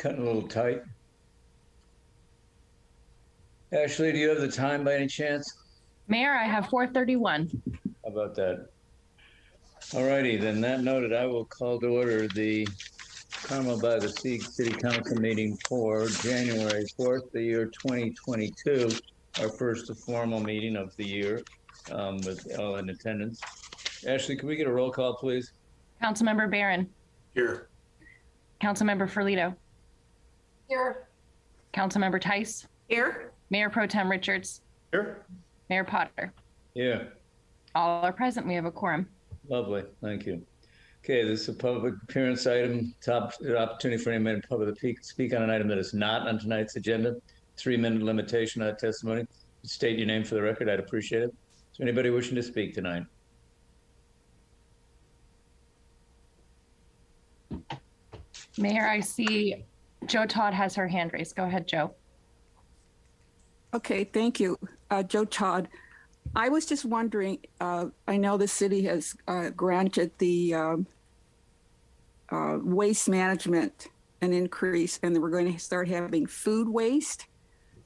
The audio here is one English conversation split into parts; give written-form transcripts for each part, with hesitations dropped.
Cutting a little tight. Ashley, do you have the time by any chance? Mayor, I have 4:31. How about that? All righty, then that noted, I will call to order the Carmel-by-the-Sea City Council meeting for January 4th, the year 2022, our first formal meeting of the year with all in attendance. Ashley, can we get a roll call, please? Councilmember Barron. Here. Councilmember Ferlito. Here. Councilmember Tice. Here. Mayor Pro Tem Richards. Here. Mayor Potter. Yeah. All are present. We have a quorum. Lovely. Thank you. Okay, this is a public appearance item. Top opportunity for any member of the public to speak on an item that is not on tonight's agenda. 3-minute limitation on testimony. State your name for the record. I'd appreciate it. Is there anybody wishing to speak tonight? Mayor, I see Joe Todd has her hand raised. Go ahead, Joe. Okay, thank you. Joe Todd. I was just wondering, I know the city has granted the waste management an increase, and we're going to start having food waste.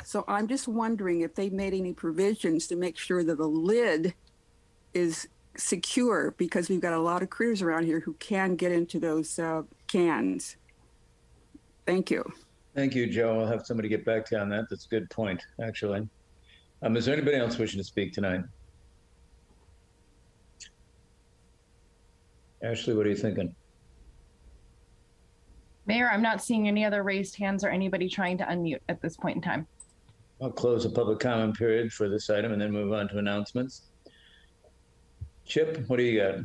So I'm just wondering if they've made any provisions to make sure that the lid is secure, because we've got a lot of critters around here who can get into those cans. Thank you. Thank you, Joe. I'll have somebody get back to you on that. That's a good point, actually. Is there anybody else wishing to speak tonight? Ashley, what are you thinking? Mayor, I'm not seeing any other raised hands or anybody trying to unmute at this point in time. I'll close the public comment period for this item and then move on to announcements. Chip, what do you got?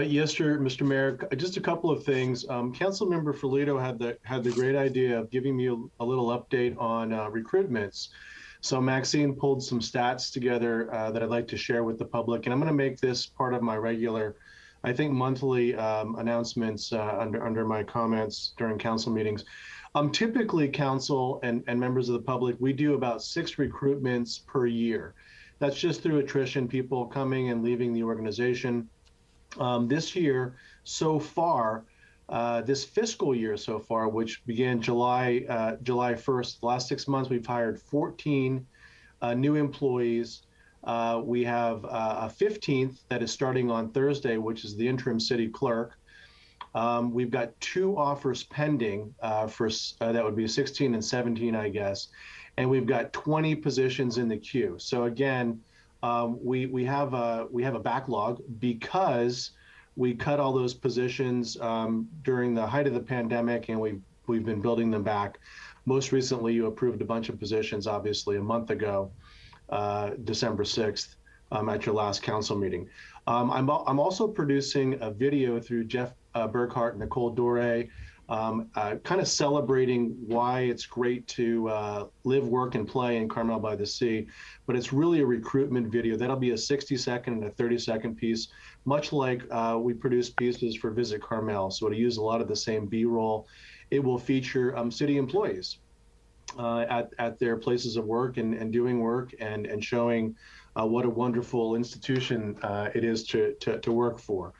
Yes, sir, Mr. Mayor. Just a couple of things. Councilmember Ferlito had the great idea of giving me a little update on recruitments. So Maxine pulled some stats together that I'd like to share with the public, and I'm going to make this part of my regular, I think, monthly announcements under my comments during council meetings. Typically, council and members of the public, we do about 6 recruitments per year. That's just through attrition, people coming and leaving the organization. This year, so far, this fiscal year so far, which began July 1st, the last 6 months, we've hired 14 new employees. We have a 15th that is starting on Thursday, which is the interim city clerk. We've got 2 offers pending for that would be 16 and 17, I guess. And we've got 20 positions in the queue. So again, we have a backlog because we cut all those positions during the height of the pandemic, and we've been building them back. Most recently, you approved a bunch of positions, obviously, a month ago, December 6th, at your last council meeting. I'm also producing a video through Jeff Burkhart and Nicole Dore, kind of celebrating why it's great to live, work, and play in Carmel-by-the-Sea. But it's really a recruitment video. That'll be a 60-second and a 30-second piece, much like we produce pieces for Visit Carmel. So it'll use a lot of the same B-roll. It will feature city employees at their places of work and doing work and showing what a wonderful institution it is to work for.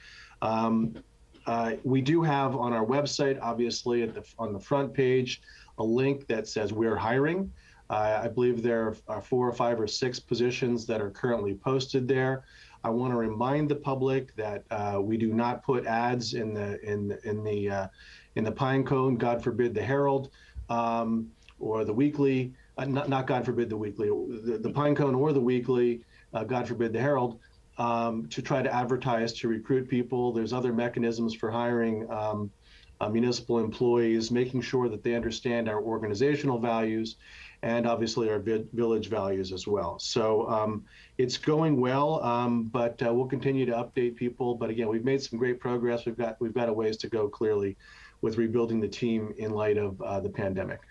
We do have on our website, obviously, on the front page, a link that says we're hiring. I believe there are 4 or 5 or 6 positions that are currently posted there. I want to remind the public that we do not put ads in the Pine Cone, God forbid the Herald, or the Weekly. Not God forbid the Weekly, the Pine Cone or the Weekly, God forbid the Herald. To try to advertise, to recruit people. There's other mechanisms for hiring municipal employees, making sure that they understand our organizational values and obviously our village values as well. So it's going well, but we'll continue to update people. But again, we've made some great progress. We've got a ways to go, clearly, with rebuilding the team in light of the pandemic.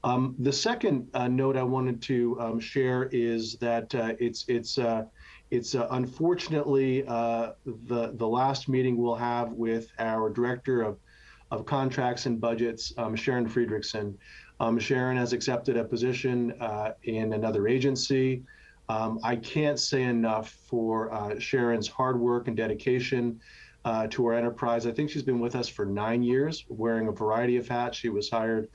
The second note I wanted to share is that it's unfortunately the last meeting we'll have with our Director of Contracts and Budgets, Sharon Friedrichsen. Sharon has accepted a position in another agency. I can't say enough for Sharon's hard work and dedication. to our enterprise. I think she's been with us for 9 years, wearing a variety of hats. She was hired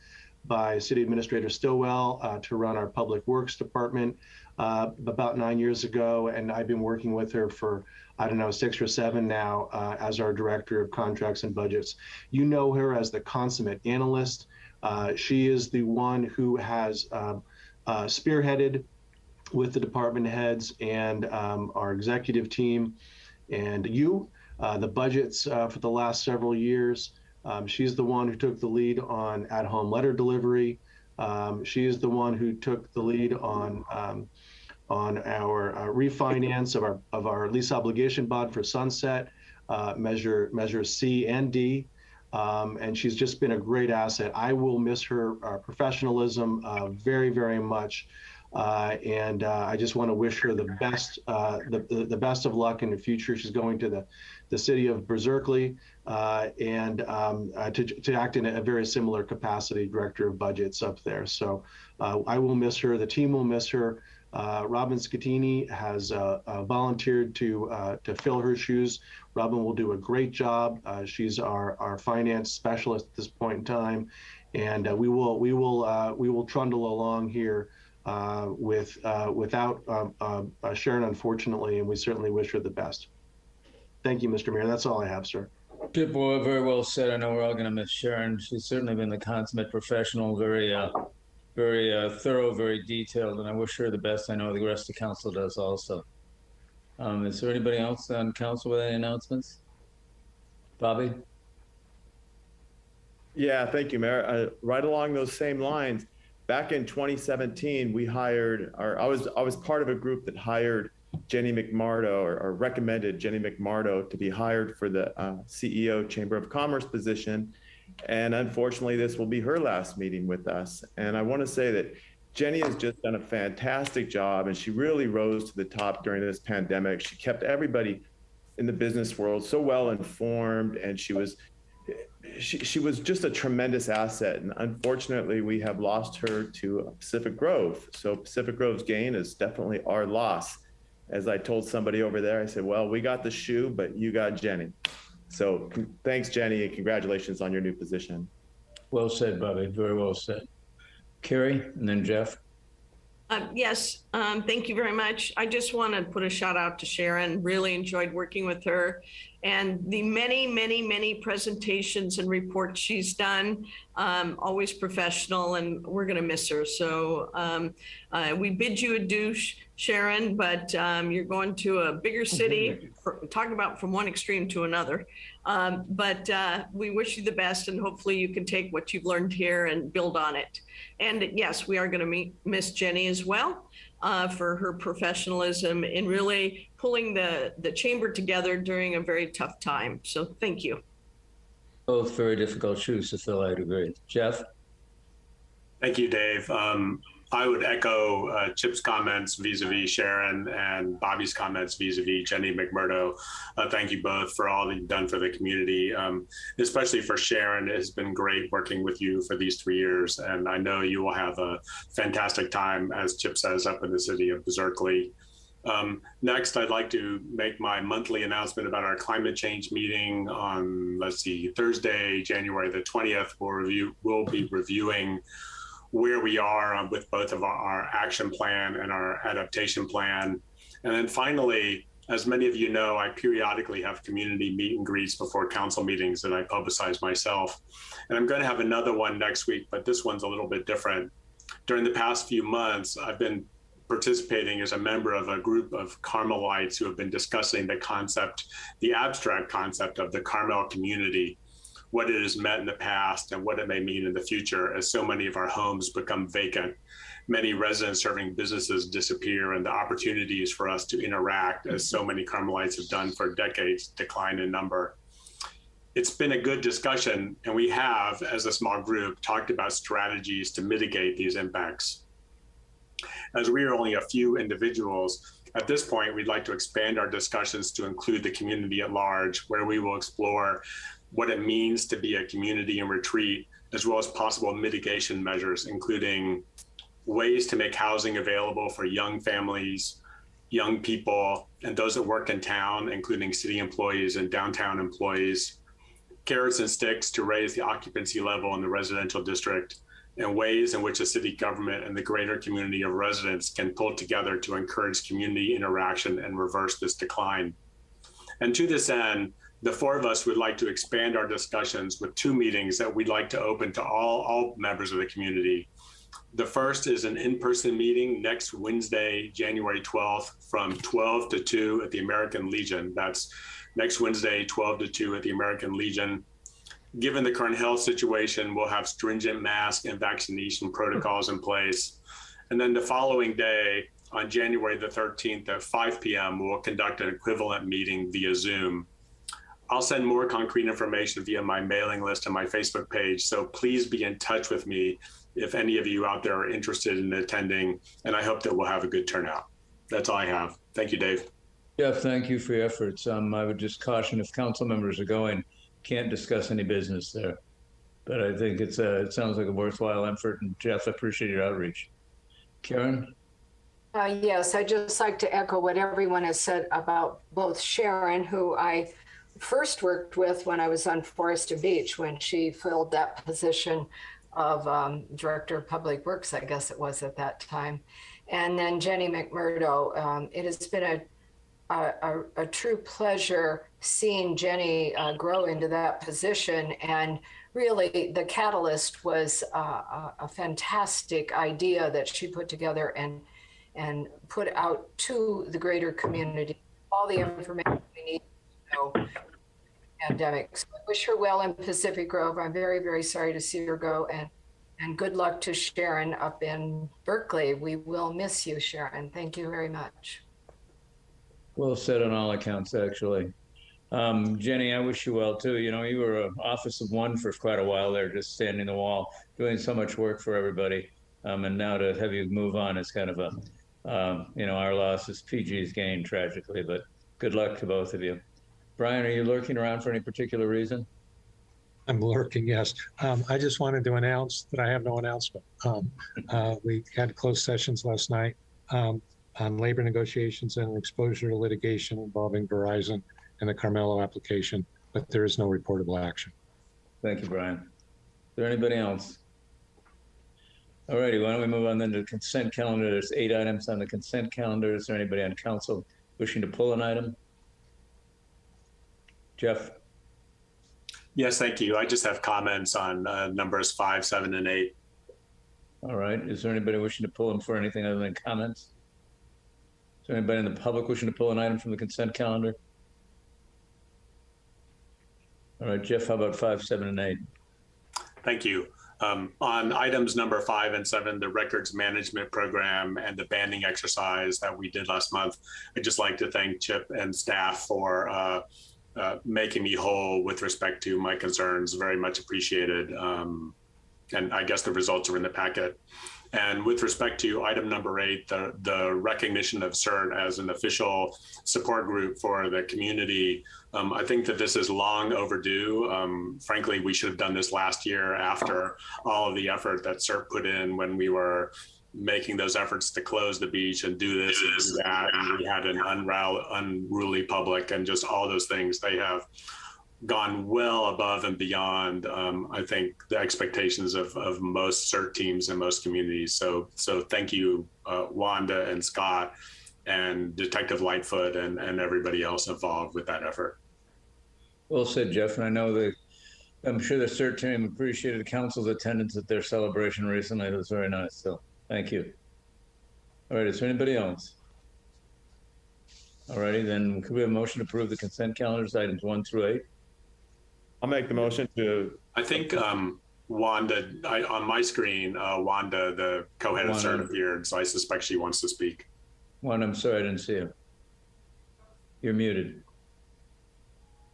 by City Administrator Stillwell to run our Public Works Department about 9 years ago, and I've been working with her for, I don't know, 6 or 7 now as our Director of Contracts and Budgets. You know her as the consummate analyst. She is the one who has spearheaded with the department heads and our executive team and the budgets for the last several years. She's the one who took the lead on at-home letter delivery. She is the one who took the lead on our refinance of our lease obligation bond for Sunset, measures C and D. And she's just been a great asset. I will miss her professionalism very, very much. And I just want to wish her the best, the best of luck in the future. She's going to the city of Berkeley and to act in a very similar capacity, Director of Budgets up there. So I will miss her. The team will miss her. Robin Scatini has volunteered to fill her shoes. Robin will do a great job. She's our finance specialist at this point in time, and we will trundle along here without Sharon, unfortunately, and we certainly wish her the best. Thank you, Mr. Mayor. That's all I have, sir. Chip, well, very well said. I know we're all going to miss Sharon. She's certainly been the consummate professional, very thorough, very detailed, and I wish her the best. I know the rest of the council does also. Is there anybody else on council with any announcements? Bobby? Yeah, thank you, Mayor. Right along those same lines, back in 2017, we hired, or I was part of a group that hired Jenny McMardo, or recommended Jenny McMardo to be hired for the CEO Chamber of Commerce position. And unfortunately, this will be her last meeting with us. And I want to say that Jenny has just done a fantastic job, and she really rose to the top during this pandemic. She kept everybody in the business world so well informed, and she was just a tremendous asset. And unfortunately, we have lost her to Pacific Grove. So Pacific Grove's gain is definitely our loss. As I told somebody over there, I said, well, we got the shoe, but you got Jenny. So thanks, Jenny, and congratulations on your new position. Well said, Bobby. Very well said. Carrie, and then Jeff. Yes, thank you very much. I just want to put a shout out to Sharon. Really enjoyed working with her, and the many, many, many presentations and reports she's done. Always professional, and we're going to miss her. So we bid you adieu, Sharon, but you're going to a bigger city. Talk about from one extreme to another. But we wish you the best, and hopefully you can take what you've learned here and build on it. And yes, we are going to miss Jenny as well for her professionalism in really pulling the chamber together during a very tough time. So thank you. Both very difficult shoes to fill, I'd agree. Jeff? Thank you, Dave. I would echo Chip's comments vis-a-vis Sharon and Bobby's comments vis-a-vis Jenny McMurdo. Thank you both for all that you've done for the community, especially for Sharon. It has been great working with you for these 3 years, and I know you will have a fantastic time, as Chip says, up in the city of Berkeley. Next, I'd like to make my monthly announcement about our climate change meeting on, Thursday, January the 20th. We'll be reviewing where we are with both of our action plan and our adaptation plan. And then finally, as many of you know, I periodically have community meet and greets before council meetings that I publicize myself. And I'm going to have another one next week, but this one's a little bit different. During the past few months, I've been participating as a member of a group of Carmelites who have been discussing the abstract concept of the Carmel community, what it has meant in the past and what it may mean in the future as so many of our homes become vacant. Many residents serving businesses disappear, and the opportunities for us to interact, as so many Carmelites have done for decades, decline in number. It's been a good discussion, and we have, as a small group, talked about strategies to mitigate these impacts. As we are only a few individuals, at this point, we'd like to expand our discussions to include the community at large, where we will explore what it means to be a community in retreat, as well as possible mitigation measures, including ways to make housing available for young families, young people, and those that work in town, including city employees and downtown employees, carrots and sticks to raise the occupancy level in the residential district, and ways in which the city government and the greater community of residents can pull together to encourage community interaction and reverse this decline. And to this end, the four of us would like to expand our discussions with two meetings that we'd like to open to all members of the community. The first is an in-person meeting next Wednesday, January 12th from 12 to 2 at the American Legion. That's next Wednesday, 12 to 2 at the American Legion. Given the current health situation, we'll have stringent mask and vaccination protocols in place. And then the following day, on January the 13th at 5 p.m., we'll conduct an equivalent meeting via Zoom. I'll send more concrete information via my mailing list and my Facebook page, so please be in touch with me if any of you out there are interested in attending, and I hope that we'll have a good turnout. That's all I have. Thank you, Dave. Jeff, thank you for your efforts. I would just caution if council members are going, can't discuss any business there. But I think it sounds like a worthwhile effort, and Jeff, I appreciate your outreach. Karen? Yes, I'd just like to echo what everyone has said about both Sharon, who I first worked with when I was on Forester Beach, when she filled that position of Director of Public Works, I guess it was at that time. And then Jenny McMurdo. It has been a true pleasure seeing Jenny grow into that position. And really the catalyst was a fantastic idea that she put together and put out to the greater community, all the information we need to know pandemic. So I wish her well in Pacific Grove. I'm very, very sorry to see her go, and good luck to Sharon up in Berkeley. We will miss you, Sharon. Thank you very much. Well said on all accounts, actually. Jenny, I wish you well too. You know, you were an office of one for quite a while there, just standing the wall, doing so much work for everybody. And now to have you move on is kind of a, our loss is PG's gain, tragically, but good luck to both of you. Brian, are you lurking around for any particular reason? I'm lurking, yes. I just wanted to announce that I have no announcement. We had closed sessions last night on labor negotiations and exposure to litigation involving Verizon and the Carmelo application, but there is no reportable action. Thank you, Brian. Is there anybody else? All righty, why don't we move on then to the consent calendar? There's 8 items on the consent calendar. Is there anybody on council wishing to pull an item? Jeff? Yes, thank you. I just have comments on numbers 5, 7, and 8. All right. Is there anybody wishing to pull them for anything other than comments? Is there anybody in the public wishing to pull an item from the consent calendar? All right, Jeff, how about 5, 7, and 8? Thank you. On items number 5 and 7, the records management program and the banding exercise that we did last month, I'd just like to thank Chip and staff for making me whole with respect to my concerns. Very much appreciated. And I guess the results are in the packet. And with respect to item number 8, the recognition of CERT as an official support group for the community, I think that this is long overdue. Frankly, we should have done this last year after all of the effort that CERT put in when we were making those efforts to close the beach and do this and do that. And we had an unruly public and just all those things. They have gone well above and beyond, I think, the expectations of most CERT teams and most communities. So thank you, Wanda and Scott and Detective Lightfoot and everybody else involved with that effort. Well said, Jeff. And I know I'm sure the CERT team appreciated council's attendance at their celebration recently. It was very nice. So thank you. All right, is there anybody else? All righty, then could we have a motion to approve the consent calendars, items 1 through 8? I'll make the motion to. I think Wanda, on my screen, Wanda, the co-head of CERT, appeared, so I suspect she wants to speak. Wanda, I'm sorry I didn't see you. You're muted.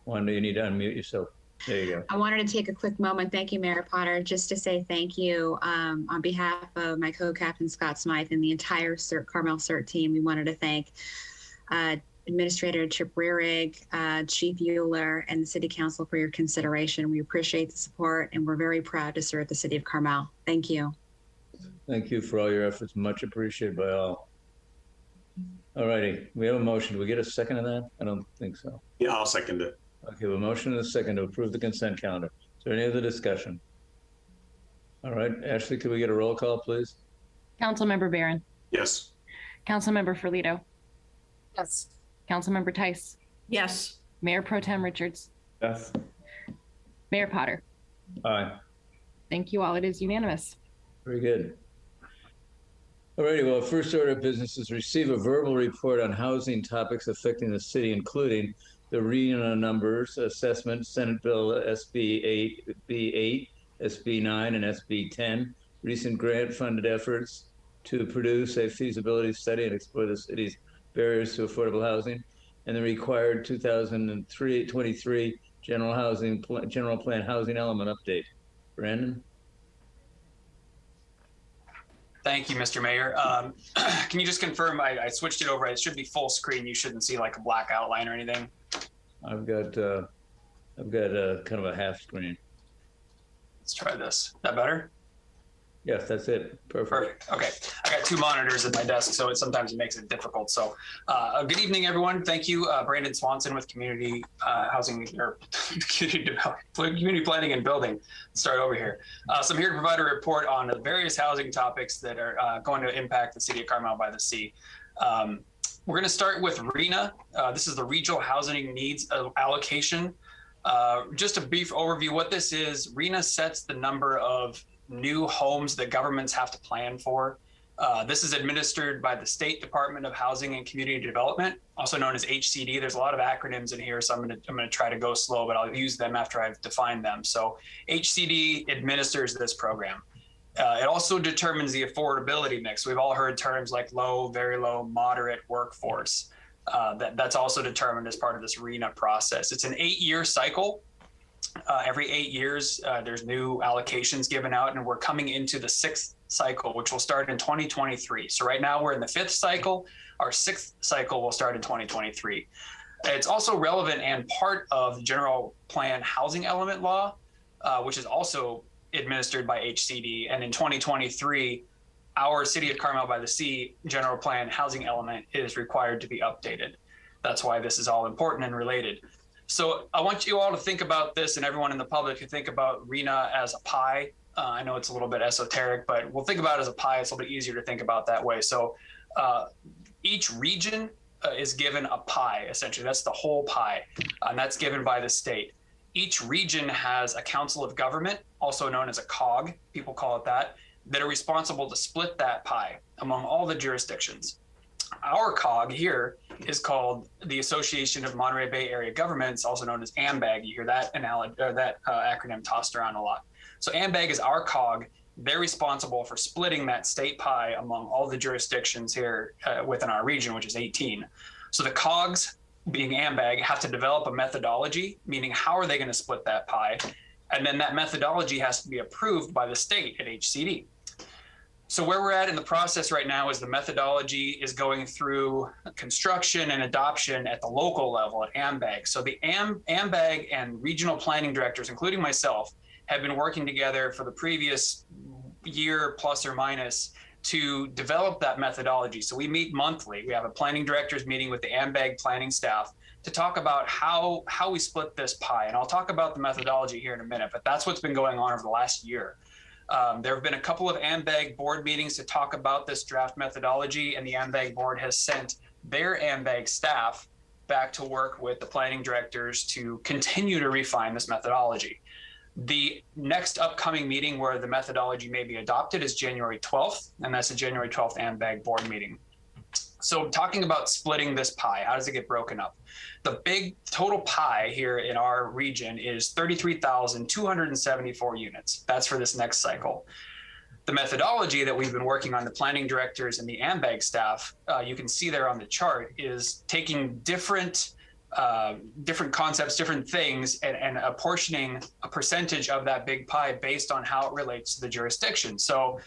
Wanda, you need to unmute yourself. There you go. I wanted to take a quick moment. Thank you, Mayor Potter, just to say thank you on behalf of my co-captain Scott Smythe and the entire Carmel CERT team. We wanted to thank Administrator Chip Rearig, Chief Euler, and the City Council for your consideration. We appreciate the support, and we're very proud to serve the City of Carmel. Thank you. Thank you for all your efforts. Much appreciated by all. All righty, we have a motion. Do we get a second on that? I don't think so. Yeah, I'll second it. Okay, well, motion and a second to approve the consent calendar. Is there any other discussion? All right, Ashley, could we get a roll call, please? Councilmember Barron, Yes. Councilmember Ferlito, Yes. Councilmember Tice, Yes. Mayor Pro Tem Richards, Yes. Mayor Potter. Aye. Thank you all. It is unanimous. Very good. All righty, well, first order of business is receive a verbal report on housing topics affecting the city, including the RENA numbers, assessment, Senate Bill SB 8, B8, SB 9, and SB 10, recent grant-funded efforts to produce a feasibility study and explore the city's barriers to affordable housing, and the required 2023 general plan housing element update. Brandon? Thank you, Mr. Mayor. Can you just confirm, I switched it over, it should be full screen. You shouldn't see like a black outline or anything. I've got kind of a half screen. Let's try this. Is that better? Yes, that's it. Perfect. Okay. I got two monitors at my desk, so sometimes it makes it difficult. So good evening, everyone. Thank you. Brandon Swanson with Community Housing or Community Planning and Building. Let's start over here. So I'm here to provide a report on the various housing topics that are going to impact the city of Carmel-by-the-Sea. We're going to start with RENA. This is the Regional Housing Needs Allocation. Just a brief overview, what this is, RENA sets the number of new homes that governments have to plan for. This is administered by the State Department of Housing and Community Development, also known as HCD. There's a lot of acronyms in here, so I'm gonna try to go slow, but I'll use them after I've defined them. So HCD administers this program. It also determines the affordability mix. We've all heard terms like low, very low, moderate workforce. That's also determined as part of this RENA process. It's an 8-year cycle. Every 8 years, there's new allocations given out, and we're coming into the 6th cycle, which will start in 2023. So right now we're in the 5th cycle. Our 6th cycle will start in 2023. It's also relevant and part of the general plan housing element law, which is also administered by HCD. And in 2023, our City of Carmel-by-the-Sea general plan housing element is required to be updated. That's why this is all important and related. So I want you all to think about this, and everyone in the public to think about RENA as a pie. I know it's a little bit esoteric, but we'll think about it as a pie. It's a little bit easier to think about that way. So each region is given a pie, essentially. That's the whole pie, and that's given by the state. Each region has a council of government, also known as a COG, people call it that are responsible to split that pie among all the jurisdictions. Our COG here is called the Association of Monterey Bay Area Governments, also known as AMBAG. You hear that acronym tossed around a lot. So AMBAG is our COG. They're responsible for splitting that state pie among all the jurisdictions here within our region, which is 18. So the COGs, being AMBAG, have to develop a methodology, meaning how are they going to split that pie? And then that methodology has to be approved by the state at HCD. So where we're at in the process right now is the methodology is going through construction and adoption at the local level at AMBAG. So the AMBAG and regional planning directors, including myself, have been working together for the previous year plus or minus to develop that methodology. So we meet monthly. We have a planning directors meeting with the AMBAG planning staff to talk about how we split this pie. And I'll talk about the methodology here in a minute, but that's what's been going on over the last year. There have been a couple of AMBAG board meetings to talk about this draft methodology, and the AMBAG board has sent their AMBAG staff back to work with the planning directors to continue to refine this methodology. The next upcoming meeting where the methodology may be adopted is January 12th, and that's the January 12th AMBAG board meeting. So talking about splitting this pie, how does it get broken up? The big total pie here in our region is 33,274 units. That's for this next cycle. The methodology that we've been working on, the planning directors and the AMBAG staff, you can see there on the chart, is taking different concepts, different things, and apportioning a percentage of that big pie based on how it relates to the jurisdiction. So,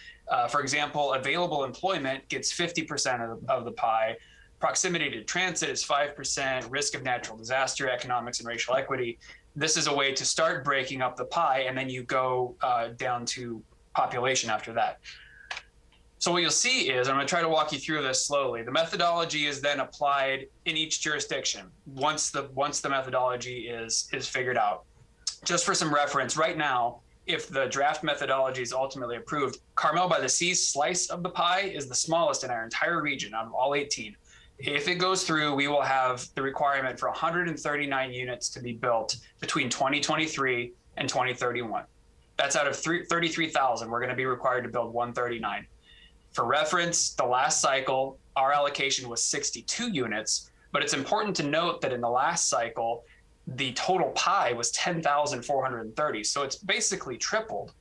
for example, available employment gets 50% of the pie. Proximity to transit is 5%, risk of natural disaster, economics, and racial equity. This is a way to start breaking up the pie, and then you go down to population after that. So what you'll see is, I'm going to try to walk you through this slowly. The methodology is then applied in each jurisdiction once the methodology is figured out. Just for some reference, right now, if the draft methodology is ultimately approved, Carmel-by-the-Sea's slice of the pie is the smallest in our entire region out of all 18. If it goes through, we will have the requirement for 139 units to be built between 2023 and 2031. That's out of 33,000. We're going to be required to build 139. For reference, the last cycle, our allocation was 62 units, but it's important to note that in the last cycle, the total pie was 10,430. So it's basically tripled.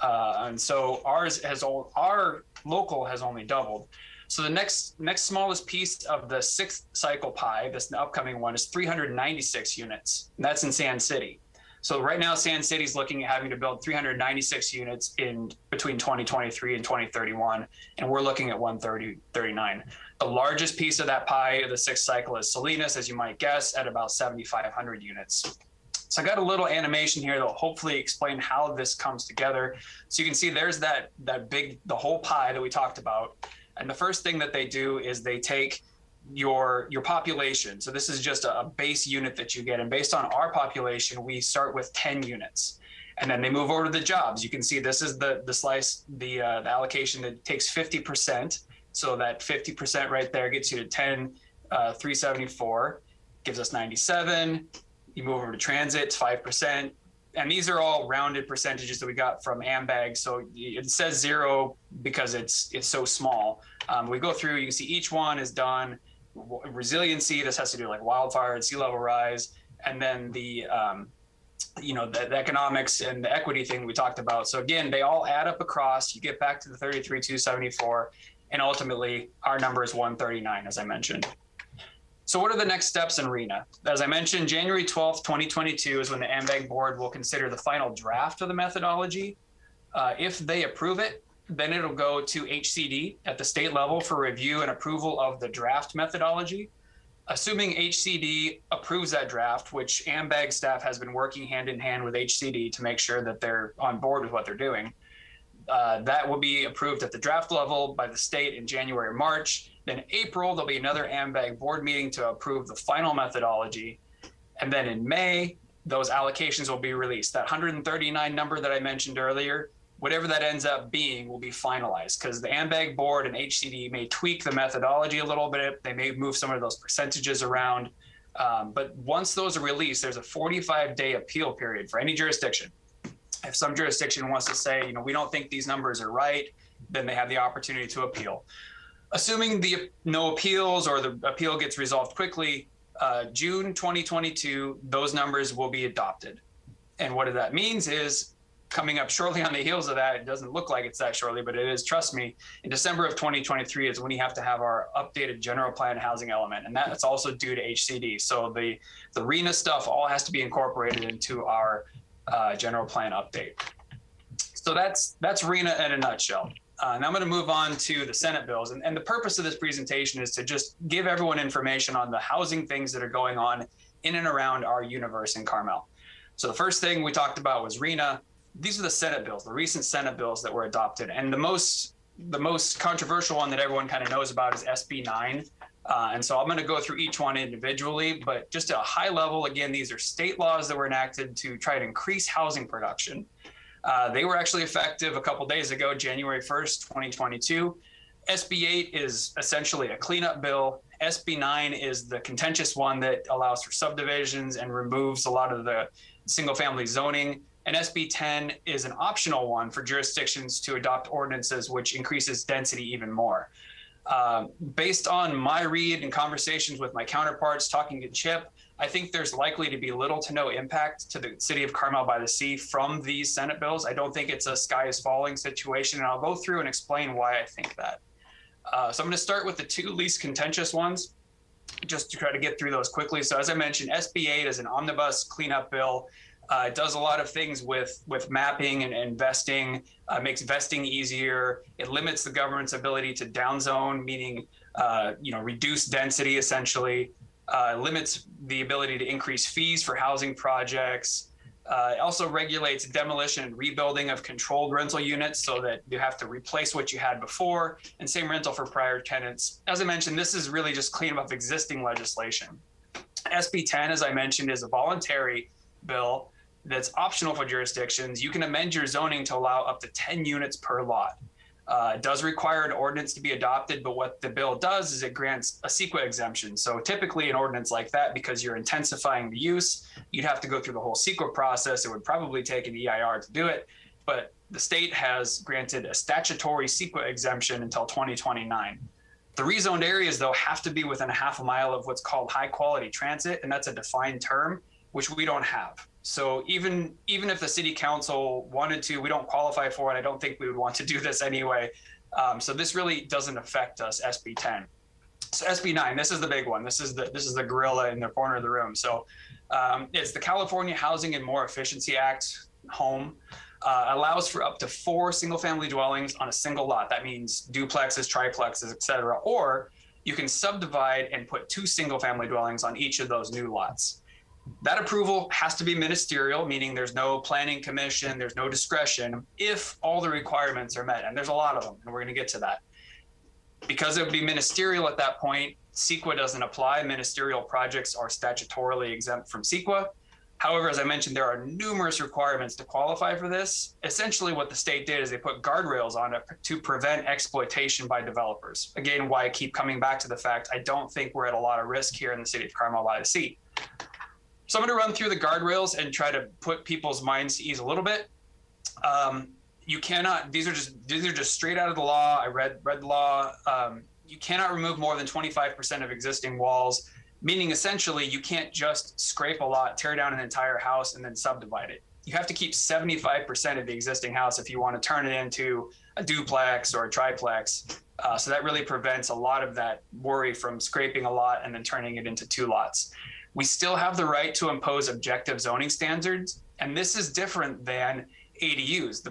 And so our local has only doubled. So the next smallest piece of the sixth cycle pie, this upcoming one, is 396 units. And that's in Sand City. So right now, Sand City's looking at having to build 396 units in between 2023 and 2031, and we're looking at 139. The largest piece of that pie of the sixth cycle is Salinas, as you might guess, at about 7,500 units. So I got a little animation here that'll hopefully explain how this comes together. So you can see there's the whole pie that we talked about. And the first thing that they do is they take your population. So this is just a base unit that you get. And based on our population, we start with 10 units. And then they move over to the jobs. You can see this is the slice, the allocation that takes 50%. So that 50% right there gets you to 10,374, gives us 97. You move over to transit, it's 5%. And these are all rounded percentages that we got from AMBAG. So it says 0 because it's so small. We go through, you can see each one is done. Resiliency, this has to do like wildfire and sea level rise. And then the economics and the equity thing we talked about. So again, they all add up across. You get back to the 33,274, and ultimately our number is 139, as I mentioned. So what are the next steps in RENA? As I mentioned, January 12th, 2022 is when the AMBAG board will consider the final draft of the methodology. If they approve it, then it'll go to HCD at the state level for review and approval of the draft methodology. Assuming HCD approves that draft, which AMBAG staff has been working hand in hand with HCD to make sure that they're on board with what they're doing. That will be approved at the draft level by the state in January or March. Then in April, there'll be another AMBAG board meeting to approve the final methodology. And then in May, those allocations will be released. That 139 number that I mentioned earlier, whatever that ends up being will be finalized, because the AMBAG board and HCD may tweak the methodology a little bit. They may move some of those percentages around. But once those are released, there's a 45-day appeal period for any jurisdiction. If some jurisdiction wants to say, we don't think these numbers are right, then they have the opportunity to appeal. Assuming no appeals or the appeal gets resolved quickly, June 2022, those numbers will be adopted. And what that means is, coming up shortly on the heels of that, it doesn't look like it's that shortly, but it is, trust me, in December of 2023 is when you have to have our updated general plan housing element. And that's also due to HCD. So the RENA stuff all has to be incorporated into our general plan update. So that's RENA in a nutshell. Now I'm going to move on to the Senate bills. And the purpose of this presentation is to just give everyone information on the housing things that are going on in and around our universe in Carmel. So the first thing we talked about was RENA. These are the Senate bills, the recent Senate bills that were adopted. And the most controversial one that everyone kind of knows about is SB 9. And so I'm going to go through each one individually, but just at a high level, again, these are state laws that were enacted to try to increase housing production. They were actually effective a couple days ago, January 1st, 2022. SB 8 is essentially a cleanup bill. SB 9 is the contentious one that allows for subdivisions and removes a lot of the single family zoning. And SB 10 is an optional one for jurisdictions to adopt ordinances, which increases density even more. Based on my read and conversations with my counterparts, talking to Chip, I think there's likely to be little to no impact to the city of Carmel-by-the-Sea from these Senate bills. I don't think it's a sky is falling situation, and I'll go through and explain why I think that. So I'm going to start with the two least contentious ones, just to try to get through those quickly. So as I mentioned, SB 8 is an omnibus cleanup bill. It does a lot of things with mapping and investing, makes vesting easier. It limits the government's ability to downzone, meaning reduce density essentially. Limits the ability to increase fees for housing projects. It also regulates demolition and rebuilding of controlled rental units so that you have to replace what you had before, and same rental for prior tenants. As I mentioned, this is really just cleaning up existing legislation. SB 10, as I mentioned, is a voluntary bill that's optional for jurisdictions. You can amend your zoning to allow up to 10 units per lot. It does require an ordinance to be adopted, but what the bill does is it grants a CEQA exemption. So typically an ordinance like that, because you're intensifying the use, you'd have to go through the whole CEQA process. It would probably take an EIR to do it, but the state has granted a statutory CEQA exemption until 2029. The rezoned areas, though, have to be within a half a mile of what's called high quality transit, and that's a defined term, which we don't have. So even if the city council wanted to, we don't qualify for it. I don't think we would want to do this anyway. So this really doesn't affect us, SB 10. So SB 9, this is the big one. This is the gorilla in the corner of the room. So it's the California Housing and More Efficiency Act, HOME, allows for up to 4 single-family dwellings on a single lot. That means duplexes, triplexes, et cetera. Or you can subdivide and put 2 single-family dwellings on each of those new lots. That approval has to be ministerial, meaning there's no planning commission, there's no discretion if all the requirements are met. And there's a lot of them, and we're going to get to that. Because it would be ministerial at that point, CEQA doesn't apply. Ministerial projects are statutorily exempt from CEQA. However, as I mentioned, there are numerous requirements to qualify for this. Essentially, what the state did is they put guardrails on it to prevent exploitation by developers. Again, why I keep coming back to the fact I don't think we're at a lot of risk here in the city of Carmel-by-the-Sea. So I'm going to run through the guardrails and try to put people's minds to ease a little bit. You cannot; these are just straight out of the law. I read the law. You cannot remove more than 25% of existing walls, meaning essentially you can't just scrape a lot, tear down an entire house, and then subdivide it. You have to keep 75% of the existing house if you want to turn it into a duplex or a triplex. So that really prevents a lot of that worry from scraping a lot and then turning it into 2 lots. We still have the right to impose objective zoning standards, and this is different than ADUs.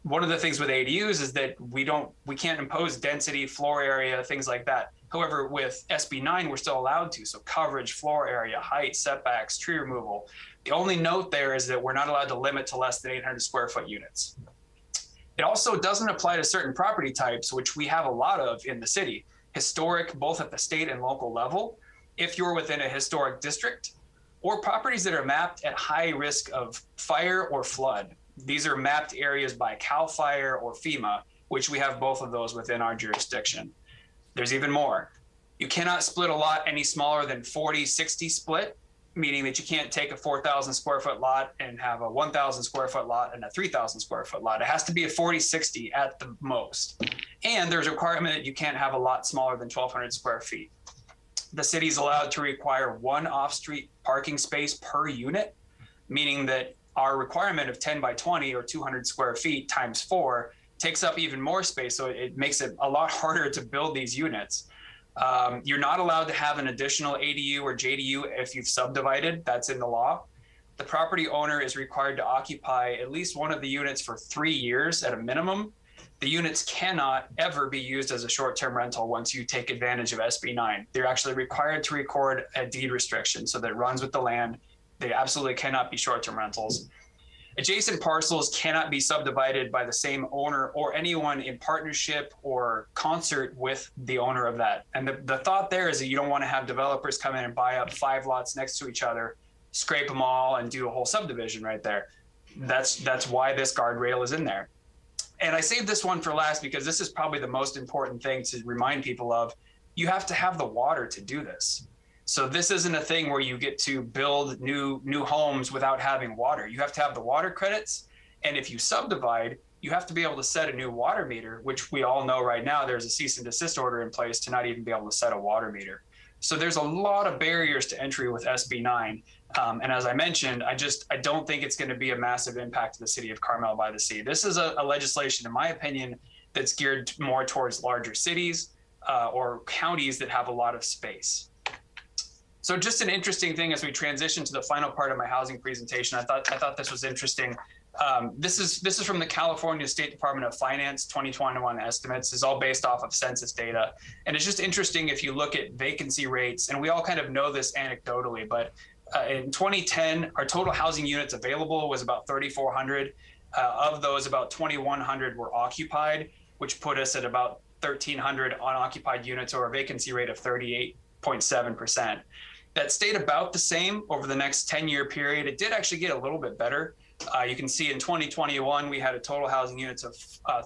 One of the things with ADUs is that we can't impose density, floor area, things like that. However, with SB 9, we're still allowed to. So coverage, floor area, height, setbacks, tree removal. The only note there is that we're not allowed to limit to less than 800 square foot units. It also doesn't apply to certain property types, which we have a lot of in the city. Historic, both at the state and local level, if you're within a historic district, or properties that are mapped at high risk of fire or flood. These are mapped areas by CAL FIRE or FEMA, which we have both of those within our jurisdiction. There's even more. You cannot split a lot any smaller than 40-60 split, meaning that you can't take a 4,000 square foot lot and have a 1,000 square foot lot and a 3,000 square foot lot. It has to be a 40-60 at the most. And there's a requirement that you can't have a lot smaller than 1,200 square feet. The city's allowed to require 1 off-street parking space per unit, meaning that our requirement of 10 by 20 or 200 square feet times 4 takes up even more space. So it makes it a lot harder to build these units. You're not allowed to have an additional ADU or JDU if you've subdivided. That's in the law. The property owner is required to occupy at least one of the units for 3 years at a minimum. The units cannot ever be used as a short-term rental once you take advantage of SB 9. They're actually required to record a deed restriction so that it runs with the land. They absolutely cannot be short-term rentals. Adjacent parcels cannot be subdivided by the same owner or anyone in partnership or concert with the owner of that. And the thought there is that you don't want to have developers come in and buy up 5 lots next to each other, scrape them all, and do a whole subdivision right there. That's why this guardrail is in there. And I saved this one for last because this is probably the most important thing to remind people of. You have to have the water to do this. So this isn't a thing where you get to build new homes without having water. You have to have the water credits. And if you subdivide, you have to be able to set a new water meter, which we all know right now there's a cease and desist order in place to not even be able to set a water meter. So there's a lot of barriers to entry with SB 9. And as I mentioned, I don't think it's going to be a massive impact to the city of Carmel-by-the-Sea. This is a legislation, in my opinion, that's geared more towards larger cities or counties that have a lot of space. So just an interesting thing as we transition to the final part of my housing presentation, I thought this was interesting. This is from the California State Department of Finance 2021 estimates. This is all based off of census data. And it's just interesting if you look at vacancy rates, and we all kind of know this anecdotally, but In 2010, our total housing units available was about 3,400. Of those, about 2,100 were occupied, which put us at about 1,300 unoccupied units, or a vacancy rate of 38.7%. That stayed about the same over the next 10-year period. It did actually get a little bit better. You can see in 2021, we had a total housing units of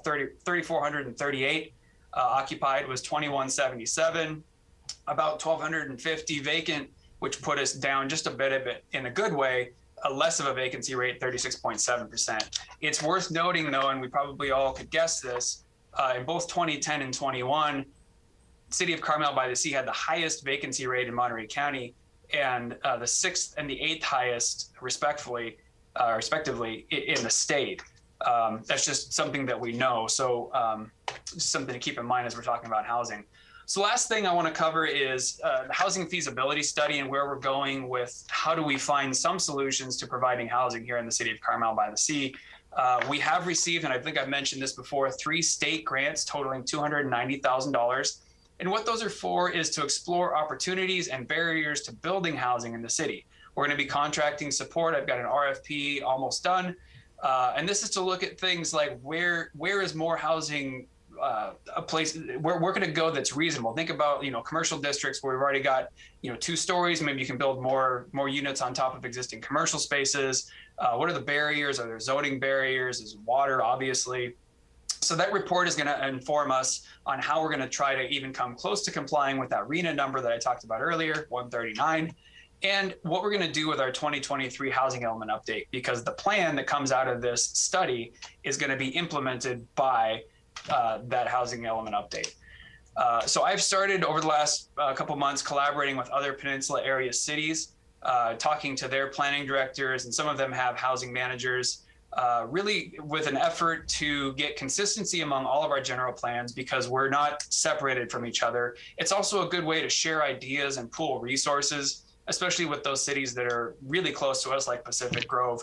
3,438. Occupied was 2,177, about 1,250 vacant, which put us down just a bit of it in a good way, a less of a vacancy rate, 36.7%. It's worth noting though, and we probably all could guess this, in both 2010 and 21, City of Carmel-by-the-Sea had the highest vacancy rate in Monterey County, and the 6th and the 8th highest, respectively, in the state. That's just something that we know. So something to keep in mind as we're talking about housing. So last thing I want to cover is the housing feasibility study and where we're going with how do we find some solutions to providing housing here in the City of Carmel-by-the-Sea. We have received, and I think I've mentioned this before, 3 state grants totaling $290,000. And what those are for is to explore opportunities and barriers to building housing in the city. We're going to be contracting support. I've got an RFP almost done. And this is to look at things like where is more housing a place where we're going to go that's reasonable. Think about, commercial districts where we've already got, 2 stories. Maybe you can build more units on top of existing commercial spaces. What are the barriers? Are there zoning barriers? Is water, obviously? So that report is going to inform us on how we're going to try to even come close to complying with that RENA number that I talked about earlier, 139, and what we're going to do with our 2023 housing element update, because the plan that comes out of this study is going to be implemented by that housing element update. So I've started over the last couple months collaborating with other peninsula area cities, talking to their planning directors, and some of them have housing managers, really with an effort to get consistency among all of our general plans, because we're not separated from each other. It's also a good way to share ideas and pool resources, especially with those cities that are really close to us, like Pacific Grove.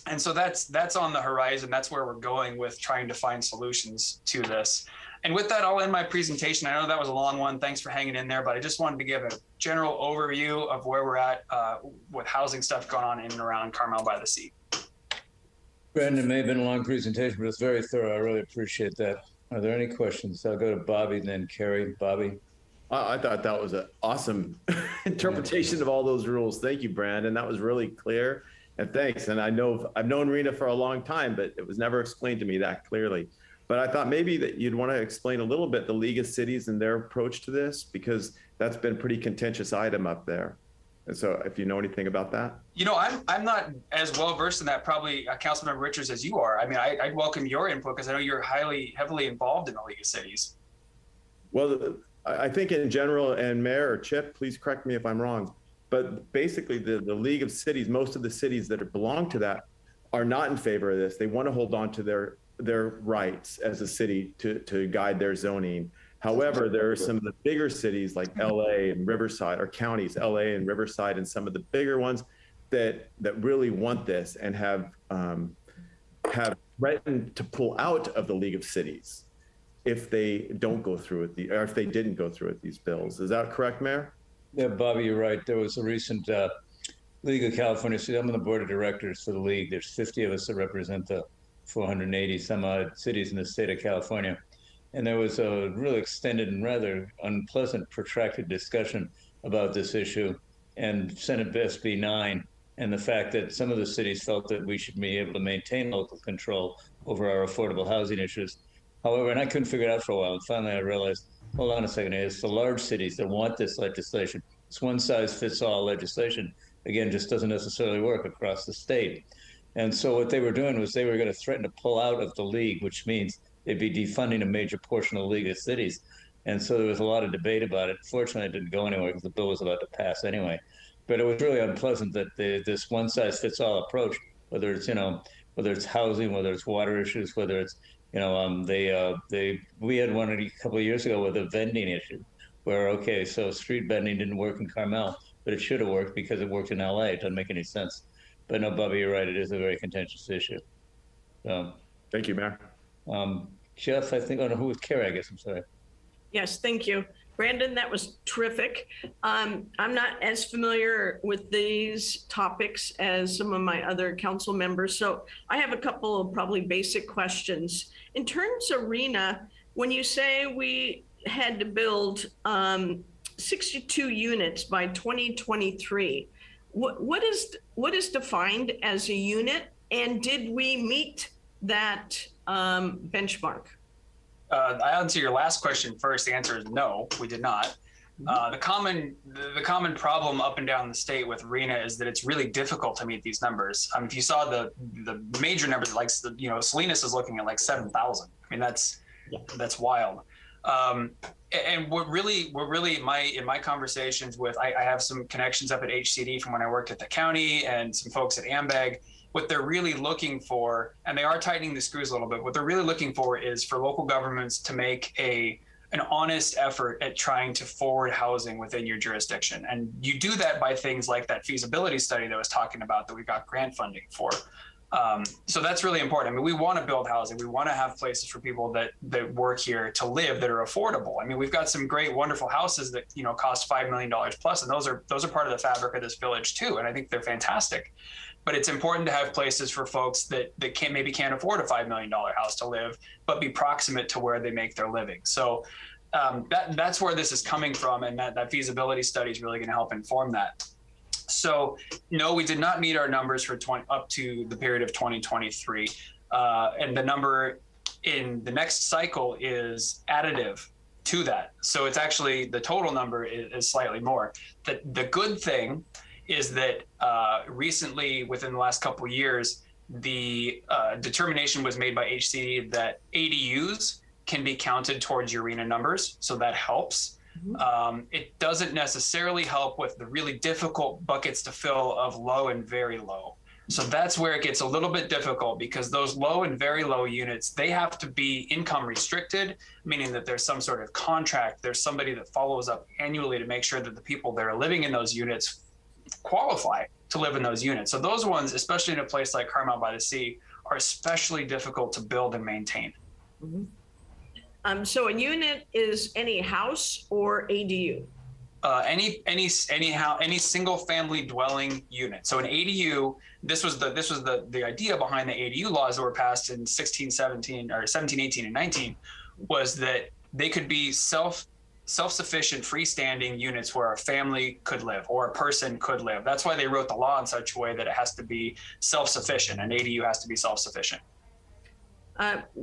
And so that's on the horizon. That's where we're going with trying to find solutions to this. And with that, I'll end my presentation. I know that was a long one. Thanks for hanging in there, but I just wanted to give a general overview of where we're at with housing stuff going on in and around Carmel-by-the-Sea. Brandon, it may have been a long presentation, but it's very thorough. I really appreciate that. Are there any questions? I'll go to Bobby and then Carrie. Bobby? I thought that was an awesome interpretation of all those rules. Thank you, Brandon. That was really clear. And thanks. And I've known RENA for a long time, but it was never explained to me that clearly. But I thought maybe that you'd want to explain a little bit the League of Cities and their approach to this, because that's been a pretty contentious item up there. And so if you know anything about that. I'm not as well versed in that, probably Councilmember Richards, as you are. I mean, I'd welcome your input, because I know you're heavily involved in the League of Cities. Well, I think in general, and Mayor or Chip, please correct me if I'm wrong, but basically the League of Cities, most of the cities that belong to that are not in favor of this. They want to hold on to their rights as a city to guide their zoning. However, there are some of the bigger cities like LA and Riverside, or counties, LA and Riverside, and some of the bigger ones that really want this and have threatened to pull out of the League of Cities if they don't go through with or if they didn't go through with these bills. Is that correct, Mayor? Yeah, Bobby, you're right. There was a recent League of California Cities. I'm on the board of directors for the League. There's 50 of us that represent the 480 some odd cities in the state of California. And there was a really extended and rather unpleasant, protracted discussion about this issue and Senate SB 9, and the fact that some of the cities felt that we should be able to maintain local control over our affordable housing issues. However, and I couldn't figure it out for a while, and finally I realized, hold on a second, it's the large cities that want this legislation. It's one-size-fits-all legislation. Again, just doesn't necessarily work across the state. And so what they were doing was they were going to threaten to pull out of the League, which means they'd be defunding a major portion of the League of Cities. And so there was a lot of debate about it. Fortunately, it didn't go anywhere because the bill was about to pass anyway. But it was really unpleasant that this one-size-fits-all approach, whether it's housing, whether it's water issues, whether it's, we had one a couple of years ago with a vending issue where, okay, so street vending didn't work in Carmel, but it should have worked because it worked in LA. It doesn't make any sense. But no, Bobby, you're right. It is a very contentious issue. Thank you, Mayor. Jeff, I think, who was Carrie, I guess, I'm sorry. Yes, thank you. Brandon, that was terrific. I'm not as familiar with these topics as some of my other council members, so I have a couple of probably basic questions. In terms of RENA, when you say we had to build 62 units by 2023, what is defined as a unit, and did we meet that benchmark? I answer your last question first. The answer is no, we did not. The common problem up and down the state with RENA is that it's really difficult to meet these numbers. If you saw the major numbers, like Salinas is looking at like 7,000. I mean, that's wild. And what really in my conversations with, I have some connections up at HCD from when I worked at the county and some folks at AMBAG. What they're really looking for, and they are tightening the screws a little bit, what they're really looking for is for local governments to make an honest effort at trying to forward housing within your jurisdiction. And you do that by things like that feasibility study that I was talking about that we got grant funding for. So that's really important. I mean, we want to build housing. We want to have places for people that work here to live that are affordable. I mean, we've got some great, wonderful houses that, cost $5 million plus, and those are part of the fabric of this village too. And I think they're fantastic. But it's important to have places for folks that maybe can't afford a $5 million house to live, but be proximate to where they make their living. So that's where this is coming from, and that feasibility study is really going to help inform that. So no, we did not meet our numbers for up to the period of 2023, and the number in the next cycle is additive to that. So it's actually, the total number is slightly more. The good thing is that recently, within the last couple of years, the determination was made by HCD that ADUs can be counted towards your RENA numbers, so that helps. It doesn't necessarily help with the really difficult buckets to fill of low and very low. So that's where it gets a little bit difficult, because those low and very low units, they have to be income restricted, meaning that there's some sort of contract. There's somebody that follows up annually to make sure that the people that are living in those units qualify to live in those units. So those ones, especially in a place like Carmel-by-the-Sea, are especially difficult to build and maintain. So a unit is any house or ADU? Any single family dwelling unit. So an ADU, this was the idea behind the ADU laws that were passed in 16, 17, or 17, 18, and 19, was that they could be self-sufficient freestanding units where a family could live or a person could live. That's why they wrote the law in such a way that it has to be self-sufficient. An ADU has to be self-sufficient.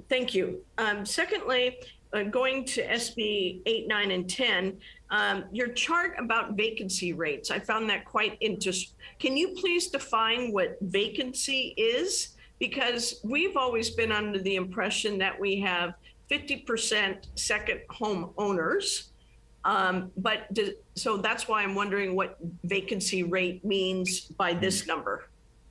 Thank you. Secondly, going to SB 8, 9, and 10, your chart about vacancy rates, I found that quite interesting. Can you please define what vacancy is? Because we've always been under the impression that we have 50% second home owners. So that's why I'm wondering what vacancy rate means by this number.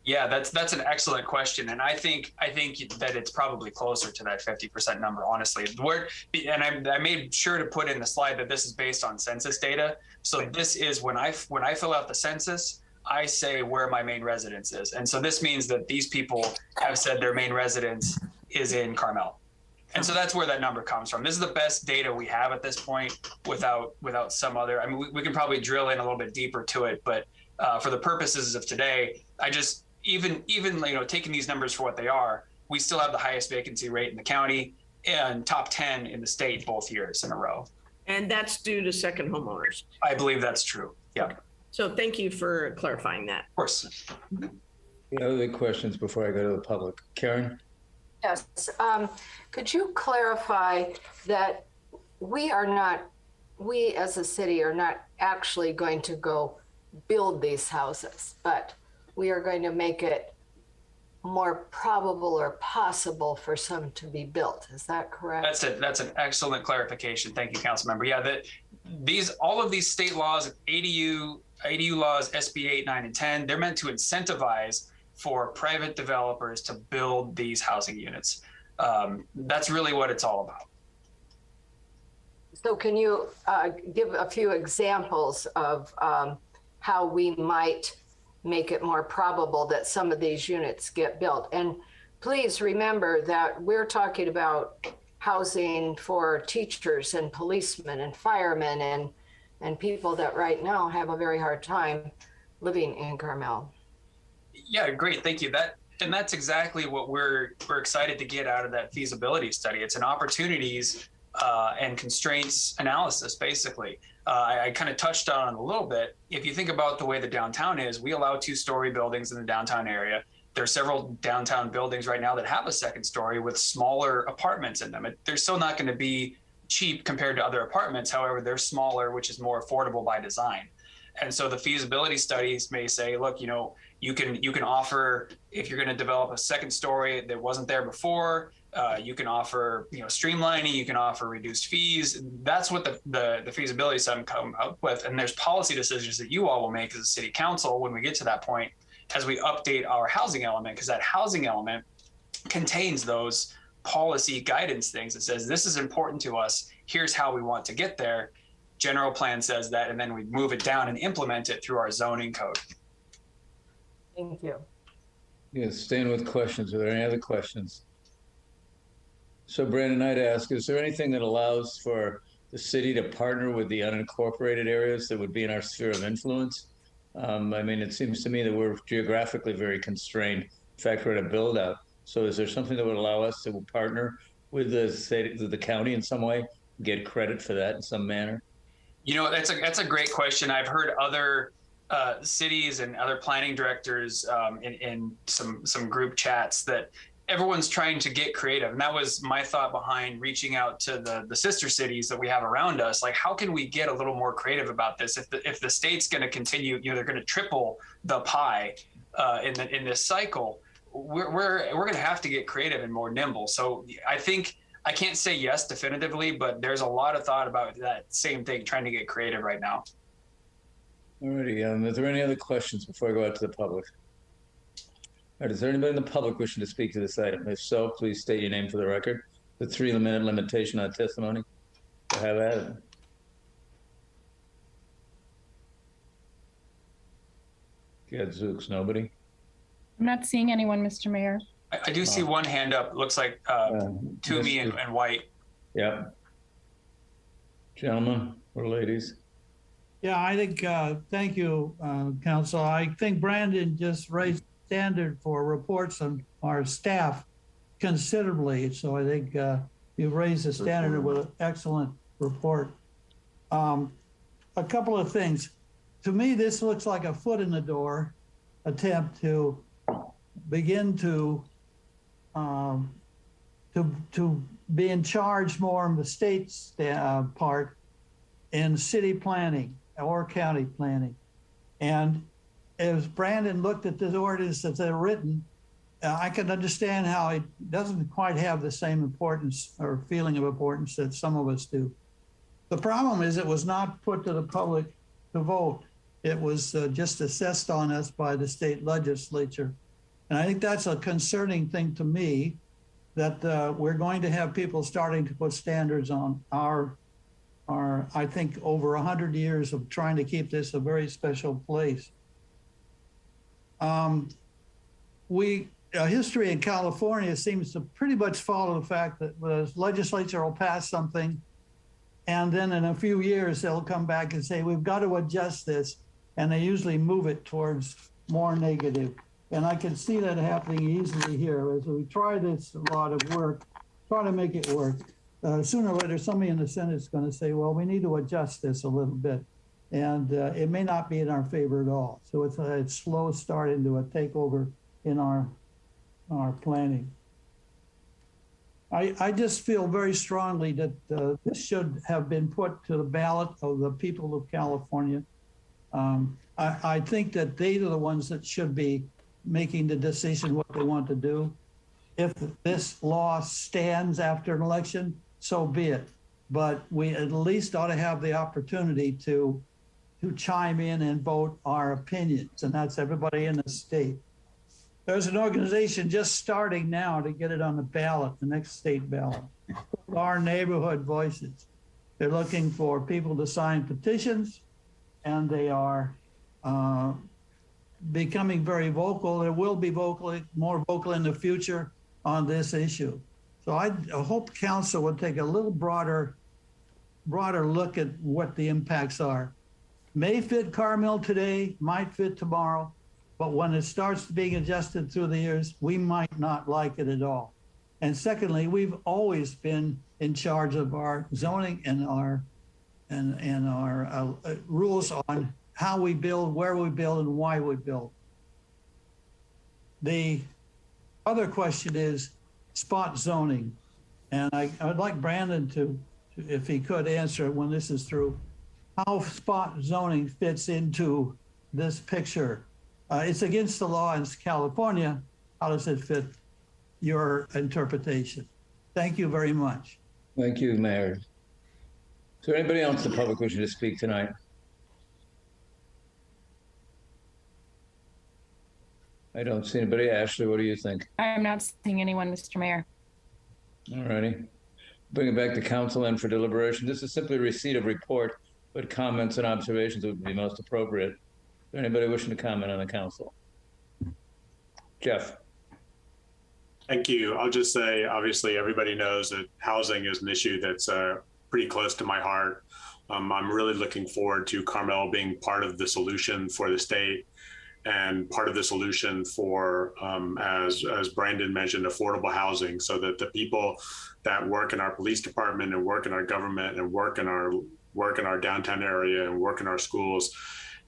Yeah, that's an excellent question, and I think that it's probably closer to that 50% number, honestly. And I made sure to put in the slide that this is based on census data. So this is when I fill out the census, I say where my main residence is, and so this means that these people have said their main residence is in Carmel. And so that's where that number comes from. This is the best data we have at this point without some other, I mean, we can probably drill in a little bit deeper to it, but for the purposes of today, I just, even taking these numbers for what they are, we still have the highest vacancy rate in the county and top 10 in the state both years in a row. And that's due to second homeowners. I believe that's true. Yeah. Okay. So thank you for clarifying that. Of course. Other questions before I go to the public? Karen? Yes. Could you clarify that we as a city are not actually going to go build these houses, but we are going to make it more probable or possible for some to be built. Is that correct? That's an excellent clarification. Thank you, Councilmember. Yeah, all of these state laws, ADU laws, SB 8, 9, and 10, they're meant to incentivize for private developers to build these housing units. That's really what it's all about. So can you give a few examples of how we might make it more probable that some of these units get built? And please remember that we're talking about housing for teachers and policemen and firemen and people that right now have a very hard time living in Carmel. Yeah, great. Thank you. That's exactly what we're excited to get out of that feasibility study. It's an opportunities and constraints analysis, basically. I kind of touched on it a little bit. If you think about the way the downtown is, we allow 2-story buildings in the downtown area. There are several downtown buildings right now that have a second story with smaller apartments in them. They're still not going to be cheap compared to other apartments. However, they're smaller, which is more affordable by design. And so the feasibility studies may say, look, you can offer, if you're going to develop a second story that wasn't there before, you can offer, streamlining, you can offer reduced fees. That's what the feasibility study come up with. And there's policy decisions that you all will make as a city council when we get to that point, as we update our housing element, because that housing element contains those policy guidance things that says, this is important to us. Here's how we want to get there. General plan says that, and then we move it down and implement it through our zoning code. Thank you. Yeah, staying with questions. Are there any other questions? So Brandon, I'd ask, is there anything that allows for the city to partner with the unincorporated areas that would be in our sphere of influence? I mean, it seems to me that we're geographically very constrained. In fact, we're at a build out. So is there something that would allow us to partner with the state, the county in some way, get credit for that in some manner? That's a great question. I've heard other cities and other planning directors in some group chats that everyone's trying to get creative. And that was my thought behind reaching out to the sister cities that we have around us. Like, how can we get a little more creative about this? If the state's going to continue, they're going to triple the pie in this cycle, we're going to have to get creative and more nimble. So I think I can't say yes definitively, but there's a lot of thought about that same thing, trying to get creative right now. Alrighty, is there any other questions before I go out to the public? All right, is there anybody in the public wishing to speak to this item? If so, please state your name for the record. The 3-minute limitation on testimony. Go have at it. Gadzooks, nobody? I'm not seeing anyone, Mr. Mayor. I do see one hand up. Looks like Toomey and White. Yeah. Gentlemen or ladies? Yeah, I think, thank you, Council. I think Brandon just raised the standard for reports on our staff considerably. So I think you've raised the standard with an excellent report. A couple of things. To me, this looks like a foot in the door attempt to begin to be in charge more on the state's part in city planning or county planning. And as Brandon looked at the ordinance that they're written, I can understand how it doesn't quite have the same importance or feeling of importance that some of us do. The problem is it was not put to the public to vote. It was just assessed on us by the state legislature. And I think that's a concerning thing to me, that we're going to have people starting to put standards on our I think, over 100 years of trying to keep this a very special place. History in California seems to pretty much follow the fact that the legislature will pass something, and then in a few years, they'll come back and say, we've got to adjust this. And they usually move it towards more negative. And I can see that happening easily here as we try this a lot of work, try to make it work. Sooner or later, somebody in the Senate is going to say, well, we need to adjust this a little bit. And it may not be in our favor at all. So it's a slow start into a takeover in our planning. I just feel very strongly that this should have been put to the ballot of the people of California. I think that they are the ones that should be making the decision what they want to do. If this law stands after an election, so be it. But we at least ought to have the opportunity to chime in and vote our opinions, and that's everybody in the state. There's an organization just starting now to get it on the ballot, the next state ballot, Our Neighborhood Voices. They're looking for people to sign petitions, and they are becoming very vocal. They will be more vocal in the future on this issue. So I hope council would take a little broader look at what the impacts are. May fit Carmel today, might fit tomorrow, but when it starts being adjusted through the years, we might not like it at all. And secondly, we've always been in charge of our zoning and our rules on how we build, where we build, and why we build. The other question is spot zoning. And I would like Brandon to, if he could answer it when this is through, how spot zoning fits into this picture. It's against the law in California. How does it fit your interpretation? Thank you very much. Thank you, Mayor. Is there anybody else in the public wishing to speak tonight? I don't see anybody. Ashley, what do you think? I'm not seeing anyone, Mr. Mayor. All righty. Bring it back to council and for deliberation. This is simply receipt of report, but comments and observations would be most appropriate. Is there anybody wishing to comment on the council? Jeff. Thank you. I'll just say, obviously, everybody knows that housing is an issue that's pretty close to my heart. I'm really looking forward to Carmel being part of the solution for the state and part of the solution for, as Brandon mentioned, affordable housing, so that the people that work in our police department and work in our government and work in our downtown area and work in our schools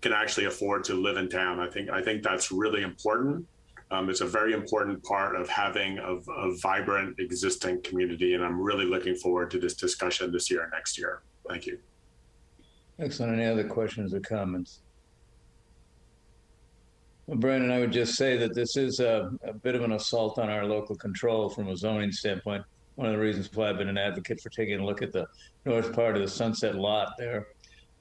can actually afford to live in town. I think that's really important. It's a very important part of having a vibrant existing community, and I'm really looking forward to this discussion this year and next year. Thank you. Excellent. Any other questions or comments? Well, Brandon, I would just say that this is a bit of an assault on our local control from a zoning standpoint. One of the reasons why I've been an advocate for taking a look at the north part of the Sunset lot there.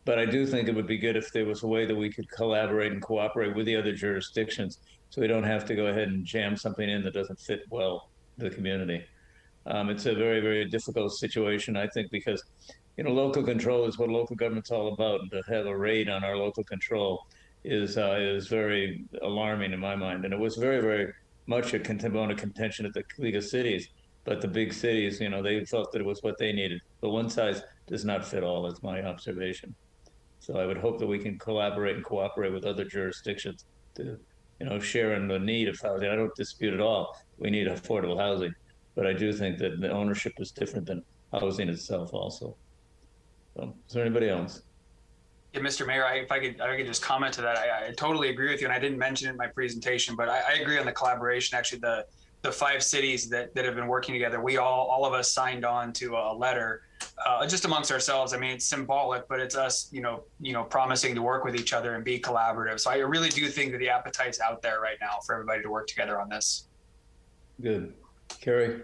But I do think it would be good if there was a way that we could collaborate and cooperate with the other jurisdictions, so we don't have to go ahead and jam something in that doesn't fit well to the community. It's a very, very difficult situation, I think, because, you know, local control is what local government's all about. And to have a raid on our local control is very alarming in my mind. And it was very, very much a bone of contention at the League of Cities. But the big cities, you know, they felt that it was what they needed. But one size does not fit all, is my observation. So I would hope that we can collaborate and cooperate with other jurisdictions to, you know, share in the need of housing. I don't dispute at all we need affordable housing, but I do think that the ownership is different than housing itself also. So, is there anybody else? Yeah, Mr. Mayor, if I could just comment to that, I totally agree with you, and I didn't mention it in my presentation, but I agree on the collaboration. Actually, the 5 cities that have been working together, we all of us signed on to a letter just amongst ourselves. I mean, it's symbolic, but it's us, you know, promising to work with each other and be collaborative. So I really do think that the appetite's out there right now for everybody to work together on this. Good. Carrie?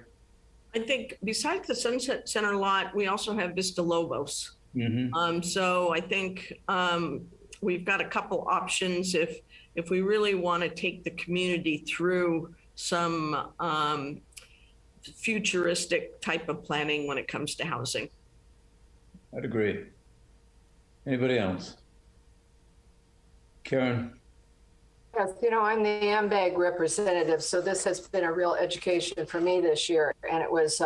I think besides the Sunset Center lot, we also have Vista Lobos. Mm-hmm. So I think we've got a couple options if we really want to take the community through some futuristic type of planning when it comes to housing. I'd agree. Anybody else? Karen? Yes, you know, I'm the AMBAG representative, so this has been a real education for me this year. And it was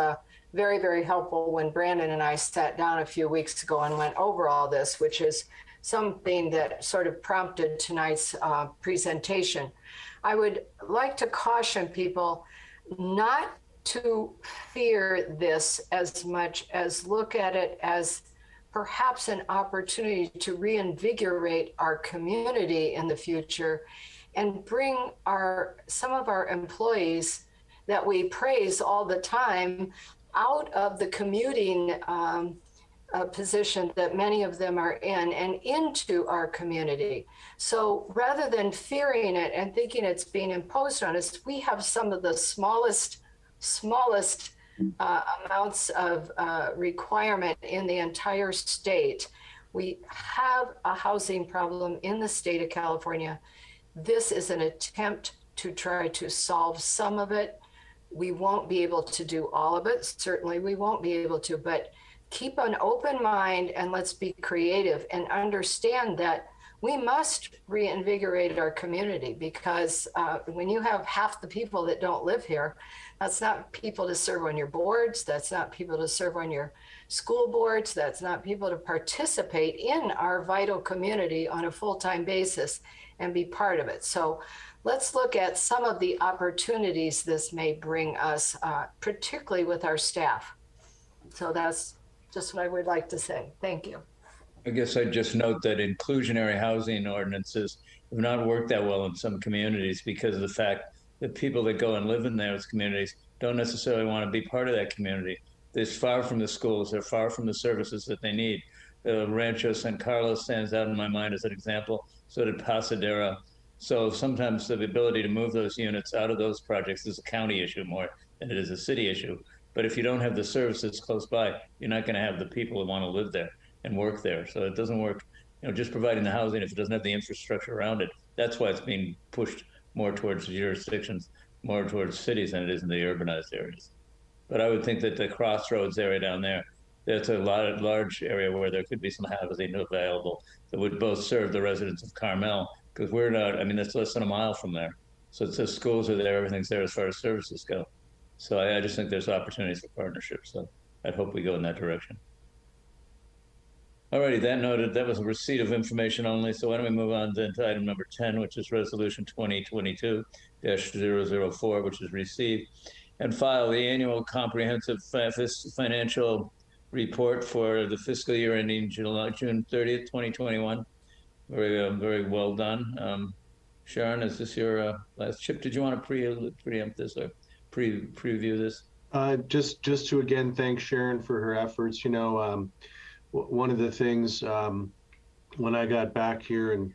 very, very helpful when Brandon and I sat down a few weeks ago and went over all this, which is something that sort of prompted tonight's presentation. I would like to caution people not to fear this as much as look at it as perhaps an opportunity to reinvigorate our community in the future and bring some of our employees that we praise all the time out of the commuting position that many of them are in and into our community. So rather than fearing it and thinking it's being imposed on us, we have some of the smallest amounts of requirement in the entire state. We have a housing problem in the state of California. This is an attempt to try to solve some of it. We won't be able to do all of it. Certainly we won't be able to, but keep an open mind and let's be creative and understand that we must reinvigorate our community because when you have half the people that don't live here, that's not people to serve on your boards. That's not people to serve on your school boards. That's not people to participate in our vital community on a full-time basis and be part of it. So let's look at some of the opportunities this may bring us, particularly with our staff. So that's just what I would like to say. Thank you. I guess I'd just note that inclusionary housing ordinances have not worked that well in some communities because of the fact that people that go and live in those communities don't necessarily want to be part of that community. They're far from the schools, they're far from the services that they need. Rancho San Carlos stands out in my mind as an example, so did Pasadena. So sometimes the ability to move those units out of those projects is a county issue more than it is a city issue. But if you don't have the services close by, you're not going to have the people who want to live there and work there. So it doesn't work, just providing the housing if it doesn't have the infrastructure around it. That's why it's being pushed more towards jurisdictions, more towards cities than it is in the urbanized areas. But I would think that the Crossroads area down there, that's a large area where there could be some housing available that would both serve the residents of Carmel, because we're not, that's less than a mile from there. So it's the schools are there, everything's there as far as services go. So I just think there's opportunities for partnership. So I'd hope we go in that direction. Alrighty, that noted, that was a receipt of information only. So why don't we move on then to item number 10, which is resolution 2022-004, which is receive and file the annual comprehensive financial report for the fiscal year ending June 30th, 2021. Very well done. Sharon, is this your last Chip? Did you want to preempt this or preview this? Just to again thank Sharon for her efforts. One of the things when I got back here in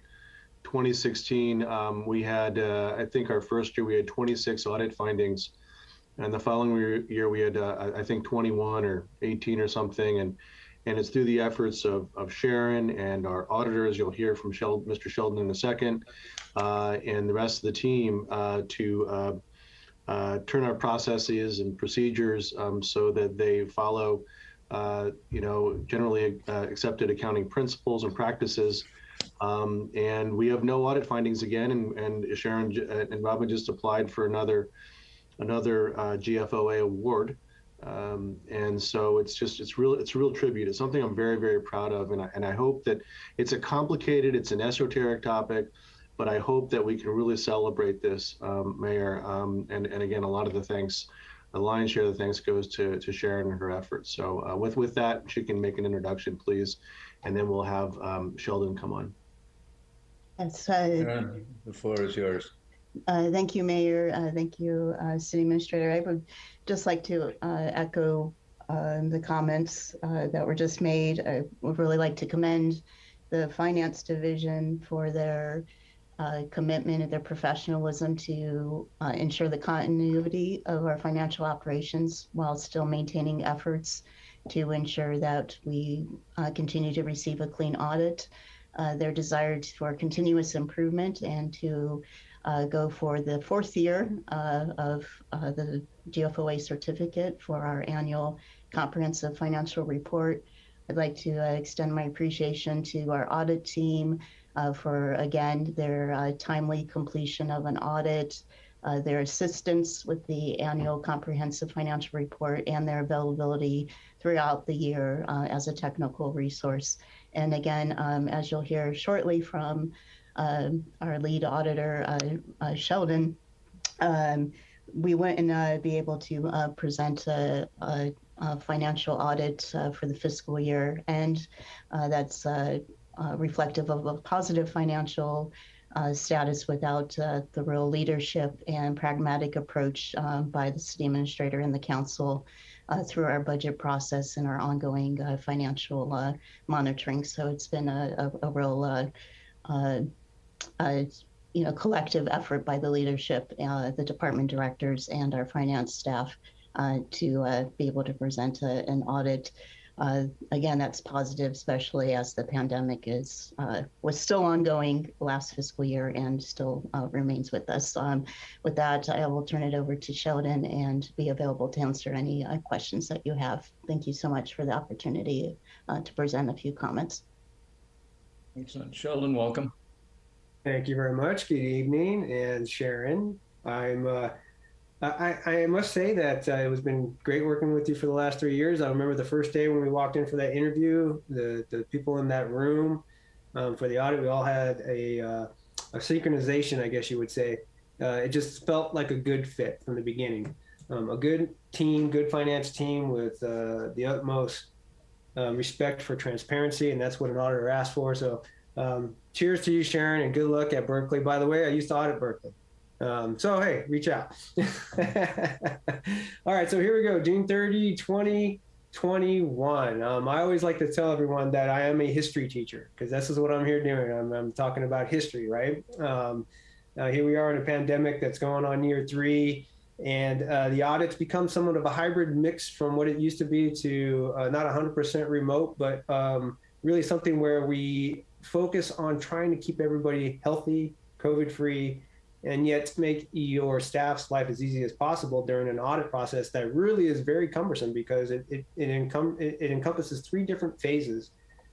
2016, we had, I think our first year, we had 26 audit findings. And the following year, we had, I think, 21 or 18 or something. And it's through the efforts of Sharon and our auditors, you'll hear from Mr. Sheldon in a second, and the rest of the team to turn our processes and procedures so that they follow generally accepted accounting principles and practices. And we have no audit findings again. And Sharon and Robin just applied for another GFOA award. And so it's a real tribute. It's something I'm very, very proud of. And I hope that it's it's an esoteric topic, but I hope that we can really celebrate this, Mayor. And again, a lot of the lion's share of the thanks goes to Sharon and her efforts. So with that, she can make an introduction, please, and then we'll have Sheldon come on. Yes, Sharon, the floor is yours. thank you, Mayor. Thank you, City Administrator. I would just like to echo the comments that were just made. I would really like to commend the Finance Division for their commitment and their professionalism to ensure the continuity of our financial operations while still maintaining efforts to ensure that we continue to receive a clean audit. Their desire for continuous improvement and to go for the fourth year of the GFOA certificate for our annual comprehensive financial report. I'd like to extend my appreciation to our audit team for, again, their timely completion of an audit, their assistance with the annual comprehensive financial report, and their availability throughout the year as a technical resource. And again, as you'll hear shortly from our lead auditor, Sheldon, we wouldn't be able to present a financial audit for the fiscal year, and that's reflective of a positive financial status without the real leadership and pragmatic approach by the city administrator and the council through our budget process and our ongoing financial monitoring. So it's been a real collective effort by the leadership, the department directors, and our finance staff to be able to present an audit. Again, that's positive, especially as the pandemic was still ongoing last fiscal year and still remains with us. With that, I will turn it over to Sheldon and be available to answer any questions that you have. Thank you so much for the opportunity to present a few comments. Excellent. Sheldon, welcome. Thank you very much. Good evening, and Sharon. I must say that it has been great working with you for the last 3 years. I remember the first day when we walked in for that interview, the people in that room for the audit, we all had a synchronization, I guess you would say. It just felt like a good fit from the beginning. A good team, good finance team with the utmost respect for transparency, and that's what an auditor asks for. So cheers to you, Sharon, and good luck at Berkeley. By the way, I used to audit Berkeley. So, hey, reach out. All right, so here we go, June 30, 2021. I always like to tell everyone that I am a history teacher because this is what I'm here doing. I'm talking about history, right? Here we are in a pandemic that's going on year 3. And the audit's become somewhat of a hybrid mix from what it used to be to not 100% remote, but really something where we focus on trying to keep everybody healthy, COVID-free, and yet make your staff's life as easy as possible during an audit process that really is very cumbersome because it encompasses 3 different phases.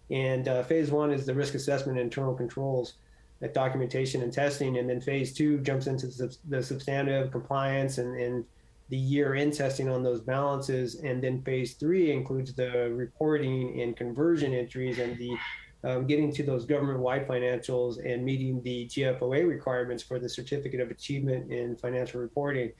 And phase 1 is the risk assessment and internal controls, that documentation and testing, and then phase 2 jumps into the substantive compliance and the year-end testing on those balances, and then phase 3 includes the reporting and conversion entries and the getting to those government-wide financials and meeting the GFOA requirements for the Certificate of Achievement in Financial Reporting.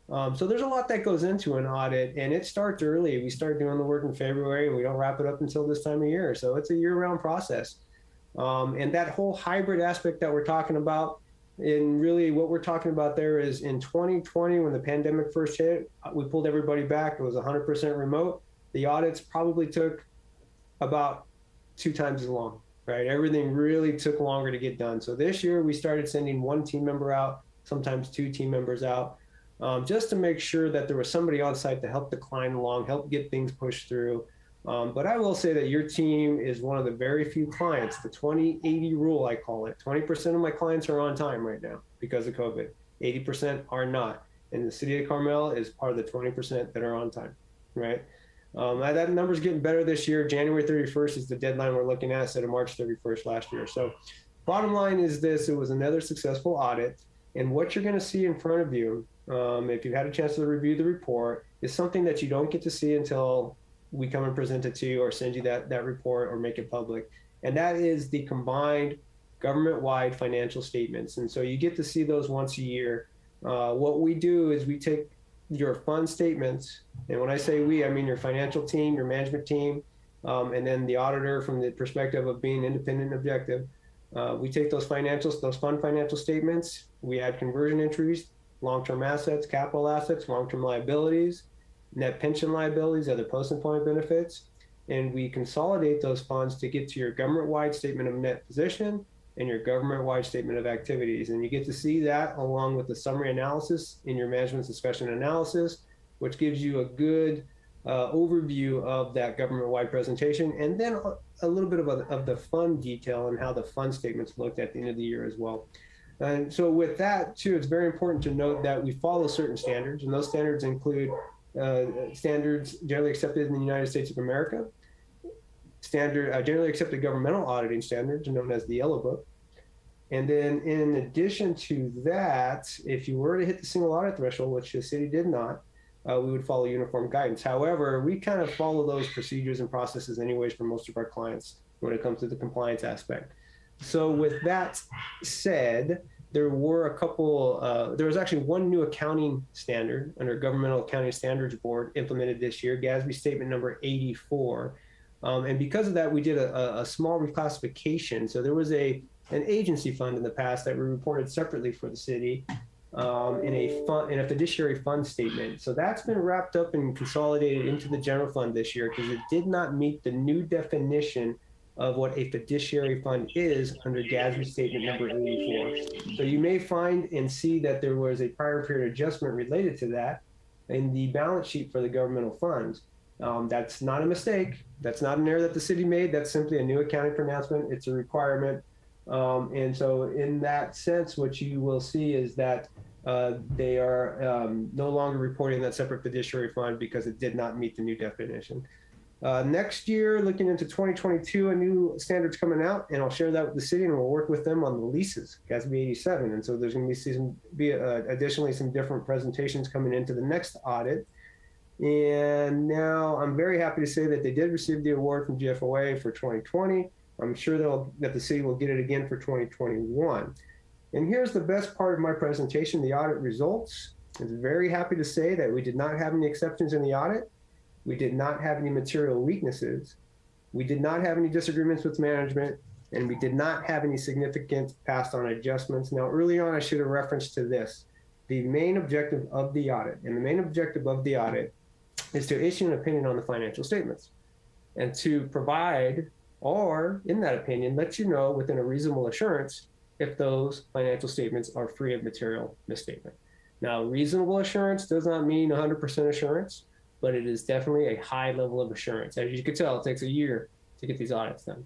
So there's a lot that goes into an audit, and it starts early. We start doing the work in February, and we don't wrap it up until this time of year. So it's a year-round process. And that whole hybrid aspect that we're talking about, and really what we're talking about there is in 2020, when the pandemic first hit, we pulled everybody back. It was 100% remote. The audits probably took about 2 times as long, right? Everything really took longer to get done. So this year we started sending 1 team member out, sometimes 2 team members out, just to make sure that there was somebody on site to help the client along, help get things pushed through. But I will say that your team is one of the very few clients, the 20-80 rule, I call it. 20% of my clients are on time right now because of COVID. 80% are not. And the city of Carmel is part of the 20% that are on time, right? That number's getting better this year. January 31st is the deadline we're looking at instead of March 31st last year. So bottom line is this, it was another successful audit. And what you're gonna see in front of you, if you've had a chance to review the report, is something that you don't get to see until we come and present it to you or send you that report or make it public. And that is the combined government-wide financial statements. And so you get to see those once a year. What we do is we take your fund statements, and when I say we, I mean your financial team, your management team, and then the auditor from the perspective of being independent and objective. We take those financials, those fund financial statements, we add conversion entries, long-term assets, capital assets, long-term liabilities, net pension liabilities, other post-employment benefits, and we consolidate those funds to get to your government-wide statement of net position and your government-wide statement of activities. And you get to see that along with the summary analysis in your management's discussion analysis, which gives you a good overview of that government-wide presentation, and then a little bit of the fund detail and how the fund statements looked at the end of the year as well. And so with that too, it's very important to note that we follow certain standards, and those standards include standards generally accepted in the United States of America, generally accepted governmental auditing standards known as the Yellow Book. And then in addition to that, if you were to hit the single audit threshold, which the city did not, we would follow uniform guidance. However, we kind of follow those procedures and processes anyways for most of our clients when it comes to the compliance aspect. So with that said, there was actually 1 new accounting standard under Governmental Accounting Standards Board implemented this year, GASB statement number 84. And because of that, we did a small reclassification. So there was an agency fund in the past that we reported separately for the city in a fiduciary fund statement. So that's been wrapped up and consolidated into the general fund this year because it did not meet the new definition of what a fiduciary fund is under GASB statement number 84. So you may find and see that there was a prior period adjustment related to that in the balance sheet for the governmental funds. That's not a mistake. That's not an error that the city made. That's simply a new accounting pronouncement. It's a requirement. And so in that sense, what you will see is that they are no longer reporting that separate fiduciary fund because it did not meet the new definition. Next year, looking into 2022, a new standard's coming out, and I'll share that with the city, and we'll work with them on the leases, GASB 87. And so there's going to be additionally some different presentations coming into the next audit. And now I'm very happy to say that they did receive the award from GFOA for 2020. I'm sure that the city will get it again for 2021. And here's the best part of my presentation, the audit results. I'm very happy to say that we did not have any exceptions in the audit. We did not have any material weaknesses. We did not have any disagreements with management, and we did not have any significant passed on adjustments. Now, early on, I should have referenced to this. The main objective of the audit, is to issue an opinion on the financial statements and to provide, or in that opinion, let you know within a reasonable assurance if those financial statements are free of material misstatement. Now, reasonable assurance does not mean 100% assurance, but it is definitely a high level of assurance. As you can tell, it takes a year to get these audits done.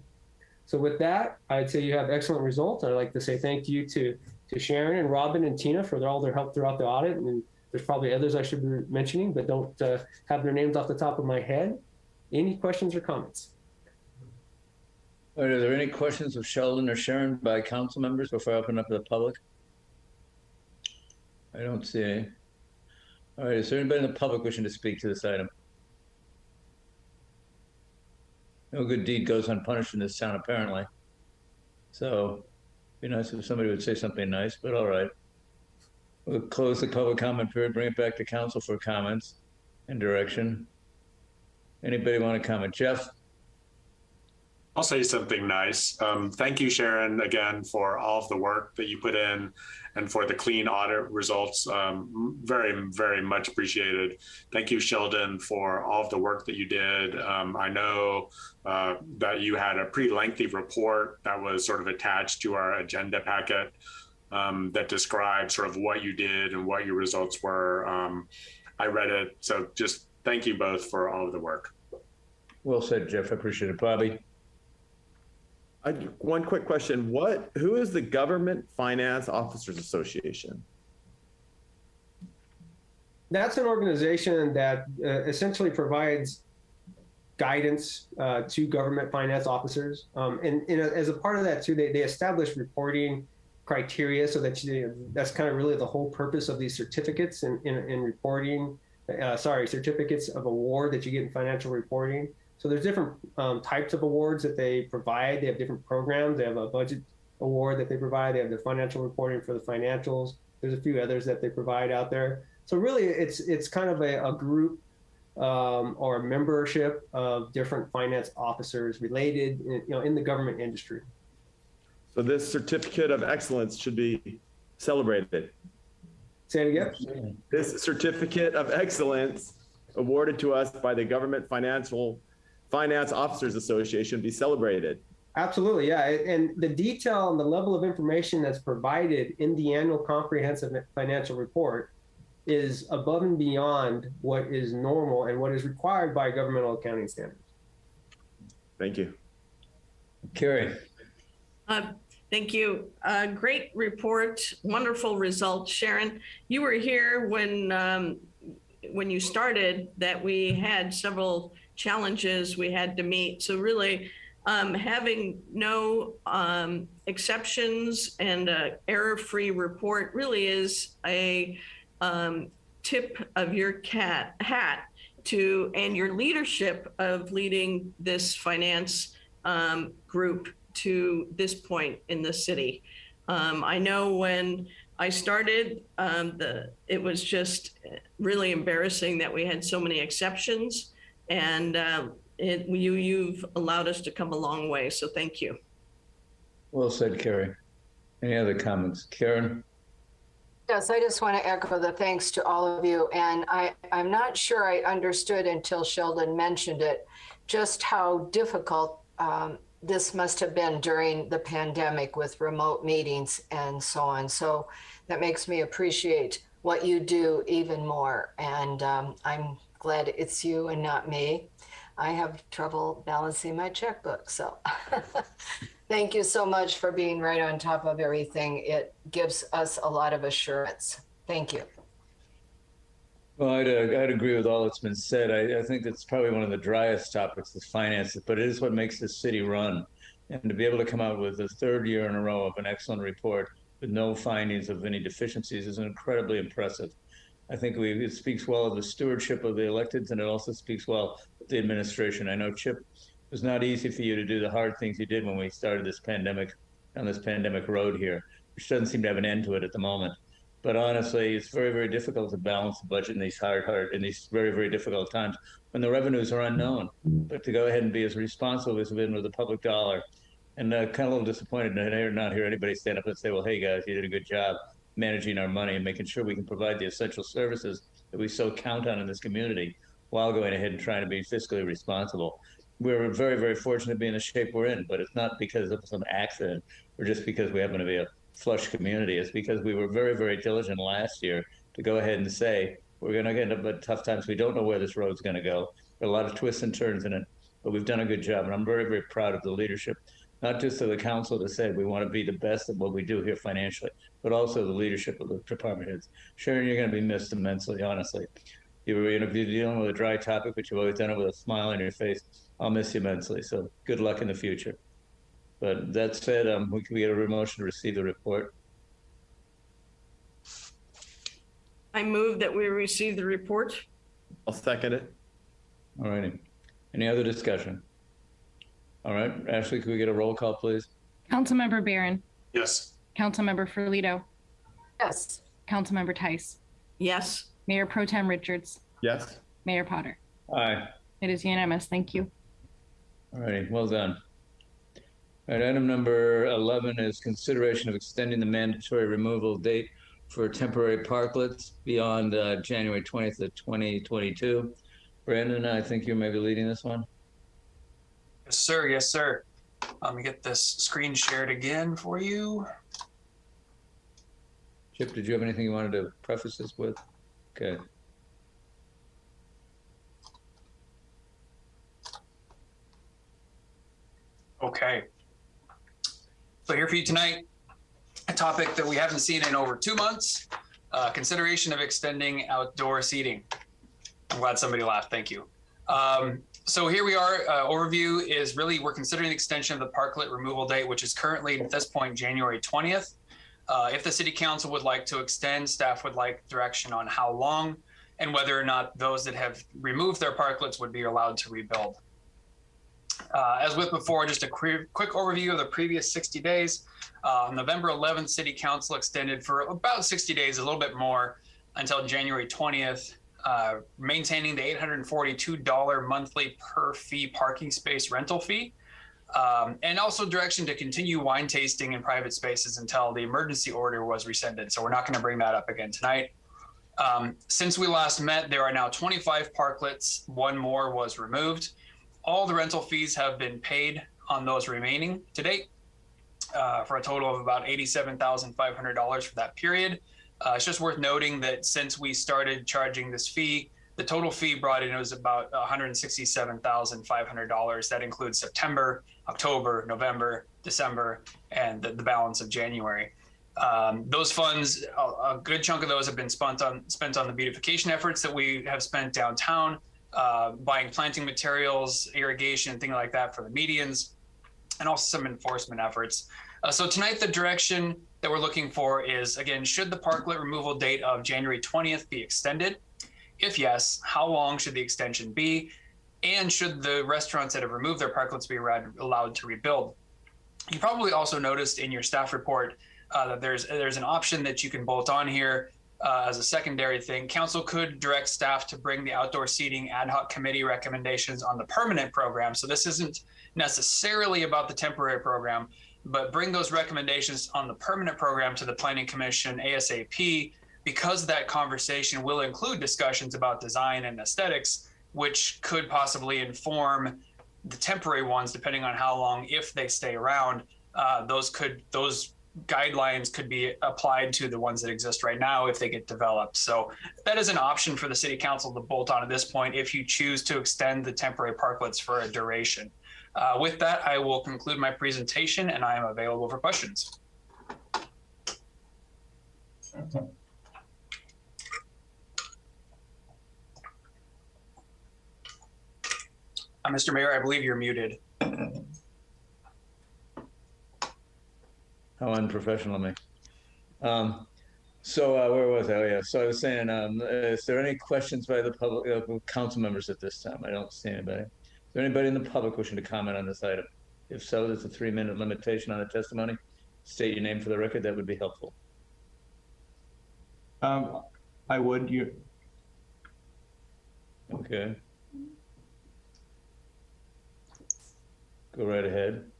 So with that, I'd say you have excellent results. I'd like to say thank you to Sharon and Robin and Tina for all their help throughout the audit. And there's probably others I should be mentioning, but don't have their names off the top of my head. Any questions or comments? All right, are there any questions of Sheldon or Sharon by council members before I open up to the public? I don't see any. All right, is there anybody in the public wishing to speak to this item? No good deed goes unpunished in this town, apparently. So it'd be nice if somebody would say something nice, but all right. We'll close the public comment period, bring it back to council for comments and direction. Anybody want to comment? Jeff? I'll say something nice. Thank you, Sharon, again, for all of the work that you put in and for the clean audit results. Very, very much appreciated. Thank you, Sheldon, for all of the work that you did. I know that you had a pretty lengthy report that was sort of attached to our agenda packet that described sort of what you did and what your results were. I read it. So just thank you both for all of the work. Well said, Jeff. I appreciate it. Bobby? One quick question. Who is the Government Finance Officers Association? That's an organization that essentially provides guidance to government finance officers. And as a part of that too, they establish reporting criteria so that that's kind of really the whole purpose of these certificates in reporting, certificates of award that you get in financial reporting. So there's different types of awards that they provide. They have different programs. They have a budget award that they provide. They have the financial reporting for the financials. There's a few others that they provide out there. So really, it's kind of a group or a membership of different finance officers related, in the government industry. So this certificate of excellence should be celebrated. Say it again. This certificate of excellence awarded to us by the Government Finance Officers Association be celebrated. Absolutely, yeah. And the detail and the level of information that's provided in the annual comprehensive financial report is above and beyond what is normal and what is required by governmental accounting standards. Thank you. Carrie. Thank you. Great report, wonderful results. Sharon, you were here when you started that we had several challenges we had to meet. So really having no exceptions and an error-free report really is a tip of your hat to, and your leadership of leading this finance group to this point in the city. I know when I started, it was just really embarrassing that we had so many exceptions, and you've allowed us to come a long way. So thank you. Well said, Carrie. Any other comments? Karen? Yes, I just want to echo the thanks to all of you. And I'm not sure I understood until Sheldon mentioned it, just how difficult this must have been during the pandemic with remote meetings and so on. So that makes me appreciate what you do even more. And I'm glad it's you and not me. I have trouble balancing my checkbook. So thank you so much for being right on top of everything. It gives us a lot of assurance. Thank you. Well, I'd agree with all that's been said. I think that's probably one of the driest topics is finances, but it is what makes this city run. And to be able to come out with the third year in a row of an excellent report with no findings of any deficiencies is incredibly impressive. I think it speaks well of the stewardship of the electeds, and it also speaks well of the administration. I know, Chip, it was not easy for you to do the hard things you did when we started this pandemic, on this pandemic road here, which doesn't seem to have an end to it at the moment. But honestly, it's very, very difficult to balance the budget in these in these very, very difficult times when the revenues are unknown. But to go ahead and be as responsible as we've been with the public dollar, and kind of a little disappointed to not hear anybody stand up and say, well, hey, guys, you did a good job managing our money and making sure we can provide the essential services that we so count on in this community while going ahead and trying to be fiscally responsible. We're very, very fortunate to be in the shape we're in, but it's not because of some accident or just because we happen to be a flush community. It's because we were very, very diligent last year to go ahead and say, we're going to end up at tough times. We don't know where this road's going to go. There are a lot of twists and turns in it, but we've done a good job. And I'm very, very proud of the leadership, not just of the council that said we want to be the best at what we do here financially, but also the leadership of the department heads. Sharon, you're going to be missed immensely, honestly. You're dealing with a dry topic, but you've always done it with a smile on your face. I'll miss you immensely. So good luck in the future. But that said, we can get a motion to receive the report. I move that we receive the report. I'll second it. All righty. Any other discussion? All right, Ashley, can we get a roll call, please? Councilmember Barron. Yes. Councilmember Ferlito. Yes. Councilmember Tice. Yes. Mayor Pro Tem Richards. Yes. Mayor Potter. Aye. It is unanimous. Thank you. All righty, well done. All right, item number 11 is consideration of extending the mandatory removal date for temporary parklets beyond January 20th of 2022. Brandon, I think you may be leading this one. Yes, sir. Yes, sir. Let me get this screen shared again for you. Chip, did you have anything you wanted to preface this with? Okay. Okay. So here for you tonight, a topic that we haven't seen in over 2 months, consideration of extending outdoor seating. I'm glad somebody laughed. Thank you. So here we are. Overview is really we're considering the extension of the parklet removal date, which is currently at this point January 20th. If the city council would like to extend, staff would like direction on how long and whether or not those that have removed their parklets would be allowed to rebuild. As with before, just a quick overview of the previous 60 days. November 11th, City Council extended for about 60 days, a little bit more, until January 20th, maintaining the $842 monthly per fee parking space rental fee, and also direction to continue wine tasting in private spaces until the emergency order was rescinded. So we're not going to bring that up again tonight. Since we last met, there are now 25 parklets. One more was removed. All the rental fees have been paid on those remaining to date, for a total of about $87,500 for that period. It's just worth noting that since we started charging this fee, the total fee brought in was about $167,500. That includes September, October, November, December, and the balance of January. Those funds, a good chunk of those have been spent on the beautification efforts that we have spent downtown, buying planting materials, irrigation, things like that for the medians, and also some enforcement efforts. So tonight, the direction that we're looking for is, again, should the parklet removal date of January 20th be extended? If yes, how long should the extension be? And should the restaurants that have removed their parklets be allowed to rebuild? You probably also noticed in your staff report that there's an option that you can bolt on here as a secondary thing. Council could direct staff to bring the outdoor seating ad hoc committee recommendations on the permanent program. So this isn't necessarily about the temporary program, but bring those recommendations on the permanent program to the Planning Commission ASAP, because that conversation will include discussions about design and aesthetics, which could possibly inform the temporary ones, depending on how long, if they stay around. Those guidelines could be applied to the ones that exist right now if they get developed. So that is an option for the city council to bolt on at this point if you choose to extend the temporary parklets for a duration. With that, I will conclude my presentation and I am available for questions. Mr. Mayor, I believe you're muted. How unprofessional of me. Where was I? Oh, yeah. So I was saying, is there any questions by the public, council members at this time? I don't see anybody. Is there anybody in the public wishing to comment on this item? If so, there's a 3-minute limitation on the testimony. State your name for the record. That would be helpful. I would. You. Okay. Go right ahead.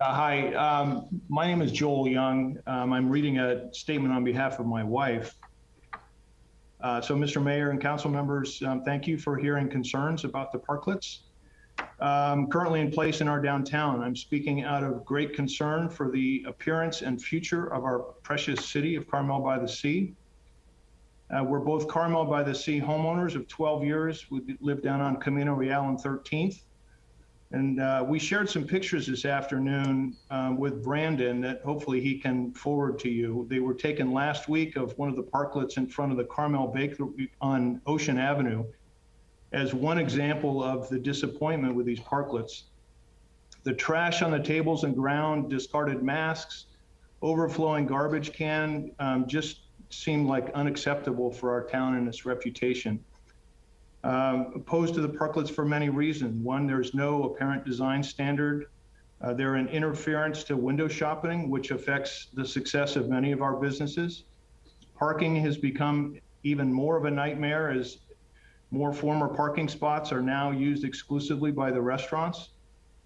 Hi, my name is Joel Young. I'm reading a statement on behalf of my wife. So, Mr. Mayor and council members, thank you for hearing concerns about the parklets currently in place in our downtown. I'm speaking out of great concern for the appearance and future of our precious city of Carmel-by-the-Sea. We're both Carmel-by-the-Sea homeowners of 12 years. We live down on Camino Real and 13th. And we shared some pictures this afternoon with Brandon that hopefully he can forward to you. They were taken last week of one of the parklets in front of the Carmel Bakery on Ocean Avenue as one example of the disappointment with these parklets. The trash on the tables and ground, discarded masks, overflowing garbage can just seemed like unacceptable for our town and its reputation. Opposed to the parklets for many reasons. One, there's no apparent design standard. They're an interference to window shopping, which affects the success of many of our businesses. Parking has become even more of a nightmare as more former parking spots are now used exclusively by the restaurants.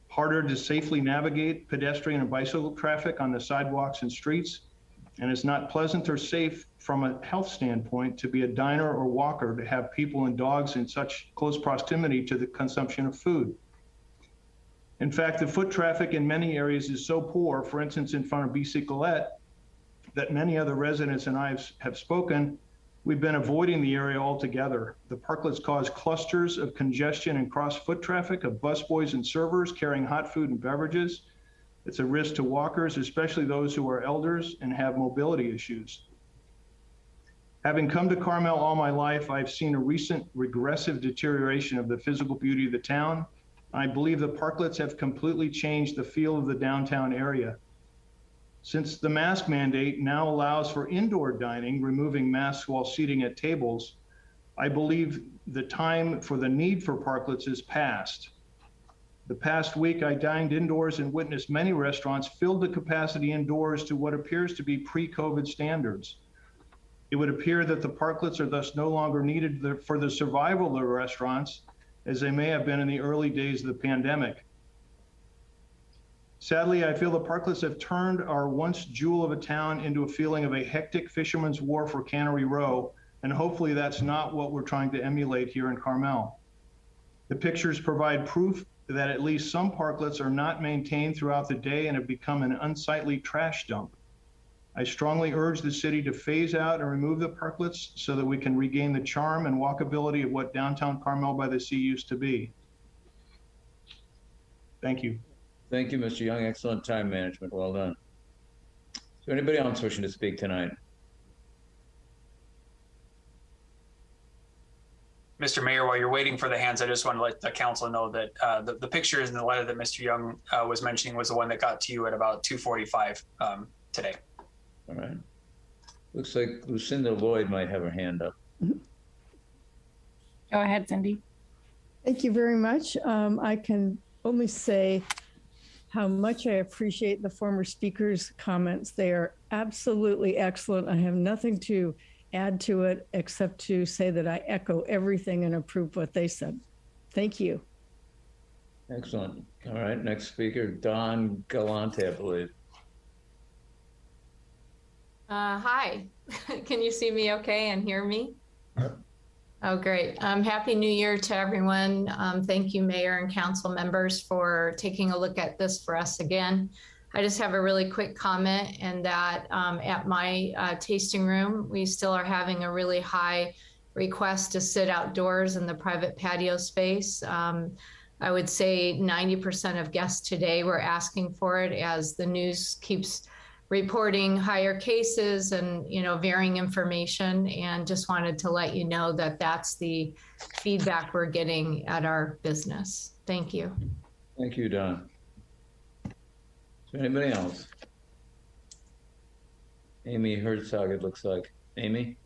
Harder to safely navigate pedestrian and bicycle traffic on the sidewalks and streets. And it's not pleasant or safe from a health standpoint to be a diner or walker to have people and dogs in such close proximity to the consumption of food. In fact, the foot traffic in many areas is so poor, for instance, in front of Bicyclette, that many other residents and I have spoken, we've been avoiding the area altogether. The parklets cause clusters of congestion and cross foot traffic of busboys and servers carrying hot food and beverages. It's a risk to walkers, especially those who are elders and have mobility issues. Having come to Carmel all my life, I've seen a recent regressive deterioration of the physical beauty of the town. I believe the parklets have completely changed the feel of the downtown area. Since the mask mandate now allows for indoor dining, removing masks while seating at tables, I believe the time for the need for parklets is past. The past week, I dined indoors and witnessed many restaurants fill the capacity indoors to what appears to be pre-COVID standards. It would appear that the parklets are thus no longer needed for the survival of the restaurants, as they may have been in the early days of the pandemic. Sadly, I feel the parklets have turned our once jewel of a town into a feeling of a hectic fisherman's war for Cannery Row, and hopefully that's not what we're trying to emulate here in Carmel. The pictures provide proof that at least some parklets are not maintained throughout the day and have become an unsightly trash dump. I strongly urge the city to phase out and remove the parklets so that we can regain the charm and walkability of what downtown Carmel-by-the-Sea used to be. Thank you. Thank you, Mr. Young. Excellent time management. Well done. Is there anybody else wishing to speak tonight? Mr. Mayor, while you're waiting for the hands, I just want to let the council know that the pictures in the letter that Mr. Young was mentioning was the one that got to you at about 2:45 today. All right. Looks like Lucinda Lloyd might have her hand up. Go ahead, Cindy. Thank you very much. I can only say how much I appreciate the former speaker's comments. They are absolutely excellent. I have nothing to add to it except to say that I echo everything and approve what they said. Thank you. Excellent. All right, next speaker, Don Galante, I believe. Hi, can you see me okay and hear me? Oh, great. Happy New Year to everyone. Thank you, Mayor and council members, for taking a look at this for us again. I just have a really quick comment, and that at my tasting room, we still are having a really high request to sit outdoors in the private patio space. I would say 90% of guests today were asking for it, as the news keeps reporting higher cases and, varying information. And just wanted to let you know that that's the feedback we're getting at our business. Thank you. Thank you, Don. Is there anybody else? Amy Herzog, it looks like. Amy?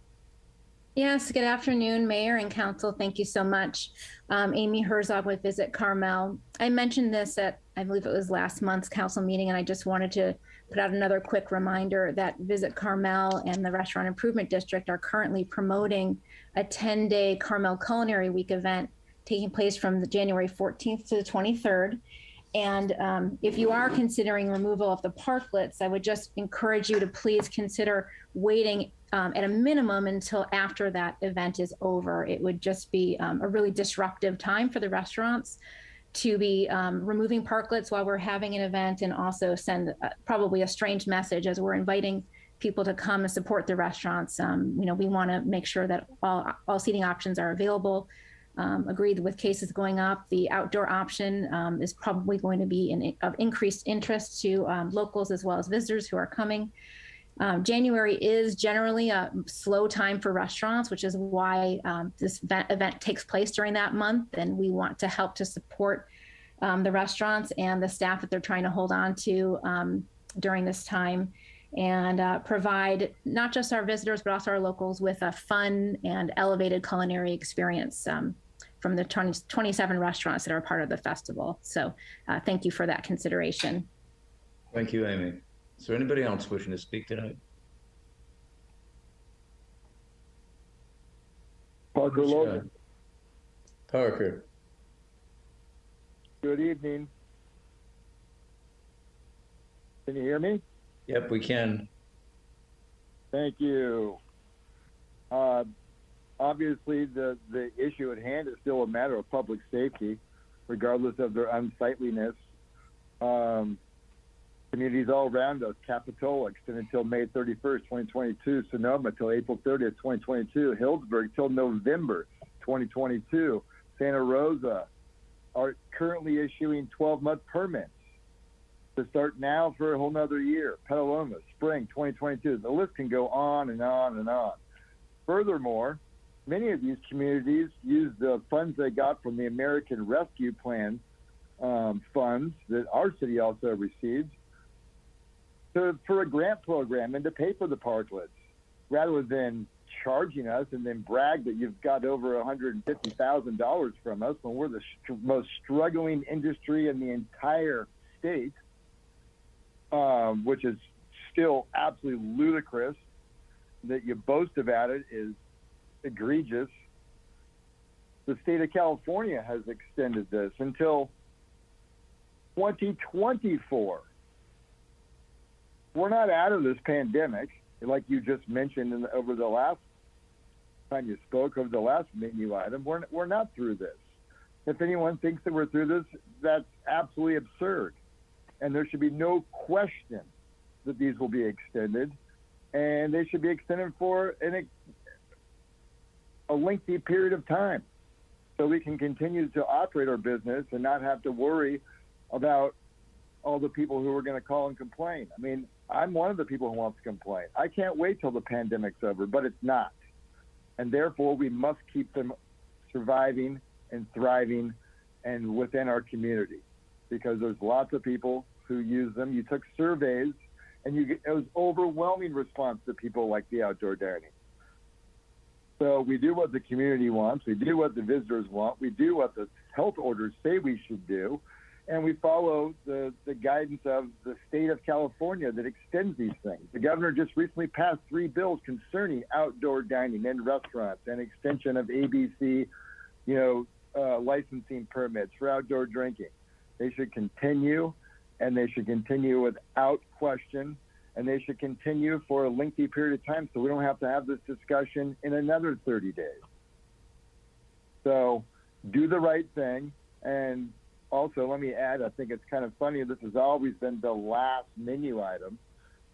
Yes, good afternoon, Mayor and Council. Thank you so much. Amy Herzog with Visit Carmel. I mentioned this at, I believe it was last month's council meeting, and I just wanted to put out another quick reminder that Visit Carmel and the Restaurant Improvement District are currently promoting a 10-day Carmel Culinary Week event taking place from the January 14th to the 23rd. And if you are considering removal of the parklets, I would just encourage you to please consider waiting at a minimum until after that event is over. It would just be a really disruptive time for the restaurants to be removing parklets while we're having an event, and also send probably a strange message as we're inviting people to come and support the restaurants. We want to make sure that all seating options are available. Agreed with cases going up. The outdoor option is probably going to be of increased interest to locals as well as visitors who are coming. January is generally a slow time for restaurants, which is why this event takes place during that month. And we want to help to support the restaurants and the staff that they're trying to hold on to during this time, and provide not just our visitors, but also our locals with a fun and elevated culinary experience from the 27 restaurants that are part of the festival. So thank you for that consideration. Thank you, Amy. Is there anybody else wishing to speak tonight? Parker Logan. Parker. Good evening. Can you hear me? Yep, we can. Thank you. Obviously, the issue at hand is still a matter of public safety, regardless of their unsightliness. Communities all around us: Capitola extended until May 31st, 2022, Sonoma till April 30th, 2022, Hillsburg till November 2022, Santa Rosa are currently issuing 12-month permits to start now for a whole nother year. Petaluma, spring 2022. The list can go on and on and on. Furthermore, many of these communities use the funds they got from the American Rescue Plan funds that our city also receives for a grant program and to pay for the parklets, rather than charging us and then brag that you've got over $150,000 from us when we're the most struggling industry in the entire state, which is still absolutely ludicrous. That you boast about it is egregious. The state of California has extended this until 2024. We're not out of this pandemic, like you just mentioned over the last time you spoke, over the last menu item. We're not through this. If anyone thinks that we're through this, that's absolutely absurd. And there should be no question that these will be extended, and they should be extended for a lengthy period of time, so we can continue to operate our business and not have to worry about all the people who are going to call and complain. I mean, I'm one of the people who wants to complain. I can't wait till the pandemic's over, but it's not. And therefore, we must keep them surviving and thriving and within our community, because there's lots of people who use them. You took surveys, and it was overwhelming response to people like the outdoor dining. So we do what the community wants. We do what the visitors want. We do what the health orders say we should do. And we follow the guidance of the state of California that extends these things. The governor just recently passed 3 bills concerning outdoor dining and restaurants and extension of ABC, licensing permits for outdoor drinking. They should continue, and they should continue without question, and they should continue for a lengthy period of time, so we don't have to have this discussion in another 30 days. So do the right thing. And also, let me add, I think it's kind of funny, this has always been the last menu item,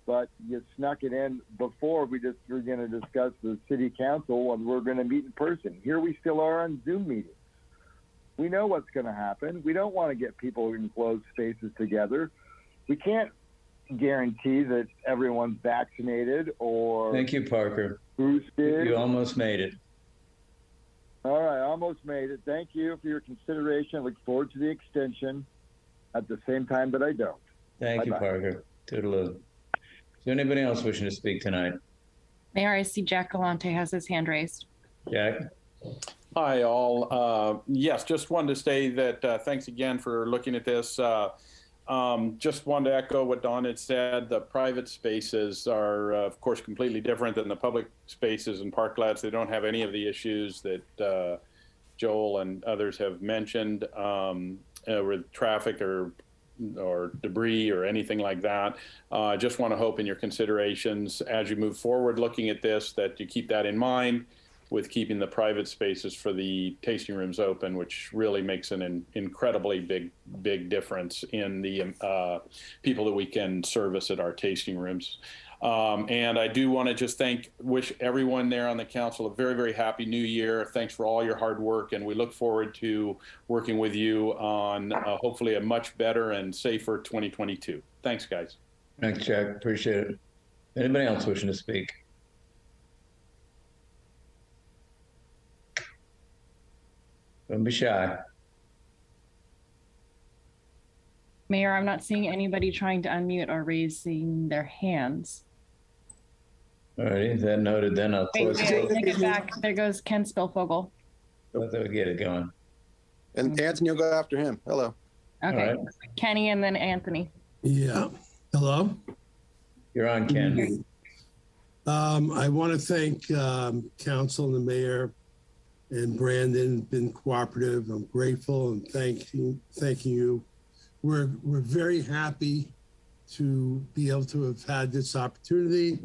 but you snuck it in before we're going to discuss the city council, and we're going to meet in person. Here we still are on Zoom meetings. We know what's going to happen. We don't want to get people in closed spaces together. We can't guarantee that everyone's vaccinated or Thank you, Parker. boosted. You almost made it. All right, almost made it. Thank you for your consideration. I look forward to the extension at the same time that I don't. Thank you, Bye-bye. Parker. Toodaloo. Is there anybody else wishing to speak tonight? Mayor, I see Jack Galante has his hand raised. Jack? Hi, all. Yes, just wanted to say that thanks again for looking at this. Just wanted to echo what Don had said. The private spaces are, of course, completely different than the public spaces and parklets. They don't have any of the issues that Joel and others have mentioned with traffic or debris or anything like that. Just want to hope in your considerations as you move forward looking at this that you keep that in mind with keeping the private spaces for the tasting rooms open, which really makes an incredibly big difference in the people that we can service at our tasting rooms. And I do want to just wish everyone there on the council a very, very happy new year. Thanks for all your hard work. And we look forward to working with you on hopefully a much better and safer 2022. Thanks, guys. Thanks, Jack. Appreciate it. Anybody else wishing to speak? Don't be shy. Mayor, I'm not seeing anybody trying to unmute or raising their hands. All right, that noted, then I'll close. Wait, take it back. There goes Ken Spillfogle. Let them get it going. And Anthony will go after him. Hello. Okay, right. Kenny and then Anthony. Yeah. Hello. You're on, Ken. I want to thank council and the mayor and Brandon. Been cooperative. I'm grateful and thanking you. We're very happy to be able to have had this opportunity.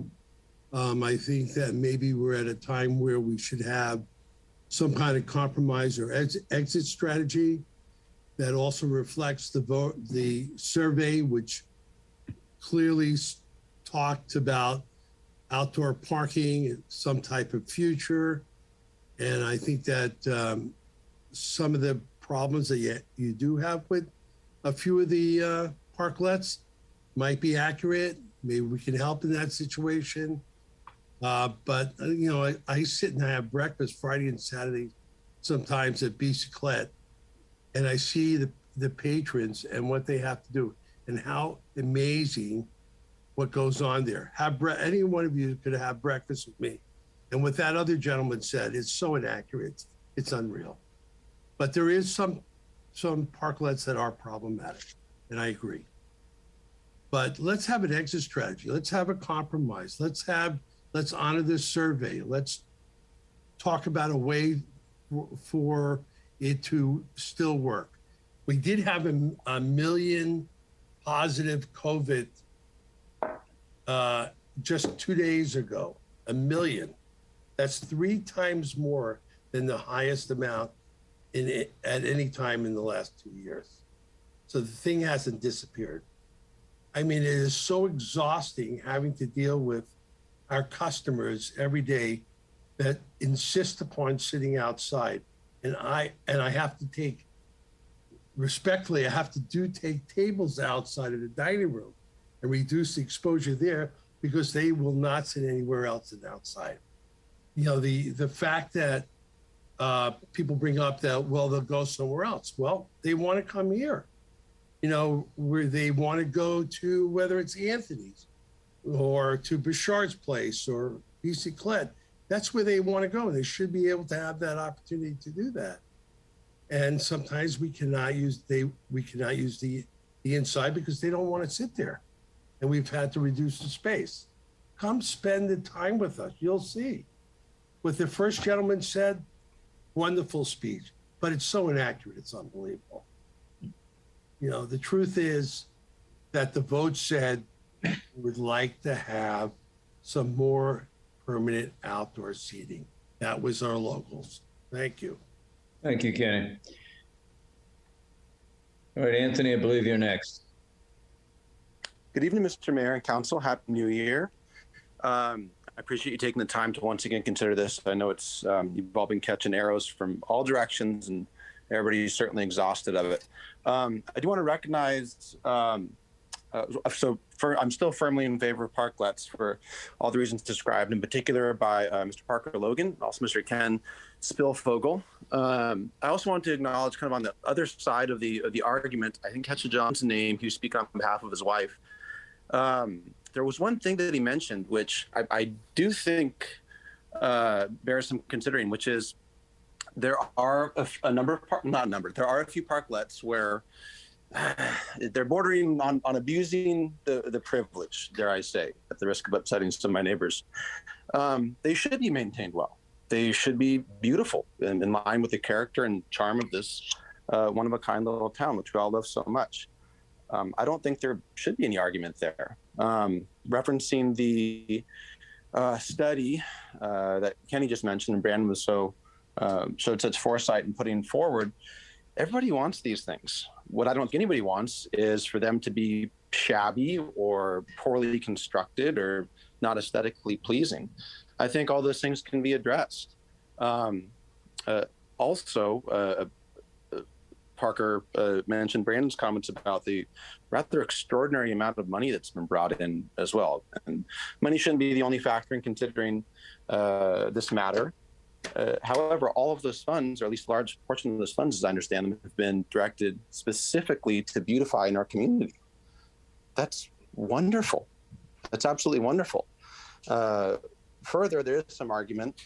I think that maybe we're at a time where we should have some kind of compromise or exit strategy that also reflects the survey, which clearly talked about outdoor parking, some type of future. And I think that some of the problems that you do have with a few of the parklets might be accurate. Maybe we can help in that situation. But, you know, I sit and I have breakfast Friday and Saturday sometimes at Bicyclette, and I see the patrons and what they have to do and how amazing what goes on there. Any one of you could have breakfast with me. And what that other gentleman said is so inaccurate. It's unreal. But there is some parklets that are problematic, and I agree. But let's have an exit strategy. Let's have a compromise. Let's honor this survey. Let's talk about a way for it to still work. We did have a million positive COVID just 2 days ago, 1 million. That's 3 times more than the highest amount at any time in the last 2 years. So the thing hasn't disappeared. I mean, it is so exhausting having to deal with our customers every day that insist upon sitting outside. And I have to take, respectfully, I have to take tables outside of the dining room and reduce the exposure there because they will not sit anywhere else than outside. You know, the fact that people bring up that, well, they'll go somewhere else. Well, they want to come here, you know, where they want to go to, whether it's Anthony's or to Bouchard's place or Bicyclette. That's where they want to go. They should be able to have that opportunity to do that. And sometimes we cannot use the inside because they don't want to sit there. And we've had to reduce the space. Come spend the time with us. You'll see. What the first gentleman said, wonderful speech, but it's so inaccurate. It's unbelievable. You know, the truth is that the vote said we would like to have some more permanent outdoor seating. That was our locals. Thank you. Thank you, Kenny. All right, Anthony, I believe you're next. Good evening, Mr. Mayor and Council. Happy New Year. I appreciate you taking the time to once again consider this. I know it's you've all been catching arrows from all directions, and everybody's certainly exhausted of it. I do want to recognize I'm still firmly in favor of parklets for all the reasons described, in particular by Mr. Parker Logan, also Mr. Ken Spilfogel. I also want to acknowledge, kind of on the other side of the argument, I think Ketcha John's name, he was speaking on behalf of his wife. There was one thing that he mentioned, which I do think bears some considering, which is there are there are a few parklets where they're bordering on abusing the privilege, dare I say, at the risk of upsetting some of my neighbors. They should be maintained well. They should be beautiful and in line with the character and charm of this one-of-a-kind little town, which we all love so much. I don't think there should be any argument there. Referencing the study that Kenny just mentioned and Brandon was showed such foresight in putting forward, everybody wants these things. What I don't think anybody wants is for them to be shabby or poorly constructed or not aesthetically pleasing. I think all those things can be addressed. Parker mentioned Brandon's comments about the rather extraordinary amount of money that's been brought in as well. And money shouldn't be the only factor in considering this matter. However, all of those funds, or at least a large portion of those funds, as I understand them, have been directed specifically to beautifying our community. That's wonderful. That's absolutely wonderful. Further, there is some argument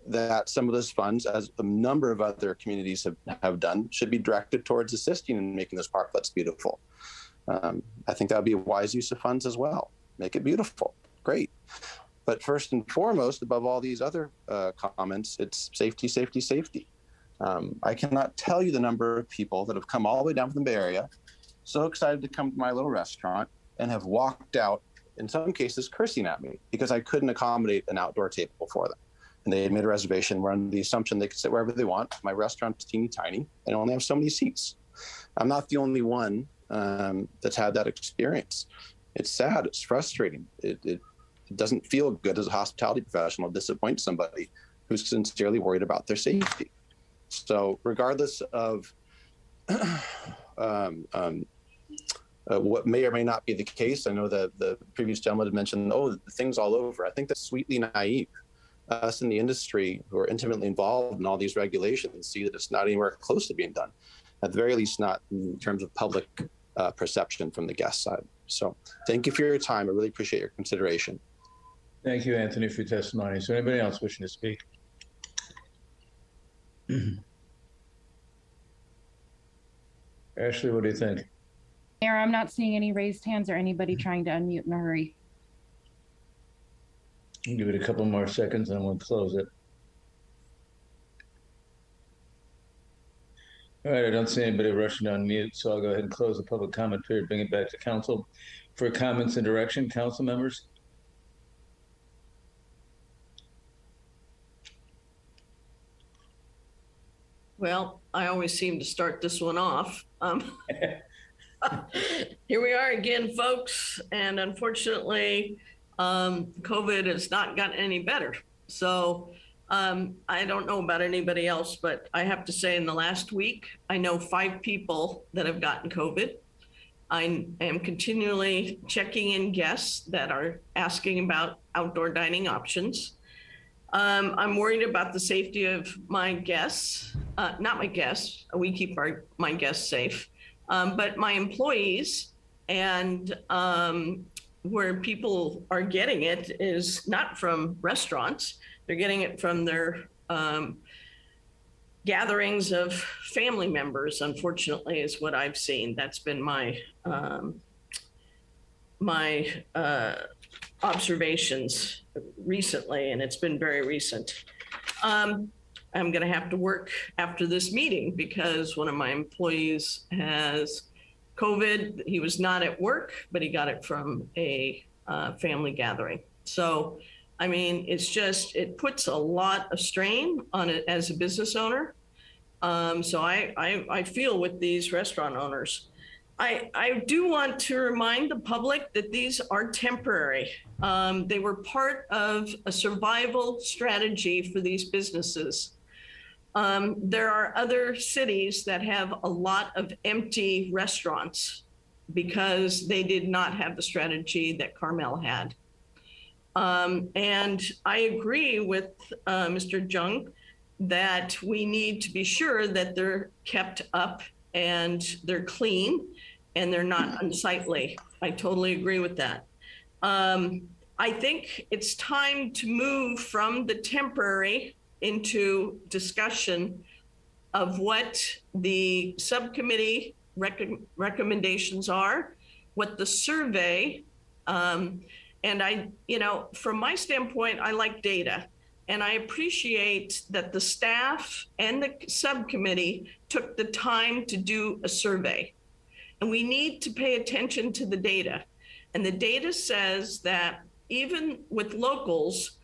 that some of those funds, as a number of other communities have done, should be directed towards assisting in making those parklets beautiful. I think that would be a wise use of funds as well. Make it beautiful. Great. But first and foremost, above all these other comments, it's safety, safety, safety. I cannot tell you the number of people that have come all the way down from the Bay Area, so excited to come to my little restaurant, and have walked out, in some cases, cursing at me because I couldn't accommodate an outdoor table for them. And they had made a reservation. We're under the assumption they could sit wherever they want. My restaurant's teeny tiny and only have so many seats. I'm not the only one that's had that experience. It's sad. It's frustrating. It doesn't feel good as a hospitality professional to disappoint somebody who's sincerely worried about their safety. So regardless of what may or may not be the case, I know that the previous gentleman had mentioned, the things all over. I think that's sweetly naive. Us in the industry who are intimately involved in all these regulations see that it's not anywhere close to being done, at the very least not in terms of public perception from the guest side. So thank you for your time. I really appreciate your consideration. Thank you, Anthony, for your testimony. Is there anybody else wishing to speak? Ashley, what do you think? Mayor, I'm not seeing any raised hands or anybody trying to unmute in a hurry. I'll give it a couple more seconds and we'll close it. All right, I don't see anybody rushing to unmute, so I'll go ahead and close the public comment period, bring it back to council for comments and direction. Council members? Well, I always seem to start this one off. Here we are again, folks, and unfortunately, COVID has not gotten any better. So I don't know about anybody else, but I have to say in the last week, I know 5 people that have gotten COVID. I am continually checking in guests that are asking about outdoor dining options. I'm worried about the safety of my guests, not my guests, we keep my guests safe, but my employees. And where people are getting it is not from restaurants. They're getting it from their gatherings of family members, unfortunately, is what I've seen. That's been my observations recently, and it's been very recent. I'm going to have to work after this meeting because one of my employees has COVID. He was not at work, but he got it from a family gathering. So, I mean, it puts a lot of strain on it as a business owner. So I feel with these restaurant owners. I do want to remind the public that these are temporary. They were part of a survival strategy for these businesses. There are other cities that have a lot of empty restaurants. because they did not have the strategy that Carmel had. And I agree with Mr. Jung that we need to be sure that they're kept up and they're clean and they're not unsightly. I totally agree with that. I think it's time to move from the temporary into discussion of what the subcommittee recommendations are, what the survey, and I, from my standpoint, I like data. And I appreciate that the staff and the subcommittee took the time to do a survey. And we need to pay attention to the data. And the data says that even with locals,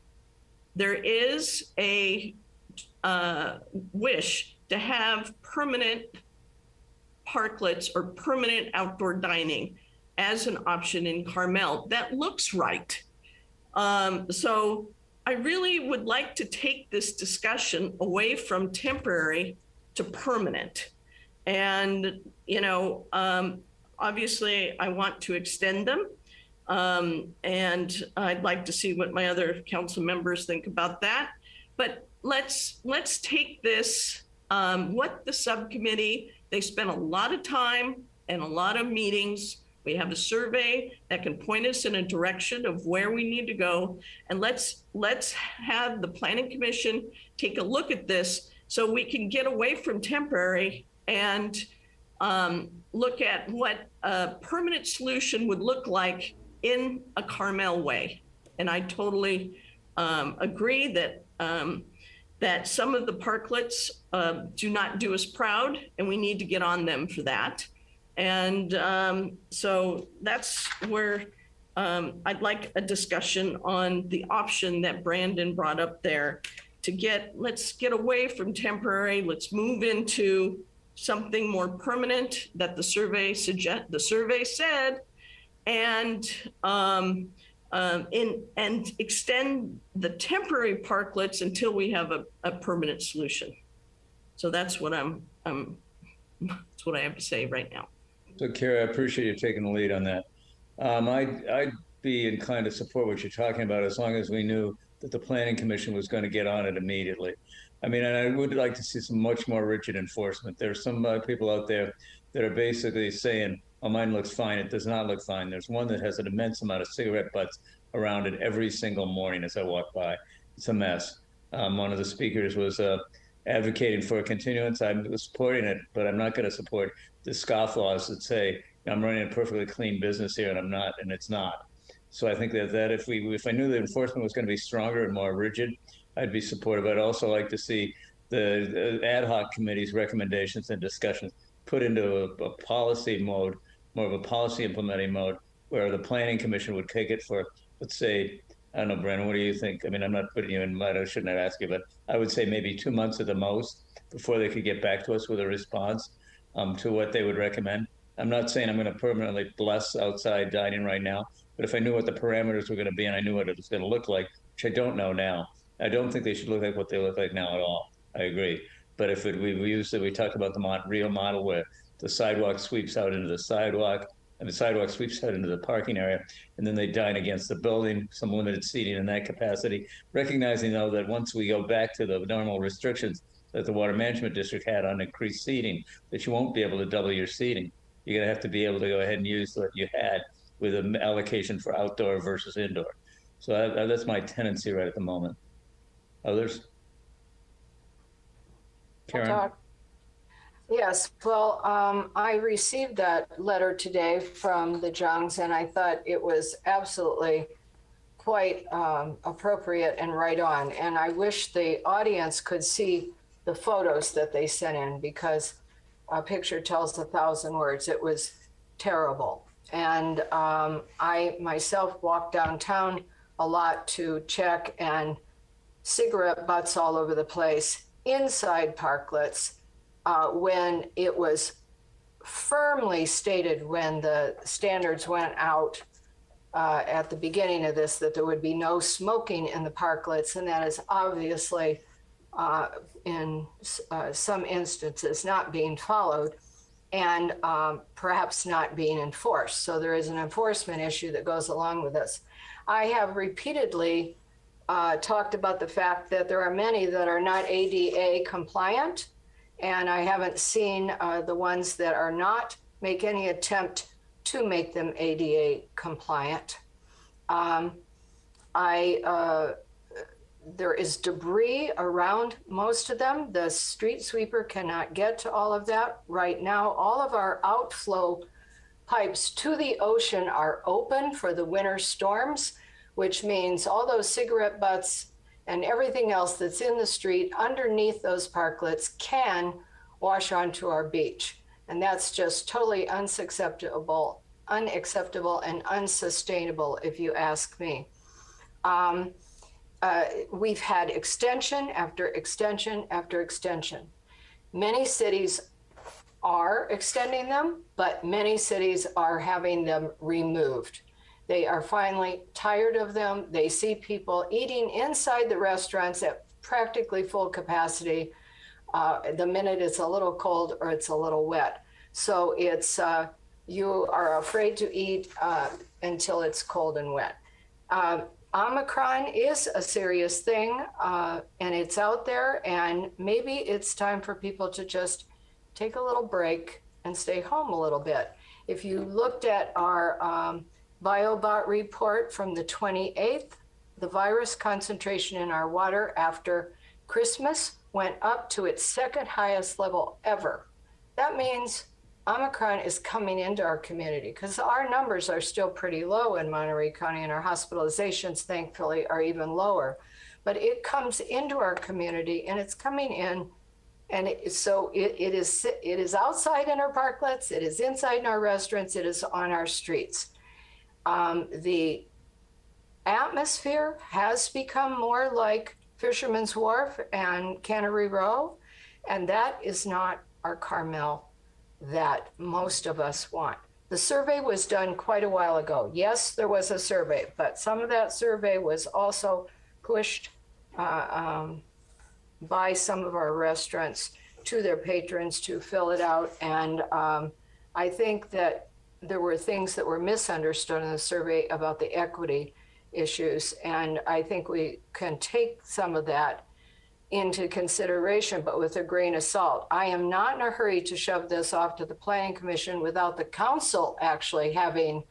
there is a wish to have permanent parklets or permanent outdoor dining as an option in Carmel. That looks right. So I really would like to take this discussion away from temporary to permanent. And, obviously I want to extend them. And I'd like to see what my other council members think about that. But let's take this, what the subcommittee, they spent a lot of time and a lot of meetings. We have a survey that can point us in a direction of where we need to go. And let's have the Planning Commission take a look at this so we can get away from temporary and look at what a permanent solution would look like in a Carmel way. And I totally agree that that some of the parklets do not do us proud, and we need to get on them for that. And so that's where I'd like a discussion on the option that Brandon brought up there to let's get away from temporary, let's move into something more permanent that the survey said, and extend the temporary parklets until we have a permanent solution. So that's what that's what I have to say right now. So Kara, I appreciate you taking the lead on that. I'd be inclined to support what you're talking about as long as we knew that the Planning Commission was going to get on it immediately. I mean, and I would like to see some much more rigid enforcement. There's some people out there that are basically saying, oh, mine looks fine. It does not look fine. There's one that has an immense amount of cigarette butts around it every single morning as I walk by. It's a mess. One of the speakers was advocating for a continuance. I'm supporting it, but I'm not going to support the scofflaws that say I'm running a perfectly clean business here and I'm not, and it's not. So I think that if I knew the enforcement was going to be stronger and more rigid, I'd be supportive. I'd also like to see the ad hoc committee's recommendations and discussions put into a policy mode, more of a policy implementing mode, where the Planning Commission would take it for, let's say, I don't know, Brandon, what do you think? I mean, I'm not putting you in, I shouldn't have asked you, but I would say maybe 2 months at the most before they could get back to us with a response to what they would recommend. I'm not saying I'm going to permanently bless outside dining right now, but if I knew what the parameters were going to be and I knew what it was going to look like, which I don't know now, I don't think they should look like what they look like now at all. I agree. But if we talked about the real model where the sidewalk sweeps out into the sidewalk, and the sidewalk sweeps out into the parking area, and then they dine against the building, some limited seating in that capacity, recognizing though that once we go back to the normal restrictions that the Water Management District had on increased seating, that you won't be able to double your seating. You're gonna have to be able to go ahead and use what you had with an allocation for outdoor versus indoor. So that's my tendency right at the moment. Others? Karen? Yes, well, I received that letter today from the Jungs, and I thought it was absolutely quite appropriate and right on. And I wish the audience could see the photos that they sent in, because a picture tells 1,000 words. It was terrible. And I myself walked downtown a lot to check, and cigarette butts all over the place inside parklets. When it was firmly stated when the standards went out at the beginning of this that there would be no smoking in the parklets, and that is obviously in some instances not being followed. and perhaps not being enforced. So there is an enforcement issue that goes along with this. I have repeatedly talked about the fact that there are many that are not ADA compliant, and I haven't seen the ones that are not make any attempt to make them ADA compliant. There is debris around most of them. The street sweeper cannot get to all of that. Right now, all of our outflow pipes to the ocean are open for the winter storms, which means all those cigarette butts and everything else that's in the street underneath those parklets can wash onto our beach. And that's just totally unacceptable and unsustainable, if you ask me. We've had extension after extension after extension. Many cities are extending them, but many cities are having them removed. They are finally tired of them. They see people eating inside the restaurants at practically full capacity the minute it's a little cold or it's a little wet. So it's, you are afraid to eat until it's cold and wet. Omicron is a serious thing, and it's out there, and maybe it's time for people to just take a little break and stay home a little bit. If you looked at our BioBot report from the 28th, the virus concentration in our water after Christmas went up to its second highest level ever. That means Omicron is coming into our community because our numbers are still pretty low in Monterey County, and our hospitalizations, thankfully, are even lower. But it comes into our community, and it's coming in, and it is outside in our parklets, it is inside in our restaurants, it is on our streets. The atmosphere has become more like Fisherman's Wharf and Cannery Row, and that is not our Carmel that most of us want. The survey was done quite a while ago. Yes, there was a survey, but some of that survey was also pushed by some of our restaurants to their patrons to fill it out. And I think that there were things that were misunderstood in the survey about the equity issues. And I think we can take some of that into consideration, but with a grain of salt. I am not in a hurry to shove this off to the Planning Commission without the council actually having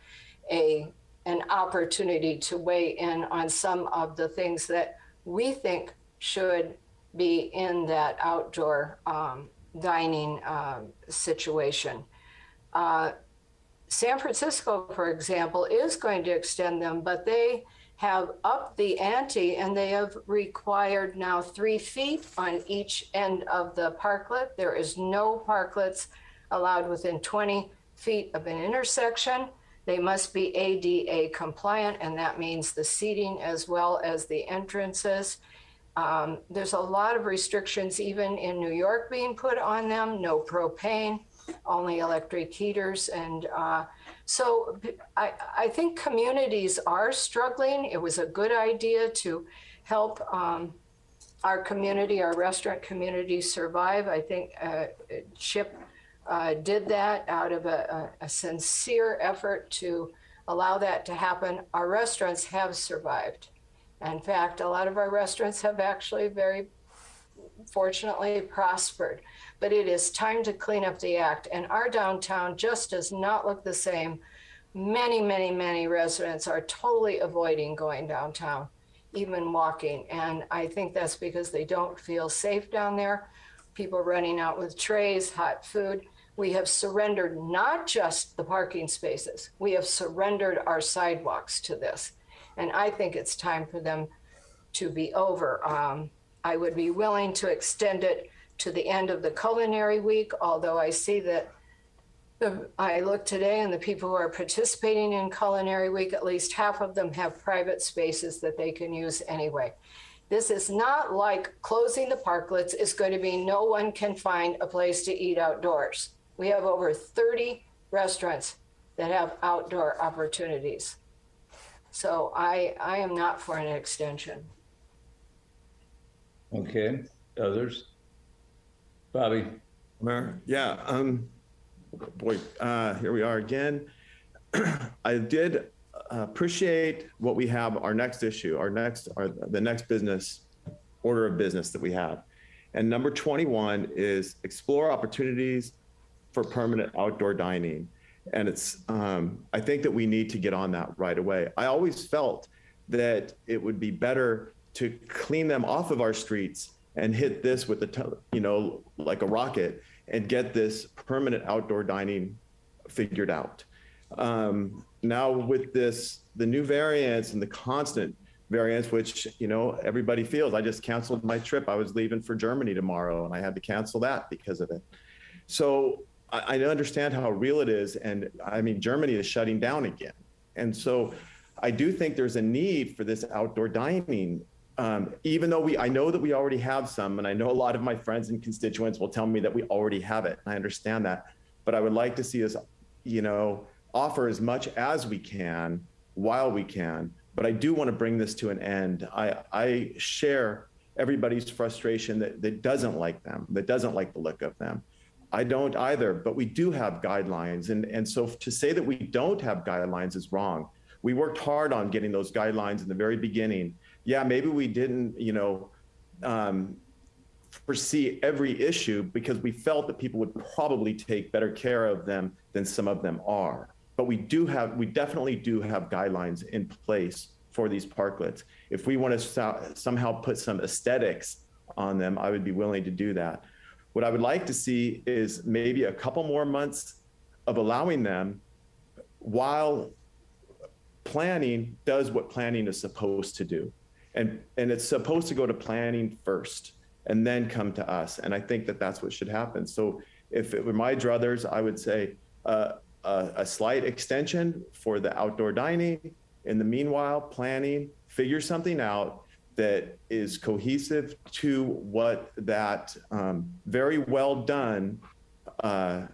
an opportunity to weigh in on some of the things that we think should be in that outdoor dining situation. San Francisco, for example, is going to extend them, but they have upped the ante, and they have required now 3 feet on each end of the parklet. There is no parklets allowed within 20 feet of an intersection. They must be ADA compliant, and that means the seating as well as the entrances. There's a lot of restrictions even in New York being put on them. No propane, only electric heaters. And so I think communities are struggling. It was a good idea to help our community, our restaurant community survive. I think Chip did that out of a sincere effort to allow that to happen. Our restaurants have survived. In fact, a lot of our restaurants have actually very fortunately prospered. But it is time to clean up the act. And our downtown just does not look the same. Many, many, many residents are totally avoiding going downtown, even walking. And I think that's because they don't feel safe down there. People running out with trays, hot food. We have surrendered not just the parking spaces, we have surrendered our sidewalks to this. And I think it's time for them to be over. I would be willing to extend it to the end of the culinary week, although I see that I look today and the people who are participating in culinary week, at least half of them have private spaces that they can use anyway. This is not like closing the parklets is going to be no one can find a place to eat outdoors. We have over 30 restaurants that have outdoor opportunities. So I am not for an extension. Okay, others? Bobby. Yeah, boy, here we are again. I did appreciate what we have, our next issue, the next business order of business that we have. And number 21 is explore opportunities for permanent outdoor dining. And it's, I think that we need to get on that right away. I always felt that it would be better to clean them off of our streets and hit this with like a rocket and get this permanent outdoor dining figured out. Now with the new variants and the constant variants, which, everybody feels, I just canceled my trip. I was leaving for Germany tomorrow and I had to cancel that because of it. So I understand how real it is. And I mean, Germany is shutting down again. And so I do think there's a need for this outdoor dining, even though I know that we already have some, and I know a lot of my friends and constituents will tell me that we already have it. And I understand that, but I would like to see us, offer as much as we can while we can. But I do want to bring this to an end. I share everybody's frustration that doesn't like them, that doesn't like the look of them. I don't either, but we do have guidelines. And so to say that we don't have guidelines is wrong. We worked hard on getting those guidelines in the very beginning. Yeah, maybe we didn't, foresee every issue because we felt that people would probably take better care of them than some of them are. But we definitely do have guidelines in place for these parklets. If we want to somehow put some aesthetics on them, I would be willing to do that. What I would like to see is maybe a couple more months of allowing them while planning does what planning is supposed to do. And it's supposed to go to planning first and then come to us. And I think that that's what should happen. So if it were my druthers, I would say a slight extension for the outdoor dining. In the meanwhile, planning, figure something out that is cohesive to what that very well done, what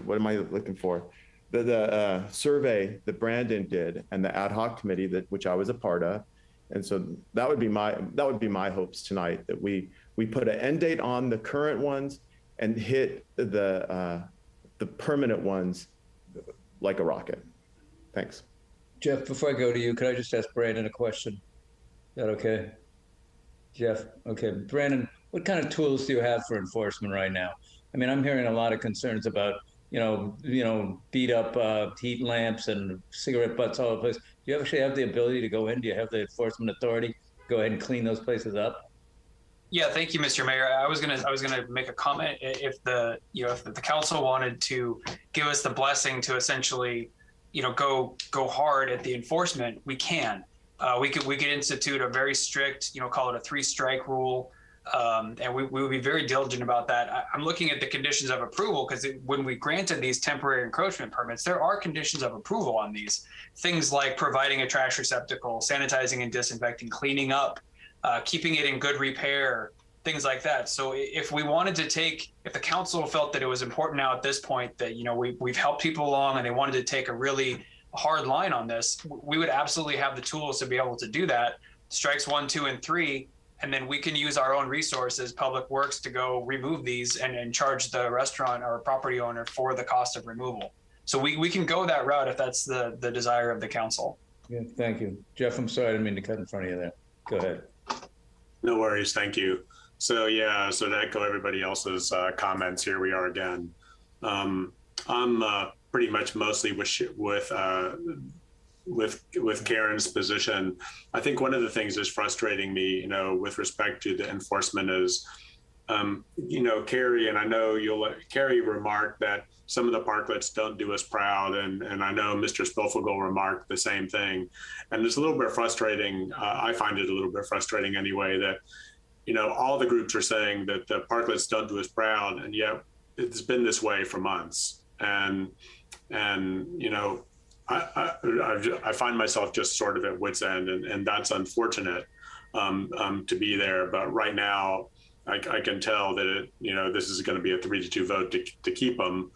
am I looking for? The survey that Brandon did and the ad hoc committee which I was a part of. And so that would be my hopes tonight, that we put an end date on the current ones and hit the permanent ones like a rocket. Thanks. Jeff, before I go to you, could I just ask Brandon a question? Is that okay? Jeff, okay. Brandon, what kind of tools do you have for enforcement right now? I mean, I'm hearing a lot of concerns about, beat up heat lamps and cigarette butts all over the place. Do you actually have the ability to go in? Do you have the enforcement authority to go ahead and clean those places up? Yeah, thank you, Mr. Mayor. I was gonna make a comment. If the council wanted to give us the blessing to essentially, go hard at the enforcement, we can. We could institute a very strict, call it a 3-strike rule. And we would be very diligent about that. I'm looking at the conditions of approval because when we granted these temporary encroachment permits, there are conditions of approval on these. Things like providing a trash receptacle, sanitizing and disinfecting, cleaning up, keeping it in good repair, things like that. So if we wanted to if the council felt that it was important now at this point that, we've helped people along and they wanted to take a really hard line on this, we would absolutely have the tools to be able to do that. Strikes 1, 2, and 3. And then we can use our own resources, Public Works, to go remove these and charge the restaurant or property owner for the cost of removal. So we can go that route if that's the desire of the council. Yeah, thank you. Jeff, I'm sorry, I didn't mean to cut in front of you there. Go ahead. No worries, thank you. So to echo everybody else's comments, here we are again. I'm pretty much mostly with Karen's position. I think one of the things that's frustrating me, with respect to the enforcement is, Carrie, and I know Carrie remarked that some of the parklets don't do us proud. And I know Mr. Spofogel remarked the same thing. And it's a little bit frustrating. I find it a little bit frustrating anyway, that, all the groups are saying that the parklets don't do us proud. And yet it's been this way for months. And I find myself just sort of at wit's end, and that's unfortunate to be there. But right now, I can tell that this is going to be a 3-2 vote to keep them,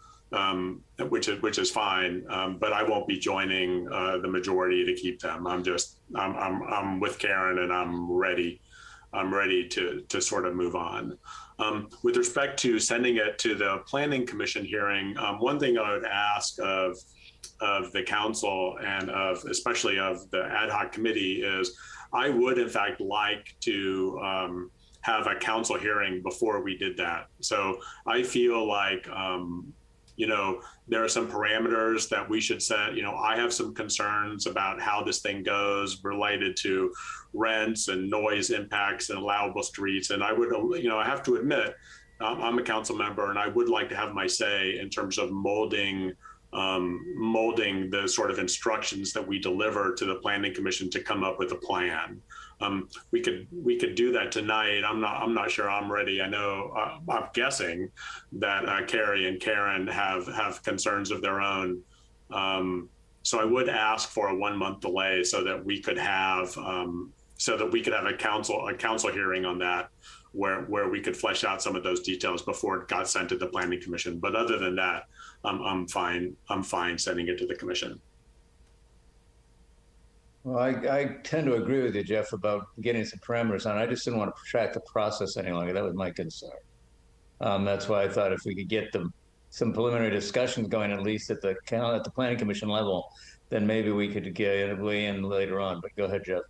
which is fine. But I won't be joining the majority to keep them. I'm with Karen, and I'm ready. I'm ready to sort of move on. With respect to sending it to the Planning Commission hearing, one thing I would ask of the council and especially of the ad hoc committee is I would in fact like to have a council hearing before we did that. So I feel like, you know, there are some parameters that we should set. You know, I have some concerns about how this thing goes related to rents and noise impacts and allowable streets. And I would, you know, I have to admit, I'm a council member and I would like to have my say in terms of molding the sort of instructions that we deliver to the Planning Commission to come up with a plan. We could do that tonight. I'm not sure I'm ready. I know I'm guessing that Carrie and Karen have concerns of their own. So I would ask for a 1-month delay so that we could have a council hearing on that, where we could flesh out some of those details before it got sent to the Planning Commission. But other than that, I'm fine sending it to the commission. Well, I tend to agree with you, Jeff, about getting some parameters on. I just didn't want to protract the process any longer. That was my concern. That's why I thought if we could get some preliminary discussions going, at least at the Planning Commission level, then maybe we could get weigh in later on. But go ahead, Jeff.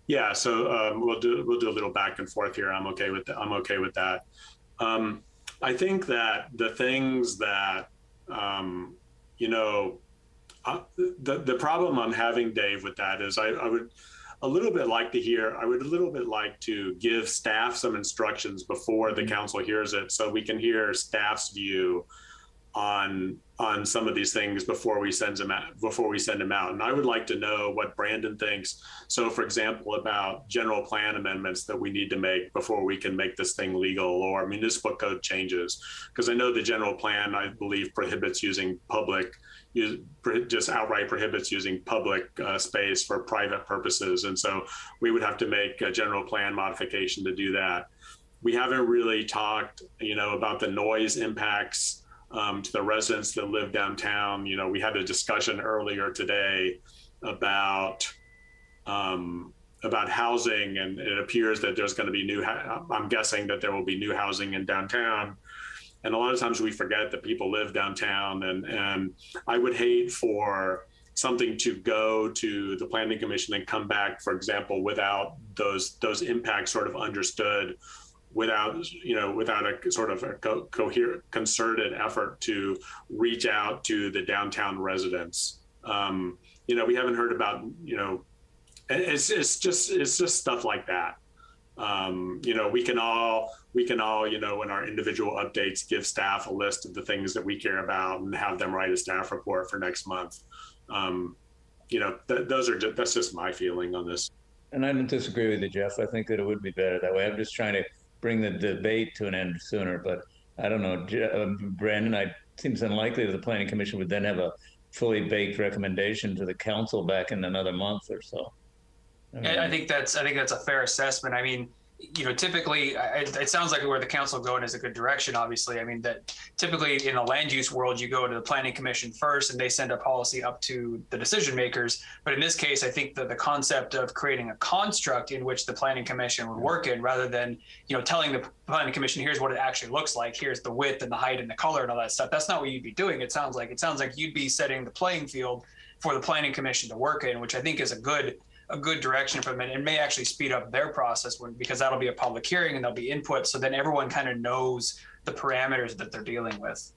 Yeah, so we'll do a little back and forth here. I'm okay with that. I think that the things that you know. The problem I'm having, Dave, with that is I would a little bit like to give staff some instructions before the council hears it, so we can hear staff's view on some of these things before we send them out. And I would like to know what Brandon thinks. So, for example, about general plan amendments that we need to make before we can make this thing legal, or municipal code changes, because I know the general plan, I believe, just outright prohibits using public space for private purposes. And so we would have to make a general plan modification to do that. We haven't really talked, about the noise impacts to the residents that live downtown. We had a discussion earlier today about housing, and it appears that there's going to be I'm guessing that there will be new housing in downtown. And a lot of times we forget that people live downtown, and I would hate for something to go to the Planning Commission and come back, for example, without those impacts sort of understood, without a sort of a coherent, concerted effort to reach out to the downtown residents. We haven't heard about, it's just stuff like that. We can all, in our individual updates, give staff a list of the things that we care about and have them write a staff report for next month. That's just my feeling on this. And I don't disagree with you, Jeff. I think that it would be better that way. I'm just trying to bring the debate to an end sooner, but I don't know, Brandon, it seems unlikely that the Planning Commission would then have a fully baked recommendation to the council back in another month or so. I think that's a fair assessment. I mean, typically it sounds like where the council going is a good direction. Obviously, I mean that typically in the land use world, you go to the Planning Commission first, and they send a policy up to the decision makers. But in this case, I think that the concept of creating a construct in which the Planning Commission would work in, rather than telling the Planning Commission, here's what it actually looks like, here's the width and the height and the color and all that stuff. That's not what you'd be doing. It sounds like you'd be setting the playing field for the Planning Commission to work in, which I think is a good direction for them, and it may actually speed up their process because that'll be a public hearing and there'll be input. So then everyone kind of knows the parameters that they're dealing with.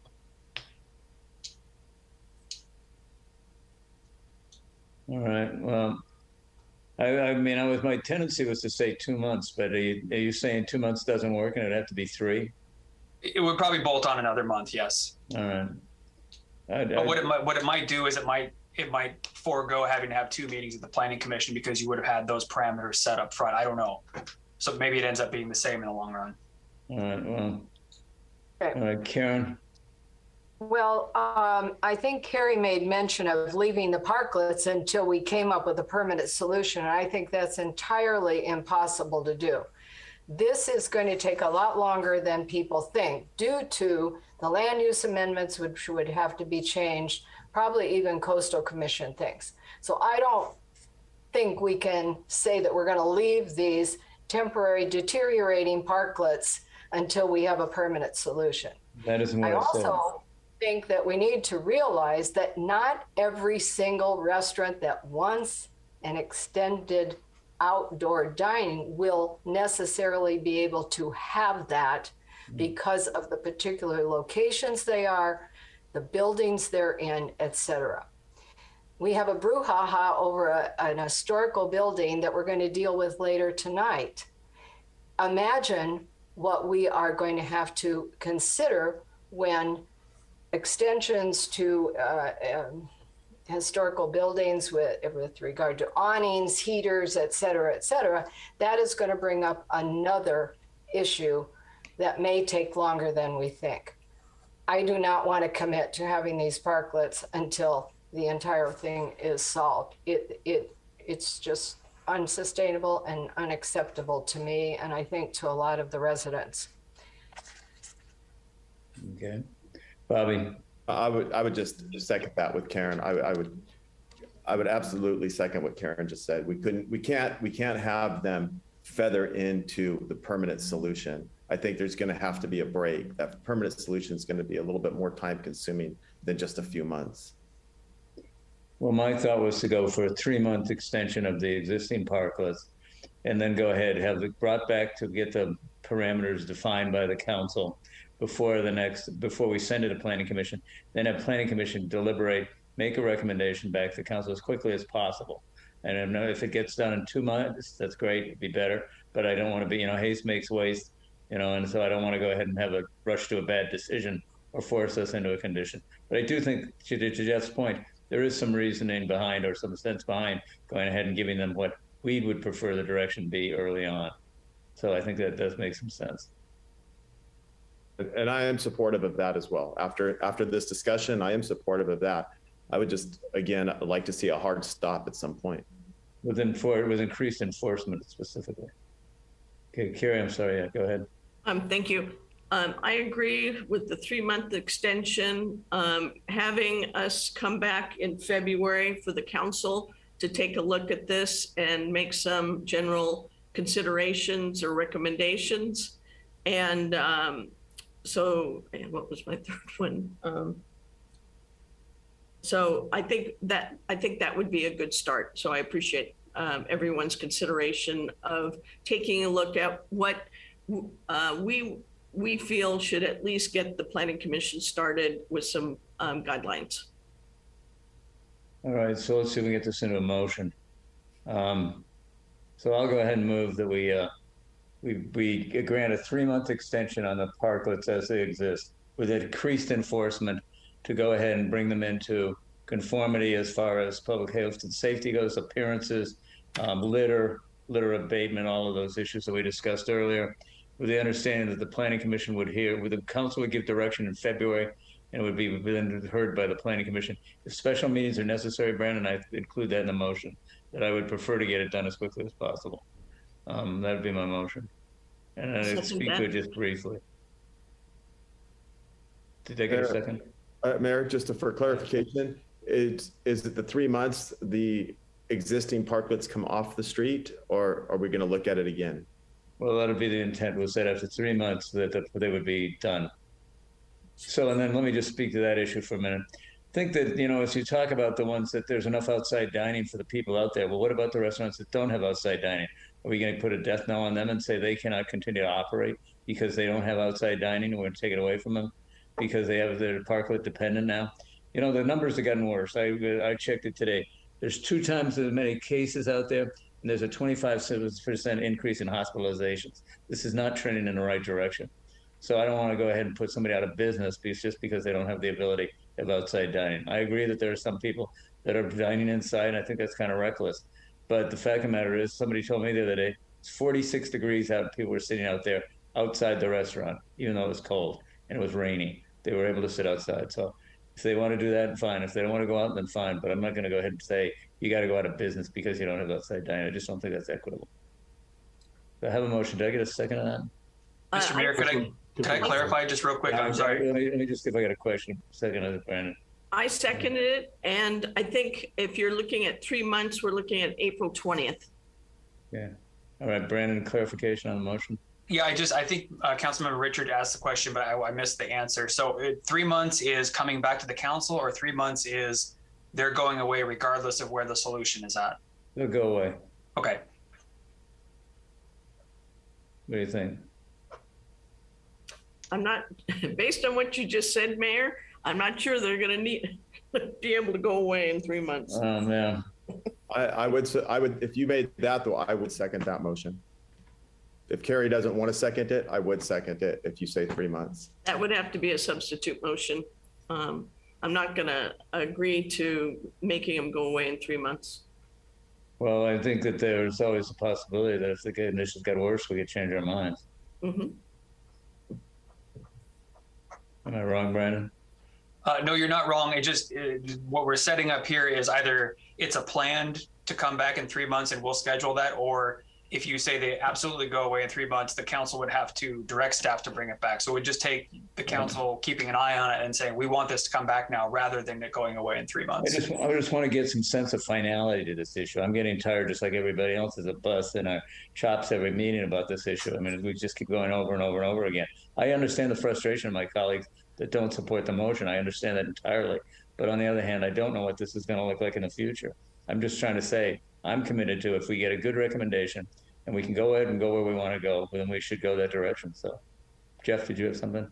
All right. Well, I mean, my tendency was to say 2 months, but are you saying 2 months doesn't work and it'd have to be 3? It would probably bolt on another month. Yes. All right. But what it might do is it might forego having to have 2 meetings at the Planning Commission because you would have had those parameters set up front. I don't know. So maybe it ends up being the same in the long run. All right. Well, all right, Karen. Well, I think Carrie made mention of leaving the parklets until we came up with a permanent solution. And I think that's entirely impossible to do. This is going to take a lot longer than people think due to the land use amendments, which would have to be changed, probably even Coastal Commission things. So I don't think we can say that we're going to leave these temporary deteriorating parklets until we have a permanent solution. That is I what I said. also think that we need to realize that not every single restaurant that wants an extended outdoor dining will necessarily be able to have that because of the particular locations they are, the buildings they're in, etc. We have a brouhaha over an historical building that we're going to deal with later tonight. Imagine what we are going to have to consider when extensions to historical buildings with regard to awnings, heaters, et cetera, that is going to bring up another issue that may take longer than we think. I do not want to commit to having these parklets until the entire thing is solved. It's just unsustainable and unacceptable to me, and I think to a lot of the residents. Okay, Bobby. I would just second that with Karen. I would absolutely second what Karen just said. We can't have them feather into the permanent solution. I think there's going to have to be a break. That permanent solution is going to be a little bit more time consuming than just a few months. Well, my thought was to go for a 3-month extension of the existing parklets and then go ahead, have it brought back to get the parameters defined by the council before we send it to planning commission, then have planning commission deliberate, make a recommendation back to the council as quickly as possible. And if it gets done in 2 months, that's great, it'd be better, but I don't want to be, haste makes waste, and so I don't want to go ahead and have a rush to a bad decision or force us into a condition. But I do think, to Jeff's point, there is some reasoning behind or some sense behind going ahead and giving them what we would prefer the direction be early on. So I think that does make some sense. And I am supportive of that as well. After this discussion, I am supportive of that. I would just, again, like to see a hard stop at some point. With increased enforcement specifically. Okay, Carrie, I'm sorry, go ahead. Thank you. I agree with the 3-month extension, having us come back in February for the council to take a look at this and make some general considerations or recommendations. And so what was my third one? So I think that would be a good start. So I appreciate everyone's consideration of taking a look at what we feel should at least get the planning commission started with some guidelines. All right, so let's see if we can get this into a motion. So I'll go ahead and move that we grant a 3-month extension on the parklets as they exist with increased enforcement to go ahead and bring them into conformity as far as public health and safety goes, appearances, litter abatement, all of those issues that we discussed earlier, with the understanding that the planning commission the council would give direction in February and it would be then heard by the planning commission. If special meetings are necessary, Brandon, I include that in the motion, that I would prefer to get it done as quickly as possible. That would be my motion. And I'd speak to it just briefly. Did I get a second? Mayor, just for clarification, is it the 3 months the existing parklets come off the street, or are we going to look at it again? Well, that'll be the intent, was that after 3 months that they would be done. So, and then let me just speak to that issue for a minute. I think that, as you talk about the ones that there's enough outside dining for the people out there, well, what about the restaurants that don't have outside dining? Are we going to put a death knell on them and say they cannot continue to operate because they don't have outside dining? We're going to take it away from them because they're parklet dependent now? The numbers have gotten worse. I checked it today. There's 2 times as many cases out there, and there's a 25% increase in hospitalizations. This is not trending in the right direction. So I don't want to go ahead and put somebody out of business just because they don't have the ability of outside dining. I agree that there are some people that are dining inside, and I think that's kind of reckless. But the fact of the matter is, somebody told me the other day, it's 46 degrees out, and people were sitting out there outside the restaurant, even though it was cold and it was rainy. They were able to sit outside. So if they want to do that, fine. If they don't want to go out, then fine. But I'm not going to go ahead and say you got to go out of business because you don't have outside dining. I just don't think that's equitable. Do I have a motion? Did I get a second on that? Mr. Mayor, could I clarify just real quick? I'm sorry. Let me just see if I got a question. Second on it, Brandon. I seconded it, and I think if you're looking at 3 months, we're looking at April 20th. Yeah. All right, Brandon, clarification on the motion. Yeah, I think Councilmember Richard asked the question, but I missed the answer. So 3 months is coming back to the council, or 3 months is they're going away regardless of where the solution is at? They'll go away. Okay. What do you think? I'm not, based on what you just said, Mayor, I'm not sure they're going to be able to go away in 3 months. Yeah. I would, if you made that though, I would second that motion. If Carrie doesn't want to second it, I would second it if you say 3 months. That would have to be a substitute motion. I'm not going to agree to making them go away in 3 months. Well, I think that there's always a possibility that if the conditions get worse, we could change our minds. Mm-hmm. Am I wrong, Brandon? No, you're not wrong. It just, what we're setting up here is either it's a planned to come back in 3 months and we'll schedule that, or if you say they absolutely go away in 3 months, the council would have to direct staff to bring it back. So it would just take the council keeping an eye on it and saying, we want this to come back now, rather than it going away in 3 months. I just want to get some sense of finality to this issue. I'm getting tired, just like everybody else, is a bust in our chops every meeting about this issue. I mean, we just keep going over and over and over again. I understand the frustration of my colleagues that don't support the motion. I understand that entirely. But on the other hand, I don't know what this is going to look like in the future. I'm just trying to say, I'm committed to, if we get a good recommendation and we can go ahead and go where we want to go, then we should go that direction. So, Jeff, did you have something?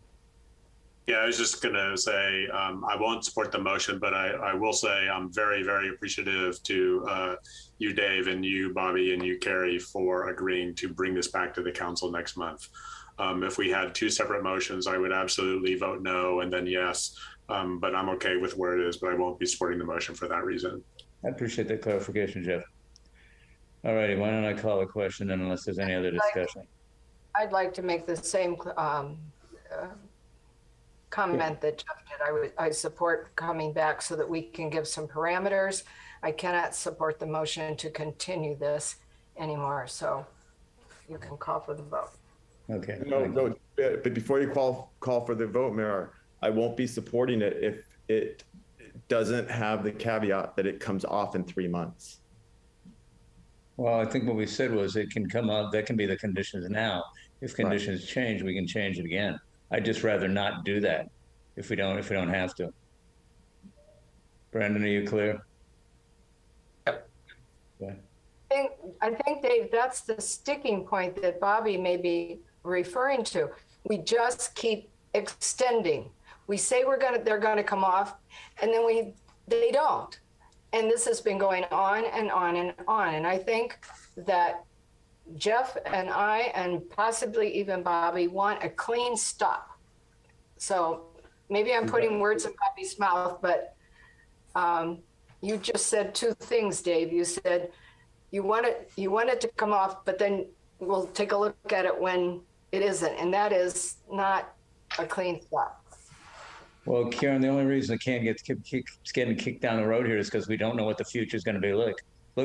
Yeah, I was just going to say, I won't support the motion, but I will say I'm very, very appreciative to you, Dave, and you, Bobby, and you, Carrie, for agreeing to bring this back to the council next month. If we had two separate motions, I would absolutely vote no and then yes, but I'm okay with where it is, but I won't be supporting the motion for that reason. I appreciate that clarification, Jeff. All righty, why don't I call the question then, unless there's any other discussion? I'd like to make the same comment that Jeff did. I support coming back so that we can give some parameters. I cannot support the motion to continue this anymore, so you can call for the vote. Okay. No, but before you call for the vote, Mayor, I won't be supporting it if it doesn't have the caveat that it comes off in 3 months. Well, I think what we said was it can come up, that can be the conditions now. If conditions change, we can change it again. I'd just rather not do that if we don't have to. Brandon, are you clear? Yep. Yeah. I think, Dave, that's the sticking point that Bobby may be referring to. We just keep extending. We say they're gonna come off, and then they don't. And this has been going on and on and on. And I think that Jeff and I, and possibly even Bobby, want a clean stop. So maybe I'm putting words in Bobby's mouth, but you just said two things, Dave. You said you want it to come off, but then we'll take a look at it when it isn't. And that is not a clean stop. Well, Karen, the only reason it can't keeps getting kicked down the road here is because we don't know what the future is going to be look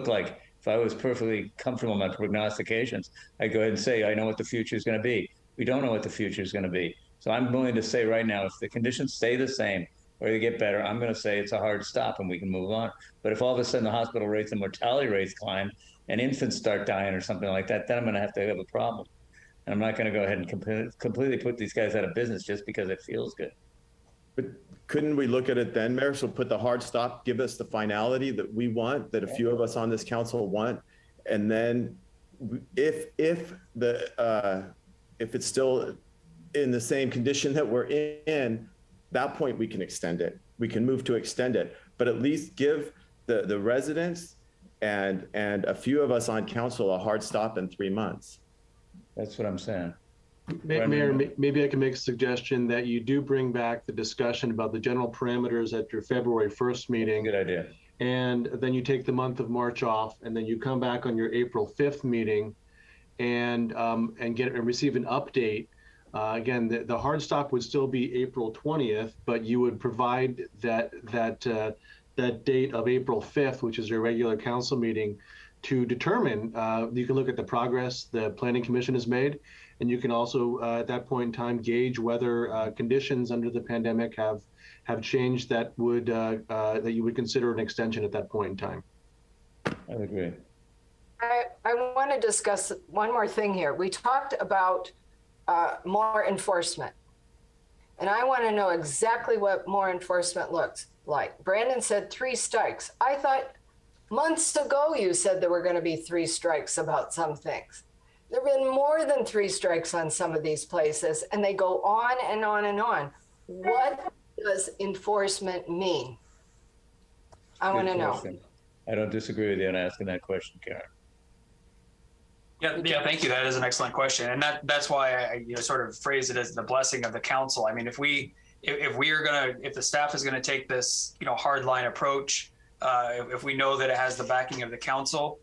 like. If I was perfectly comfortable with my prognostications, I'd go ahead and say, I know what the future is going to be. We don't know what the future is going to be. So I'm willing to say right now, if the conditions stay the same or they get better, I'm going to say it's a hard stop and we can move on. But if all of a sudden the hospital rates and mortality rates climb and infants start dying or something like that, then I'm going to have a problem. And I'm not going to go ahead and completely put these guys out of business just because it feels good. But couldn't we look at it then, Mayor? So put the hard stop, give us the finality that we want, that a few of us on this council want, and then if it's still in the same condition that we're in, that point we can extend it. We can move to extend it, but at least give the residents and a few of us on council a hard stop in 3 months. That's what I'm saying. Mayor, maybe I can make a suggestion that you do bring back the discussion about the general parameters at your February 1st meeting. Good idea. And then you take the month of March off, and then you come back on your April 5th meeting and receive an update. Again, the hard stop would still be April 20th, but you would provide that date of April 5th, which is your regular council meeting, to determine, you can look at the progress the Planning Commission has made, and you can also, at that point in time, gauge whether conditions under the pandemic have changed that you would consider an extension at that point in time. I agree. I want want to discuss one more thing here. We talked about more enforcement. And I want to know exactly what more enforcement looks like. Brandon said 3 strikes. I thought months ago you said there were going to be 3 strikes about some things. There have been more than 3 strikes on some of these places, and they go on and on and on. What does enforcement mean? I want to know. I don't disagree with you on asking that question, Karen. Yeah, thank you. That is an excellent question, and that's why I sort of phrase it as the blessing of the council. I mean, if the staff is gonna take this hardline approach, if we know that it has the backing of the council,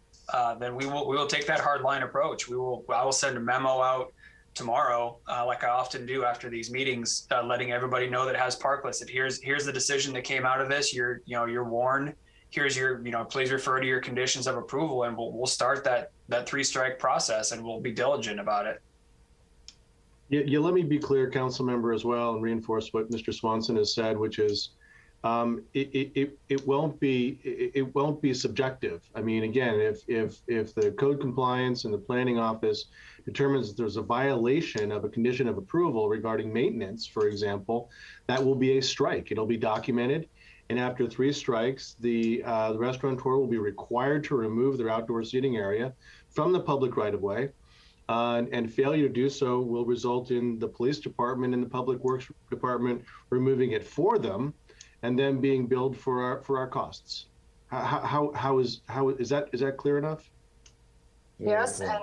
then we will take that hardline approach. I will send a memo out tomorrow, like I often do after these meetings, letting everybody know that it has parklets. That here's the decision that came out of this. You're warned. Here's your, please refer to your conditions of approval, and we'll start that 3-strike process, and we'll be diligent about it. Yeah, let me be clear, council member, as well, and reinforce what Mr. Swanson has said, which is it won't be subjective. I mean, again, if the code compliance and the planning office determines that there's a violation of a condition of approval regarding maintenance, for example, that will be a strike. It'll be documented. And after 3 strikes, the restaurateur will be required to remove their outdoor seating area from the public right-of-way. And failure to do so will result in the police department and the public works department removing it for them, and then being billed for our costs. How is that clear enough? Yes, and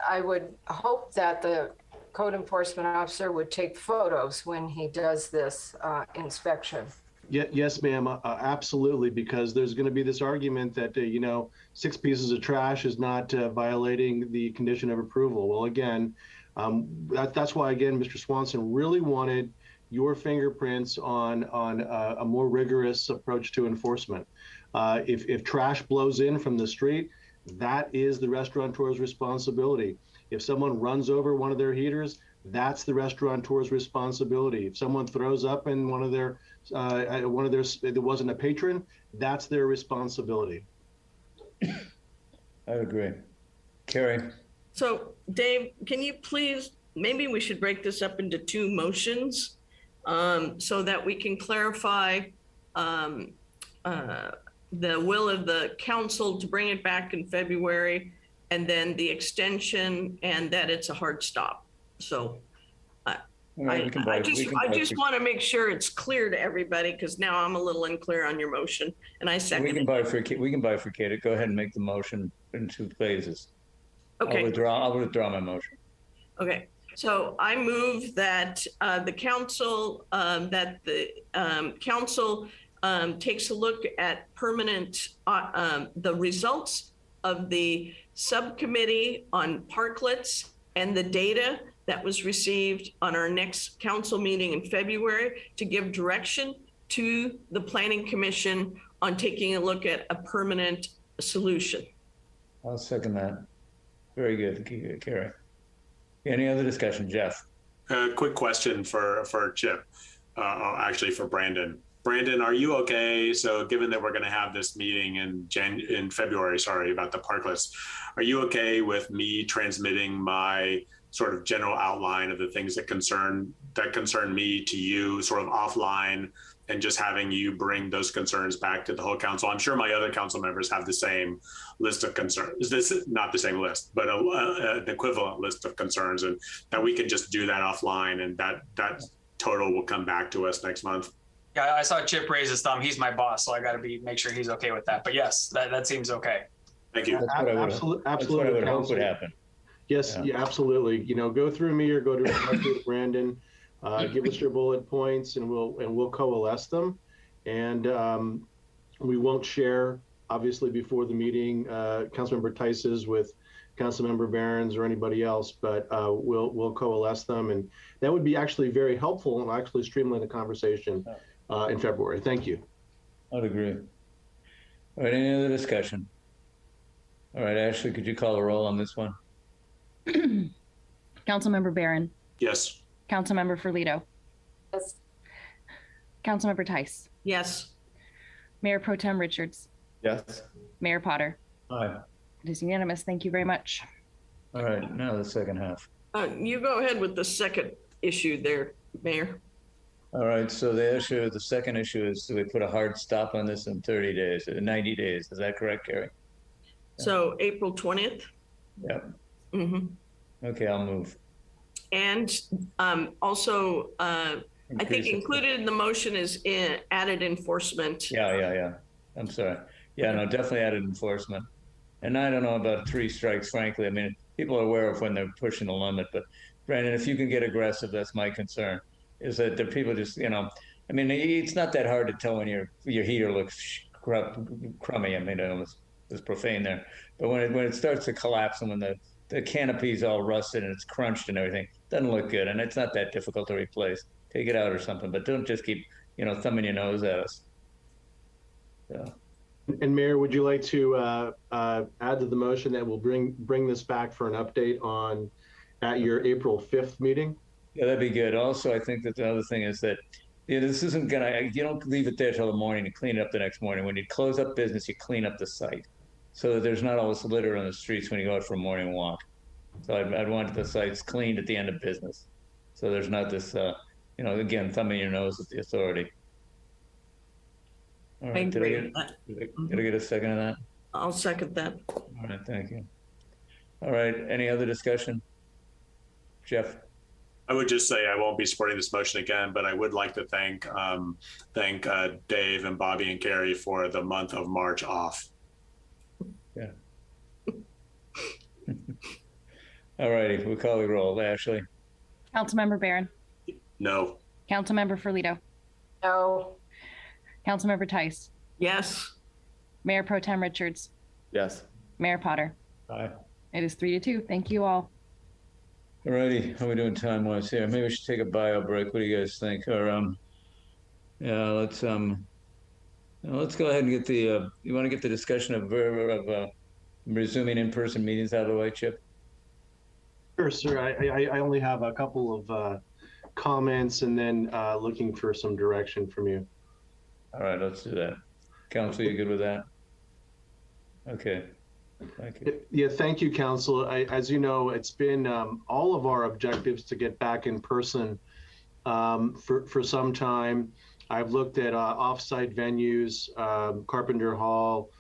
I would hope that the code enforcement officer would take photos when he does this inspection. Yes, ma'am, absolutely, because there's going to be this argument that 6 pieces of trash is not violating the condition of approval. Well, again, that's why, again, Mr. Swanson really wanted your fingerprints on a more rigorous approach to enforcement. If trash blows in from the street, that is the restaurateur's responsibility. If someone runs over one of their heaters, that's the restaurateur's responsibility. If someone throws up in it wasn't a patron, that's their responsibility. I agree. Carrie? So Dave, can you please, maybe we should break this up into 2 motions so that we can clarify the will of the council to bring it back in February, and then the extension, and that it's a hard stop. So I just want to make sure it's clear to everybody, because now I'm a little unclear on your motion, and I second We can bifurcate it. Go ahead and make the motion in 2 phases. Okay. I'll withdraw my motion. Okay. So I move that the council takes a look at permanent the results of the subcommittee on parklets and the data that was received on our next council meeting in February to give direction to the Planning Commission on taking a look at a permanent solution. I'll second that. Very good, Carrie. Any other discussion, Jeff? Quick question for Chip, actually for Brandon. Brandon, are you okay? So given that we're going to have this meeting in February, about the parklets, are you okay with me transmitting my sort of general outline of the things that concern me to you sort of offline, and just having you bring those concerns back to the whole council? I'm sure my other council members have the same list of concerns. This is not the same list, but an equivalent list of concerns, and that we can just do that offline, and that total will come back to us next month. Yeah, I saw Chip raise his thumb. He's my boss, so I got to make sure he's okay with that. But yes, that seems okay. Thank you. Absolutely. That's what I would hope would happen. Yes, yeah, absolutely. Go through me or go directly to Brandon. Give us your bullet points, and we'll coalesce them. And we won't share, obviously, before the meeting, Councilmember Tice's with Councilmember Barron's or anybody else, but we'll coalesce them, and that would be actually very helpful and actually streamline the conversation in February. Thank you. I'd agree. All right, any other discussion? All right, Ashley, could you call a roll on this one? Councilmember Barron. Yes. Councilmember Ferlito. Yes. Councilmember Tice. Yes. Mayor Pro Tem Richards. Yes. Mayor Potter. Aye. It is unanimous. Thank you very much. All right, now the second half. You go ahead with the second issue there, Mayor. All right, so the second issue is, do we put a hard stop on this in 30 days, 90 days? Is that correct, Gary? So April 20th. Yep. Mm-hmm. Okay, I'll move. And also, I think included in the motion is added enforcement. Yeah. I'm sorry. Yeah, no, definitely added enforcement. And I don't know about 3 strikes, frankly. I mean, people are aware of when they're pushing the limit, but Brandon, if you can get aggressive, that's my concern. Is that the people just, I mean, it's not that hard to tell when your heater looks crummy. I mean, it's profane there, but when it starts to collapse and when the canopy's all rusted and it's crunched and everything, it doesn't look good, and it's not that difficult to replace. Take it out or something, but don't just keep, thumbing your nose at us. Yeah. And Mayor, would you like to add to the motion that we'll bring this back for an update at your April 5th meeting? Yeah, that'd be good. Also, I think that the other thing is that this isn't you don't leave it there till the morning to clean it up the next morning. When you close up business, you clean up the site so that there's not all this litter on the streets when you go out for a morning walk. So I'd want the sites cleaned at the end of business. So there's not this, again, thumbing your nose at the authority. All right, did I get a second of that? I'll second that. All right, thank you. All right, any other discussion? Jeff? I would just say I won't be supporting this motion again, but I would like to thank Dave and Bobby and Carrie for the month of March off. Yeah. All righty, we'll call the roll. Ashley? Councilmember Barron? No. Councilmember Ferlito? No. Councilmember Tice? Yes. Mayor Pro Tem Richards? Yes. Mayor Potter? Aye. It is 3-2. Thank you all. All righty, how are we doing time-wise here? Maybe we should take a bio break. What do you guys think? Or yeah, let's go ahead and get you want to get the discussion of resuming in-person meetings out of the way, Chip? Sure, sir. I only have a couple of comments and then looking for some direction from you. All right, let's do that. Council, you good with that? Okay. Thank you. Yeah, thank you, Council. As you know, it's been all of our objectives to get back in person for some time. I've looked at off-site venues, Carpenter Hall,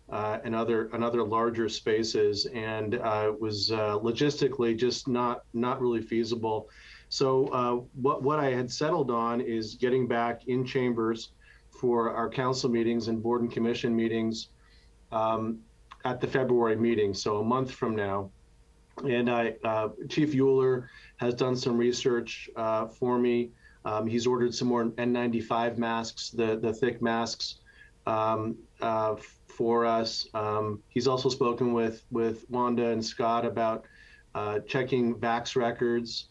and other larger spaces, and it was logistically just not really feasible. So what I had settled on is getting back in chambers for our council meetings and board and commission meetings at the February meeting, so a month from now. And Chief Euler has done some research for me. He's ordered some more N95 masks, the thick masks, for us. He's also spoken with Wanda and Scott about checking Vax records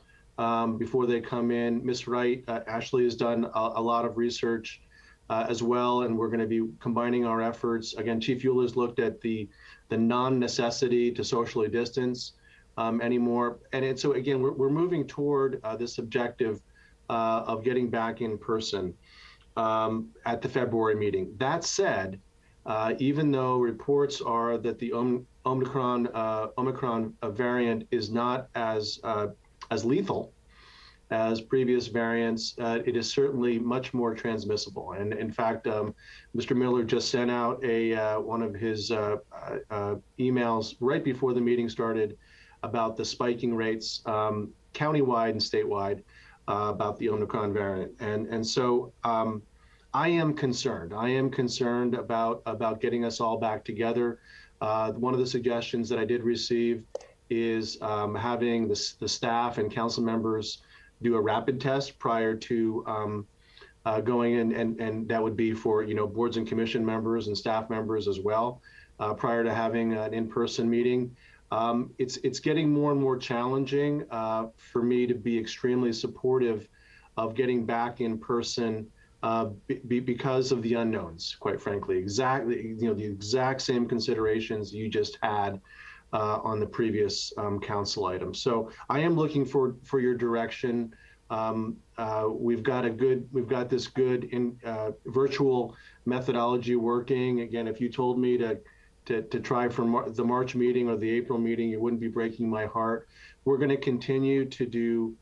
before they come in. Ms. Wright, Ashley has done a lot of research as well, and we're going to be combining our efforts. Again, Chief Euler's looked at the non-necessity to socially distance anymore. And so again, we're moving toward this objective of getting back in person at the February meeting. That said, even though reports are that the Omicron variant is not as lethal as previous variants, it is certainly much more transmissible. And in fact, Mr. Miller just sent out one of his emails right before the meeting started about the spiking rates countywide and statewide about the Omicron variant. And so I am concerned. I am concerned about getting us all back together. One of the suggestions that I did receive is having the staff and council members do a rapid test prior to going in, and that would be for boards and commission members and staff members as well, prior to having an in-person meeting. It's getting more and more challenging for me to be extremely supportive of getting back in person because of the unknowns, quite frankly. Exactly, the exact same considerations you just had on the previous council item. So I am looking for your direction. We've got this good virtual methodology working. Again, if you told me to try for the March meeting or the April meeting. It wouldn't be breaking my heart. We're going to continue to do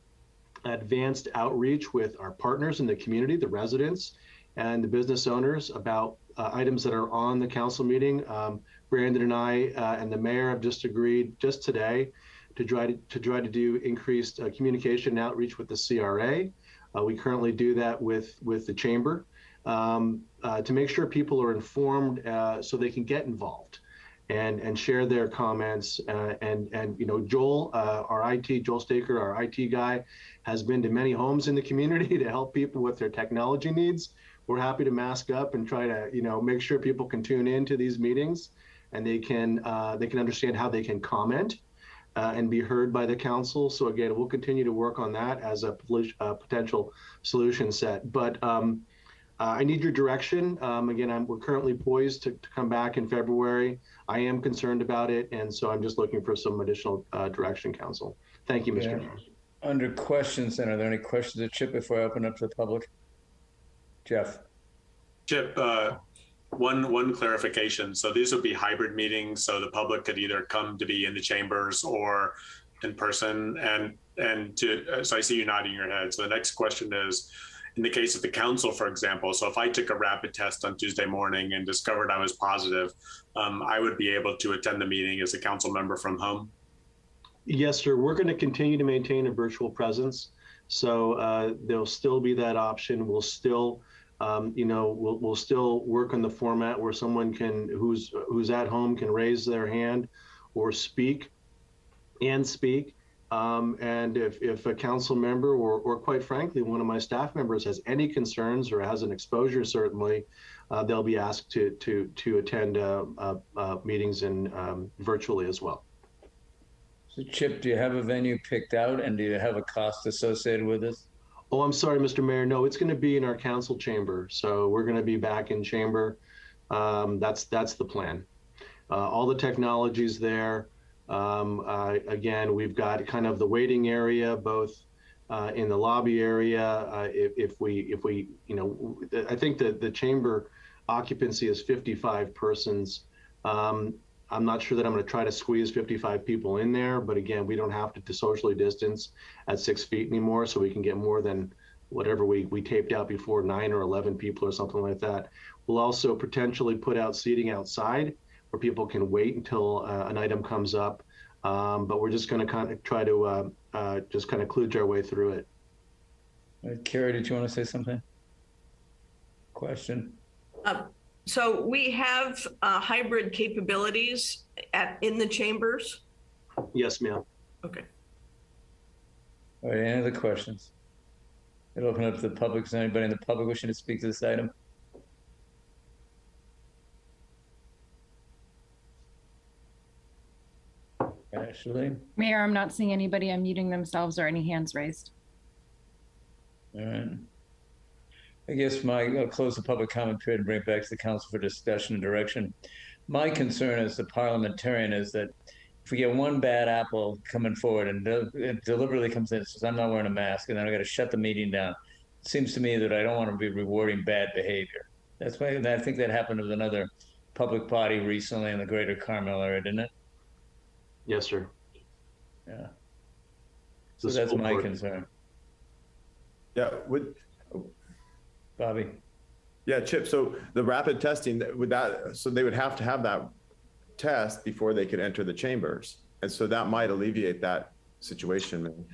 advanced outreach with our partners in the community, the residents and the business owners about items that are on the council meeting. Brandon and I and the mayor have just agreed just today to try to do increased communication and outreach with the CRA. We currently do that with the chamber to make sure people are informed so they can get involved and share their comments. And you know, Joel, Joel Staker, our IT guy, has been to many homes in the community to help people with their technology needs. We're happy to mask up and try to, you know, make sure people can tune into these meetings and they can understand how they can comment and be heard by the council. So again, we'll continue to work on that as a potential solution set. But I need your direction. Again, we're currently poised to come back in February. I am concerned about it, and so I'm just looking for some additional direction, council. Thank you, Mr. Mayor. Under questions, then, are there any questions of Chip before I open up to the public? Jeff. Chip, one clarification. So these would be hybrid meetings, so the public could either come to be in the chambers or in person. So I see you nodding your head. So the next question is, in the case of the council, for example, so if I took a rapid test on Tuesday morning and discovered I was positive, I would be able to attend the meeting as a council member from home? Yes, sir. We're going to continue to maintain a virtual presence. So there'll still be that option. We'll still, we'll still work on the format where someone who's at home can raise their hand or speak. And if a council member or quite frankly, one of my staff members has any concerns or has an exposure, certainly, they'll be asked to attend meetings virtually as well. So Chip, do you have a venue picked out and do you have a cost associated with this? Oh, I'm sorry, Mr. Mayor. No, it's going to be in our council chamber. So we're going to be back in chamber. That's the plan. All the technology's there. Again, we've got kind of the waiting area, both in the lobby area. If we, I think that the chamber occupancy is 55 persons. I'm not sure that I'm going to try to squeeze 55 people in there, but again, we don't have to socially distance at 6 feet anymore, so we can get more than whatever we taped out before, 9 or 11 people or something like that. We'll also potentially put out seating outside where people can wait until an item comes up, but we're just going to kind of try to just kind of kludge our way through it. Carrie, did you want to say something? Question? So we have hybrid capabilities in the chambers? Yes, ma'am. Okay. All right, any other questions? I'll open up to the public. Is there anybody in the public wishing to speak to this item? Ashley? Mayor, I'm not seeing anybody unmuting themselves or any hands raised. All right. I guess I'll close the public comment period and bring it back to the council for discussion and direction. My concern as a parliamentarian is that if we get one bad apple coming forward and it deliberately comes in and says, I'm not wearing a mask, and then I got to shut the meeting down, it seems to me that I don't want to be rewarding bad behavior. That's why, and I think that happened with another public body recently in the greater Carmel area, didn't it? Yes, sir. Yeah. So that's my concern. Yeah, Bobby. Yeah, Chip. So the rapid testing so they would have to have that test before they could enter the chambers, and so that might alleviate that situation. Maybe.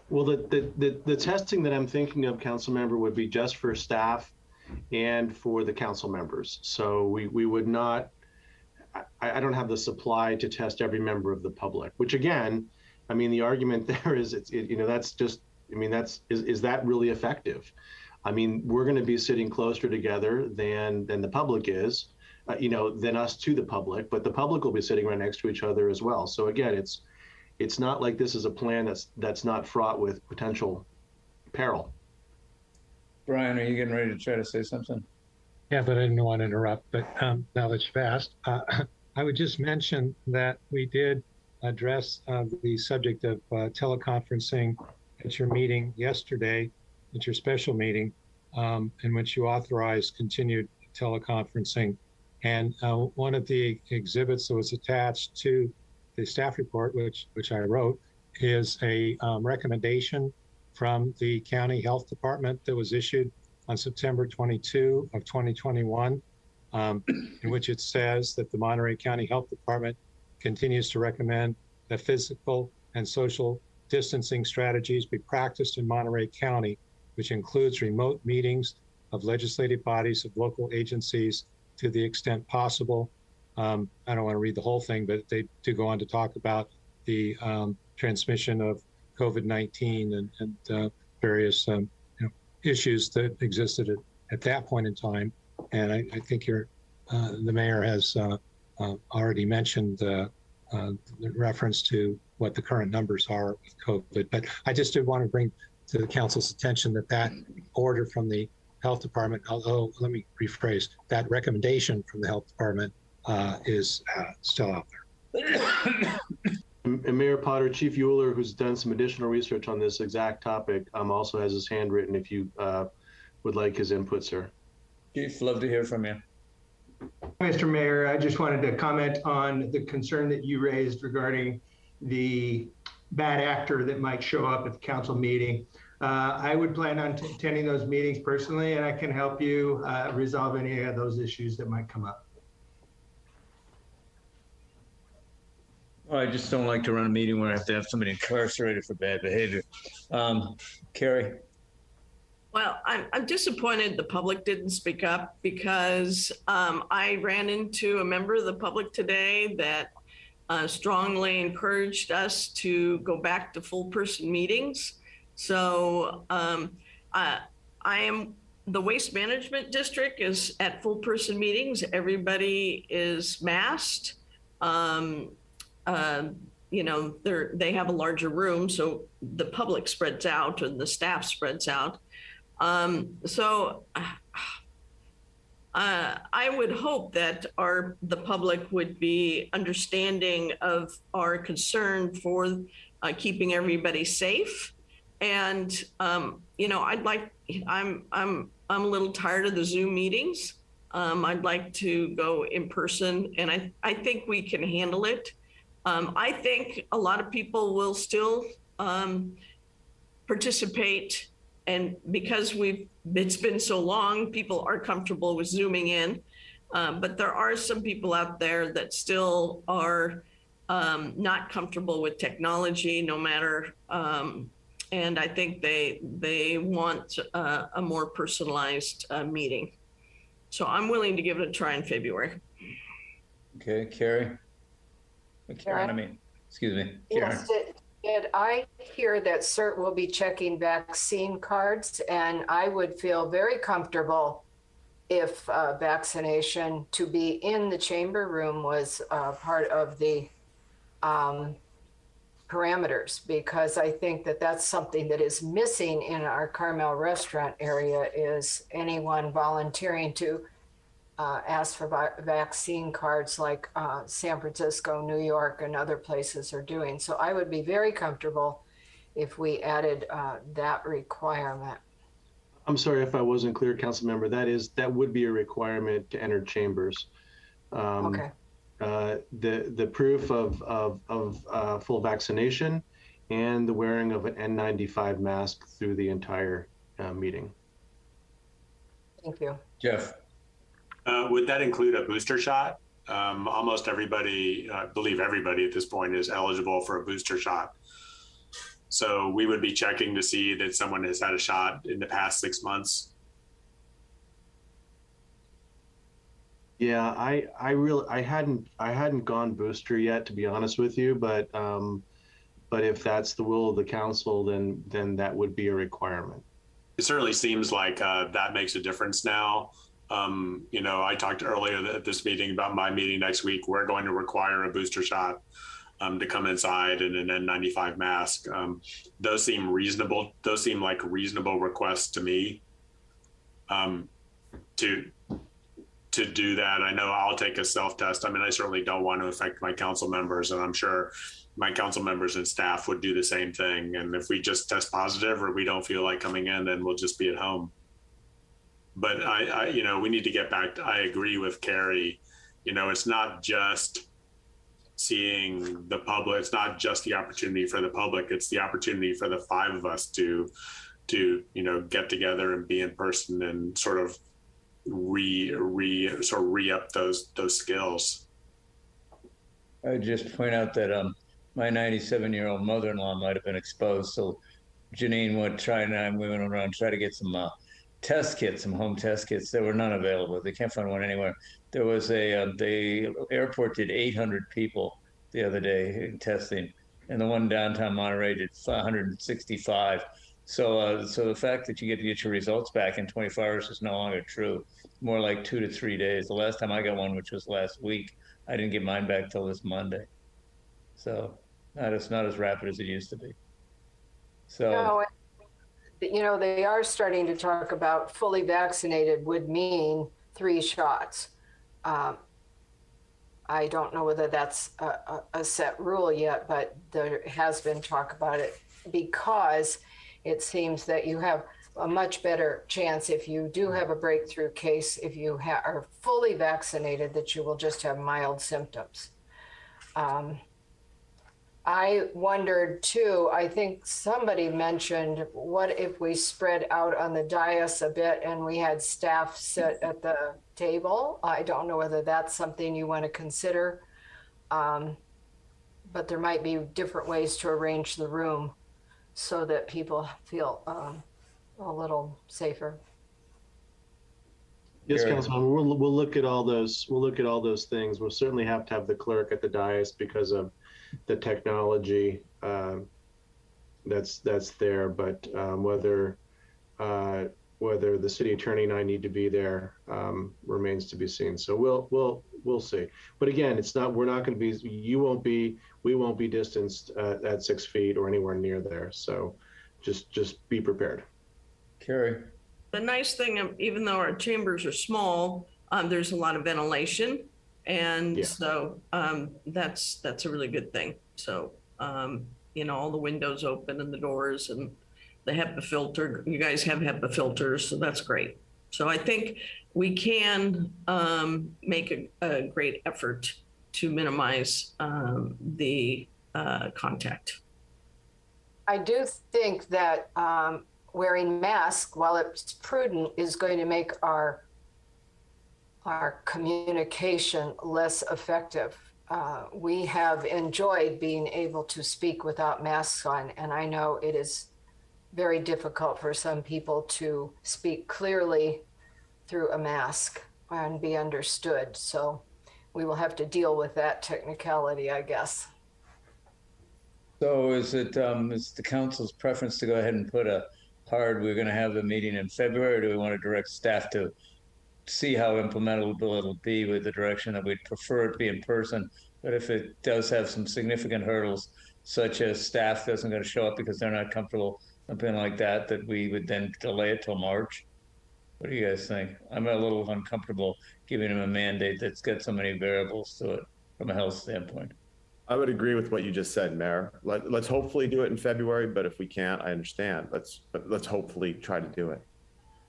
Well, the testing that I'm thinking of, council member, would be just for staff and for the council members. So we would not. I don't have the supply to test every member of the public. Which again, I mean, the argument there is that's just. I mean, is that really effective? I mean, we're going to be sitting closer together than the public is, than us to the public, but the public will be sitting right next to each other as well. So again, it's not like this is a plan that's not fraught with potential peril. Brian, are you getting ready to try to say something? Yeah, but I didn't want to interrupt. But now that you've asked, I would just mention that we did address the subject of teleconferencing at your meeting yesterday, at your special meeting, in which you authorized continued teleconferencing And one of the exhibits that was attached to the staff report, which I wrote, is a recommendation from the county health department that was issued on September 22 of 2021, in which it says that the Monterey County Health Department continues to recommend that physical and social distancing strategies be practiced in Monterey County, which includes remote meetings of legislative bodies of local agencies to the extent possible. I don't want to read the whole thing, but they do go on to talk about the transmission of COVID-19 and various issues that existed at that point in time. And I think the mayor has already mentioned the reference to what the current numbers are with COVID. But I just did want to bring to the council's attention that order from the health department, although let me rephrase, that recommendation from the health department is still out there. And Mayor Potter, Chief Euler, who's done some additional research on this exact topic, also has his hand written if you would like his input, sir. Chief, love to hear from you. Mr. Mayor, I just wanted to comment on the concern that you raised regarding the bad actor that might show up at the council meeting. I would plan on attending those meetings personally, and I can help you resolve any of those issues that might come up. Well, I just don't like to run a meeting where I have to have somebody incarcerated for bad behavior. Carrie? Well, I'm disappointed the public didn't speak up because I ran into a member of the public today that strongly encouraged us to go back to full person meetings. So I am, the waste management district is at full person meetings. Everybody is masked. You know, they have a larger room, so the public spreads out and the staff spreads out. So I would hope that the public would be understanding of our concern for keeping everybody safe. And you know, I'm a little tired of the Zoom meetings. I'd like to go in person, and I think we can handle it. I think a lot of people will still participate, and because it's been so long, people are comfortable with Zooming in. But there are some people out there that still are not comfortable with technology, no matter. And I think they want a more personalized meeting. So I'm willing to give it a try in February. Okay, Carrie? Karen, I mean, excuse me, Karen. Yes, did I hear that CERT will be checking vaccine cards? And I would feel very comfortable if vaccination to be in the chamber room was part of the parameters, because I think that that's something that is missing in our Carmel restaurant area, is anyone volunteering to ask for vaccine cards like San Francisco, New York, and other places are doing. So I would be very comfortable if we added that requirement. I'm sorry if I wasn't clear, council member. That would be a requirement to enter chambers. Okay. The proof of full vaccination and the wearing of an N95 mask through the entire meeting. Thank you. Jeff. Would that include a booster shot? Almost everybody, I believe everybody at this point, is eligible for a booster shot. So we would be checking to see that someone has had a shot in the past 6 months. Yeah, I hadn't gone booster yet, to be honest with you, but if that's the will of the council, then that would be a requirement. It certainly seems like that makes a difference now. You know, I talked earlier at this meeting about my meeting next week. We're going to require a booster shot to come inside, and an N95 mask. Those seem reasonable. Those seem like reasonable requests to me. To do that, I know I'll take a self-test. I mean, I certainly don't want to affect my council members, and I'm sure my council members and staff would do the same thing. And if we just test positive or we don't feel like coming in, then we'll just be at home. But I you know, we need to get back. I agree with Carrie it's not just seeing the public. It's not just the opportunity for the public. It's the opportunity for the 5 of us to get together and be in person and sort of re-up those skills. I would just point out that my 97-year-old mother-in-law might have been exposed. So Janine we went around try to get some test kits, some home test kits. There were none available. They can't find one anywhere. There was the airport did 800 people the other day in testing, and the one downtown Monterey did 165. So the fact that you get to get your results back in 24 hours is no longer true. More like 2 to 3 days. The last time I got one, which was last week, I didn't get mine back till this Monday. So it's not as rapid as it used to be. So. No, they are starting to talk about fully vaccinated would mean 3 shots. I don't know whether that's a set rule yet, but there has been talk about it because it seems that you have a much better chance if you do have a breakthrough case, if you are fully vaccinated, that you will just have mild symptoms. I wondered too, I think somebody mentioned, what if we spread out on the dais a bit and we had staff sit at the table? I don't know whether that's something you want to consider, but there might be different ways to arrange the room so that people feel a little safer. Yes, Councilman, we'll look at all those. We'll look at all those things. We'll certainly have to have the clerk at the dais because of the technology that's there. But whether the city attorney and I need to be there remains to be seen. So we'll see. But again, it's not. We're not going to be. You won't be. We won't be distanced at 6 feet or anywhere near there. So just be prepared. Carrie. The nice thing, even though our chambers are small, there's a lot of ventilation. And so that's a really good thing. So, all the windows open and the doors and the HEPA filter, you guys have HEPA filters, so that's great. So I think we can make a great effort to minimize the contact. I do think that wearing masks, while it's prudent, is going to make our communication less effective. We have enjoyed being able to speak without masks on, and I know it is very difficult for some people to speak clearly through a mask and be understood. So we will have to deal with that technicality, I guess. So is the council's preference to go ahead and put we're going to have the meeting in February, or do we want to direct staff to see how implementable it'll be with the direction that we'd prefer it to be in person? But if it does have some significant hurdles, such as staff doesn't going to show up because they're not comfortable, something like that, that we would then delay it till March? What do you guys think? I'm a little uncomfortable giving them a mandate that's got so many variables to it from a health standpoint. I would agree with what you just said, Mayor. Let's hopefully do it in February, but if we can't, I understand. Let's hopefully try to do it.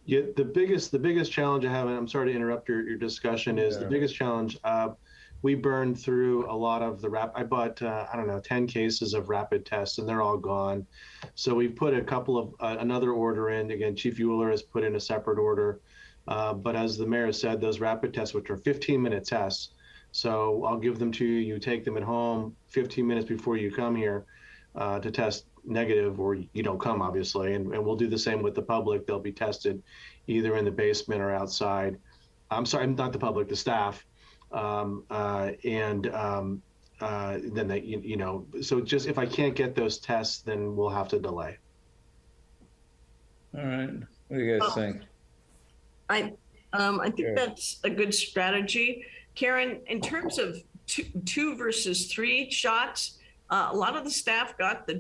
Yeah, the biggest challenge I have, and I'm sorry to interrupt your discussion, is the biggest challenge. We burned through a lot of the I bought 10 cases of rapid tests, and they're all gone. So we've put a couple of another order in. Again, Chief Euler has put in a separate order. But as the mayor said, those rapid tests, which are 15-minute tests, so I'll give them to you. You take them at home 15 minutes before you come here to test negative, or you don't come, obviously. And we'll do the same with the public. They'll be tested either in the basement or outside. I'm sorry, not the public, the staff. Then they, so just if I can't get those tests, then we'll have to delay. All right. What do you guys think? I think that's a good strategy. Karen, in terms of two versus 3 shots, a lot of the staff got the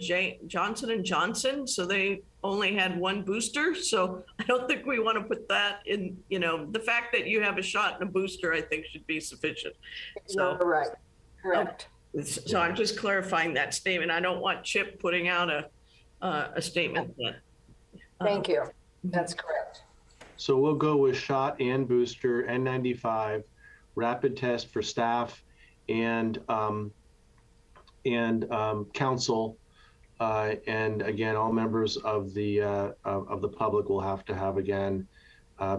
Johnson & Johnson, so they only had 1 booster. So I don't think we want to put that in, the fact that you have a shot and a booster, I think should be sufficient. So right, correct. So I'm just clarifying that statement. I don't want Chip putting out a statement that. Thank you. That's correct. So we'll go with shot and booster, N95 rapid test for staff and council. And again, all members of the public will have to have again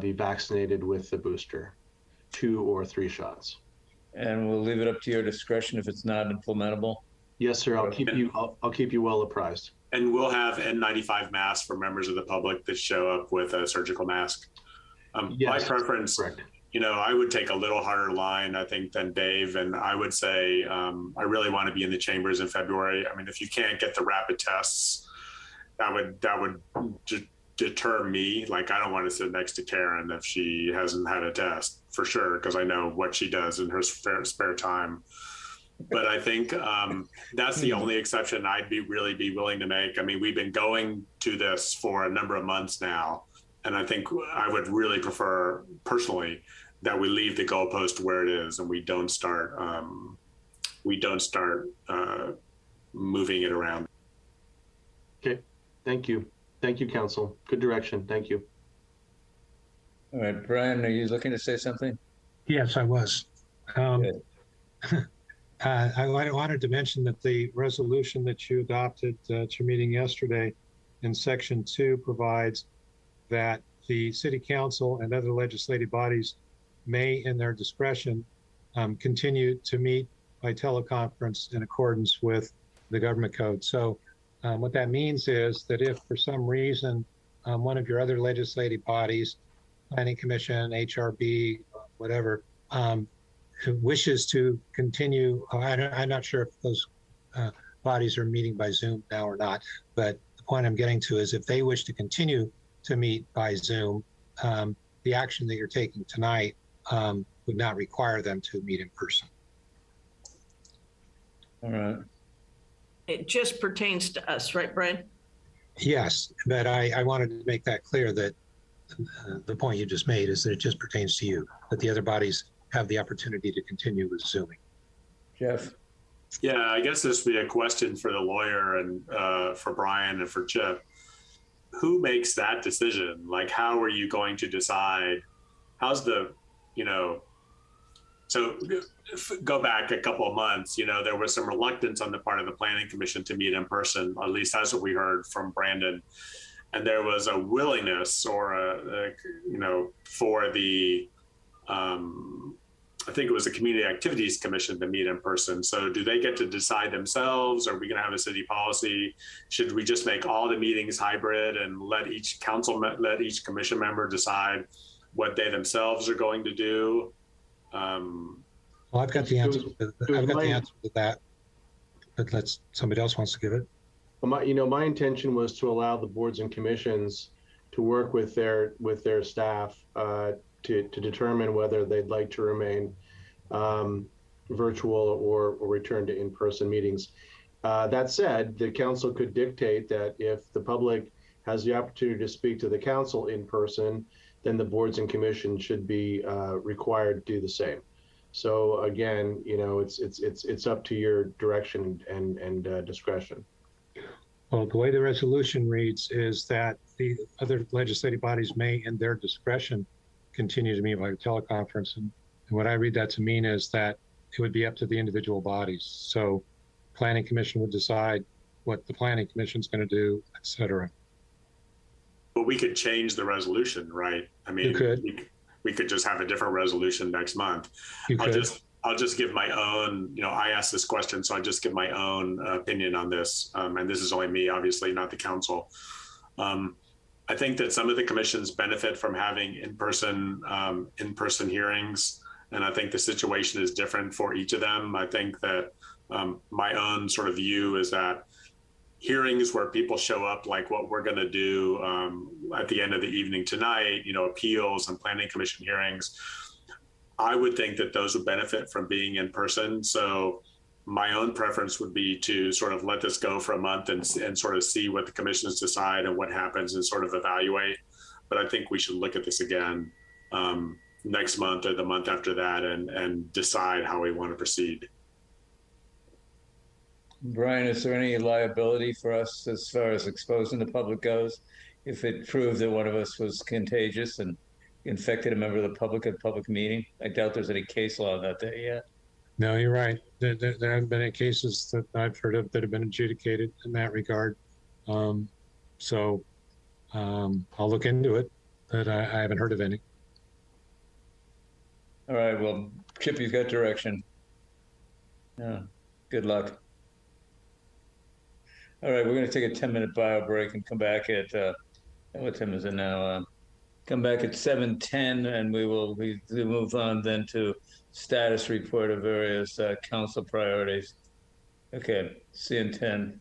be vaccinated with the booster, 2 or 3 shots. And we'll leave it up to your discretion if it's not implementable. Yes, sir. I'll keep you well apprised. And we'll have N95 masks for members of the public that show up with a surgical mask. Yes, my preference, correct. you know, I would take a little harder line, I think, than Dave. And I would say I really want to be in the chambers in February. I mean, if you can't get the rapid tests, that would deter me. Like, I don't want to sit next to Karen if she hasn't had a test, for sure, because I know what she does in her spare time. But I think that's the only exception I'd really be willing to make. I mean, we've been going to this for a number of months now, and I think I would really prefer, personally, that we leave the goalpost where it is and we don't start moving it around. Okay, thank you, Council. Good direction. Thank you. All right, Brian, are you looking to say something? Yes, I was. I wanted to mention that the resolution that you adopted at your meeting yesterday in section 2 provides that the city council and other legislative bodies may, in their discretion, continue to meet by teleconference in accordance with the government code. So what that means is that if for some reason one of your other legislative bodies, Planning Commission, HRB, whatever, wishes to continue, I'm not sure if those bodies are meeting by Zoom now or not, but the point I'm getting to is if they wish to continue to meet by Zoom, the action that you're taking tonight would not require them to meet in person. All right. It just pertains to us, right, Brian? Yes, but I wanted to make that clear that the point you just made is that it just pertains to you, that the other bodies have the opportunity to continue with Zooming. Jeff? Yeah, I guess this would be a question for the lawyer and for Brian and for Chip. Who makes that decision? Like, how are you going to decide? How's the, you know, so go back a couple of months, you know, there was some reluctance on the part of the Planning Commission to meet in person. At least that's what we heard from Brandon. And there was a willingness or you know, for the, I think it was the Community Activities Commission to meet in person. So do they get to decide themselves? Are we going to have a city policy? Should we just make all the meetings hybrid and let each commission member decide what they themselves are going to do? Well, I've got the answer. I've got the answer to that, but somebody else wants to give it. Well, my intention was to allow the boards and commissions to work with their staff to determine whether they'd like to remain virtual or return to in-person meetings. That said, the council could dictate that if the public has the opportunity to speak to the council in person, then the boards and commissions should be required to do the same. So again, you know, it's up to your direction and discretion. Well, the way the resolution reads is that the other legislative bodies may, in their discretion, continue to meet by teleconference. And what I read that to mean is that it would be up to the individual bodies. So Planning Commission would decide what the Planning Commission is going to do, et cetera. But we could change the resolution, right? I mean, we could just have a different resolution next month. I'll just give my own, you know, I asked this question, so I just give my own opinion on this. And this is only me, obviously, not the council. I think that some of the commissions benefit from having in-person hearings. And I think the situation is different for each of them. I think that my own sort of view is that hearings where people show up, like what we're going to do at the end of the evening tonight, you know, appeals and planning commission hearings, I would think that those would benefit from being in person. So my own preference would be to sort of let this go for a month and sort of see what the commissions decide and what happens and sort of evaluate. But I think we should look at this again next month or the month after that and decide how we want to proceed. Brian, is there any liability for us as far as exposing the public goes if it proved that one of us was contagious and infected a member of the public at a public meeting? I doubt there's any case law about that yet. No, you're right. There haven't been any cases that I've heard of that have been adjudicated in that regard. So I'll look into it, but I haven't heard of any. All right, well, Chip, you've got direction. Yeah, good luck. All right, we're going to take a 10-minute bio break and come back at, what time is it now? Come back at 7:10, and we'll move on then to status report of various council priorities. Okay, see you in 10.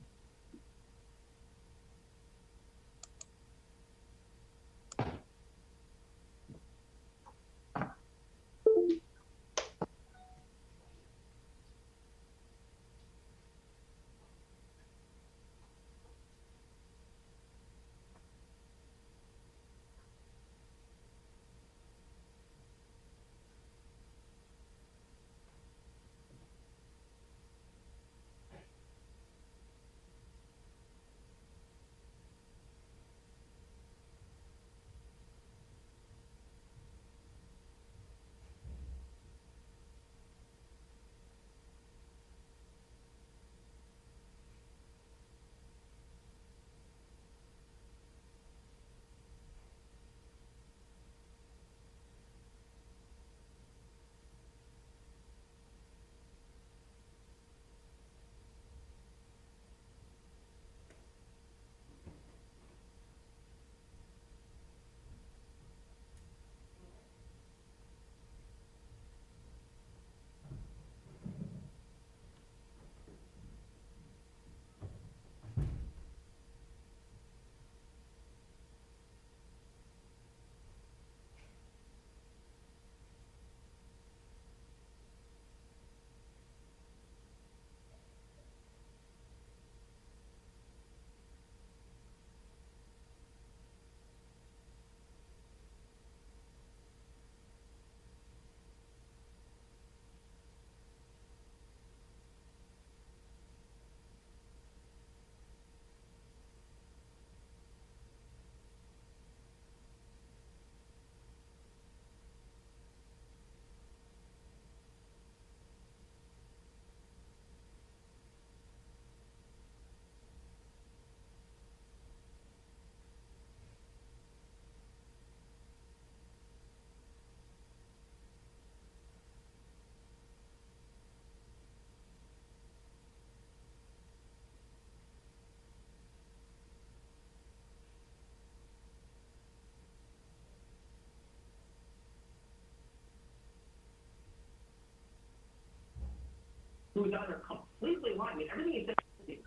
Who's either completely lying. I mean, everything he said is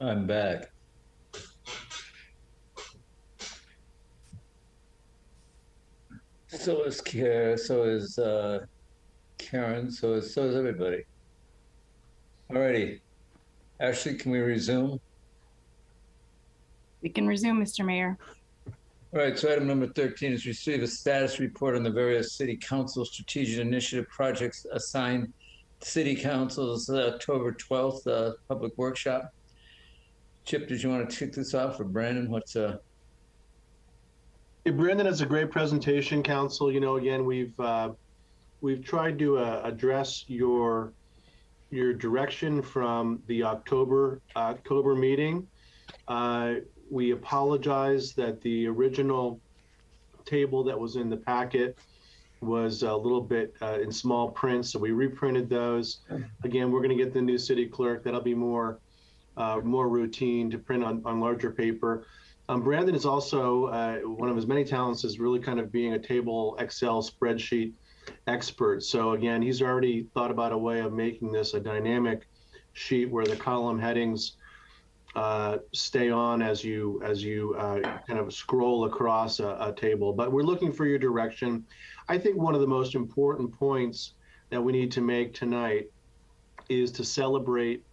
I'm back. So is Karen, so is Karen, so is everybody. Alrighty. Ashley, can we resume? We can resume, Mr. Mayor. All right, so item number 13 is receive a status report on the various city council strategic initiative projects assigned city council's October 12th public workshop. Chip, did you want to kick this off, or Brandon? What's Hey, Brandon has a great presentation, council. You know, again, we've tried to address your direction from the October meeting. We apologize that the original table that was in the packet was a little bit in small print, so we reprinted those. Again, we're going to get the new city clerk. That'll be more routine to print on larger paper. Brandon is also, one of his many talents is really kind of being a table Excel spreadsheet expert. So again, he's already thought about a way of making this a dynamic sheet where the column headings stay on as you kind of scroll across a table. But we're looking for your direction. I think one of the most important points that we need to make tonight is to celebrate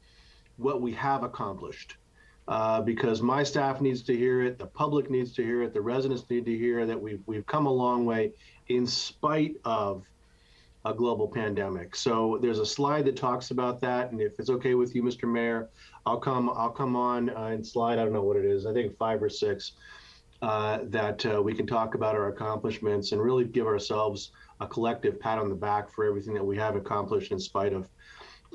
what we have accomplished. Because my staff needs to hear it, the public needs to hear it, the residents need to hear that we've come a long way in spite of a global pandemic. So there's a slide that talks about that, and if it's okay with you, Mr. Mayor, I'll come on and slide, I don't know what it is, I think 5 or 6, that we can talk about our accomplishments and really give ourselves a collective pat on the back for everything that we have accomplished in spite of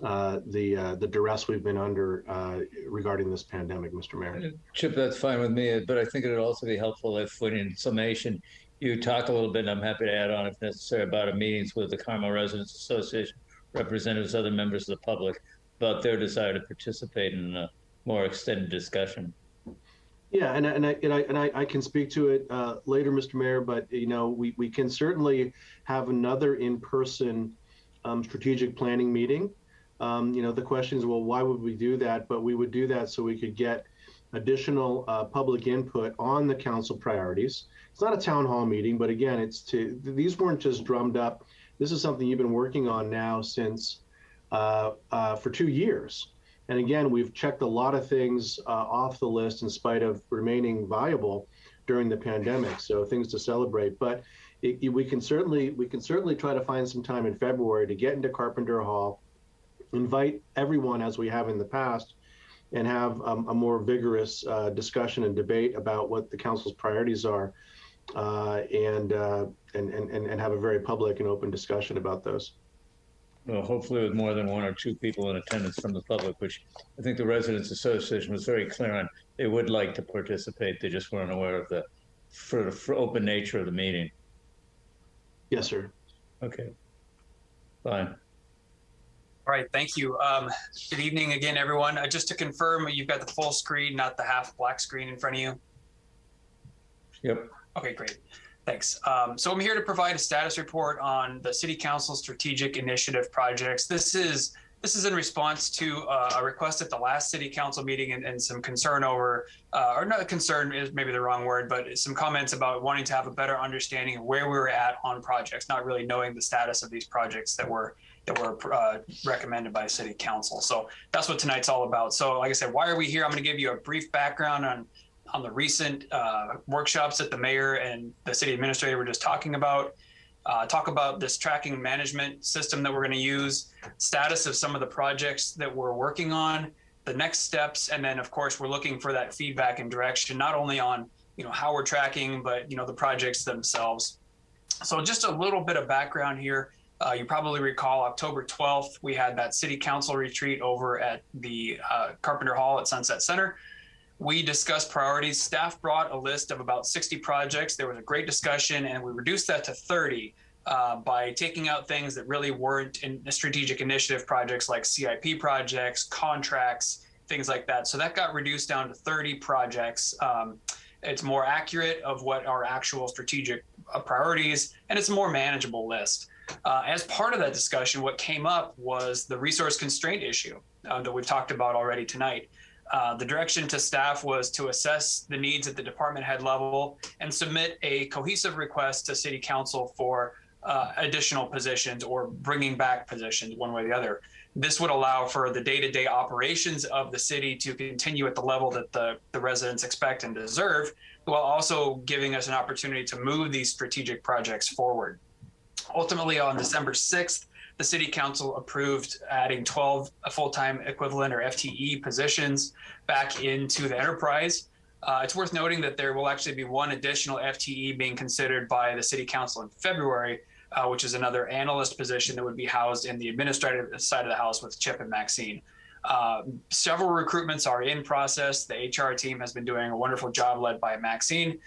the duress we've been under regarding this pandemic, Mr. Mayor. Chip, that's fine with me, but I think it would also be helpful if, when in summation, you talk a little bit, and I'm happy to add on if necessary, about our meetings with the Carmel Residents Association, representatives, other members of the public, about their desire to participate in a more extended discussion. Yeah, and I can speak to it later, Mr. Mayor, but you know, we can certainly have another in-person strategic planning meeting. You know, the question is, well, why would we do that? But we would do that so we could get additional public input on the council priorities. It's not a town hall meeting, but again, these weren't just drummed up. This is something you've been working on now since for 2 years. And again, we've checked a lot of things off the list in spite of remaining viable during the pandemic. So things to celebrate. But we can certainly try to find some time in February to get into Carpenter Hall, invite everyone as we have in the past, and have a more vigorous discussion and debate about what the council's priorities are, and have a very public and open discussion about those. Well, hopefully with more than 1 or 2 people in attendance from the public, which I think the Residents Association was very clear on. They would like to participate. They just weren't aware of the for open nature of the meeting. Yes, sir. Okay, fine. All right, thank you. Good evening again, everyone. Just to confirm, you've got the full screen, not the half black screen in front of you? Yep. Okay, great. Thanks. So I'm here to provide a status report on the City Council Strategic Initiative projects. This is in response to a request at the last City Council meeting and some concern over, or not concern is maybe the wrong word, but some comments about wanting to have a better understanding of where we were at on projects, not really knowing the status of these projects that were recommended by City Council. So that's what tonight's all about. So like I said, why are we here? I'm going to give you a brief background on the recent workshops that the mayor and the city administrator were just talking about, talk about this tracking management system that we're going to use, status of some of the projects that we're working on, the next steps, and then of course we're looking for that feedback and direction, not only on how we're tracking, but the projects themselves. So just a little bit of background here. You probably recall October 12th, we had that City Council retreat over at the Carpenter Hall at Sunset Center. We discussed priorities. Staff brought a list of about 60 projects. There was a great discussion, and we reduced that to 30 by taking out things that really weren't in strategic initiative projects like CIP projects, contracts, things like that. So that got reduced down to 30 projects. It's more accurate of what our actual strategic priorities, and it's a more manageable list. As part of that discussion, what came up was the resource constraint issue that we've talked about already tonight. The direction to staff was to assess the needs at the department head level and submit a cohesive request to City Council for additional positions or bringing back positions one way or the other. This would allow for the day-to-day operations of the city to continue at the level that the residents expect and deserve, while also giving us an opportunity to move these strategic projects forward. Ultimately, on December 6th, the City Council approved adding 12 full-time equivalent or FTE positions back into the enterprise. It's worth noting that there will actually be one additional FTE being considered by the City Council in February, which is another analyst position that would be housed in the administrative side of the house with Chip and Maxine. Several recruitments are in process. The HR team has been doing a wonderful job led by Maxine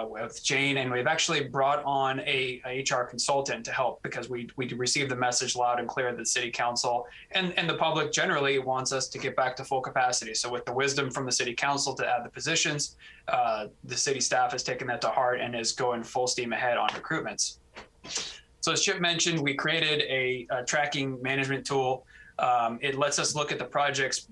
with Jane, and we've actually brought on a HR consultant to help because we received the message loud and clear that the City Council and the public generally wants us to get back to full capacity. So with the wisdom from the City Council to add the positions, the city staff has taken that to heart and is going full steam ahead on recruitments. So as Chip mentioned, we created a tracking management tool. It lets us look at the projects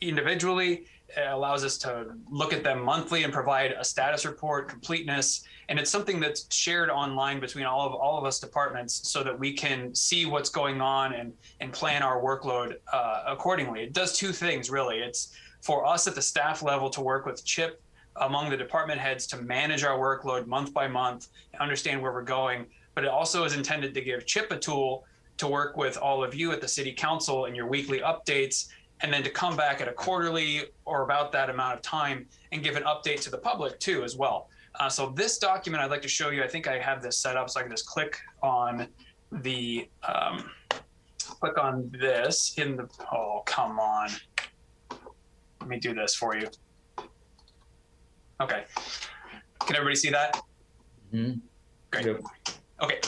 individually. It allows us to look at them monthly and provide a status report, completeness, and it's something that's shared online between all of us departments so that we can see what's going on and plan our workload accordingly. It does two things, really. It's for us at the staff level to work with Chip among the department heads to manage our workload month by month, understand where we're going, but it also is intended to give Chip a tool to work with all of you at the City Council in your weekly updates, and then to come back at a quarterly or about that amount of time and give an update to the public too as well. So this document I'd like to show you, I think I have this set up so I can just click on the, this in the, oh, come on. Let me do this for you. Okay, can everybody see that? Mm-hmm. Great. Yep. Okay.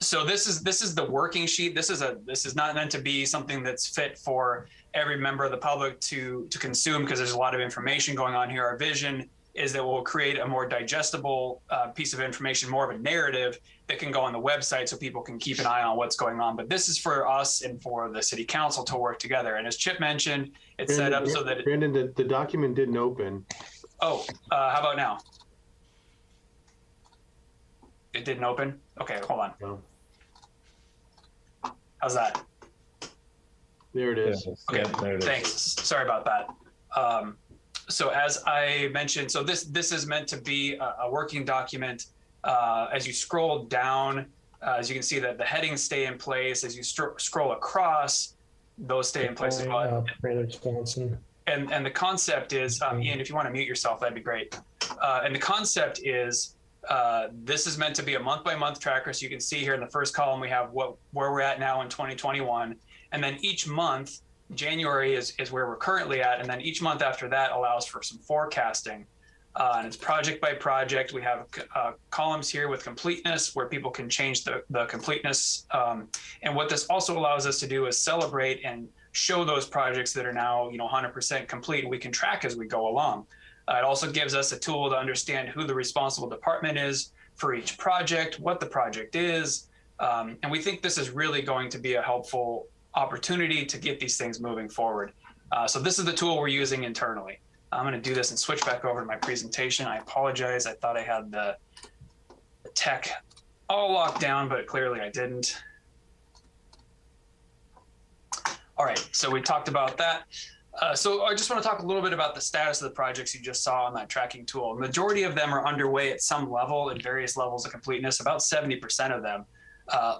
So this is the working sheet. This is not meant to be something that's fit for every member of the public to consume because there's a lot of information going on here. Our vision is that we'll create a more digestible piece of information, more of a narrative that can go on the website so people can keep an eye on what's going on. But this is for us and for the City Council to work together. And as Chip mentioned, it's set up so that Brandon, the document didn't open. Oh, how about now? It didn't open? Okay, hold on. No. How's that? There it is. Okay, yeah, there it is. Thanks. Sorry about that. So as I mentioned, so this is meant to be a working document. As you scroll down, as you can see that the headings stay in place. As you scroll across, those stay in place as well. And the concept is, Ian, if you want to mute yourself, that'd be great. And the concept is, this is meant to be a month-by-month tracker. So you can see here in the first column, we have where we're at now in 2021. And then each month, January is where we're currently at. And then each month after that allows for some forecasting. And it's project by project. We have columns here with completeness where people can change the completeness. And what this also allows us to do is celebrate and show those projects that are now 100% complete, and we can track as we go along. It also gives us a tool to understand who the responsible department is for each project, what the project is. And we think this is really going to be a helpful opportunity to get these things moving forward. So this is the tool we're using internally. I'm going to do this and switch back over to my presentation. I apologize. I thought I had the tech all locked down, but clearly I didn't. All right, so we talked about that. So I just want to talk a little bit about the status of the projects you just saw on that tracking tool. The majority of them are underway at some level at various levels of completeness, about 70% of them.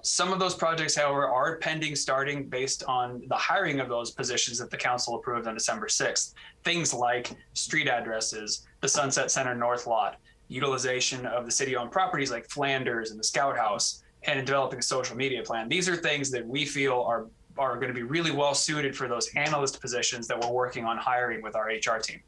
Some of those projects, however, are pending starting based on the hiring of those positions that the council approved on December 6th. Things like street addresses, the Sunset Center North Lot, utilization of the city-owned properties like Flanders and the Scout House, and developing a social media plan. These are things that we feel are going to be really well suited for those analyst positions that we're working on hiring with our HR team.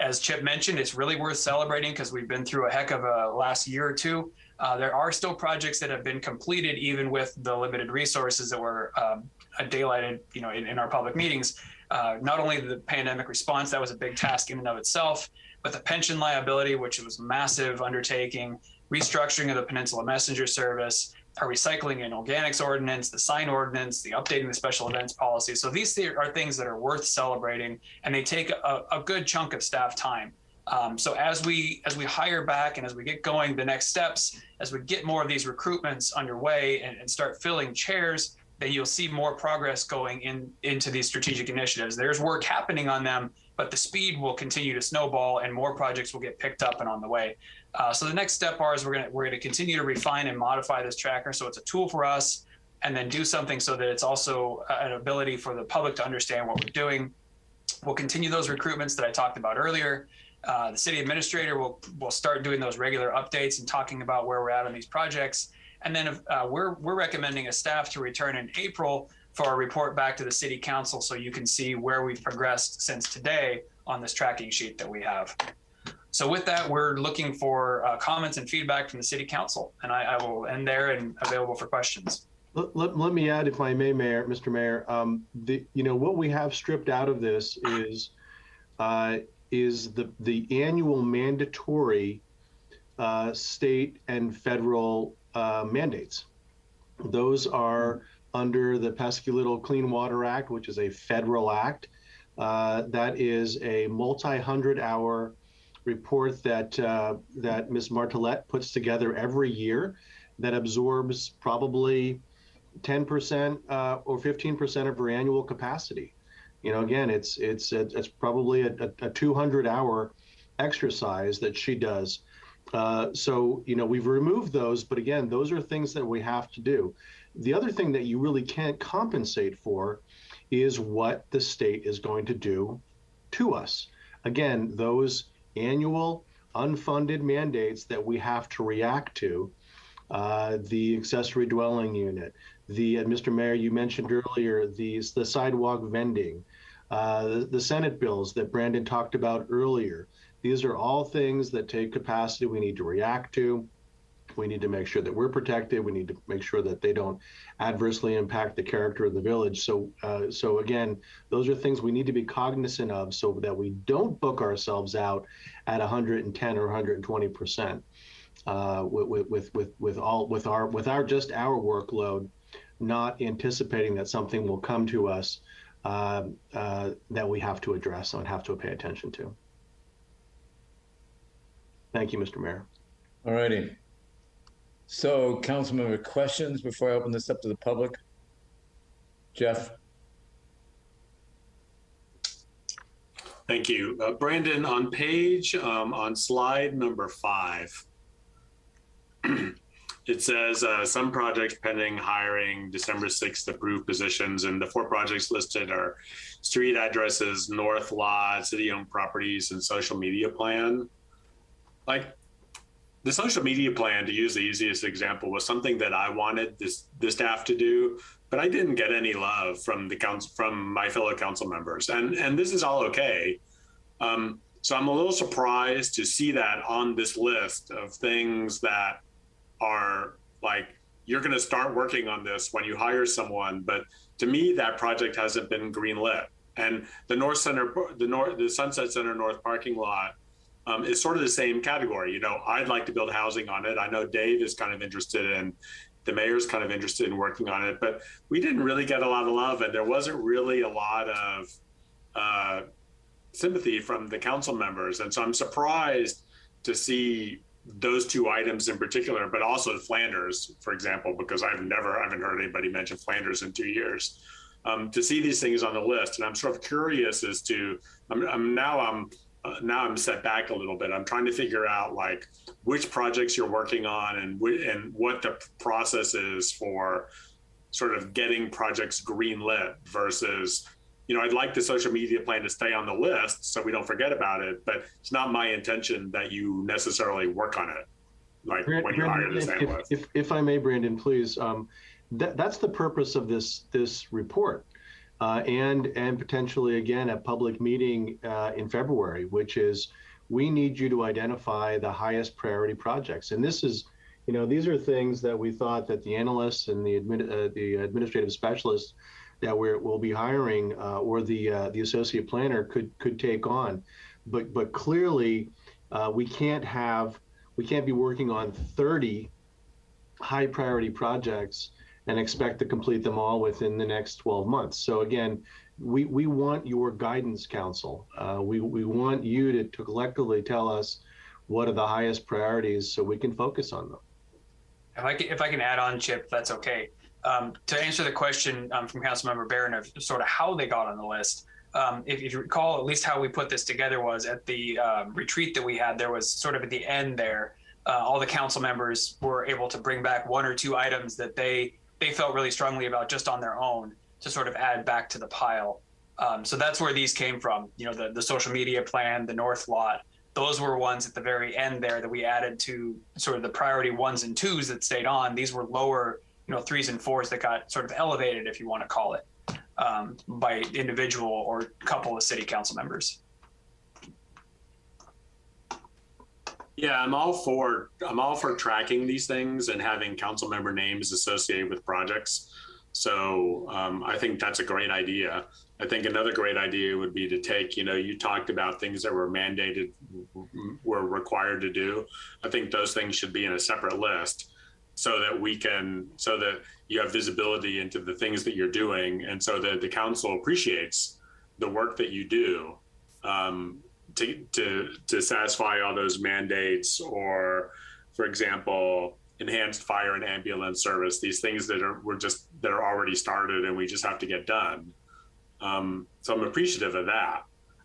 As Chip mentioned, it's really worth celebrating because we've been through a heck of a last year or two. There are still projects that have been completed even with the limited resources that were daylighted, in our public meetings. Not only the pandemic response, that was a big task in and of itself, but the pension liability, which was a massive undertaking, restructuring of the Peninsula Messenger Service, our recycling and organics ordinance, the sign ordinance, the updating the special events policy. So these are things that are worth celebrating, and they take a good chunk of staff time. So as we hire back and as we get going, the next steps, as we get more of these recruitments underway and start filling chairs, then you'll see more progress going into these strategic initiatives. There's work happening on them, but the speed will continue to snowball and more projects will get picked up and on the way. So the next step is we're gonna continue to refine and modify this tracker so it's a tool for us, and then do something so that it's also an ability for the public to understand what we're doing. We'll continue those recruitments that I talked about earlier. The city administrator will start doing those regular updates and talking about where we're at on these projects. And then we're recommending a staff to return in April for a report back to the city council so you can see where we've progressed since today on this tracking sheet that we have. So with that, we're looking for comments and feedback from the city council, and I will end there and available for questions. Let me add, if I may, Mr. Mayor, what we have stripped out of this is the annual mandatory state and federal mandates. Those are under the pesky little Clean Water Act, which is a federal act. That is a multi-hundred-hour report that Ms. Martellette puts together every year that absorbs probably 10% or 15% of her annual capacity. Again, it's probably a 200-hour exercise that she does. So we've removed those, but again, those are things that we have to do. The other thing that you really can't compensate for is what the state is going to do to us. Again, those annual unfunded mandates that we have to react to, the accessory dwelling unit, Mr. Mayor, you mentioned earlier, the sidewalk vending, the Senate bills that Brandon talked about earlier. These are all things that take capacity we need to react to. We need to make sure that we're protected. We need to make sure that they don't adversely impact the character of the village. So again, those are things we need to be cognizant of so that we don't book ourselves out at 110 or 120% with our workload, not anticipating that something will come to us that we have to address and have to pay attention to. Thank you, Mr. Mayor. All righty. So, council member questions before I open this up to the public? Jeff? Thank you. Brandon, on slide number 5, it says some projects pending hiring December 6th approved positions, and the 4 projects listed are street addresses, north lot, city-owned properties, and social media plan. Like, the social media plan, to use the easiest example, was something that I wanted the staff to do, but I didn't get any love from my fellow council members, and this is all okay. So I'm a little surprised to see that on this list of things that are like, you're going to start working on this when you hire someone, but to me that project hasn't been greenlit. And the Sunset Center North parking lot is sort of the same category. I'd like to build housing on it. I know Dave is kind of interested in, the mayor's kind of interested in working on it, but we didn't really get a lot of love, and there wasn't really a lot of sympathy from the council members. And so I'm surprised to see those 2 items in particular, but also Flanders, for example, because I haven't heard anybody mention Flanders in 2 years. To see these things on the list, and I'm sort of curious as to, now I'm set back a little bit. I'm trying to figure out like which projects you're working on and what the process is for sort of getting projects greenlit versus, I'd like the social media plan to stay on the list so we don't forget about it, but it's not my intention that you necessarily work on it. Like when you hire this analyst. If I may, Brandon, please, that's the purpose of this report. And potentially, again, a public meeting in February, which is, we need you to identify the highest priority projects. And this is, these are things that we thought that the analysts and the administrative specialists that we'll be hiring or the associate planner could take on. But clearly, we can't be working on 30 high priority projects and expect to complete them all within the next 12 months. So again, we want your guidance, council. We want you to collectively tell us what are the highest priorities so we can focus on them. If I can add on, Chip, that's okay. To answer the question from Councilmember Barron of sort of how they got on the list, if you recall, at least how we put this together was at the retreat that we had, there was sort of at the end there, all the council members were able to bring back 1 or 2 items that they felt really strongly about just on their own to sort of add back to the pile. So that's where these came from. You know, the social media plan, the North Lot, those were ones at the very end there that we added to sort of the priority 1s and 2s that stayed on. These were lower, 3s and 4s that got sort of elevated, if you want to call it, by individual or couple of city council members. Yeah, I'm all for tracking these things and having council member names associated with projects. So I think that's a great idea. I think another great idea would be to take, you talked about things that were mandated, were required to do. I think those things should be in a separate list so that you have visibility into the things that you're doing, and so that the council appreciates the work that you do to satisfy all those mandates, or, for example, enhanced fire and ambulance service, these things that are already started and we just have to get done. So I'm appreciative of that.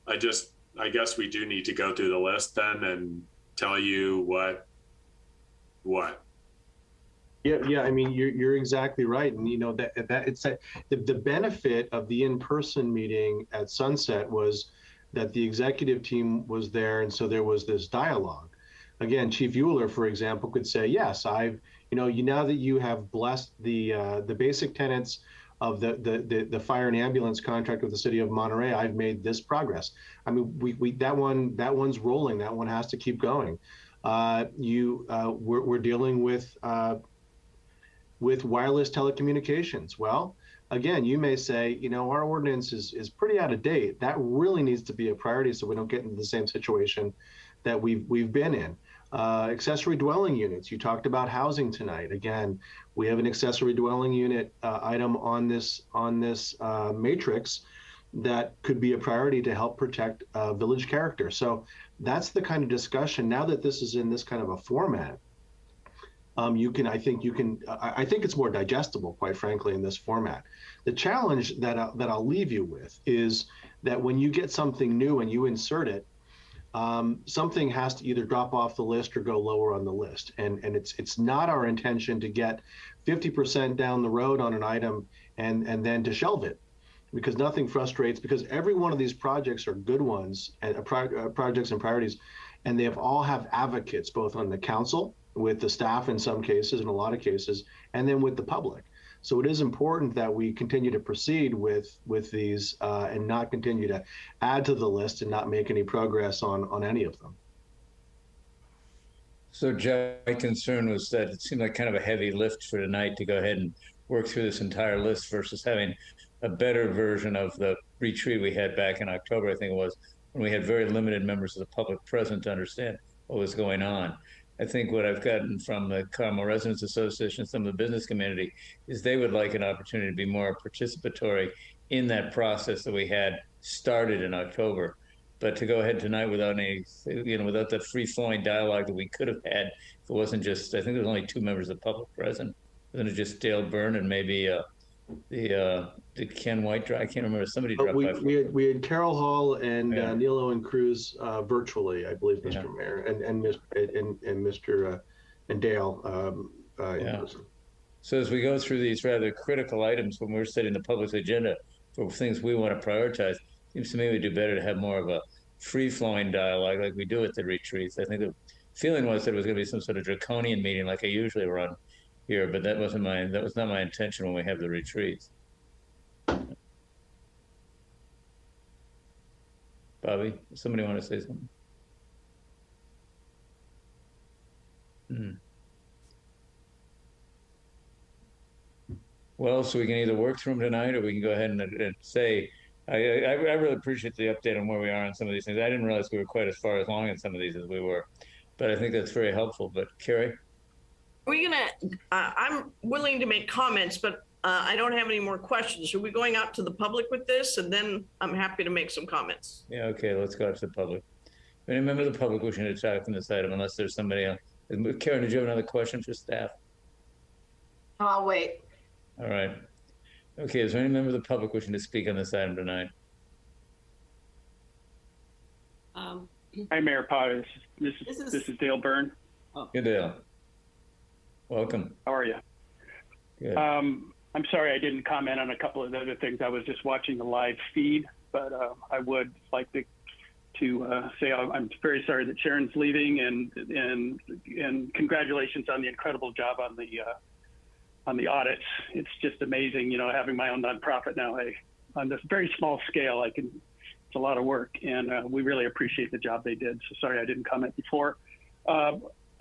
I guess we do need to go through the list then and tell you what. Yeah. I mean, you're exactly right, and that it's the benefit of the in-person meeting at Sunset was that the executive team was there, and so there was this dialogue. Again, Chief Euler, for example, could say, "Yes, now that you have blessed the basic tenets of the fire and ambulance contract with the city of Monterey, I've made this progress." I mean, that one's rolling. That one has to keep going. We're dealing with wireless telecommunications. Well, again, you may say, our ordinance is pretty out of date. That really needs to be a priority so we don't get into the same situation that we've been in. Accessory dwelling units. You talked about housing tonight. Again, we have an accessory dwelling unit item on this matrix that could be a priority to help protect village character. So that's the kind of discussion. Now that this is in this kind of a format, I think it's more digestible, quite frankly, in this format. The challenge that I'll leave you with is that when you get something new and you insert it, something has to either drop off the list or go lower on the list. And it's not our intention to get 50% down the road on an item and then to shelve it, because nothing frustrates, because every one of these projects are good ones, and projects and priorities, and they all have advocates, both on the council, with the staff in some cases, in a lot of cases, and then with the public. So it is important that we continue to proceed with these and not continue to add to the list and not make any progress on any of them. So, Joe, my concern was that it seemed like kind of a heavy lift for tonight to go ahead and work through this entire list versus having a better version of the retreat we had back in October, I think it was, when we had very limited members of the public present to understand what was going on. I think what I've gotten from the Carmel Residents Association, some of the business community, is they would like an opportunity to be more participatory in that process that we had started in October. But to go ahead tonight without without the free-flowing dialogue that we could have had, if it wasn't just, I think there was only 2 members of the public present. Wasn't it just Dale Byrne and maybe the Ken White? I can't remember. Somebody dropped by. We had Carol Hall and Neil Owen Cruz virtually, I believe, Mr. Mayor, and Dale in person. So as we go through these rather critical items when we're setting the public's agenda for things we want to prioritize, it seems to me we do better to have more of a free-flowing dialogue like we do at the retreats. I think the feeling was that it was going to be some sort of draconian meeting like I usually run here, but that was not my intention when we have the retreats. Bobby, does somebody want to say something? Well, so we can either work through them tonight, or we can go ahead and say, I really appreciate the update on where we are on some of these things. I didn't realize we were quite as far along in some of these as we were, but I think that's very helpful. But Carrie? we gonna, I'm willing to make comments, but I don't have any more questions. Are we going out to the public with this? And then I'm happy to make some comments. Yeah, okay, let's go out to the public. Any member of the public wishing to chat from this item, unless there's somebody else. Karen, did you have another question for staff? I'll wait. All right. Okay, is there any member of the public wishing to speak on this item tonight? Hi, Mayor Potter. This is Dale Byrne. Good, Dale. Welcome. How are you? Good. I'm sorry I didn't comment on a couple of the other things. I was just watching the live feed, but I would like to say I'm very sorry that Sharon's leaving, and congratulations on the incredible job on the audits. It's just amazing, having my own nonprofit now. On this very small scale, it's a lot of work, and we really appreciate the job they did. So sorry I didn't comment before.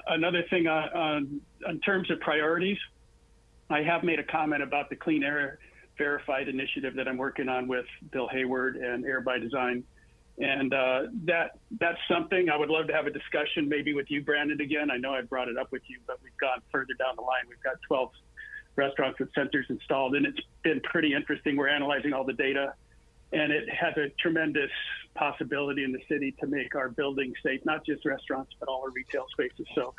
Another thing in terms of priorities, I have made a comment about the Clean Air Verified initiative that I'm working on with Bill Hayward and Air by Design. And that's something I would love to have a discussion maybe with you, Brandon, again. I know I brought it up with you, but we've gone further down the line. We've got 12 restaurants with sensors installed, and it's been pretty interesting. We're analyzing all the data, and it has a tremendous possibility in the city to make our buildings safe, not just restaurants, but all our retail spaces. So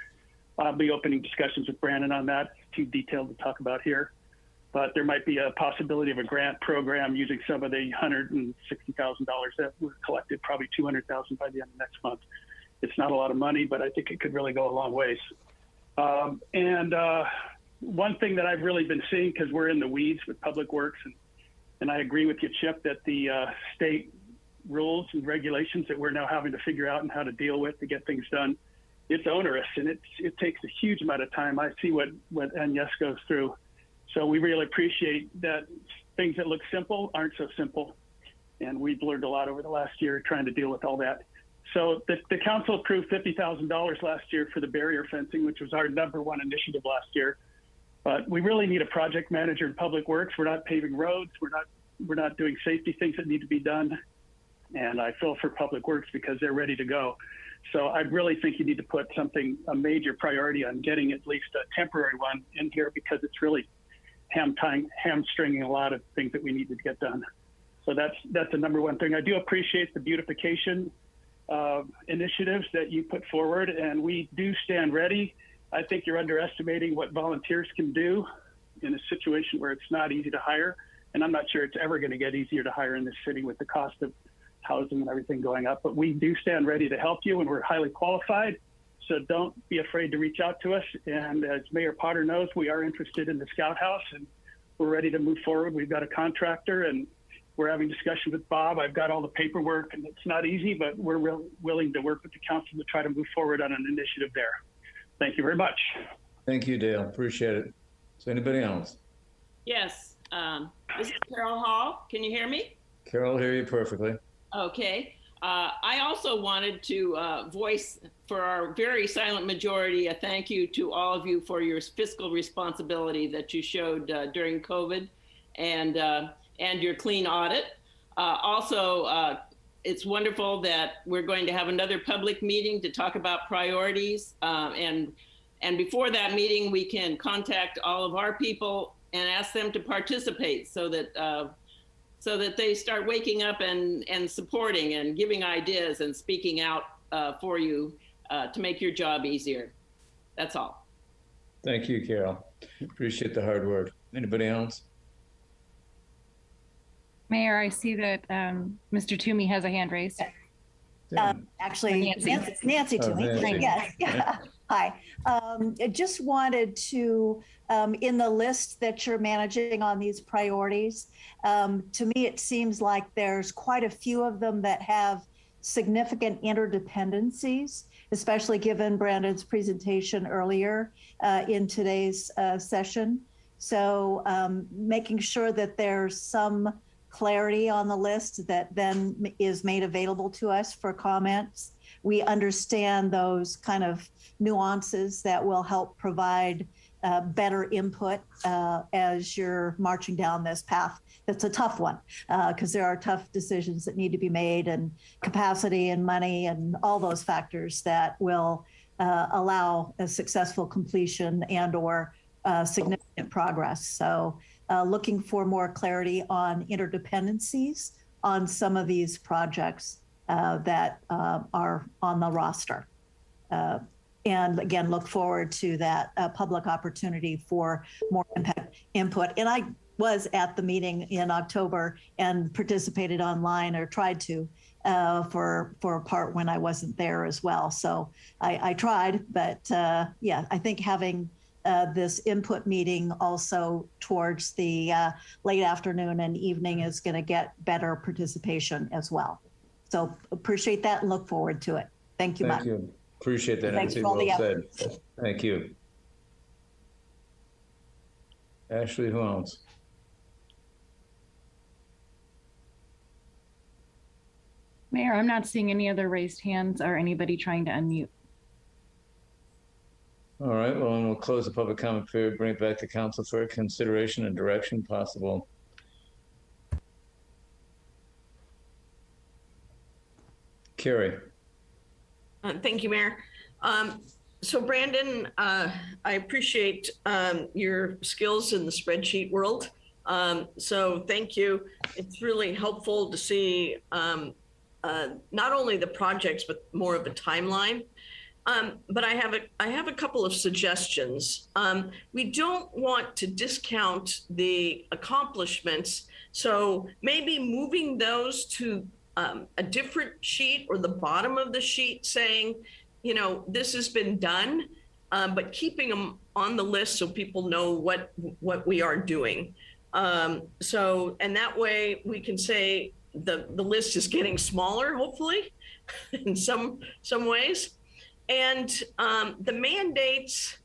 I'll be opening discussions with Brandon on that. It's too detailed to talk about here, but there might be a possibility of a grant program using some of the $160,000 that were collected, probably $200,000 by the end of next month. It's not a lot of money, but I think it could really go a long ways. One thing that I've really been seeing, because we're in the weeds with Public Works, and I agree with you, Chip, that the state rules and regulations that we're now having to figure out and how to deal with to get things done, it's onerous, and it takes a huge amount of time. I see what Agnes goes through. So we really appreciate that things that look simple aren't so simple. And we've learned a lot over the last year trying to deal with all that. So the council approved $50,000 last year for the barrier fencing, which was our #1 initiative last year. But we really need a project manager in Public Works. We're not paving roads. We're not doing safety things that need to be done. And I feel for Public Works because they're ready to go. So I really think you need to put a major priority on getting at least a temporary one in here, because it's really hamstringing a lot of things that we need to get done. So that's the #1 thing. I do appreciate the beautification initiatives that you put forward, and we do stand ready. I think you're underestimating what volunteers can do in a situation where it's not easy to hire. And I'm not sure it's ever going to get easier to hire in this city with the cost of housing and everything going up. But we do stand ready to help you, and we're highly qualified. So don't be afraid to reach out to us. And as Mayor Potter knows, we are interested in the Scout House, and we're ready to move forward. We've got a contractor, and we're having discussions with Bob. I've got all the paperwork, and it's not easy, but we're willing to work with the council to try to move forward on an initiative there. Thank you very much. Thank you, Dale. Appreciate it. Is anybody else? Yes. This is Carol Hall. Can you hear me? Carol, hear you perfectly. Okay. I also wanted to voice for our very silent majority a thank you to all of you for your fiscal responsibility that you showed during COVID and your clean audit. It's wonderful that we're going to have another public meeting to talk about priorities. And before that meeting, we can contact all of our people and ask them to participate so that they start waking up and supporting and giving ideas and speaking out for you to make your job easier. That's all. Thank you, Carol. Appreciate the hard work. Anybody else? Mayor, I see that Mr. Toomey has a hand raised. Actually, Nancy Toomey. Nancy. Yes. Yeah. Hi. I just wanted to, in the list that you're managing on these priorities, to me, it seems like there's quite a few of them that have significant interdependencies, especially given Brandon's presentation earlier in today's session. So making sure that there's some clarity on the list that then is made available to us for comments. We understand those kind of nuances that will help provide better input as you're marching down this path. It's a tough one because there are tough decisions that need to be made, and capacity and money and all those factors that will allow a successful completion and or significant progress. So looking for more clarity on interdependencies on some of these projects that are on the roster. And again, look forward to that public opportunity for more input. And I was at the meeting in October and participated online, or tried to, for a part when I wasn't there as well. So I tried, but yeah, I think having this input meeting also towards the late afternoon and evening is going to get better participation as well. So appreciate that and look forward to it. Thank you much. Thank you. Appreciate that. Thanks for all the Well effort. said. Thank you. Ashley, who else? Mayor, I'm not seeing any other raised hands or anybody trying to unmute. All right, well, then we'll close the public comment period, bring it back to council for consideration and direction possible. Carrie. Thank you, Mayor. So Brandon, I appreciate your skills in the spreadsheet world. So thank you. It's really helpful to see not only the projects, but more of a timeline. But I have a couple of suggestions. We don't want to discount the accomplishments. So maybe moving those to a different sheet or the bottom of the sheet saying, you know, this has been done, but keeping them on the list so people know what we are doing. So, and that way we can say the list is getting smaller, hopefully, in some ways. And the mandates,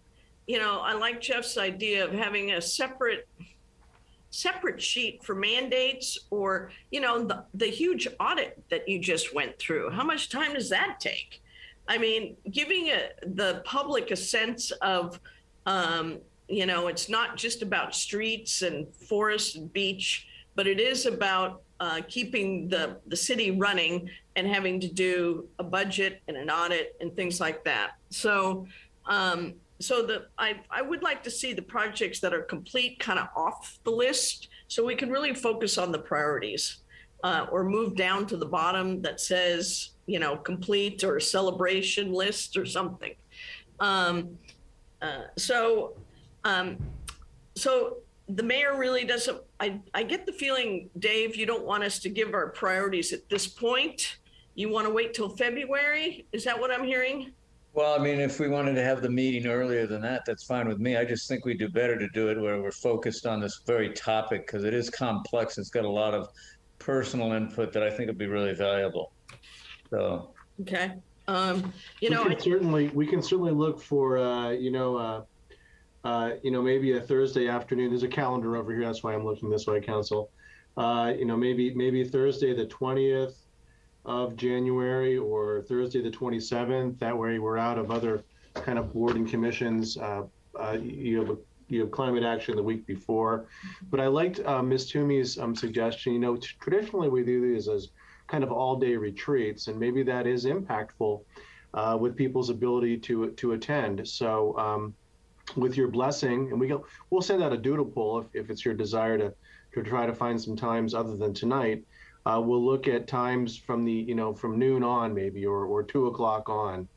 you know, I like Jeff's idea of having a separate sheet for mandates, or, you know, the huge audit that you just went through. How much time does that take? I mean, giving the public a sense of, you know, it's not just about streets and forests and beach, but it is about keeping the city running and having to do a budget and an audit and things like that. So, I would like to see the projects that are complete kind of off the list, so we can really focus on the priorities, or move down to the bottom that says, you know, complete or celebration list or something. So the mayor really doesn't, I get the feeling, Dave, you don't want us to give our priorities at this point. You want to wait till February? Is that what I'm hearing? Well, I mean, if we wanted to have the meeting earlier than that, that's fine with me. I just think we do better to do it where we're focused on this very topic, because it is complex. It's got a lot of personal input that I think would be really valuable. So. Okay. You know, we can certainly look for, you know, maybe a Thursday afternoon. There's a calendar over here. That's why I'm looking this way, Council. You know, maybe Thursday the 20th of January or Thursday the 27th. That way we're out of other kind of board and commissions. You have climate action the week before. But I liked Ms. Toomey's suggestion. You know, traditionally we do these as kind of all-day retreats, and maybe that is impactful with people's ability to attend. So with your blessing, and we'll send out a doodle poll if it's your desire to try to find some times other than tonight. We'll look at times from from noon on maybe, or 2 o'clock on,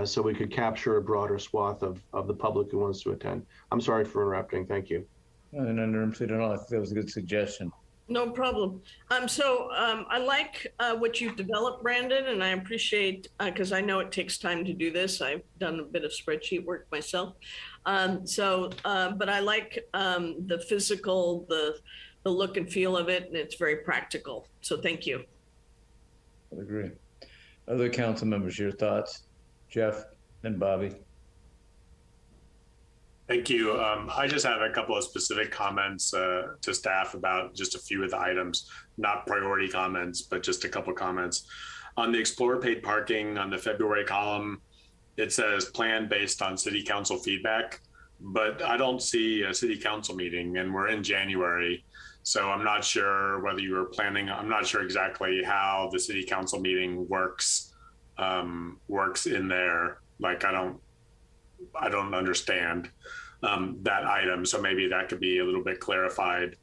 so we could capture a broader swath of the public who wants to attend. I'm sorry for interrupting. Thank you. I didn't interrupt at all. I think that was a good suggestion. No problem. I like what you've developed, Brandon, and I appreciate, because I know it takes time to do this. I've done a bit of spreadsheet work myself. But I like the physical, the look and feel of it, and it's very practical. So thank you. I agree. Other council members, your thoughts? Jeff and Bobby. Thank you. I just have a couple of specific comments to staff about just a few of the items, not priority comments, but just a couple of comments. On the Explore paid parking on the February column, it says plan based on city council feedback, but I don't see a city council meeting, and we're in January. So I'm not sure whether you were planning, I'm not sure exactly how the city council meeting works in there. Like I don't understand that item. So maybe that could be a little bit clarified.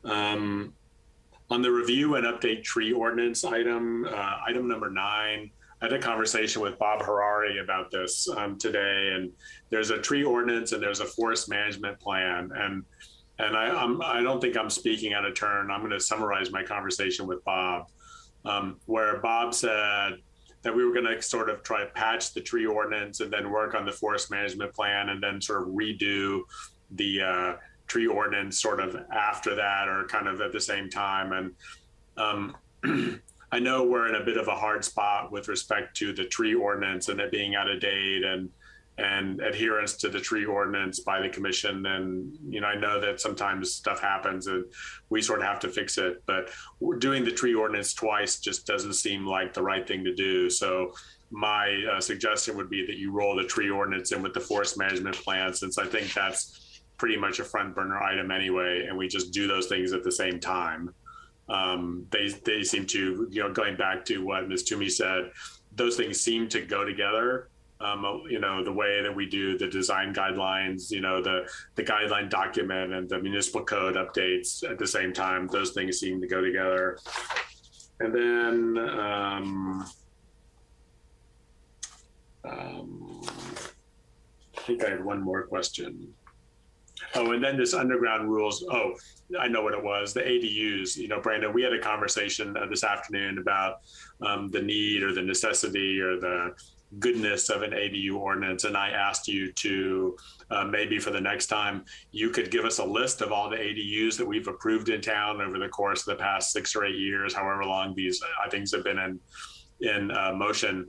On the review and update tree ordinance item, item number 9, I had a conversation with Bob Harari about this today, and there's a tree ordinance and there's a forest management plan, and I don't think I'm speaking out of turn. I'm going to summarize my conversation with Bob, where Bob said that we were going to sort of try to patch the tree ordinance and then work on the forest management plan and then sort of redo the tree ordinance sort of after that or kind of at the same time. And I know we're in a bit of a hard spot with respect to the tree ordinance and it being out of date and adherence to the tree ordinance by the commission. And, you know, I know that sometimes stuff happens and we sort of have to fix it, but doing the tree ordinance twice just doesn't seem like the right thing to do. So my suggestion would be that you roll the tree ordinance in with the forest management plan, since I think that's pretty much a front burner item anyway, and we just do those things at the same time. They seem to, you know, going back to what Ms. Toomey said, those things seem to go together. You know, the way that we do the design guidelines, you know, the guideline document and the municipal code updates at the same time, those things seem to go together. And then I think I had one more question. Oh, and then this underground rules. Oh, I know what it was. The ADUs, you know, Brandon, we had a conversation this afternoon about the need or the necessity or the goodness of an ADU ordinance. And I asked you to maybe for the next time, you could give us a list of all the ADUs that we've approved in town over the course of the past 6 or 8 years, however long these things have been in motion.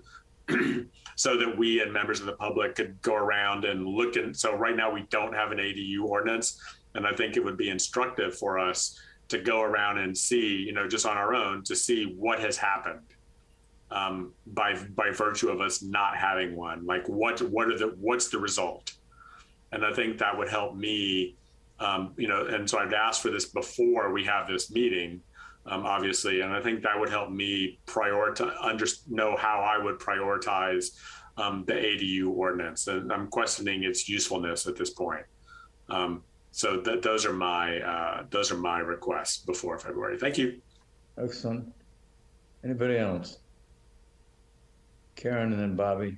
So that we and members of the public could go around and look. And so right now we don't have an ADU ordinance. And I think it would be instructive for us to go around and see, you know, just on our own to see what has happened by virtue of us not having one. Like what's the result? And I think that would help me, you know, and so I've asked for this before we have this meeting, obviously, and I think that would help me know how I would prioritize the ADU ordinance. And I'm questioning its usefulness at this point. So those are my requests before February. Thank you. Excellent. Anybody else? Karen and then Bobby.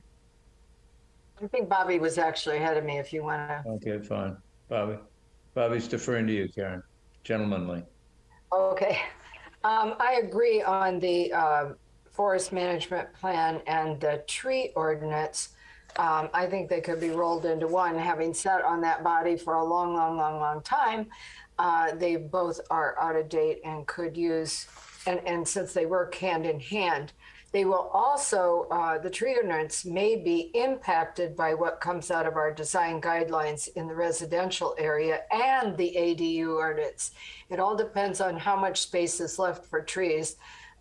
I think Bobby was actually ahead of me if you want to. Okay, fine. Bobby's deferring to you, Karen. Gentlemanly. Okay. I agree on the forest management plan and the tree ordinance. I think they could be rolled into one. Having sat on that body for a long time, they both are out of date and could use, and since they work hand in hand, they will also, the tree ordinance may be impacted by what comes out of our design guidelines in the residential area and the ADU ordinance. It all depends on how much space is left for trees,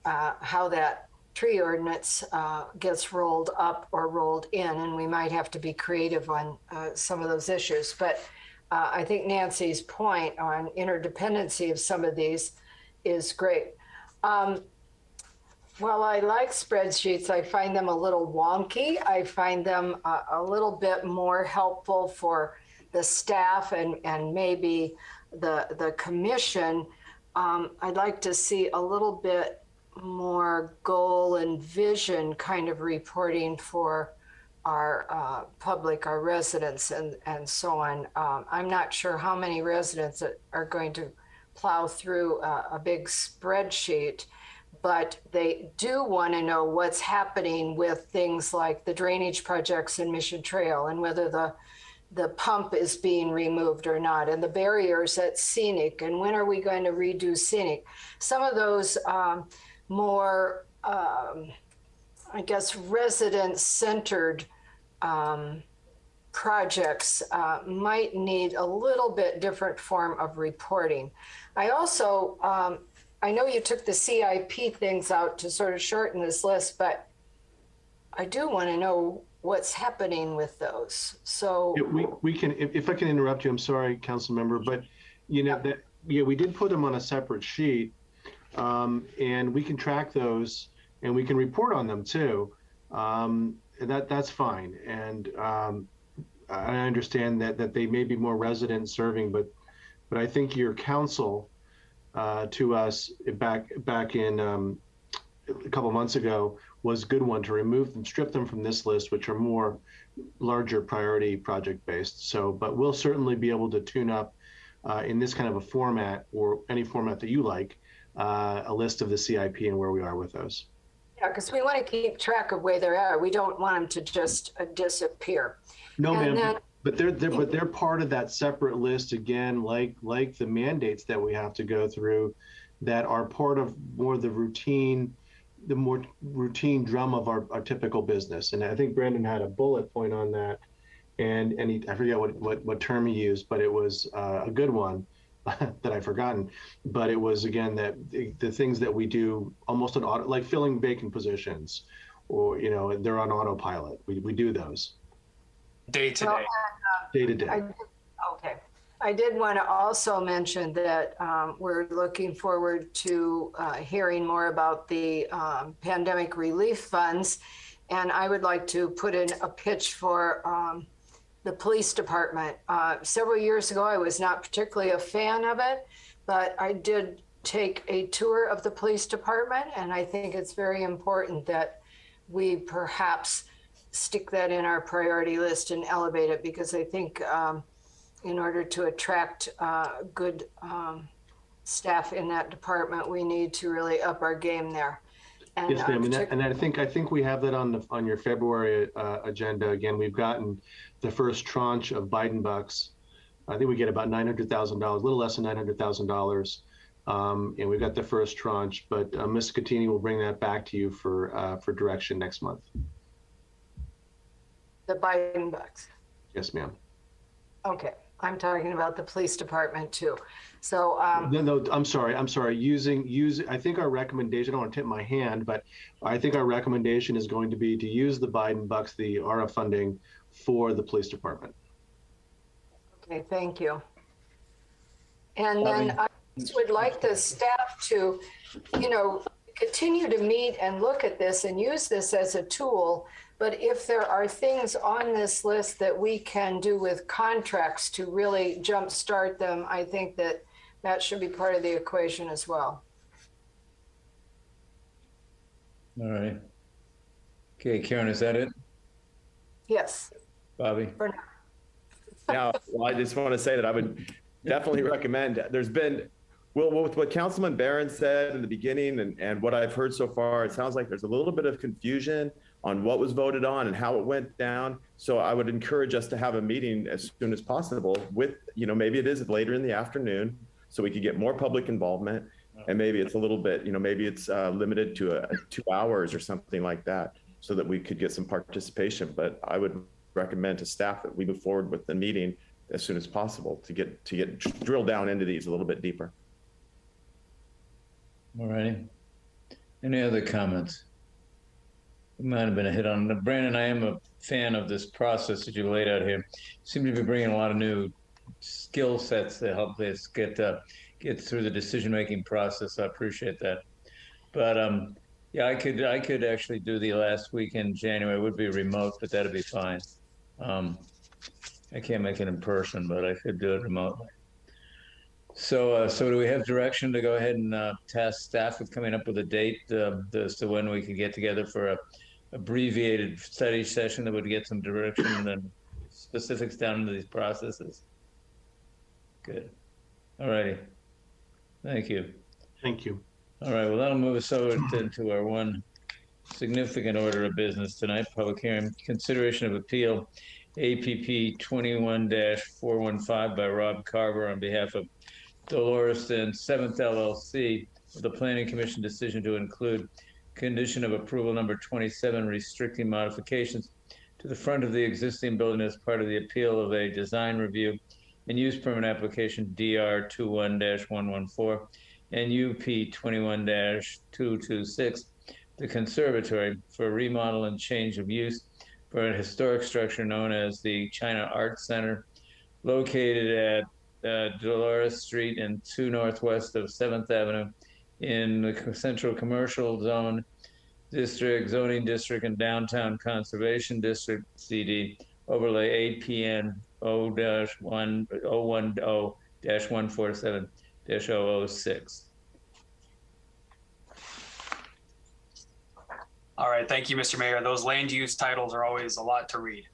how that tree ordinance gets rolled up or rolled in, and we might have to be creative on some of those issues. But I think Nancy's point on interdependency of some of these is great. Well, I like spreadsheets. I find them a little wonky. I find them a little bit more helpful for the staff and maybe the commission. I'd like to see a little bit more goal and vision kind of reporting for our public, our residents, and so on. I'm not sure how many residents are going to plow through a big spreadsheet, but they do want to know what's happening with things like the drainage projects in Mission Trail and whether the pump is being removed or not, and the barriers at Scenic, and when are we going to redo Scenic? Some of those more, I guess, resident-centered projects might need a little bit different form of reporting. I also, I know you took the CIP things out to sort of shorten this list, but I do want to know what's happening with those. So we can, if I can interrupt you, I'm sorry, council member, but you know that, yeah, we did put them on a separate sheet, and we can track those and we can report on them too. that's fine. And I understand that they may be more resident serving, but I think your counsel to us back in a couple months ago was a good one, to remove them, strip them from this list, which are more larger priority project based. So, but we'll certainly be able to tune up in this kind of a format, or any format that you like, a list of the CIP and where we are with those. Yeah, because we want to keep track of where they are. We don't want them to just disappear. No, And ma'am, but they're part of that separate list again, like the mandates that we have to go through, that are part of more routine drum of our typical business. And I think Brandon had a bullet point on that, and I forget what term he used, but it was a good one that I've forgotten. But it was, again, that the things that we do almost on auto, like filling vacant positions, or they're on autopilot. We do those day to day. Day to day. Okay. I did want to also mention that we're looking forward to hearing more about the pandemic relief funds. And I would like to put in a pitch for the police department. Several years ago, I was not particularly a fan of it, but I did take a tour of the police department. And I think it's very important that we perhaps stick that in our priority list and elevate it, because I think in order to attract good staff in that department, we need to really up our game there. And, yes, ma'am. And I think we have that on your February agenda. Again, we've gotten the first tranche of Biden bucks. I think we get about $900,000, a little less than $900,000, and we've got the first tranche. But Ms. Scatini will bring that back to you for direction next month. The Biden bucks. Yes, ma'am. Okay. I'm talking about the police department too. So no, I'm sorry. I think our recommendation, I don't want to tip my hand, but I think our recommendation is going to be to use the Biden bucks, the ARA funding, for the police department. Okay, thank you. And then I would like the staff to, continue to meet and look at this and use this as a tool. But if there are things on this list that we can do with contracts to really jumpstart them, I think that should be part of the equation as well. All right. Okay, Karen, is that it? Yes. Bobby? For now. Now, well, I just want to say that I would definitely recommend, there's been, well, with what Councilman Barron said in the beginning and what I've heard so far, it sounds like there's a little bit of confusion on what was voted on and how it went down. So I would encourage us to have a meeting as soon as possible with, maybe it is later in the afternoon, so we could get more public involvement. And maybe it's a little bit, maybe it's limited to 2 hours or something like that, so that we could get some participation. But I would recommend to staff that we move forward with the meeting as soon as possible to get drilled down into these a little bit deeper. All righty. Any other comments? It might have been a hit on. Brandon, I am a fan of this process that you laid out here. You seem to be bringing a lot of new skill sets to help us get through the decision-making process. I appreciate that. But yeah, I could actually do the last week in January. It would be remote, but that'd be fine. I can't make it in person, but I could do it remotely. So do we have direction to go ahead and task staff with coming up with a date as to when we could get together for a abbreviated study session that would get some direction and then specifics down into these processes? Good. All righty. Thank you. Thank you. All right. Well, that'll move us over into our one significant order of business tonight. Public hearing, consideration of appeal APP 21-415 by Rob Carver on behalf of Dolores and 7th LLC, with the Planning Commission decision to include condition of approval number 27, restricting modifications to the front of the existing building as part of the appeal of a design review and use permit application DR 21-114 and UP 21-226, the conservatory, for remodel and change of use for a historic structure known as the China Art Center, located at Dolores Street and 2 northwest of 7th Avenue in the Central Commercial Zone District, Zoning District, and Downtown Conservation District, CD, overlay APN 0-110-147-006. All right, thank you, Mr. Mayor. Those land use titles are always a lot to read.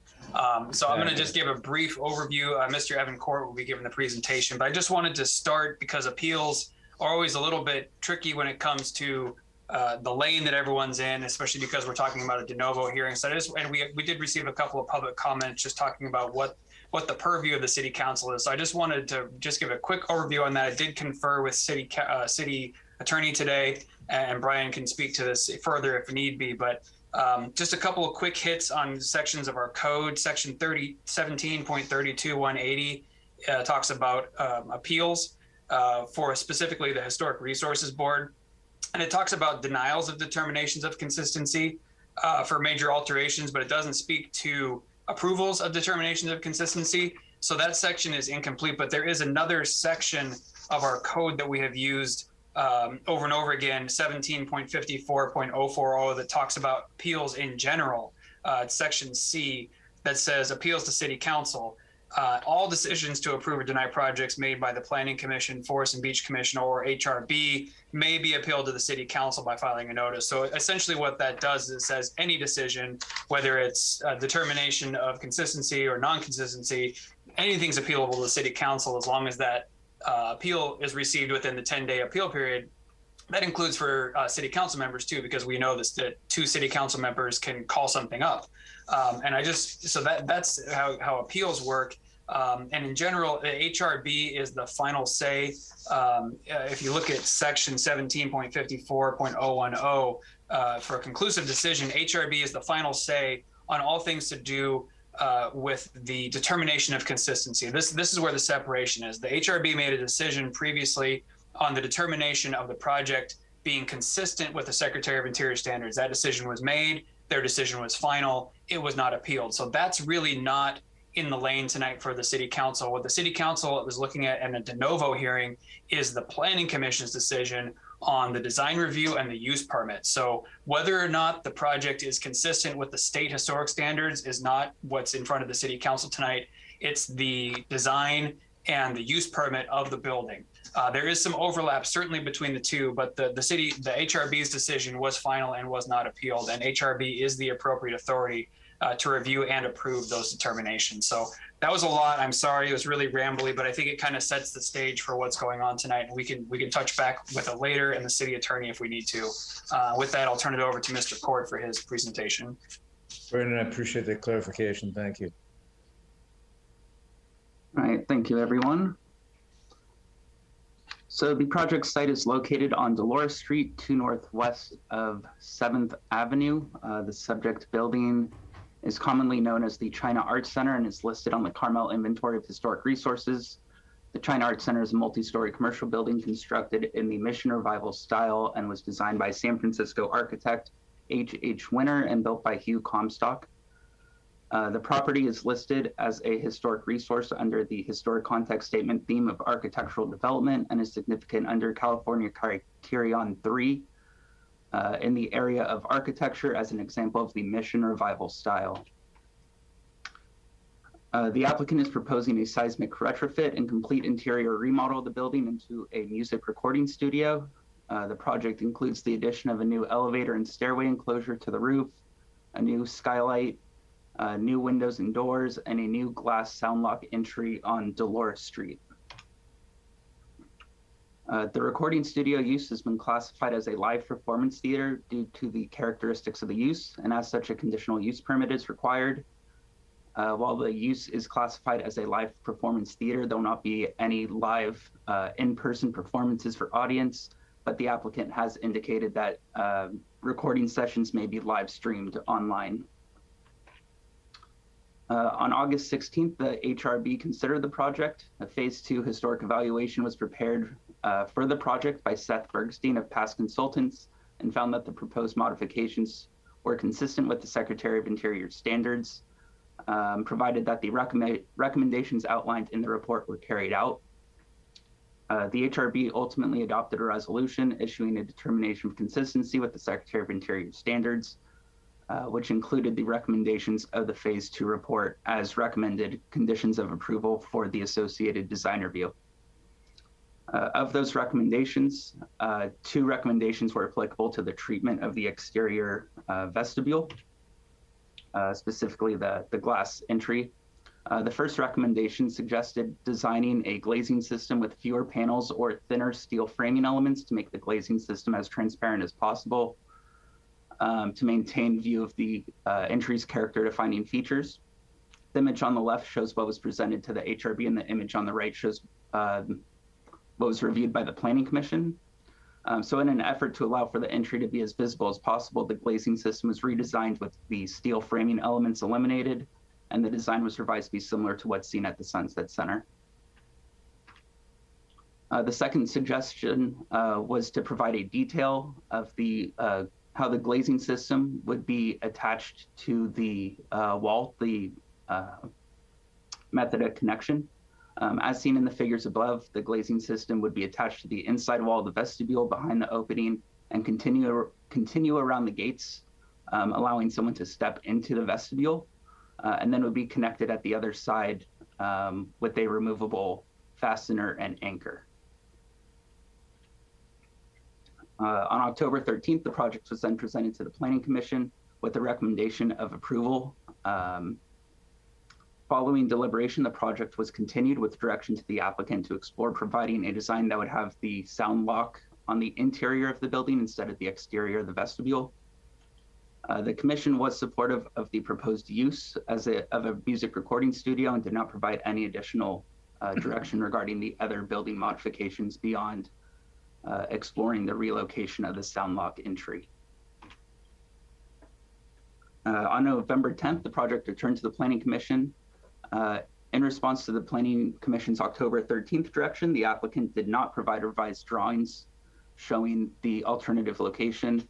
So I'm going to just give a brief overview. Mr. Evan Court will be giving the presentation, but I just wanted to start because appeals are always a little bit tricky when it comes to the lane that everyone's in, especially because we're talking about a de novo hearing. So we did receive a couple of public comments just talking about what the purview of the city council is. So I just wanted to just give a quick overview on that. I did confer with city attorney today, and Brian can speak to this further if need be, but just a couple of quick hits on sections of our code. Section 17.32.180 talks about appeals for specifically the Historic Resources Board. And it talks about denials of determinations of consistency for major alterations, but it doesn't speak to approvals of determinations of consistency. So that section is incomplete, but there is another section of our code that we have used over and over again, 17.54.040, that talks about appeals in general. It's section C that says appeals to city council. All decisions to approve or deny projects made by the Planning Commission, Forest and Beach Commission, or HRB may be appealed to the city council by filing a notice. So essentially what that does is it says any decision, whether it's a determination of consistency or non-consistency, anything's appealable to the city council as long as that appeal is received within the 10-day appeal period. That includes for city council members too, because we know this, that 2 city council members can call something up. So that's how appeals work. And in general, the HRB is the final say. If you look at section 17.54.010, for a conclusive decision, HRB is the final say on all things to do with the determination of consistency. This is where the separation is. The HRB made a decision previously on the determination of the project being consistent with the Secretary of Interior standards. That decision was made. Their decision was final. It was not appealed. So that's really not in the lane tonight for the city council. What the city council was looking at in a de novo hearing is the Planning Commission's decision on the design review and the use permit. So whether or not the project is consistent with the state historic standards is not what's in front of the city council tonight. It's the design and the use permit of the building. There is some overlap certainly between the two, but the HRB's decision was final and was not appealed, and HRB is the appropriate authority to review and approve those determinations. So that was a lot. I'm sorry, it was really rambly, but I think it kind of sets the stage for what's going on tonight. And we can touch back with it later and the city attorney if we need to. With that, I'll turn it over to Mr. Court for his presentation. Brandon, I appreciate the clarification. Thank you. All right, thank you, everyone. So the project site is located on Dolores Street, 2 northwest of 7th Avenue. The subject building is commonly known as the China Arts Center and is listed on the Carmel Inventory of Historic Resources. The China Arts Center is a multi-story commercial building constructed in the Mission Revival style and was designed by San Francisco architect H.H. Winter and built by Hugh Comstock. The property is listed as a historic resource under the Historic Context Statement theme of architectural development and is significant under California Criterion 3 in the area of architecture as an example of the Mission Revival style. The applicant is proposing a seismic retrofit and complete interior remodel of the building into a music recording studio. The project includes the addition of a new elevator and stairway enclosure to the roof, a new skylight, new windows and doors, and a new glass sound lock entry on Dolores Street. The recording studio use has been classified as a live performance theater due to the characteristics of the use, and as such, a conditional use permit is required. While the use is classified as a live performance theater, there will not be any live in-person performances for audience, but the applicant has indicated that recording sessions may be live streamed online. On August 16th, the HRB considered the project. A phase 2 historic evaluation was prepared for the project by Seth Bergstein of Past Consultants and found that the proposed modifications were consistent with the Secretary of Interior standards, provided that the recommendations outlined in the report were carried out. The HRB ultimately adopted a resolution issuing a determination of consistency with the Secretary of Interior standards, which included the recommendations of the Phase 2 report as recommended conditions of approval for the associated design review. Of those recommendations, 2 recommendations were applicable to the treatment of the exterior vestibule, specifically the glass entry. The first recommendation suggested designing a glazing system with fewer panels or thinner steel framing elements to make the glazing system as transparent as possible, to maintain view of the entry's character-defining features. The image on the left shows what was presented to the HRB, and the image on the right shows what was reviewed by the Planning Commission. So in an effort to allow for the entry to be as visible as possible, the glazing system was redesigned with the steel framing elements eliminated, and the design was revised to be similar to what's seen at the Sunset Center. The second suggestion was to provide a detail of the how the glazing system would be attached to the wall, the method of connection. As seen in the figures above, the glazing system would be attached to the inside wall of the vestibule behind the opening and continue around the gates, allowing someone to step into the vestibule, and then would be connected at the other side with a removable fastener and anchor. On October 13th, the project was then presented to the Planning Commission with a recommendation of approval. Following deliberation, the project was continued with direction to the applicant to explore providing a design that would have the sound lock on the interior of the building instead of the exterior of the vestibule. The commission was supportive of the proposed use of a music recording studio and did not provide any additional direction regarding the other building modifications beyond exploring the relocation of the sound lock entry. On November 10th, the project returned to the Planning Commission. In response to the Planning Commission's October 13th direction, the applicant did not provide revised drawings showing the alternative location.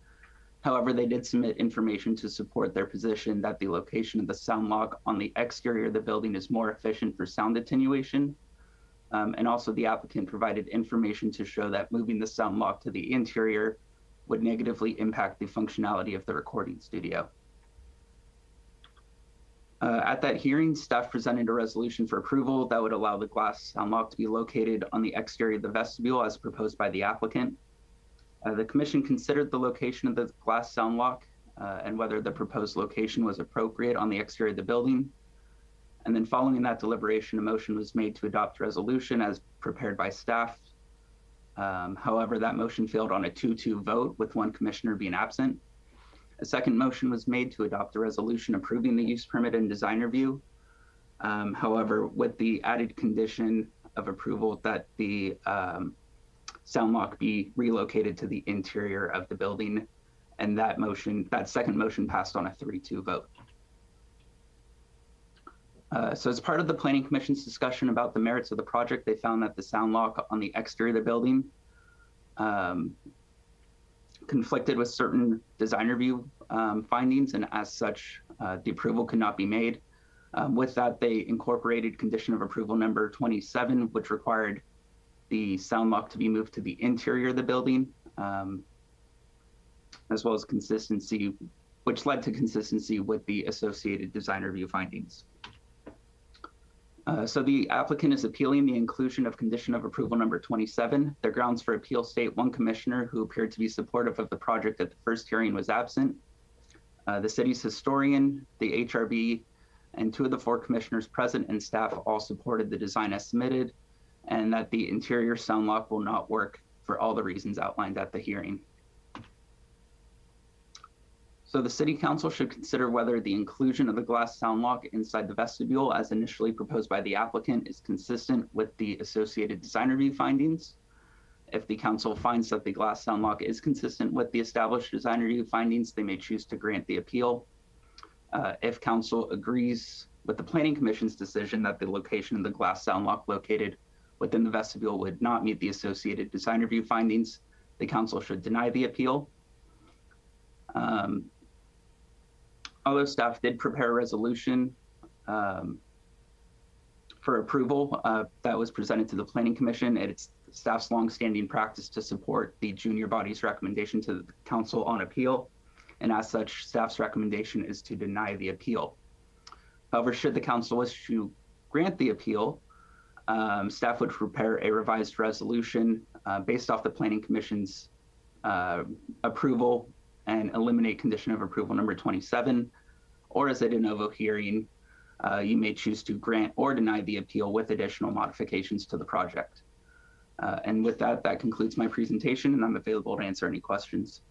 However, they did submit information to support their position that the location of the sound lock on the exterior of the building is more efficient for sound attenuation. And also the applicant provided information to show that moving the sound lock to the interior would negatively impact the functionality of the recording studio. At that hearing, staff presented a resolution for approval that would allow the glass sound lock to be located on the exterior of the vestibule as proposed by the applicant. The commission considered the location of the glass sound lock and whether the proposed location was appropriate on the exterior of the building. And then following that deliberation, a motion was made to adopt a resolution as prepared by staff. However, that motion failed on a 2-2 vote with one commissioner being absent. A second motion was made to adopt a resolution approving the use permit and design review. However, with the added condition of approval that the sound lock be relocated to the interior of the building, and that second motion passed on a 3-2 vote. So as part of the Planning Commission's discussion about the merits of the project, they found that the sound lock on the exterior of the building conflicted with certain design review findings, and as such, the approval could not be made. With that, they incorporated condition of approval number 27, which required the sound lock to be moved to the interior of the building, as well as consistency, which led to consistency with the associated design review findings. So the applicant is appealing the inclusion of condition of approval number 27. Their grounds for appeal state one commissioner who appeared to be supportive of the project at the first hearing was absent. The city's historian, the HRB, and 2 of the 4 commissioners present and staff all supported the design as submitted, and that the interior sound lock will not work for all the reasons outlined at the hearing. So the City Council should consider whether the inclusion of the glass sound lock inside the vestibule as initially proposed by the applicant is consistent with the associated design review findings. If the council finds that the glass sound lock is consistent with the established design review findings, they may choose to grant the appeal. If council agrees with the Planning Commission's decision that the location of the glass sound lock located within the vestibule would not meet the associated design review findings, the council should deny the appeal. Although staff did prepare a resolution for approval that was presented to the Planning Commission. It's staff's longstanding practice to support the junior body's recommendation to the council on appeal. And as such, staff's recommendation is to deny the appeal. However, should the council wish to grant the appeal, staff would prepare a revised resolution based off the Planning Commission's approval and eliminate condition of approval number 27, or as a de novo hearing, you may choose to grant or deny the appeal with additional modifications to the project. And with that, that concludes my presentation, and I'm available to answer any questions.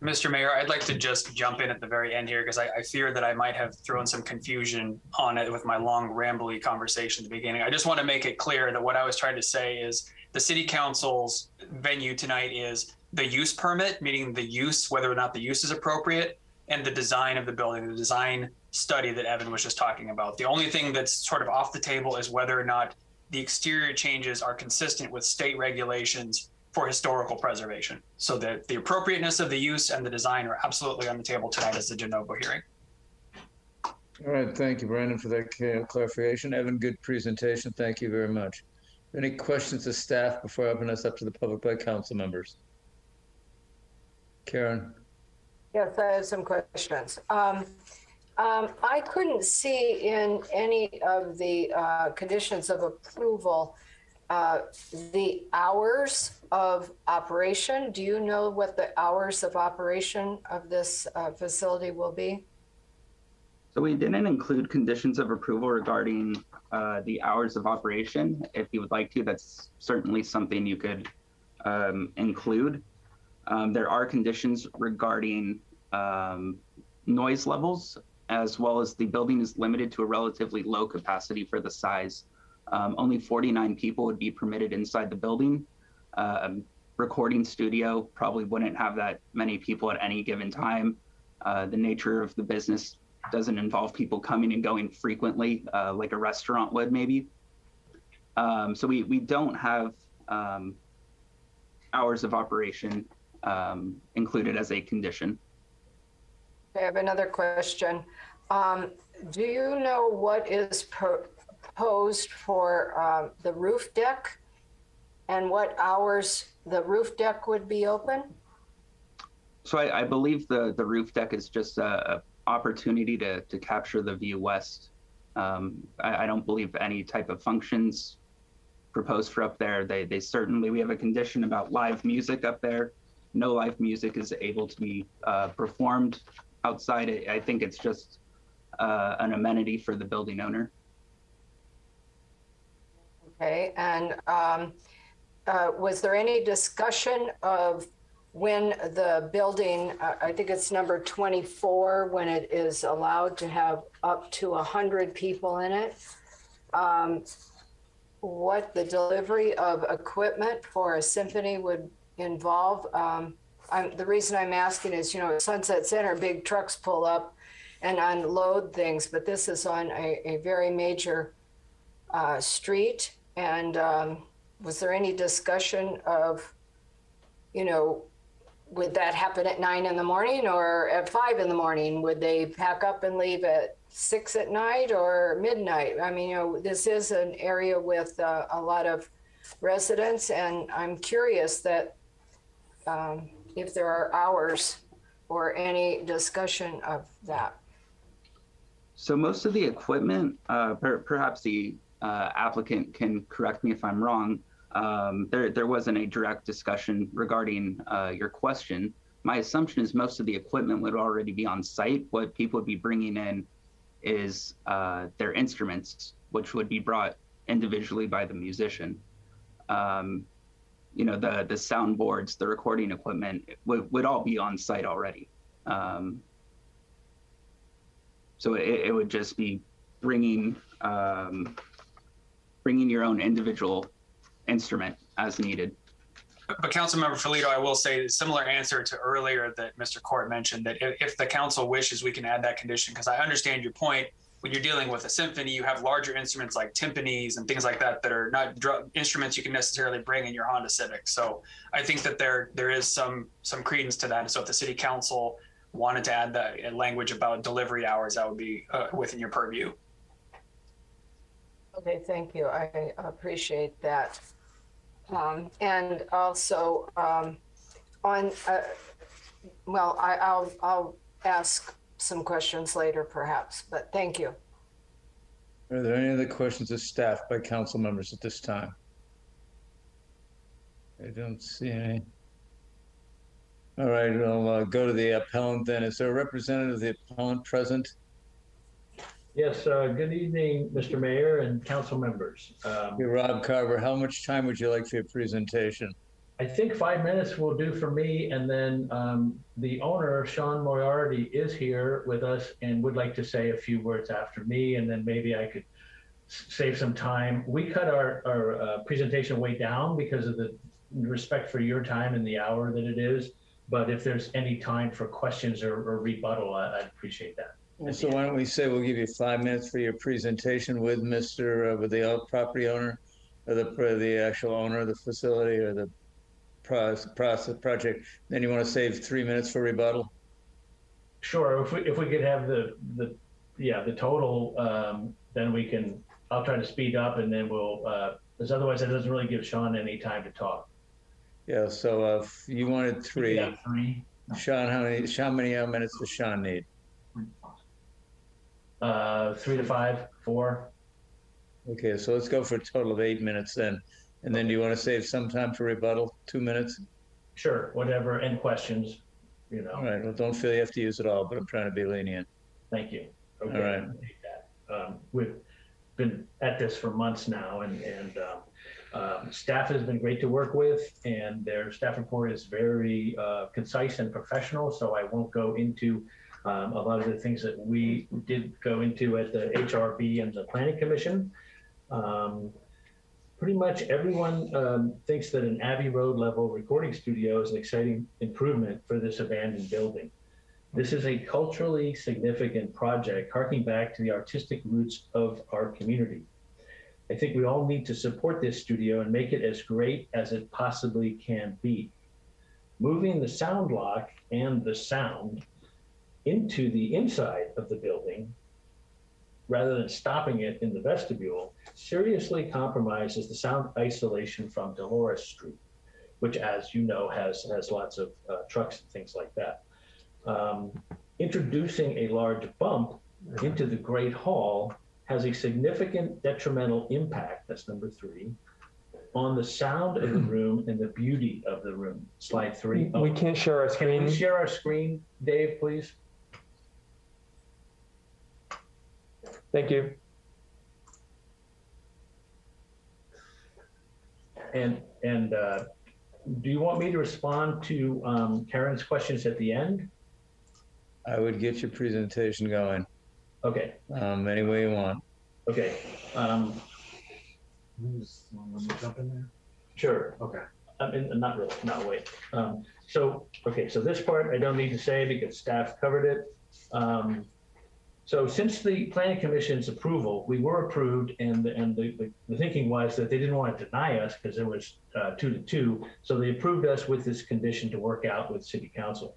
Mr. Mayor, I'd like to just jump in at the very end here because I fear that I might have thrown some confusion on it with my long rambly conversation at the beginning. I just want to make it clear that what I was trying to say is the city council's venue tonight is the use permit, meaning the use, whether or not the use is appropriate, and the design of the building, the design study that Evan was just talking about. The only thing that's sort of off the table is whether or not the exterior changes are consistent with state regulations for historical preservation. So that the appropriateness of the use and the design are absolutely on the table tonight as the de novo hearing. All right, thank you, Brandon, for that clarification. Evan, good presentation. Thank you very much. Any questions of staff before I open us up to the public by council members? Karen? Yes, I have some questions. I couldn't see in any of the conditions of approval the hours of operation. Do you know what the hours of operation of this facility will be? So we didn't include conditions of approval regarding the hours of operation. If you would like to, that's certainly something you could include. There are conditions regarding noise levels, as well as the building is limited to a relatively low capacity for the size. Only 49 people would be permitted inside the building. Recording studio probably wouldn't have that many people at any given time. The nature of the business doesn't involve people coming and going frequently, like a restaurant would maybe. So we don't have hours of operation included as a condition. I have another question. Do you know what is proposed for the roof deck and what hours the roof deck would be open? So I believe the roof deck is just a opportunity to capture the view west. I don't believe any type of functions proposed for up there. They certainly, we have a condition about live music up there. No live music is able to be performed outside. I think it's just an amenity for the building owner. Okay, and was there any discussion of when the building, I think it's number 24, when it is allowed to have up to 100 people in it, what the delivery of equipment for a symphony would involve? The reason I'm asking is, at Sunset Center, big trucks pull up and unload things, but this is on a very major street. And was there any discussion of, would that happen at 9 in the morning or at 5 in the morning? Would they pack up and leave at 6 at night or midnight? I mean, this is an area with a lot of residents, and I'm curious that if there are hours or any discussion of that. So most of the equipment, perhaps the applicant can correct me if I'm wrong, there wasn't a direct discussion regarding your question. My assumption is most of the equipment would already be on site. What people would be bringing in is their instruments, which would be brought individually by the musician. The soundboards, the recording equipment would all be on site already. So it would just be bringing your own individual instrument as needed. But Councilmember Filito, I will say a similar answer to earlier that Mr. Court mentioned, that if the council wishes, we can add that condition, because I understand your point. When you're dealing with a symphony, you have larger instruments like timpanis and things like that are not instruments you can necessarily bring in your Honda Civic. So I think that there is some credence to that. So if the city council wanted to add that language about delivery hours, that would be within your purview. Okay, thank you. I appreciate that. And also well, I'll ask some questions later perhaps, but thank you. Are there any other questions of staff by council members at this time? I don't see any. All right, I'll go to the appellant then. Is there a representative of the appellant present? Yes, good evening, Mr. Mayor and council members. Hey, Rob Carver, how much time would you like for your presentation? I think 5 minutes will do for me, and then the owner, Sean Moriarty, is here with us and would like to say a few words after me, and then maybe I could save some time. We cut our presentation way down because of the respect for your time and the hour that it is, but if there's any time for questions or rebuttal, I'd appreciate that. So why don't we say we'll give you 5 minutes for your presentation with with the property owner, or the actual owner of the facility, or the project. Then you want to save 3 minutes for rebuttal? Sure. If we could have the total, then we can. I'll try to speed up, and then we'll. Because otherwise, it doesn't really give Sean any time to talk. Yeah. So if you wanted three. Yeah, 3. Sean, how many minutes does Sean need? 3 to 5, 4. Okay, so let's go for a total of 8 minutes then. And then do you want to save some time for rebuttal? 2 minutes? Sure, whatever, and questions, you know. All right, well, don't feel you have to use it all, but I'm trying to be lenient. Thank you. Okay. All right. We've been at this for months now, and staff has been great to work with, and their staff report is very concise and professional, so I won't go into a lot of the things that we did go into at the HRB and the Planning Commission. Pretty much everyone thinks that an Abbey Road level recording studio is an exciting improvement for this abandoned building. This is a culturally significant project harking back to the artistic roots of our community. I think we all need to support this studio and make it as great as it possibly can be. Moving the sound lock and the sound into the inside of the building, rather than stopping it in the vestibule, seriously compromises the sound isolation from Dolores Street, which, as you know, has lots of trucks and things like that. Introducing a large bump into the Great Hall has a significant detrimental impact, that's number 3, on the sound of the room and the beauty of the room. Slide 3. We can't share our screen. Can we share our screen, Dave, please? Thank you. And do you want me to respond to Karen's questions at the end? I would get your presentation going. Okay. Any way you want. Okay. Jump in there? Sure. Okay. I mean, not really. No, wait. So this part I don't need to say because staff covered it. So since the Planning Commission's approval, we were approved, and the thinking was that they didn't want to deny us because it was 2-2. So they approved us with this condition to work out with City Council.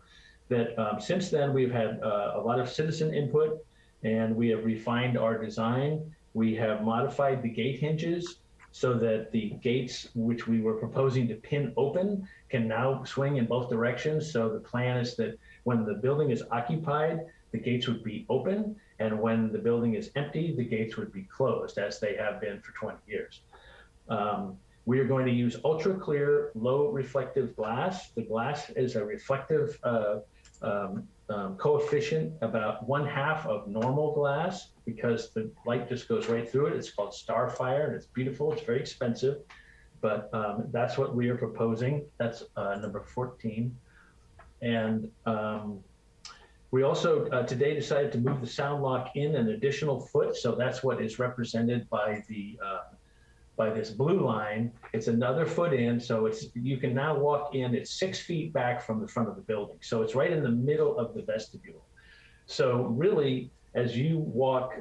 That since then we've had a lot of citizen input, and we have refined our design. We have modified the gate hinges so that the gates, which we were proposing to pin open, can now swing in both directions. So the plan is that when the building is occupied, the gates would be open, and when the building is empty, the gates would be closed, as they have been for 20 years. We are going to use ultra clear, low reflective glass. The glass is a reflective coefficient about 1/2 of normal glass because the light just goes right through it. It's called Starfire, and it's beautiful. It's very expensive, but that's what we are proposing. That's number 14. And we also today decided to move the sound lock in an additional foot. So that's what is represented by the by this blue line. It's another foot in, so you can now walk in. It's 6 feet back from the front of the building, so it's right in the middle of the vestibule. So really, as you walk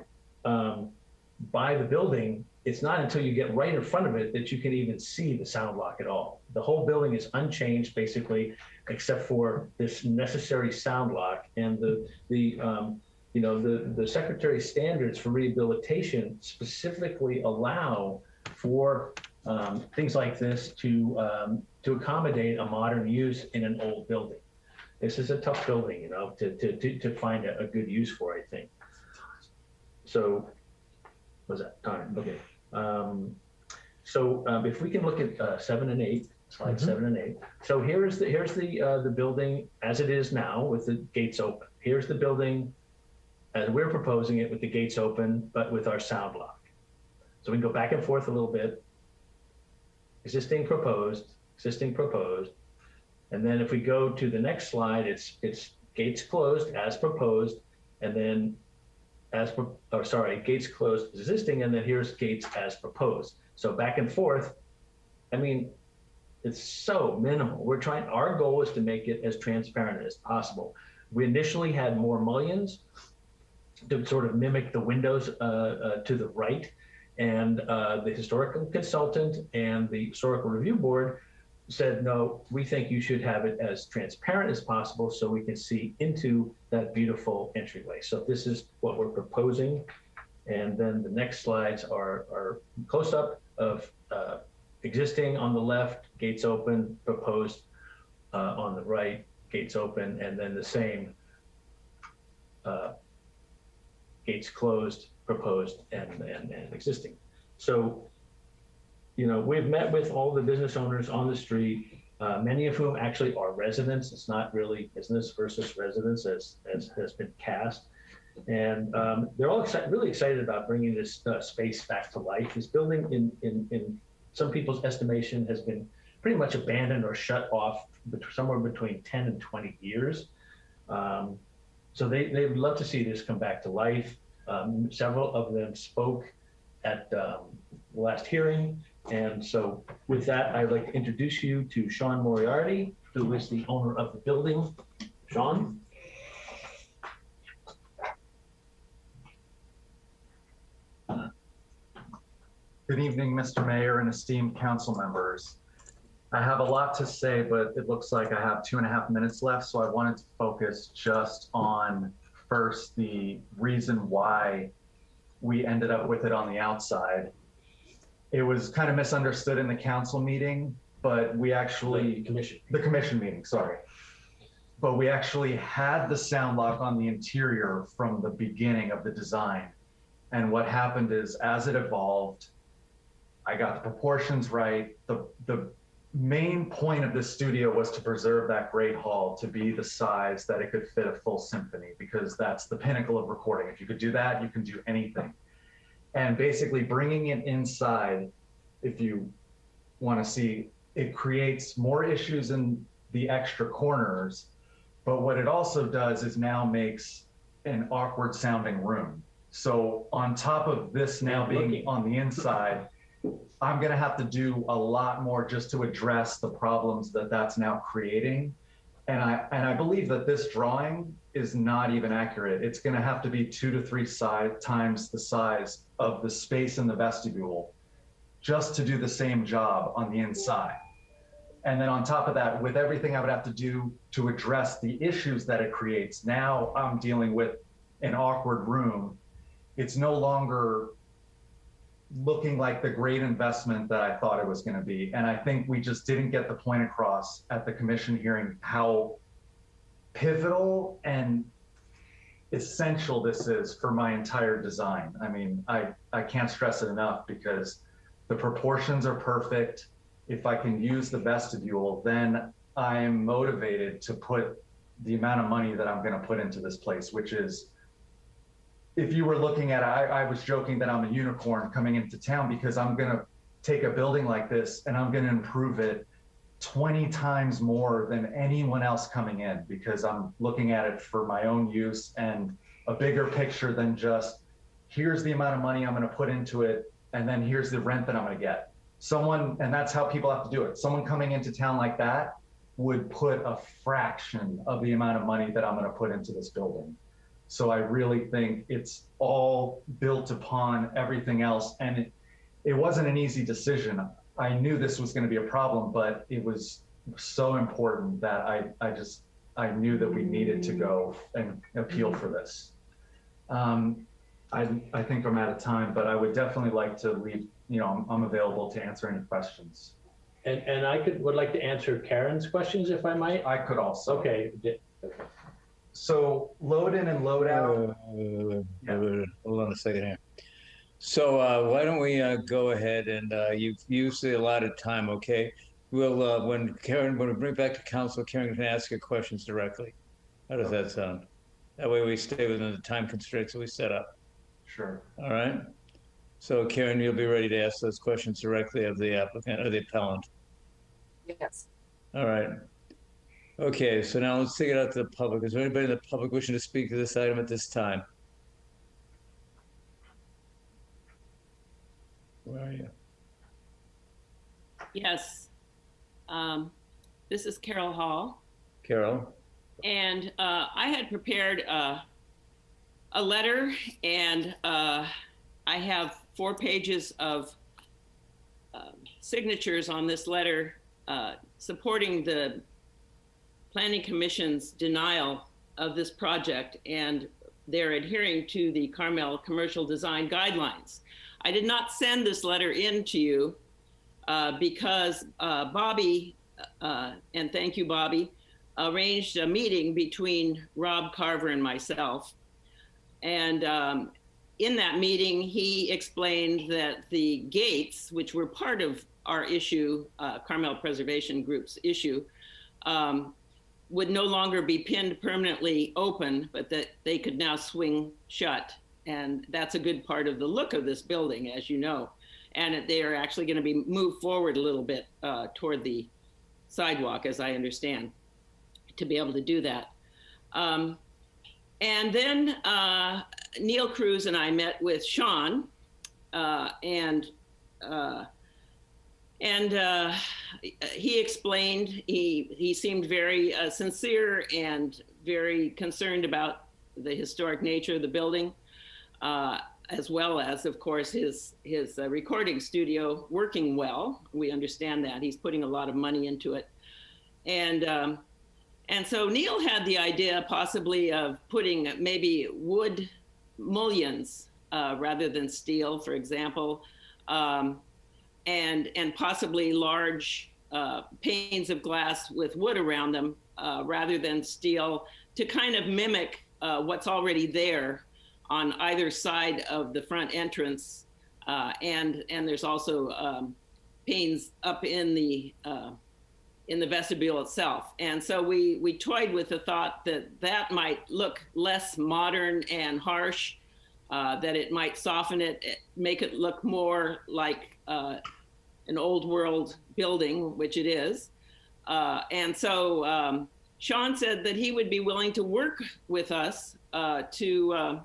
by the building, it's not until you get right in front of it that you can even see the sound lock at all. The whole building is unchanged, basically, except for this necessary sound lock. And the you know, the Secretary's standards for rehabilitation specifically allow for things like this to accommodate a modern use in an old building. This is a tough building, you know, to find a good use for, I think. So, was that time? Okay. If we can look at 7 and 8, slide 7 and 8. So here's the building as it is now with the gates open. Here's the building as we're proposing it with the gates open, but with our sound lock. So we can go back and forth a little bit. Existing, proposed. And then if we go to the next slide, it's gates closed as proposed, and then gates closed existing, and then here's gates as proposed. So back and forth. I mean, it's so minimal. Our goal is to make it as transparent as possible. We initially had more mullions to sort of mimic the windows to the right, and the historical consultant and the historical review board said, no, we think you should have it as transparent as possible so we can see into that beautiful entryway. So this is what we're proposing. And then the next slides are close-up of existing on the left, gates open, proposed on the right, gates open, and then the same gates closed, proposed, and existing. So, you know, we've met with all the business owners on the street, many of whom actually are residents. It's not really business versus residents as has been cast. And they're all really excited about bringing this space back to life. This building, in some people's estimation, has been pretty much abandoned or shut off somewhere between 10 and 20 years. So they would love to see this come back to life. Several of them spoke at the last hearing. And so with that, I'd like to introduce you to Sean Moriarty, who is the owner of the building. Sean? Good evening, Mr. Mayor and esteemed council members. I have a lot to say, but it looks like I have 2.5 minutes left, so I wanted to focus just on first the reason why we ended up with it on the outside. It was kind of misunderstood in the council meeting, but we actually, the commission meeting, sorry. But we actually had the sound lock on the interior from the beginning of the design. And what happened is, as it evolved, I got the proportions right. The main point of this studio was to preserve that great hall to be the size that it could fit a full symphony, because that's the pinnacle of recording. If you could do that, you can do anything. And basically bringing it inside, if you want to see, it creates more issues in the extra corners. But what it also does is now makes an awkward sounding room. So on top of this now being on the inside, I'm going to have to do a lot more just to address the problems that that's now creating. And I believe that this drawing is not even accurate. It's going to have to be 2 to 3 times the size of the space in the vestibule just to do the same job on the inside. And then on top of that, with everything I would have to do to address the issues that it creates, now I'm dealing with an awkward room. It's no longer looking like the great investment that I thought it was going to be. And I think we just didn't get the point across at the commission hearing how pivotal and essential this is for my entire design. I mean, I can't stress it enough, because the proportions are perfect. If I can use the vestibule, then I am motivated to put the amount of money that I'm going to put into this place, which is, if you were looking at, I was joking that I'm a unicorn coming into town, because I'm going to take a building like this and I'm going to improve it 20 times more than anyone else coming in, because I'm looking at it for my own use and a bigger picture than just, here's the amount of money I'm going to put into it, and then here's the rent that I'm going to get. And that's how people have to do it. Someone coming into town like that would put a fraction of the amount of money that I'm going to put into this building. So I really think it's all built upon everything else. And it wasn't an easy decision. I knew this was going to be a problem, but it was so important that I knew that we needed to go and appeal for this. I think I'm out of time, but I would definitely like to leave, I'm available to answer any questions. And I would like to answer Karen's questions if I might. I could also. Okay. So load in and load out. Hold on a second here. So why don't we go ahead and you've used a lot of time, okay? We'll, when we bring it back to council, Karen can ask your questions directly. How does that sound? That way we stay within the time constraints that we set up. Sure. All right. So Karen, you'll be ready to ask those questions directly of the applicant or the appellant. Yes. All right. Okay, so now let's take it out to the public. Is there anybody in the public wishing to speak to this item at this time? Where are you? Yes. This is Carol Hall. Carol? And I had prepared a letter, and I have 4 pages of signatures on this letter supporting the Planning Commission's denial of this project, and they're adhering to the Carmel Commercial Design Guidelines. I did not send this letter in to you because Bobby, and thank you, Bobby, arranged a meeting between Rob Carver and myself. And in that meeting, he explained that the gates, which were part of our issue, Carmel Preservation Group's issue, would no longer be pinned permanently open, but that they could now swing shut. And that's a good part of the look of this building, as you know. And they are actually going to be moved forward a little bit toward the sidewalk, as I understand, to be able to do that. And then Neil Cruz and I met with Sean, and he explained, he seemed very sincere and very concerned about the historic nature of the building, as well as, of course, his recording studio working well. We understand that. He's putting a lot of money into it. And so Neil had the idea possibly of putting maybe wood mullions rather than steel, for example, and possibly large panes of glass with wood around them rather than steel, to kind of mimic what's already there on either side of the front entrance. And there's also panes up in the vestibule itself. And so we toyed with the thought that that might look less modern and harsh, that it might soften it, make it look more like an old world building, which it is. And so Sean said that he would be willing to work with us to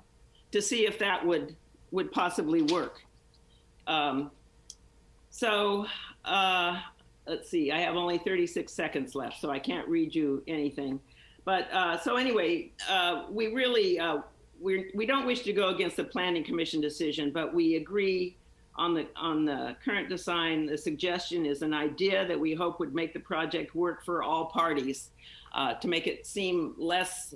see if that would possibly work. Let's see, I have only 36 seconds left, so I can't read you anything. But so anyway, we really, we don't wish to go against the Planning Commission decision, but we agree on the current design. The suggestion is an idea that we hope would make the project work for all parties, to make it seem less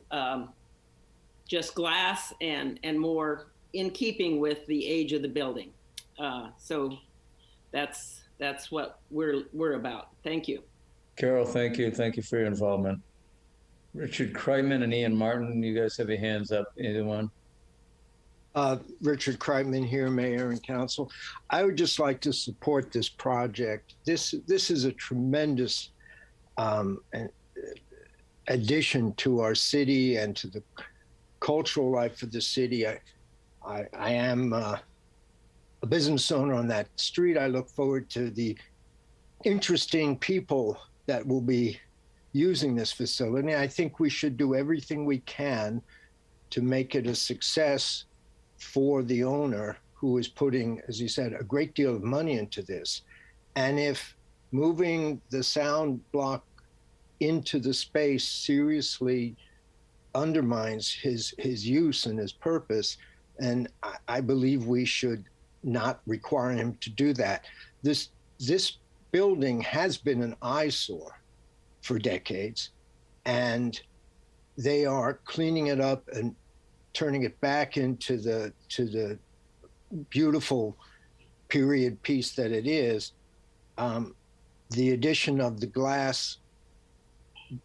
just glass and more in keeping with the age of the building. So that's what we're about. Thank you. Carol, thank you. Thank you for your involvement. Richard Kreitman and Ian Martin, you guys have your hands up, either one. Richard Kreitman here, Mayor and Council. I would just like to support this project. This is a tremendous addition to our city and to the cultural life of the city. I am a business owner on that street. I look forward to the interesting people that will be using this facility. I think we should do everything we can to make it a success for the owner, who is putting, as you said, a great deal of money into this. And if moving the sound block into the space seriously undermines his use and his purpose, and I believe we should not require him to do that. This building has been an eyesore for decades, and they are cleaning it up and turning it back into the beautiful period piece that it is, the addition of the glass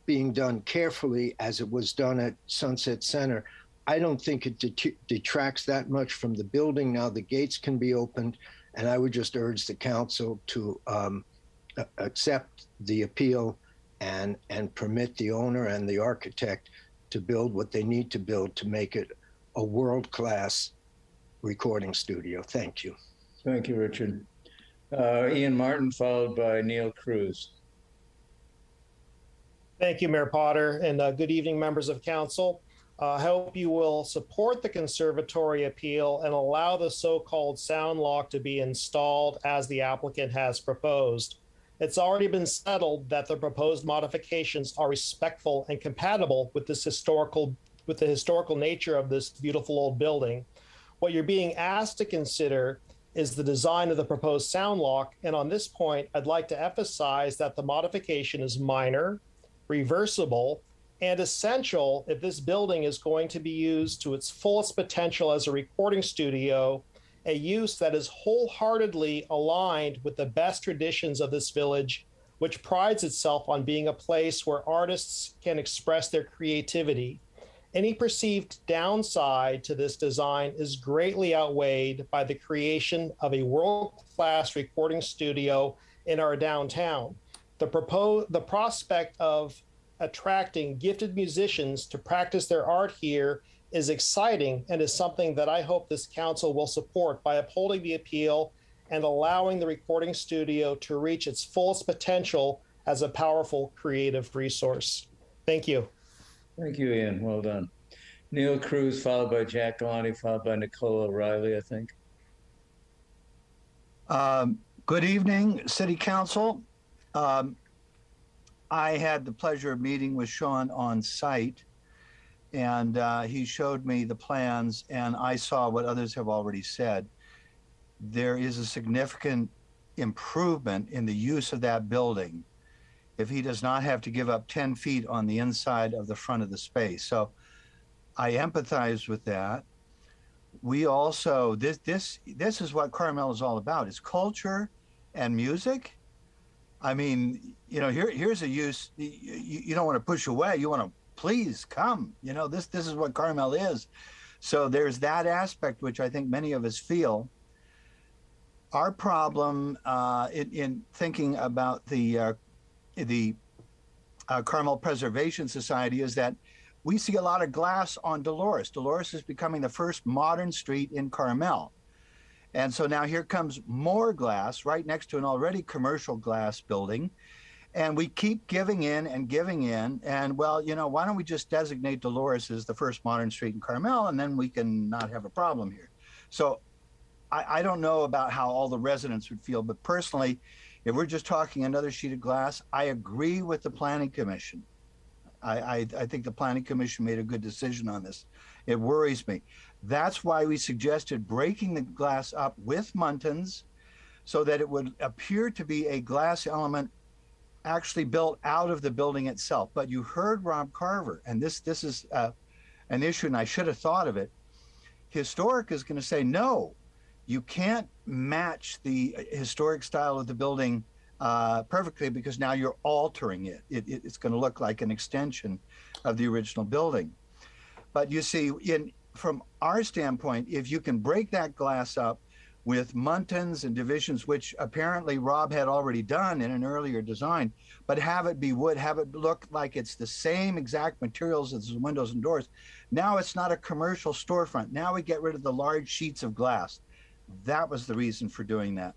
being done carefully as it was done at Sunset Center, I don't think it detracts that much from the building. Now the gates can be opened, and I would just urge the council to accept the appeal and permit the owner and the architect to build what they need to build to make it a world-class recording studio. Thank you. Thank you, Richard. Ian Martin, followed by Neil Cruz. Thank you, Mayor Potter, and good evening, members of council. I hope you will support the conservatory appeal and allow the so-called sound lock to be installed as the applicant has proposed. It's already been settled that the proposed modifications are respectful and compatible with the historical nature of this beautiful old building. What you're being asked to consider is the design of the proposed sound lock, and on this point, I'd like to emphasize that the modification is minor, reversible, and essential if this building is going to be used to its fullest potential as a recording studio, a use that is wholeheartedly aligned with the best traditions of this village, which prides itself on being a place where artists can express their creativity. Any perceived downside to this design is greatly outweighed by the creation of a world-class recording studio in our downtown. The prospect of attracting gifted musicians to practice their art here is exciting and is something that I hope this council will support by upholding the appeal and allowing the recording studio to reach its fullest potential as a powerful creative resource. Thank you. Thank you, Ian. Well done. Neil Cruz, followed by Jack Galante, followed by Nicola O'Reilly, I think. Good evening, City Council. I had the pleasure of meeting with Sean on site, and he showed me the plans, and I saw what others have already said. There is a significant improvement in the use of that building if he does not have to give up 10 feet on the inside of the front of the space. So I empathize with that. We also, this is what Carmel is all about. It's culture and music. I mean, you know, here's a use you don't want to push away. You want to please come. You know, this is what Carmel is. So there's that aspect which I think many of us feel. Our problem in thinking about the Carmel Preservation Society is that we see a lot of glass on Dolores. Dolores is becoming the first modern street in Carmel. And so now here comes more glass right next to an already commercial glass building. And we keep giving in and giving in. And well, you know, why don't we just designate Dolores as the first modern street in Carmel, and then we can not have a problem here. So I don't know about how all the residents would feel, but personally, if we're just talking another sheet of glass, I agree with the Planning Commission. I think the Planning Commission made a good decision on this. It worries me. That's why we suggested breaking the glass up with muntins so that it would appear to be a glass element actually built out of the building itself. But you heard Rob Carver, and this is an issue, and I should have thought of it. Historic is going to say, no, you can't match the historic style of the building perfectly because now you're altering it. It's going to look like an extension of the original building. But you see, from our standpoint, if you can break that glass up with muntins and divisions, which apparently Rob had already done in an earlier design, but have it be wood, have it look like it's the same exact materials as the windows and doors. Now it's not a commercial storefront. Now we get rid of the large sheets of glass. That was the reason for doing that.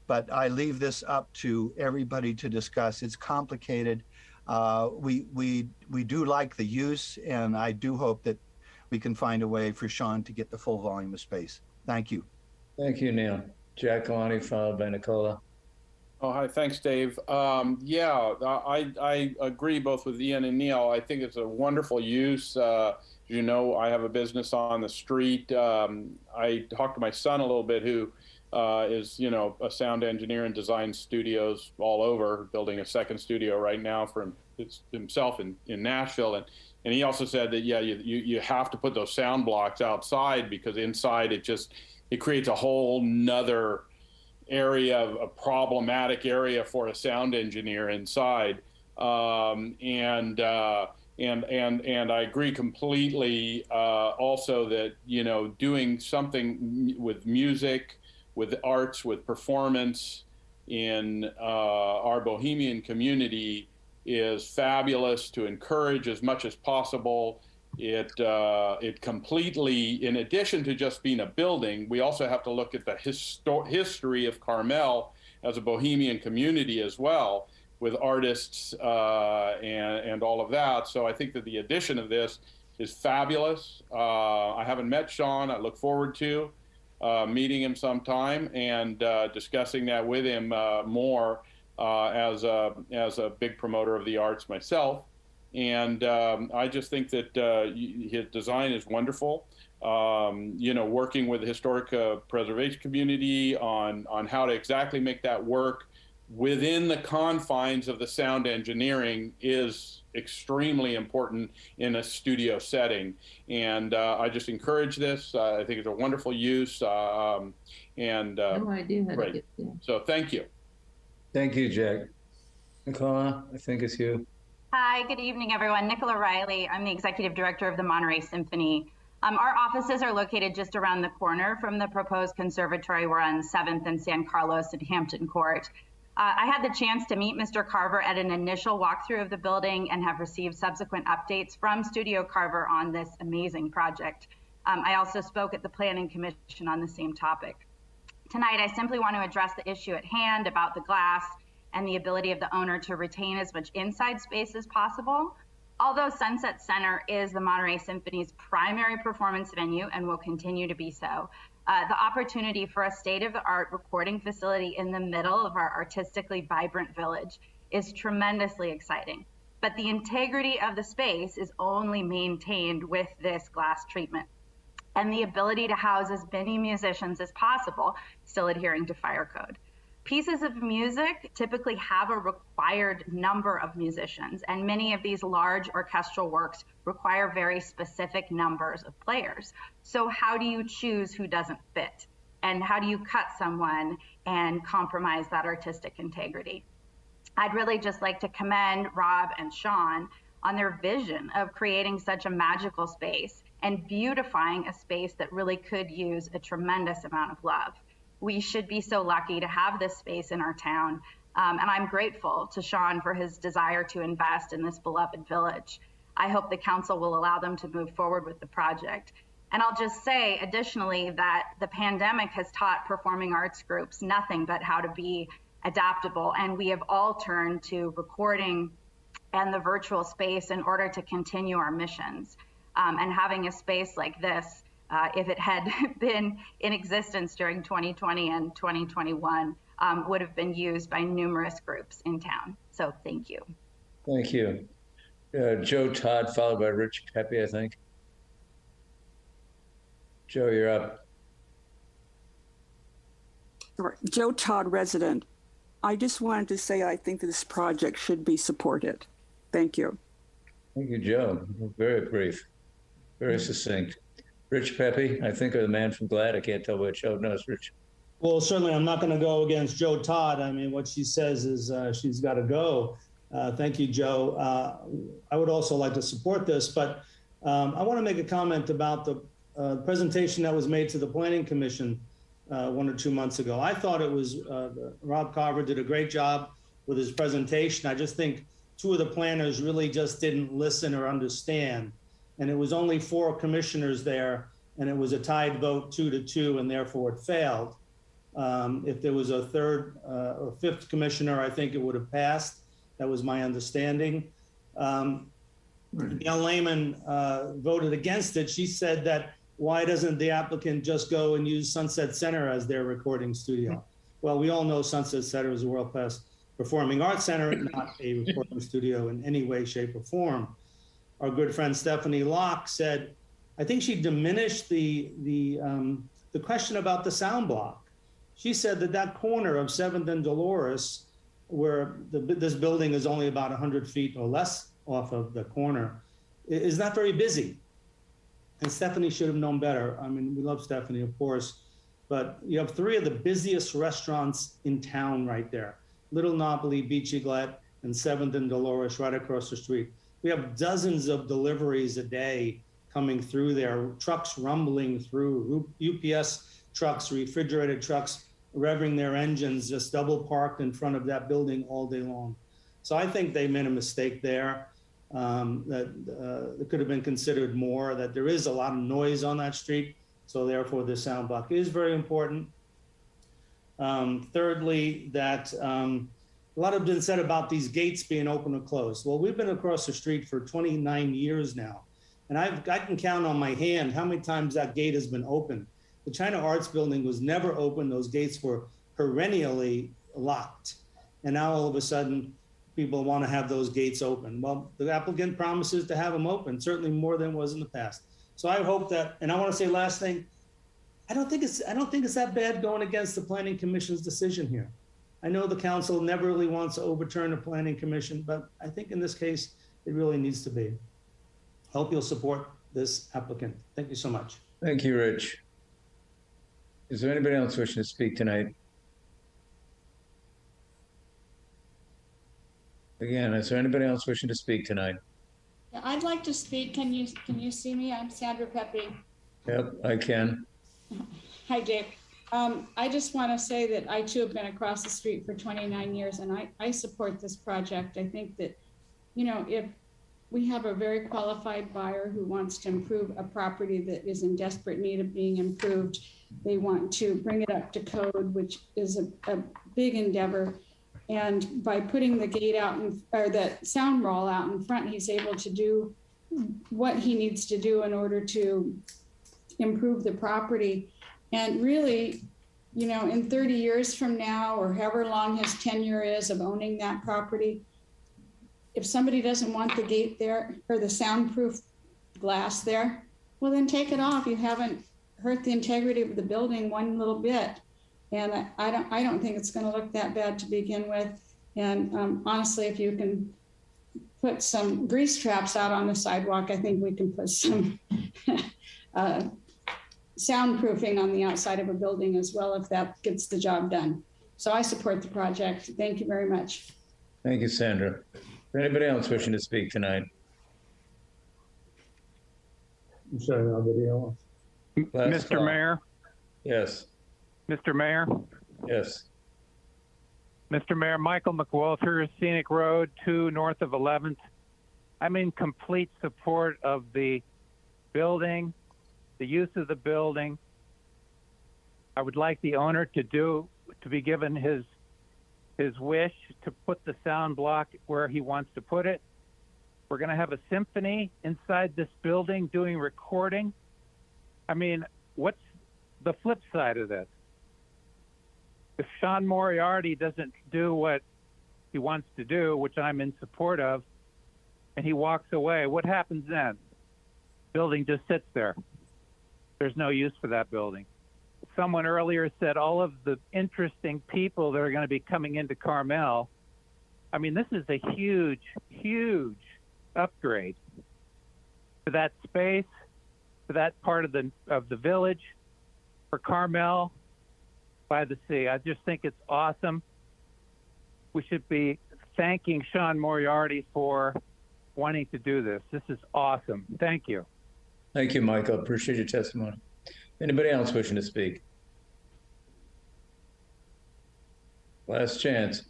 But I leave this up to everybody to discuss. It's complicated. We do like the use, and I do hope that we can find a way for Sean to get the full volume of space. Thank you. Thank you, Neil. Jack Galante, followed by Nicola. Oh, hi. Thanks, Dave. Yeah, I agree both with Ian and Neil. I think it's a wonderful use. You know, I have a business on the street. I talked to my son a little bit, who is, you know, a sound engineer and designs studios all over, building a second studio right now for himself in Nashville. And he also said that, yeah, you have to put those sound blocks outside because inside it creates a whole nother area, a problematic area for a sound engineer inside. And I agree completely also that, doing something with music, with arts, with performance in our Bohemian community is fabulous to encourage as much as possible. It completely, in addition to just being a building, we also have to look at the history of Carmel as a Bohemian community as well, with artists and all of that. So I think that the addition of this is fabulous. I haven't met Sean. I look forward to meeting him sometime and discussing that with him more as a big promoter of the arts myself. And I just think that his design is wonderful. Working with the historic preservation community on how to exactly make that work within the confines of the sound engineering is extremely important in a studio setting. And I just encourage this. I think it's a wonderful use. No idea how to get there. So thank you. Thank you, Jack. Nicola, I think it's you. Hi, good evening, everyone. Nicola Riley. I'm the executive director of the Monterey Symphony. Our offices are located just around the corner from the proposed conservatory. We're on 7th and San Carlos at Hampton Court. I had the chance to meet Mr. Carver at an initial walkthrough of the building and have received subsequent updates from Studio Carver on this amazing project. I also spoke at the Planning Commission on the same topic. Tonight, I simply want to address the issue at hand about the glass and the ability of the owner to retain as much inside space as possible. Although Sunset Center is the Monterey Symphony's primary performance venue and will continue to be so, the opportunity for a state-of-the-art recording facility in the middle of our artistically vibrant village is tremendously exciting. But the integrity of the space is only maintained with this glass treatment, and the ability to house as many musicians as possible, still adhering to fire code. Pieces of music typically have a required number of musicians, and many of these large orchestral works require very specific numbers of players. So how do you choose who doesn't fit? And how do you cut someone and compromise that artistic integrity? I'd really just like to commend Rob and Sean on their vision of creating such a magical space and beautifying a space that really could use a tremendous amount of love. We should be so lucky to have this space in our town. And I'm grateful to Sean for his desire to invest in this beloved village. I hope the council will allow them to move forward with the project. And I'll just say additionally that the pandemic has taught performing arts groups nothing but how to be adaptable. And we have all turned to recording and the virtual space in order to continue our missions. And having a space like this, if it had been in existence during 2020 and 2021, would have been used by numerous groups in town. So thank you. Thank you. Joe Todd, followed by Rich Pepe, I think. Joe, you're up. Joe Todd, resident. I just wanted to say I think this project should be supported. Thank you. Thank you, Joe. Very brief, very succinct. Rich Pepe, I think, are the man from GLAD. I can't tell which. Oh, no, it's Rich. Well, certainly I'm not going to go against Joe Todd. I mean, what she says is she's got to go. Thank you, Joe. I would also like to support this, but I want to make a comment about the presentation that was made to the Planning Commission 1 or 2 months ago. I thought it was, Rob Carver did a great job with his presentation. I just think 2 of the planners really just didn't listen or understand. And it was only 4 commissioners there, and it was a tied vote 2-2, and therefore it failed. If there was a 3rd or 5th commissioner, I think it would have passed. That was my understanding. Gail Lehman voted against it. She said that why doesn't the applicant just go and use Sunset Center as their recording studio? Well, we all know Sunset Center is a world-class performing arts center, not a recording studio in any way, shape, or form. Our good friend Stephanie Locke said, I think she diminished the question about the sound block. She said that corner of 7th and Dolores, where this building is only about 100 feet or less off of the corner, is not very busy. And Stephanie should have known better. I mean, we love Stephanie, of course, but you have 3 of the busiest restaurants in town right there. Little Napoli, Beach Eaglet, and 7th and Dolores right across the street. We have dozens of deliveries a day coming through there, trucks rumbling through, UPS trucks, refrigerated trucks, revving their engines, just double parked in front of that building all day long. So I think they made a mistake there. That it could have been considered more, that there is a lot of noise on that street. So therefore the sound block is very important. Thirdly, that a lot have been said about these gates being open or closed. Well, we've been across the street for 29 years now. And I can count on my hand how many times that gate has been open. The China Arts Building was never open. Those gates were perennially locked. And now all of a sudden, people want to have those gates open. Well, the applicant promises to have them open, certainly more than was in the past. So I hope that, and I want to say last thing, I don't think it's that bad going against the Planning Commission's decision here. I know the council never really wants to overturn the Planning Commission, but I think in this case, it really needs to be. Hope you'll support this applicant. Thank you so much. Thank you, Rich. Is there anybody else wishing to speak tonight? Again, is there anybody else wishing to speak tonight? Yeah, I'd like to speak. Can you see me? I'm Sandra Pepe. Yep, I can. Hi, Dave. I just want to say that I too have been across the street for 29 years, and I support this project. I think that, you know, if we have a very qualified buyer who wants to improve a property that is in desperate need of being improved, they want to bring it up to code, which is a big endeavor. And by putting the gate out or the sound wall out in front, he's able to do what he needs to do in order to improve the property. And really, you know, in 30 years from now, or however long his tenure is of owning that property, if somebody doesn't want the gate there or the soundproof glass there, well, then take it off. You haven't hurt the integrity of the building one little bit. And I don't think it's going to look that bad to begin with. And honestly, if you can put some grease traps out on the sidewalk, I think we can put some soundproofing on the outside of a building as well, if that gets the job done. So I support the project. Thank you very much. Thank you, Sandra. Anybody else wishing to speak tonight? I'm sorry, nobody else. Mr. Mayor? Yes. Mr. Mayor? Yes. Mr. Mayor, Michael McWalter, Scenic Road 2 north of 11th. I'm in complete support of the building, the use of the building. I would like the owner to be given his wish to put the sound block where he wants to put it. We're going to have a symphony inside this building doing recording. I mean, what's the flip side of this? If Sean Moriarty doesn't do what he wants to do, which I'm in support of, and he walks away, what happens then? Building just sits there. There's no use for that building. Someone earlier said all of the interesting people that are going to be coming into Carmel. I mean, this is a huge, huge upgrade to that space, to that part of the village, for Carmel-by-the-Sea. I just think it's awesome. We should be thanking Sean Moriarty for wanting to do this. This is awesome. Thank you. Thank you, Michael. Appreciate your testimony. Anybody else wishing to speak? Last chance.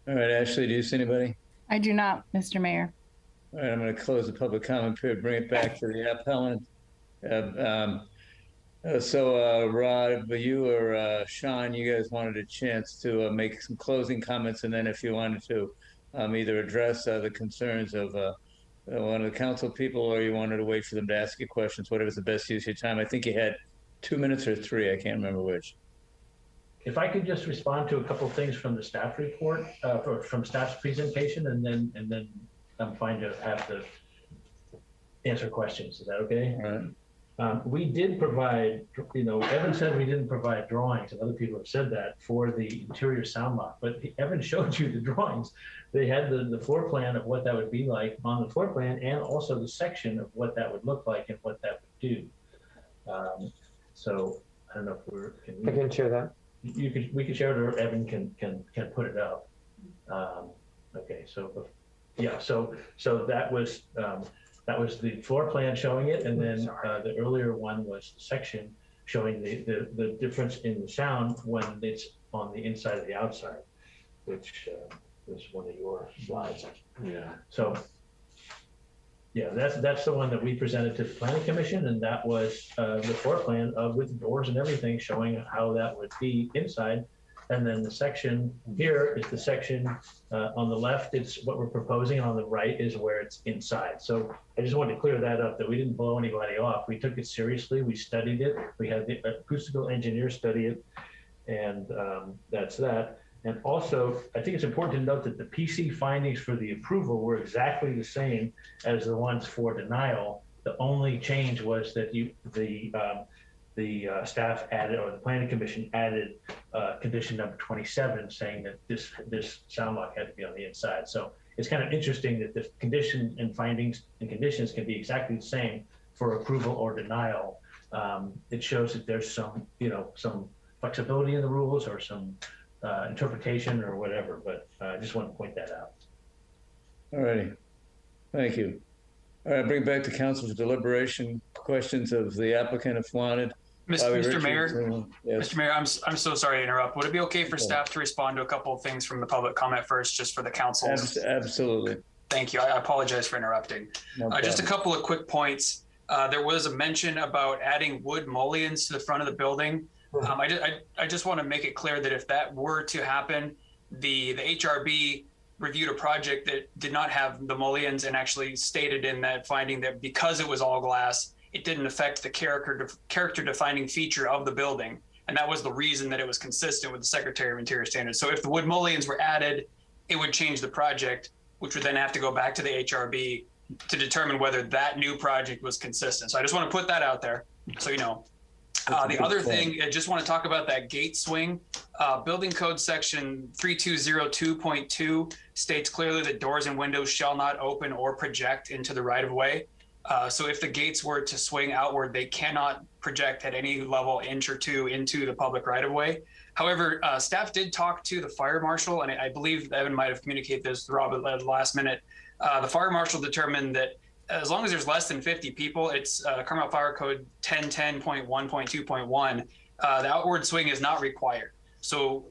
All right, Ashley, do you see anybody? I do not, Mr. Mayor. All right, I'm going to close the public comment period, bring it back to the appellant. Rod, you or Sean, you guys wanted a chance to make some closing comments, and then if you wanted to either address the concerns of one of the council people, or you wanted to wait for them to ask you questions, whatever's the best use of your time. I think you had 2 minutes or 3. I can't remember which. If I could just respond to a couple of things from the staff report, from staff's presentation, and then I'm fine to have to answer questions. Is that okay? All right. We did provide, Evan said we didn't provide drawings, and other people have said that for the interior sound lock, but Evan showed you the drawings. They had the floor plan of what that would be like on the floor plan, and also the section of what that would look like and what that would do. So I don't know if I can share that. We could share it, or Evan can put it up. Okay, so yeah, so that was the floor plan showing it, and then the earlier one was the section showing the difference in the sound when it's on the inside of the outside, which was one of your slides. Yeah. So yeah, that's the one that we presented to the Planning Commission, and that was the floor plan with doors and everything showing how that would be inside. And then the section here is the section on the left, it's what we're proposing, and on the right is where it's inside. So I just wanted to clear that up, that we didn't blow anybody off. We took it seriously, we studied it, we had the acoustical engineer study it, and that's that. And also, I think it's important to note that the PC findings for the approval were exactly the same as the ones for denial. The only change was that the staff added, or the Planning Commission added condition number 27, saying that this sound lock had to be on the inside. So it's kind of interesting that the condition and findings and conditions can be exactly the same for approval or denial. It shows that there's some flexibility in the rules, or some interpretation or whatever, but I just want to point that out. All righty, thank you. All right, bring back to council for deliberation. Questions of the applicant if wanted. Mr. Mayor, yes. Mr. Mayor, I'm so sorry to interrupt. Would it be okay for staff to respond to a couple of things from the public comment first, just for the council? Absolutely. Thank you. I apologize for interrupting. No just a couple of quick points. There was a mention about adding wood mullions to the front of the building. I just want to make it clear that if that were to happen, the HRB reviewed a project that did not have the mullions, and actually stated in that finding that because it was all glass, it didn't affect the character defining feature of the building. And that was the reason that it was consistent with the Secretary of Interior standards. So if the wood mullions were added, it would change the project, which would then have to go back to the HRB to determine whether that new project was consistent. So I just want to put that out there so you know. The other thing, I just want to talk about that gate swing. Building code section 3202.2 states clearly that doors and windows shall not open or project into the right of way. So if the gates were to swing outward, they cannot project at any level, inch or two, into the public right of way. However, staff did talk to the fire marshal, and I believe Evan might have communicated this to Rob at the last minute. The fire marshal determined that as long as there's less than 50 people, it's Carmel Fire Code 1010.1.2.1, the outward swing is not required. So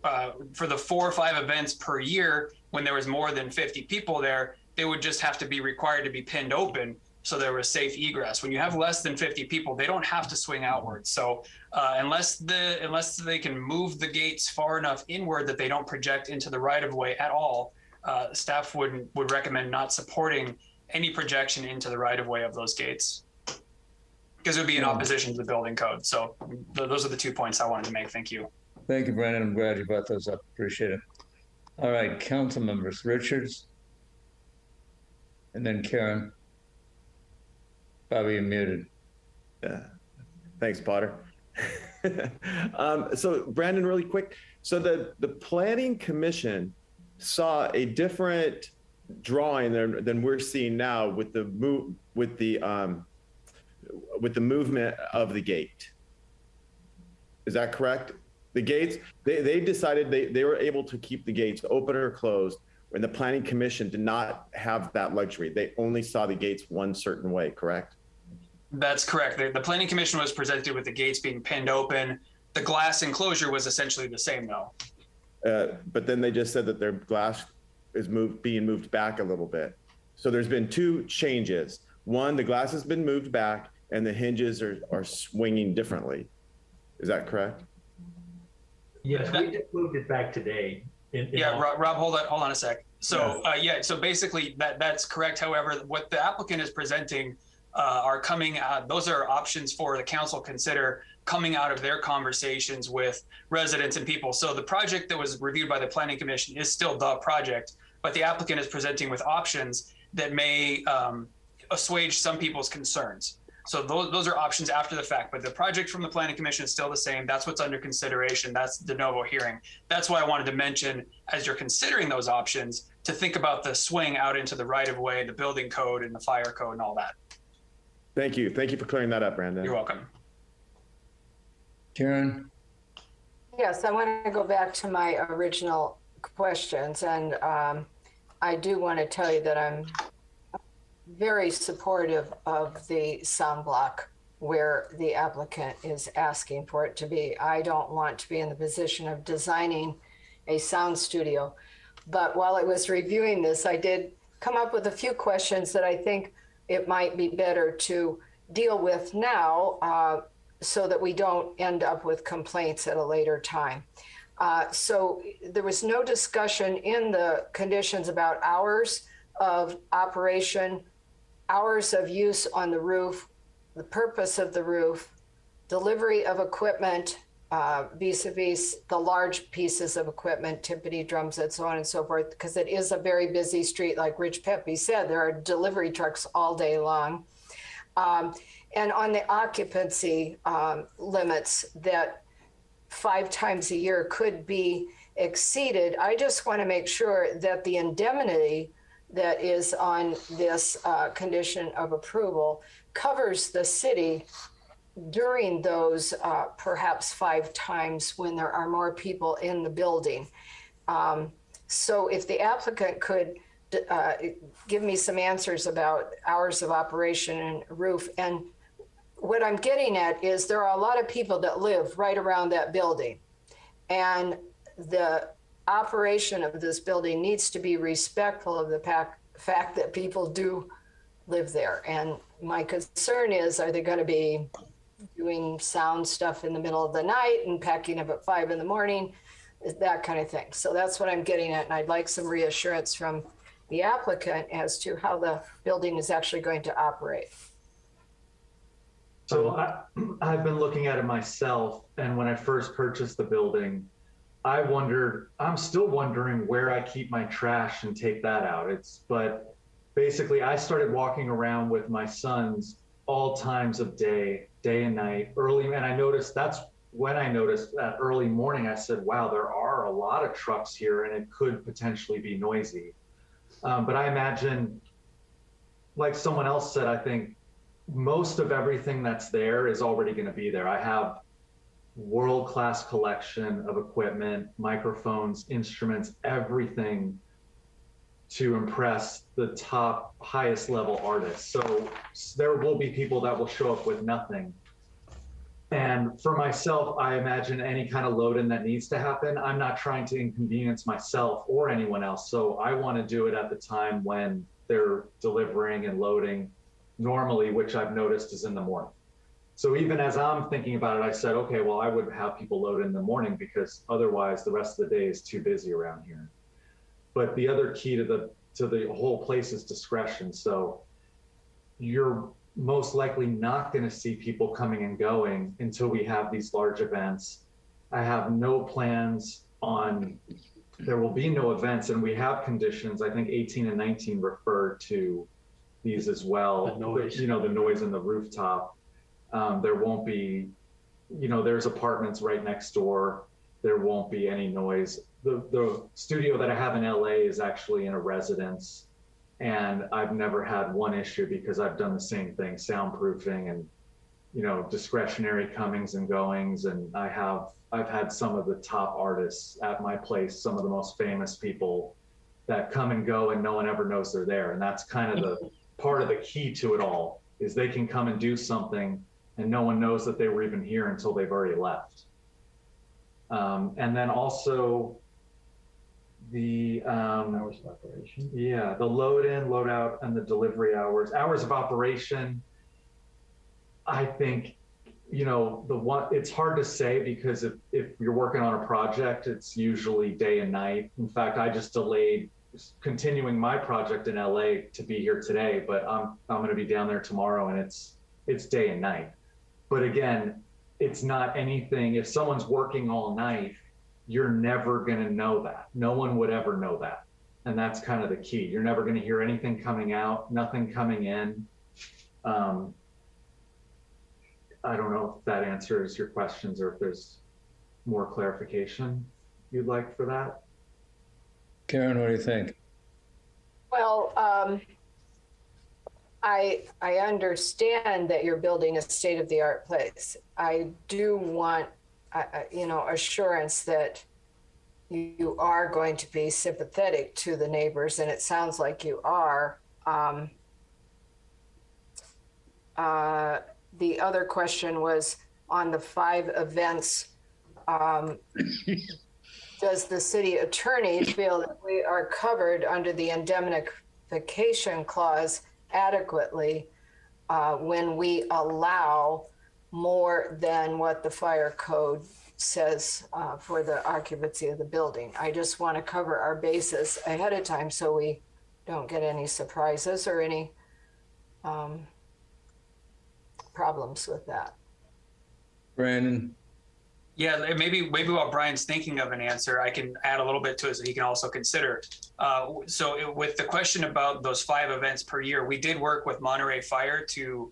for the 4 or 5 events per year, when there was more than 50 people there, they would just have to be required to be pinned open, so there was safe egress. When you have less than 50 people, they don't have to swing outward. So unless they can move the gates far enough inward that they don't project into the right of way at all, staff would recommend not supporting any projection into the right of way of those gates, because it would be in opposition to the building code. So those are the 2 points I wanted to make. Thank you. Thank you, Brandon. I'm glad you brought those up. Appreciate it. All right, council members, Richards, and then Karen. Bobby, you're muted. Yeah. Thanks, Potter. So Brandon, really quick. So the Planning Commission saw a different drawing than we're seeing now with the movement of the gate. Is that correct? The gates, they decided they were able to keep the gates open or closed, when the Planning Commission did not have that luxury. They only saw the gates one certain way, correct? That's correct. The Planning Commission was presented with the gates being pinned open. The glass enclosure was essentially the same, though. But then they just said that their glass is being moved back a little bit. So there's been 2 changes. One, the glass has been moved back, and the hinges are swinging differently. Is that correct? Yes, we just moved it back today. Rob, hold on a sec. So so basically that's correct. However, what the applicant is presenting are coming out, those are options for the council consider coming out of their conversations with residents and people. So the project that was reviewed by the Planning Commission is still the project, but the applicant is presenting with options that may assuage some people's concerns. So those are options after the fact, but the project from the Planning Commission is still the same. That's what's under consideration. That's the de novo hearing. That's why I wanted to mention, as you're considering those options, to think about the swing out into the right of way, the building code and the fire code and all that. Thank you. Thank you for clearing that up, Brandon. You're welcome. Karen? Yes, I want to go back to my original questions, and I do want to tell you that I'm very supportive of the sound block where the applicant is asking for it to be. I don't want to be in the position of designing a sound studio, but while I was reviewing this, I did come up with a few questions that I think it might be better to deal with now so that we don't end up with complaints at a later time. So there was no discussion in the conditions about hours of operation, hours of use on the roof, the purpose of the roof, delivery of equipment, vis-a-vis the large pieces of equipment, timpani drums, and so on and so forth, because it is a very busy street. Like Rich Pepe said, there are delivery trucks all day long. And on the occupancy limits that 5 times a year could be exceeded, I just want to make sure that the indemnity that is on this condition of approval covers the city during those perhaps 5 times when there are more people in the building. So if the applicant could give me some answers about hours of operation and roof. And what I'm getting at is there are a lot of people that live right around that building. And the operation of this building needs to be respectful of the fact that people do live there. And my concern is, are they going to be doing sound stuff in the middle of the night and packing up at 5 in the morning, that kind of thing. So that's what I'm getting at. And I'd like some reassurance from the applicant as to how the building is actually going to operate. So I've been looking at it myself. And when I first purchased the building, I'm still wondering where I keep my trash and take that out. But basically I started walking around with my sons all times of day and night, early. And that's when I noticed that early morning, I said, wow, there are a lot of trucks here and it could potentially be noisy. But I imagine, like someone else said, I think most of everything that's there is already going to be there. I have world-class collection of equipment, microphones, instruments, everything to impress the top, highest level artists. So there will be people that will show up with nothing. And for myself, I imagine any kind of load-in that needs to happen, I'm not trying to inconvenience myself or anyone else. So I want to do it at the time when they're delivering and loading normally, which I've noticed is in the morning. So even as I'm thinking about it, I said, okay, well, I would have people load in the morning because otherwise the rest of the day is too busy around here. But the other key to the whole place is discretion. So you're most likely not going to see people coming and going until we have these large events. I have no plans on, there will be no events, and we have conditions. I think 18 and 19 refer to these as well. The noise. The noise in the rooftop. There won't be, there's apartments right next door. There won't be any noise. The studio that I have in LA is actually in a residence. And I've never had one issue because I've done the same thing, soundproofing and, discretionary comings and goings. And I've had some of the top artists at my place, some of the most famous people that come and go and no one ever knows they're there. And that's kind of the part of the key to it all, is they can come and do something and no one knows that they were even here until they've already left. And then also, the hours of operation. Yeah, the load in, load out, and the delivery hours. Hours of operation, I think, it's hard to say because if you're working on a project, it's usually day and night. In fact, I just delayed continuing my project in LA to be here today, but I'm going to be down there tomorrow, and it's day and night. But again, it's not anything. If someone's working all night, you're never going to know that. No one would ever know that. And that's kind of the key. You're never going to hear anything coming out, nothing coming in. I don't know if that answers your questions or if there's more clarification you'd like for that. Karen, what do you think? Well, I understand that you're building a state-of-the-art place. I do want, assurance that you are going to be sympathetic to the neighbors, and it sounds like you are. The other question was on the 5 events. Does the city attorney feel that we are covered under the indemnification clause adequately when we allow more than what the fire code says for the occupancy of the building? I just want to cover our bases ahead of time so we don't get any surprises or any problems with that. Brandon? Yeah, maybe while Brian's thinking of an answer, I can add a little bit to it so he can also consider. With the question about those 5 events per year, we did work with Monterey Fire to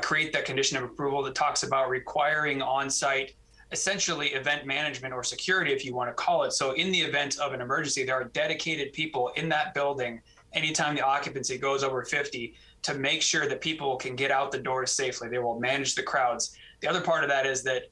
create that condition of approval that talks about requiring on-site, essentially event management or security, if you want to call it. So in the event of an emergency, there are dedicated people in that building anytime the occupancy goes over 50 to make sure that people can get out the doors safely. They will manage the crowds. The other part of that is that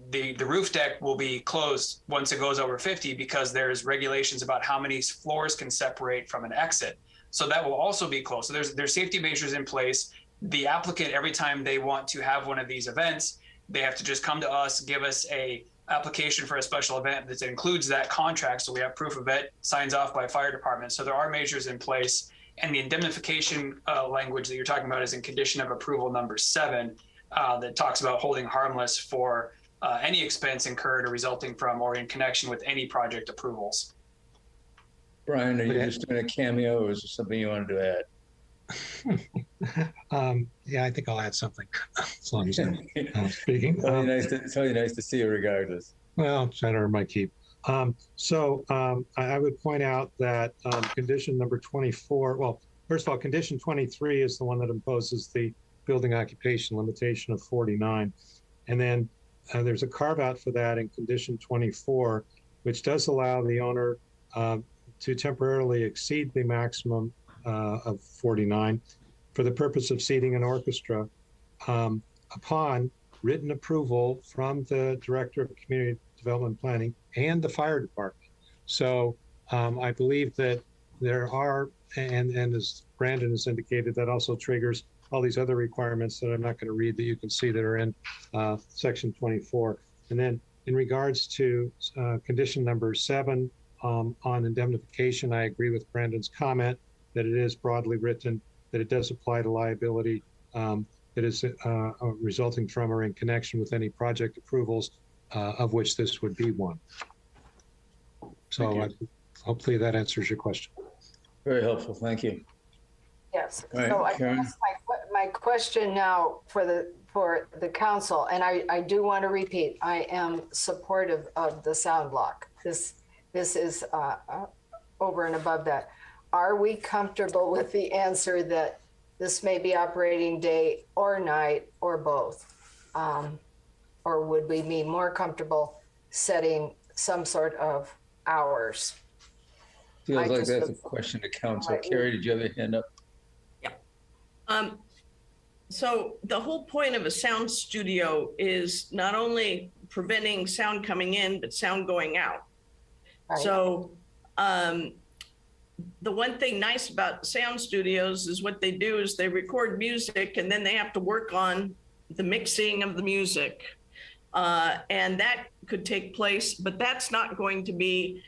the roof deck will be closed once it goes over 50 because there's regulations about how many floors can separate from an exit. So that will also be closed. So there's safety measures in place. The applicant, every time they want to have one of these events, they have to just come to us, give us a application for a special event that includes that contract. So we have proof of it, signs off by fire department. So there are measures in place. And the indemnification language that you're talking about is in condition of approval number 7 that talks about holding harmless for any expense incurred or resulting from or in connection with any project approvals. Brian, are you just doing a cameo or is there something you wanted to add? Yeah, I think I'll add something as long as I'm speaking. It's really nice to see you regardless. Well, Senator might keep. I would point out that condition number 24, well, first of all, condition 23 is the one that imposes the building occupation limitation of 49. And then there's a carve out for that in condition 24, which does allow the owner to temporarily exceed the maximum of 49 for the purpose of seating an orchestra upon written approval from the Director of Community Development Planning and the fire department. So I believe that there are, and as Brandon has indicated, that also triggers all these other requirements that I'm not going to read that you can see that are in section 24. And then in regards to condition number 7 on indemnification, I agree with Brandon's comment that it is broadly written, that it does apply to liability that is resulting from or in connection with any project approvals, of which this would be one. So hopefully that answers your question. Very helpful, thank you. Yes. Right, so I Karen? guess my question now for the council, and I do want to repeat, I am supportive of the sound block. This is over and above that. Are we comfortable with the answer that this may be operating day or night or both? Or would we be more comfortable setting some sort of hours? Feels like that's a question to council. Carrie, did you have a hand up? So the whole point of a sound studio is not only preventing sound coming in, but sound going out. Right. So the one thing nice about sound studios is what they do is they record music and then they have to work on the mixing of the music. And that could take place, but that's not going to be,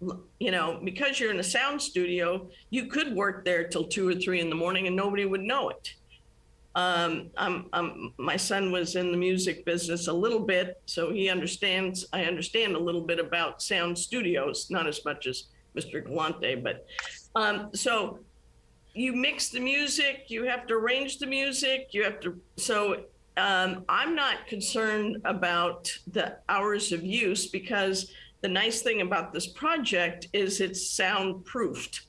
because you're in a sound studio, you could work there till 2 or 3 in the morning and nobody would know it. My son was in the music business a little bit, so I understand a little bit about sound studios, not as much as Mr. Galante, but so you mix the music, you have to arrange the music, I'm not concerned about the hours of use because the nice thing about this project is it's soundproofed.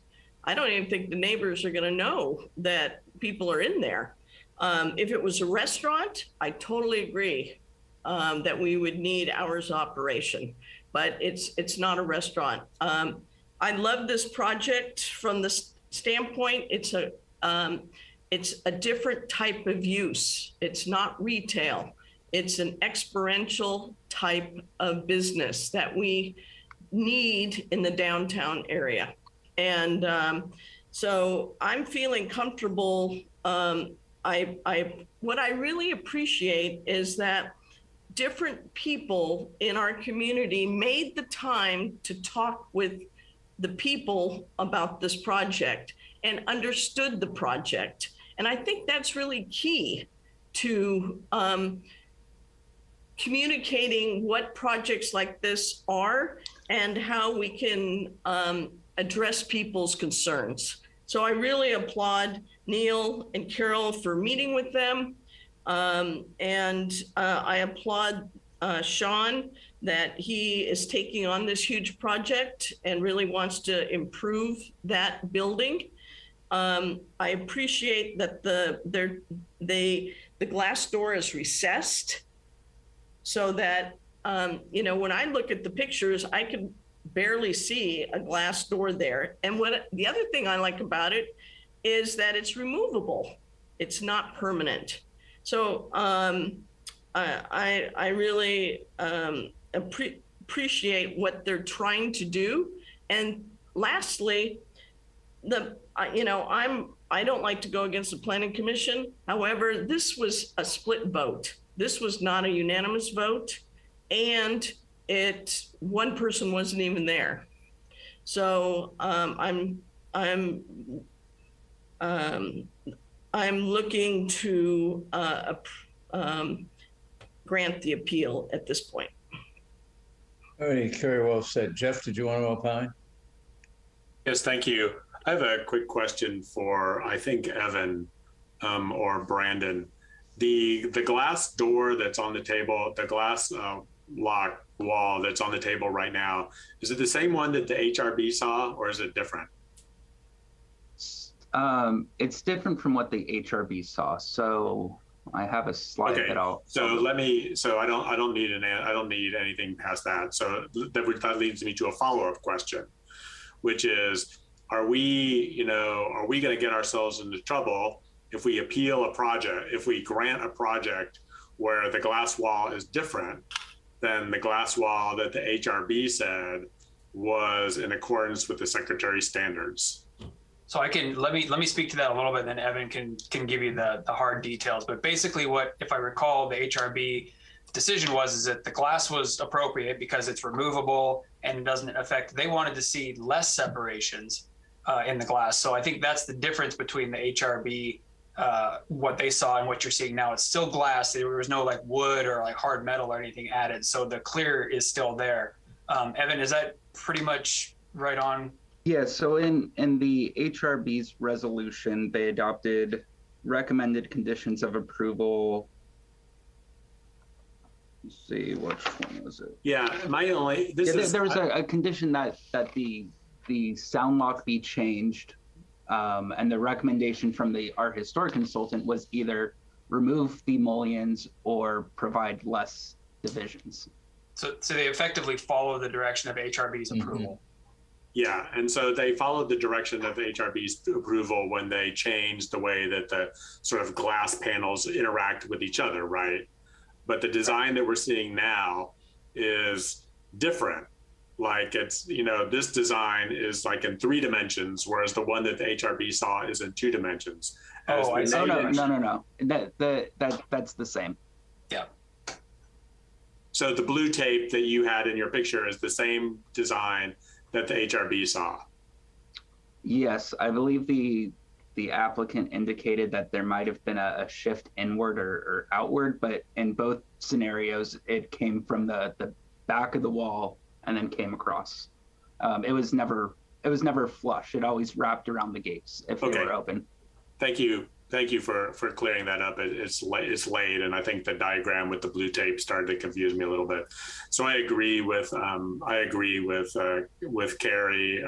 I don't even think the neighbors are going to know that people are in there. If it was a restaurant, I totally agree that we would need hours of operation, but it's not a restaurant. I love this project from the standpoint, it's a different type of use. It's not retail. It's an experiential type of business that we need in the downtown area. And so I'm feeling comfortable. What I really appreciate is that different people in our community made the time to talk with the people about this project and understood the project. And I think that's really key to communicating what projects like this are and how we can address people's concerns. So I really applaud Neil and Carol for meeting with them. And I applaud Sean that he is taking on this huge project and really wants to improve that building. I appreciate that the glass door is recessed so that, when I look at the pictures, I can barely see a glass door there. And the other thing I like about it is that it's removable. It's not permanent. So I really appreciate what they're trying to do. And lastly, I don't like to go against the Planning Commission. However, this was a split vote. This was not a unanimous vote, and one person wasn't even there. So I'm looking to grant the appeal at this point. All right, very well said. Jeff, did you want to opine? Yes, thank you. I have a quick question for, I think, Evan or Brandon. The glass door that's on the table, the glass lock wall that's on the table right now, is it the same one that the HRB saw, or is it different? It's different from what the HRB saw. So I have a slide that I'll. So I don't need anything past that. So that leads me to a follow-up question, which is, are we going to get ourselves into trouble if we appeal a project, if we grant a project where the glass wall is different than the glass wall that the HRB said was in accordance with the Secretary's standards? So let me speak to that a little bit, and then Evan can give you the hard details. But basically, if I recall, the HRB decision is that the glass was appropriate because it's removable and it doesn't affect. They wanted to see less separations in the glass. So I think that's the difference between the HRB, what they saw and what you're seeing now. It's still glass. There was no like wood or like hard metal or anything added. So the clear is still there. Evan, is that pretty much right on? Yeah, so in the HRB's resolution, they adopted recommended conditions of approval. Let's see, which one was it? Yeah, there was a condition that the sound lock be changed, and the recommendation from the art historic consultant was either remove the mullions or provide less divisions. So they effectively follow the direction of HRB's approval. Yeah, and so they followed the direction of the HRB's approval when they changed the way that the sort of glass panels interact with each other, right? But the design that we're seeing now is different. Like it's, this design is like in 3 dimensions, whereas the one that the HRB saw is in 2 dimensions. No. That's the same. Yeah. So the blue tape that you had in your picture is the same design that the HRB saw. Yes, I believe the applicant indicated that there might have been a shift inward or outward, but in both scenarios, it came from the back of the wall and then came across. It was never flush. It always wrapped around the gates if they were open. Thank you for clearing that up. It's laid, and I think the diagram with the blue tape started to confuse me a little bit. So I agree with Carrie.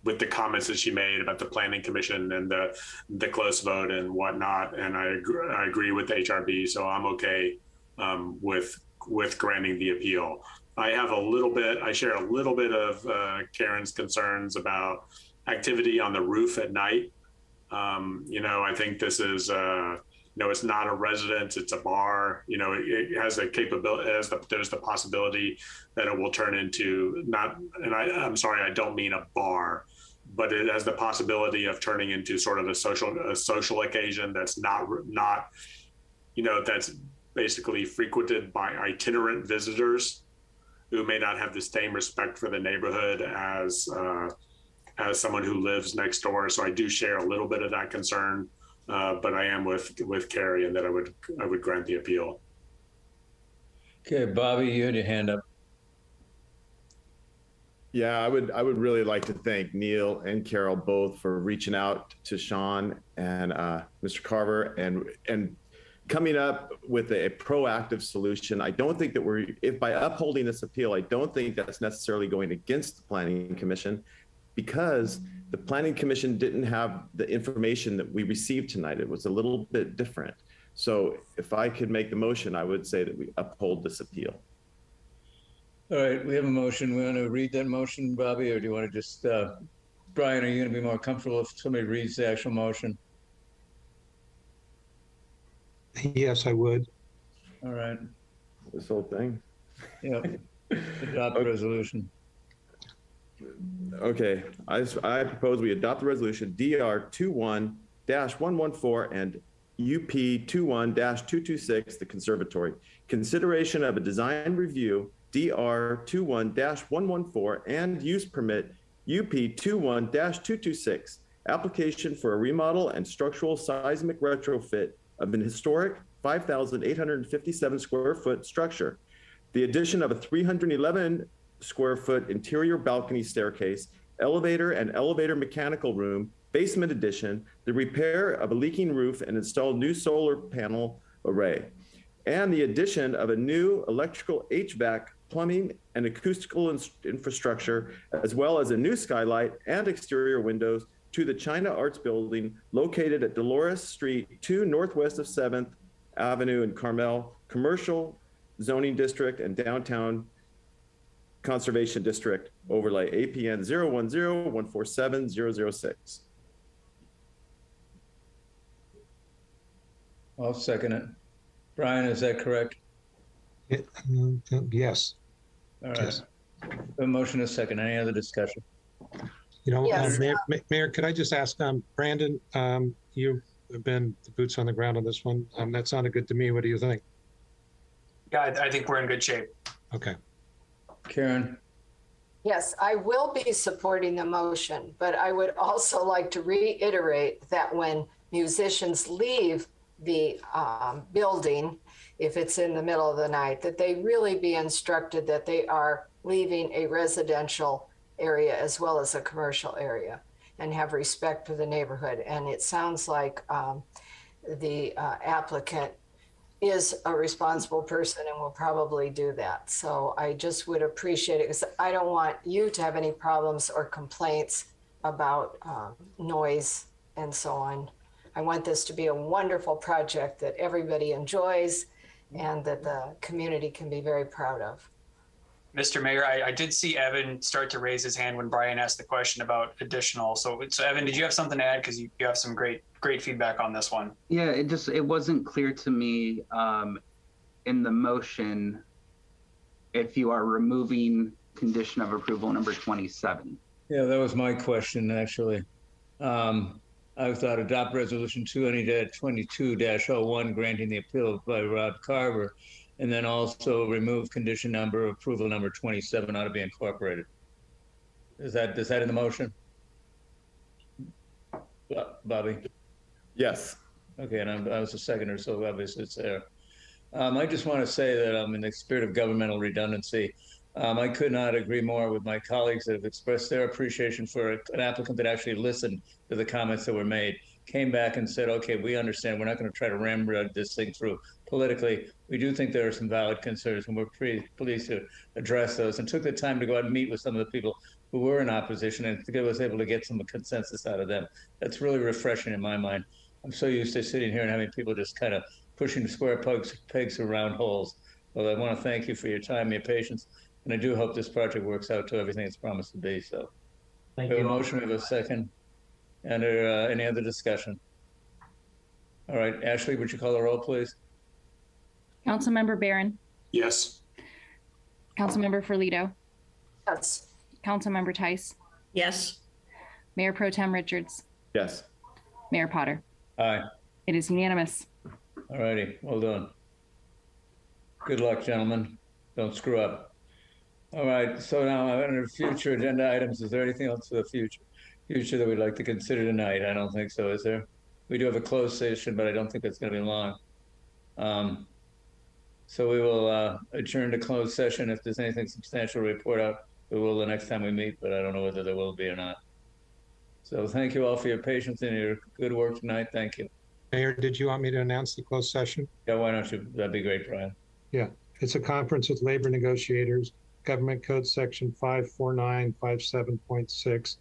with the comments that she made about the planning commission and the close vote and whatnot. And I agree with the HRB, so I'm okay with granting the appeal. I share a little bit of Karen's concerns about activity on the roof at night. I think this is, it's not a residence, it's a bar. It has a capability, there's the possibility that it will turn into I'm sorry, I don't mean a bar, but it has the possibility of turning into sort of a social occasion that's not, that's basically frequented by itinerant visitors who may not have the same respect for the neighborhood as someone who lives next door. So I do share a little bit of that concern, but I am with Carrie in that I would grant the appeal. Okay, Bobby, you had your hand up. Yeah, I would really like to thank Neil and Carol both for reaching out to Sean and Mr. Carver and coming up with a proactive solution. I don't think that if by upholding this appeal, I don't think that's necessarily going against the Planning Commission, because the Planning Commission didn't have the information that we received tonight. It was a little bit different. So if I could make the motion, I would say that we uphold this appeal. All right, we have a motion. We want to read that motion, Bobby, or do you want to just, Brian, are you going to be more comfortable if somebody reads the actual motion? Yes, I would. All right. This whole thing? Yep. Adopt the resolution. Okay, I propose we adopt the resolution DR 21-114 and UP 21-226, the conservatory. Consideration of a design review, DR 21-114, and use permit, UP 21-226. Application for a remodel and structural seismic retrofit of an historic 5,857 square foot structure. The addition of a 311 square foot interior balcony staircase, elevator and elevator mechanical room, basement addition, the repair of a leaking roof and installed new solar panel array, and the addition of a new electrical HVAC, plumbing, and acoustical infrastructure, as well as a new skylight and exterior windows to the China Arts Building located at Dolores Street 2 northwest of 7th Avenue in Carmel, Commercial Zoning District and Downtown Conservation District overlay, APN 010147006. I'll second it. Brian, is that correct? Yes. All right. A motion is second. Any other discussion? Yes. Mayor, could I just ask, Brandon, you have been the boots on the ground on this one. That sounded good to me. What do you think? Yeah, I think we're in good shape. Okay. Karen? Yes, I will be supporting the motion, but I would also like to reiterate that when musicians leave the building, if it's in the middle of the night, that they really be instructed that they are leaving a residential area as well as a commercial area, and have respect for the neighborhood. And it sounds like the applicant is a responsible person and will probably do that. So I just would appreciate it, because I don't want you to have any problems or complaints about noise and so on. I want this to be a wonderful project that everybody enjoys and that the community can be very proud of. Mr. Mayor, I did see Evan start to raise his hand when Brian asked the question about additional. So Evan, did you have something to add? Because you have some great feedback on this one. Yeah, it wasn't clear to me in the motion if you are removing condition of approval number 27. Yeah, that was my question, actually. I thought adopt resolution 2022-01 granting the appeal by Rob Carver, and then also remove condition number approval number 27 ought to be incorporated. Is that in the motion? Bobby? Yes. Okay, and I was a seconder, so obviously it's there. I just want to say that in the spirit of governmental redundancy, I could not agree more with my colleagues that have expressed their appreciation for an applicant that actually listened to the comments that were made, came back and said, okay, we understand. We're not going to try to ram this thing through politically, we do think there are some valid concerns, and we're pretty pleased to address those, and took the time to go out and meet with some of the people who were in opposition and was able to get some consensus out of them. That's really refreshing in my mind. I'm so used to sitting here and having people just kind of pushing square pegs through round holes. Well, I want to thank you for your time, your patience, and I do hope this project works out to everything it's promised to be. So, Thank we have you a all motion, we very have a second. And any other discussion? All right, Ashley, would you call the roll, please? Councilmember Barron, Yes. Councilmember Ferlito, Yes. Councilmember Tice, Yes. Mayor Pro Tem Richards, Yes. Mayor Potter. Aye. It is unanimous. All righty, well done. Good luck, gentlemen. Don't screw up. All right, so now under future agenda items, is there anything else for the future that we'd like to consider tonight? I don't think so, is there? We do have a closed session, but I don't think it's going to be long. So we will adjourn to closed session. If there's anything substantial to report out, we will the next time we meet, but I don't know whether there will be or not. So thank you all for your patience and your good work tonight. Thank you. Mayor, did you want me to announce the closed session? Yeah, why don't you? That'd be great, Brian. Yeah, it's a conference with labor negotiators, Government Code Section 54957.6.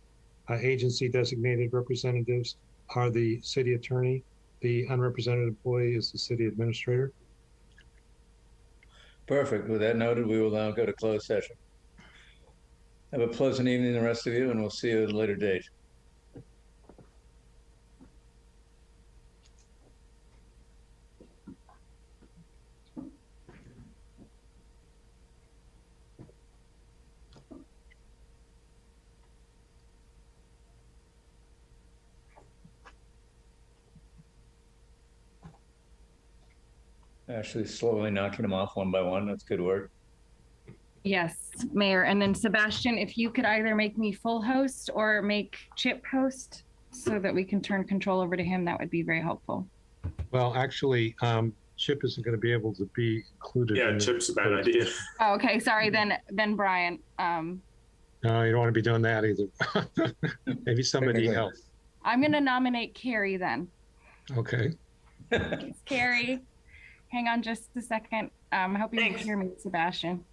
Agency designated representatives are the city attorney. The unrepresented employee is the city administrator. Perfect. With that noted, we will now go to closed session. Have a pleasant evening, the rest of you, and we'll see you at a later date. Actually, slowly knocking them off one by one. That's good work. Yes, Mayor. And then Sebastian, if you could either make me full host or make Chip host so that we can turn control over to him, that would be very helpful. Well, actually, Chip isn't going to be able to be included. Yeah, Chip's a bad idea. Oh, okay, sorry. Then Brian. No, you don't want to be doing that either. Maybe somebody else. I'm going to nominate Carrie then. Okay. Carrie, hang on just a second. I hope you can hear me, Sebastian.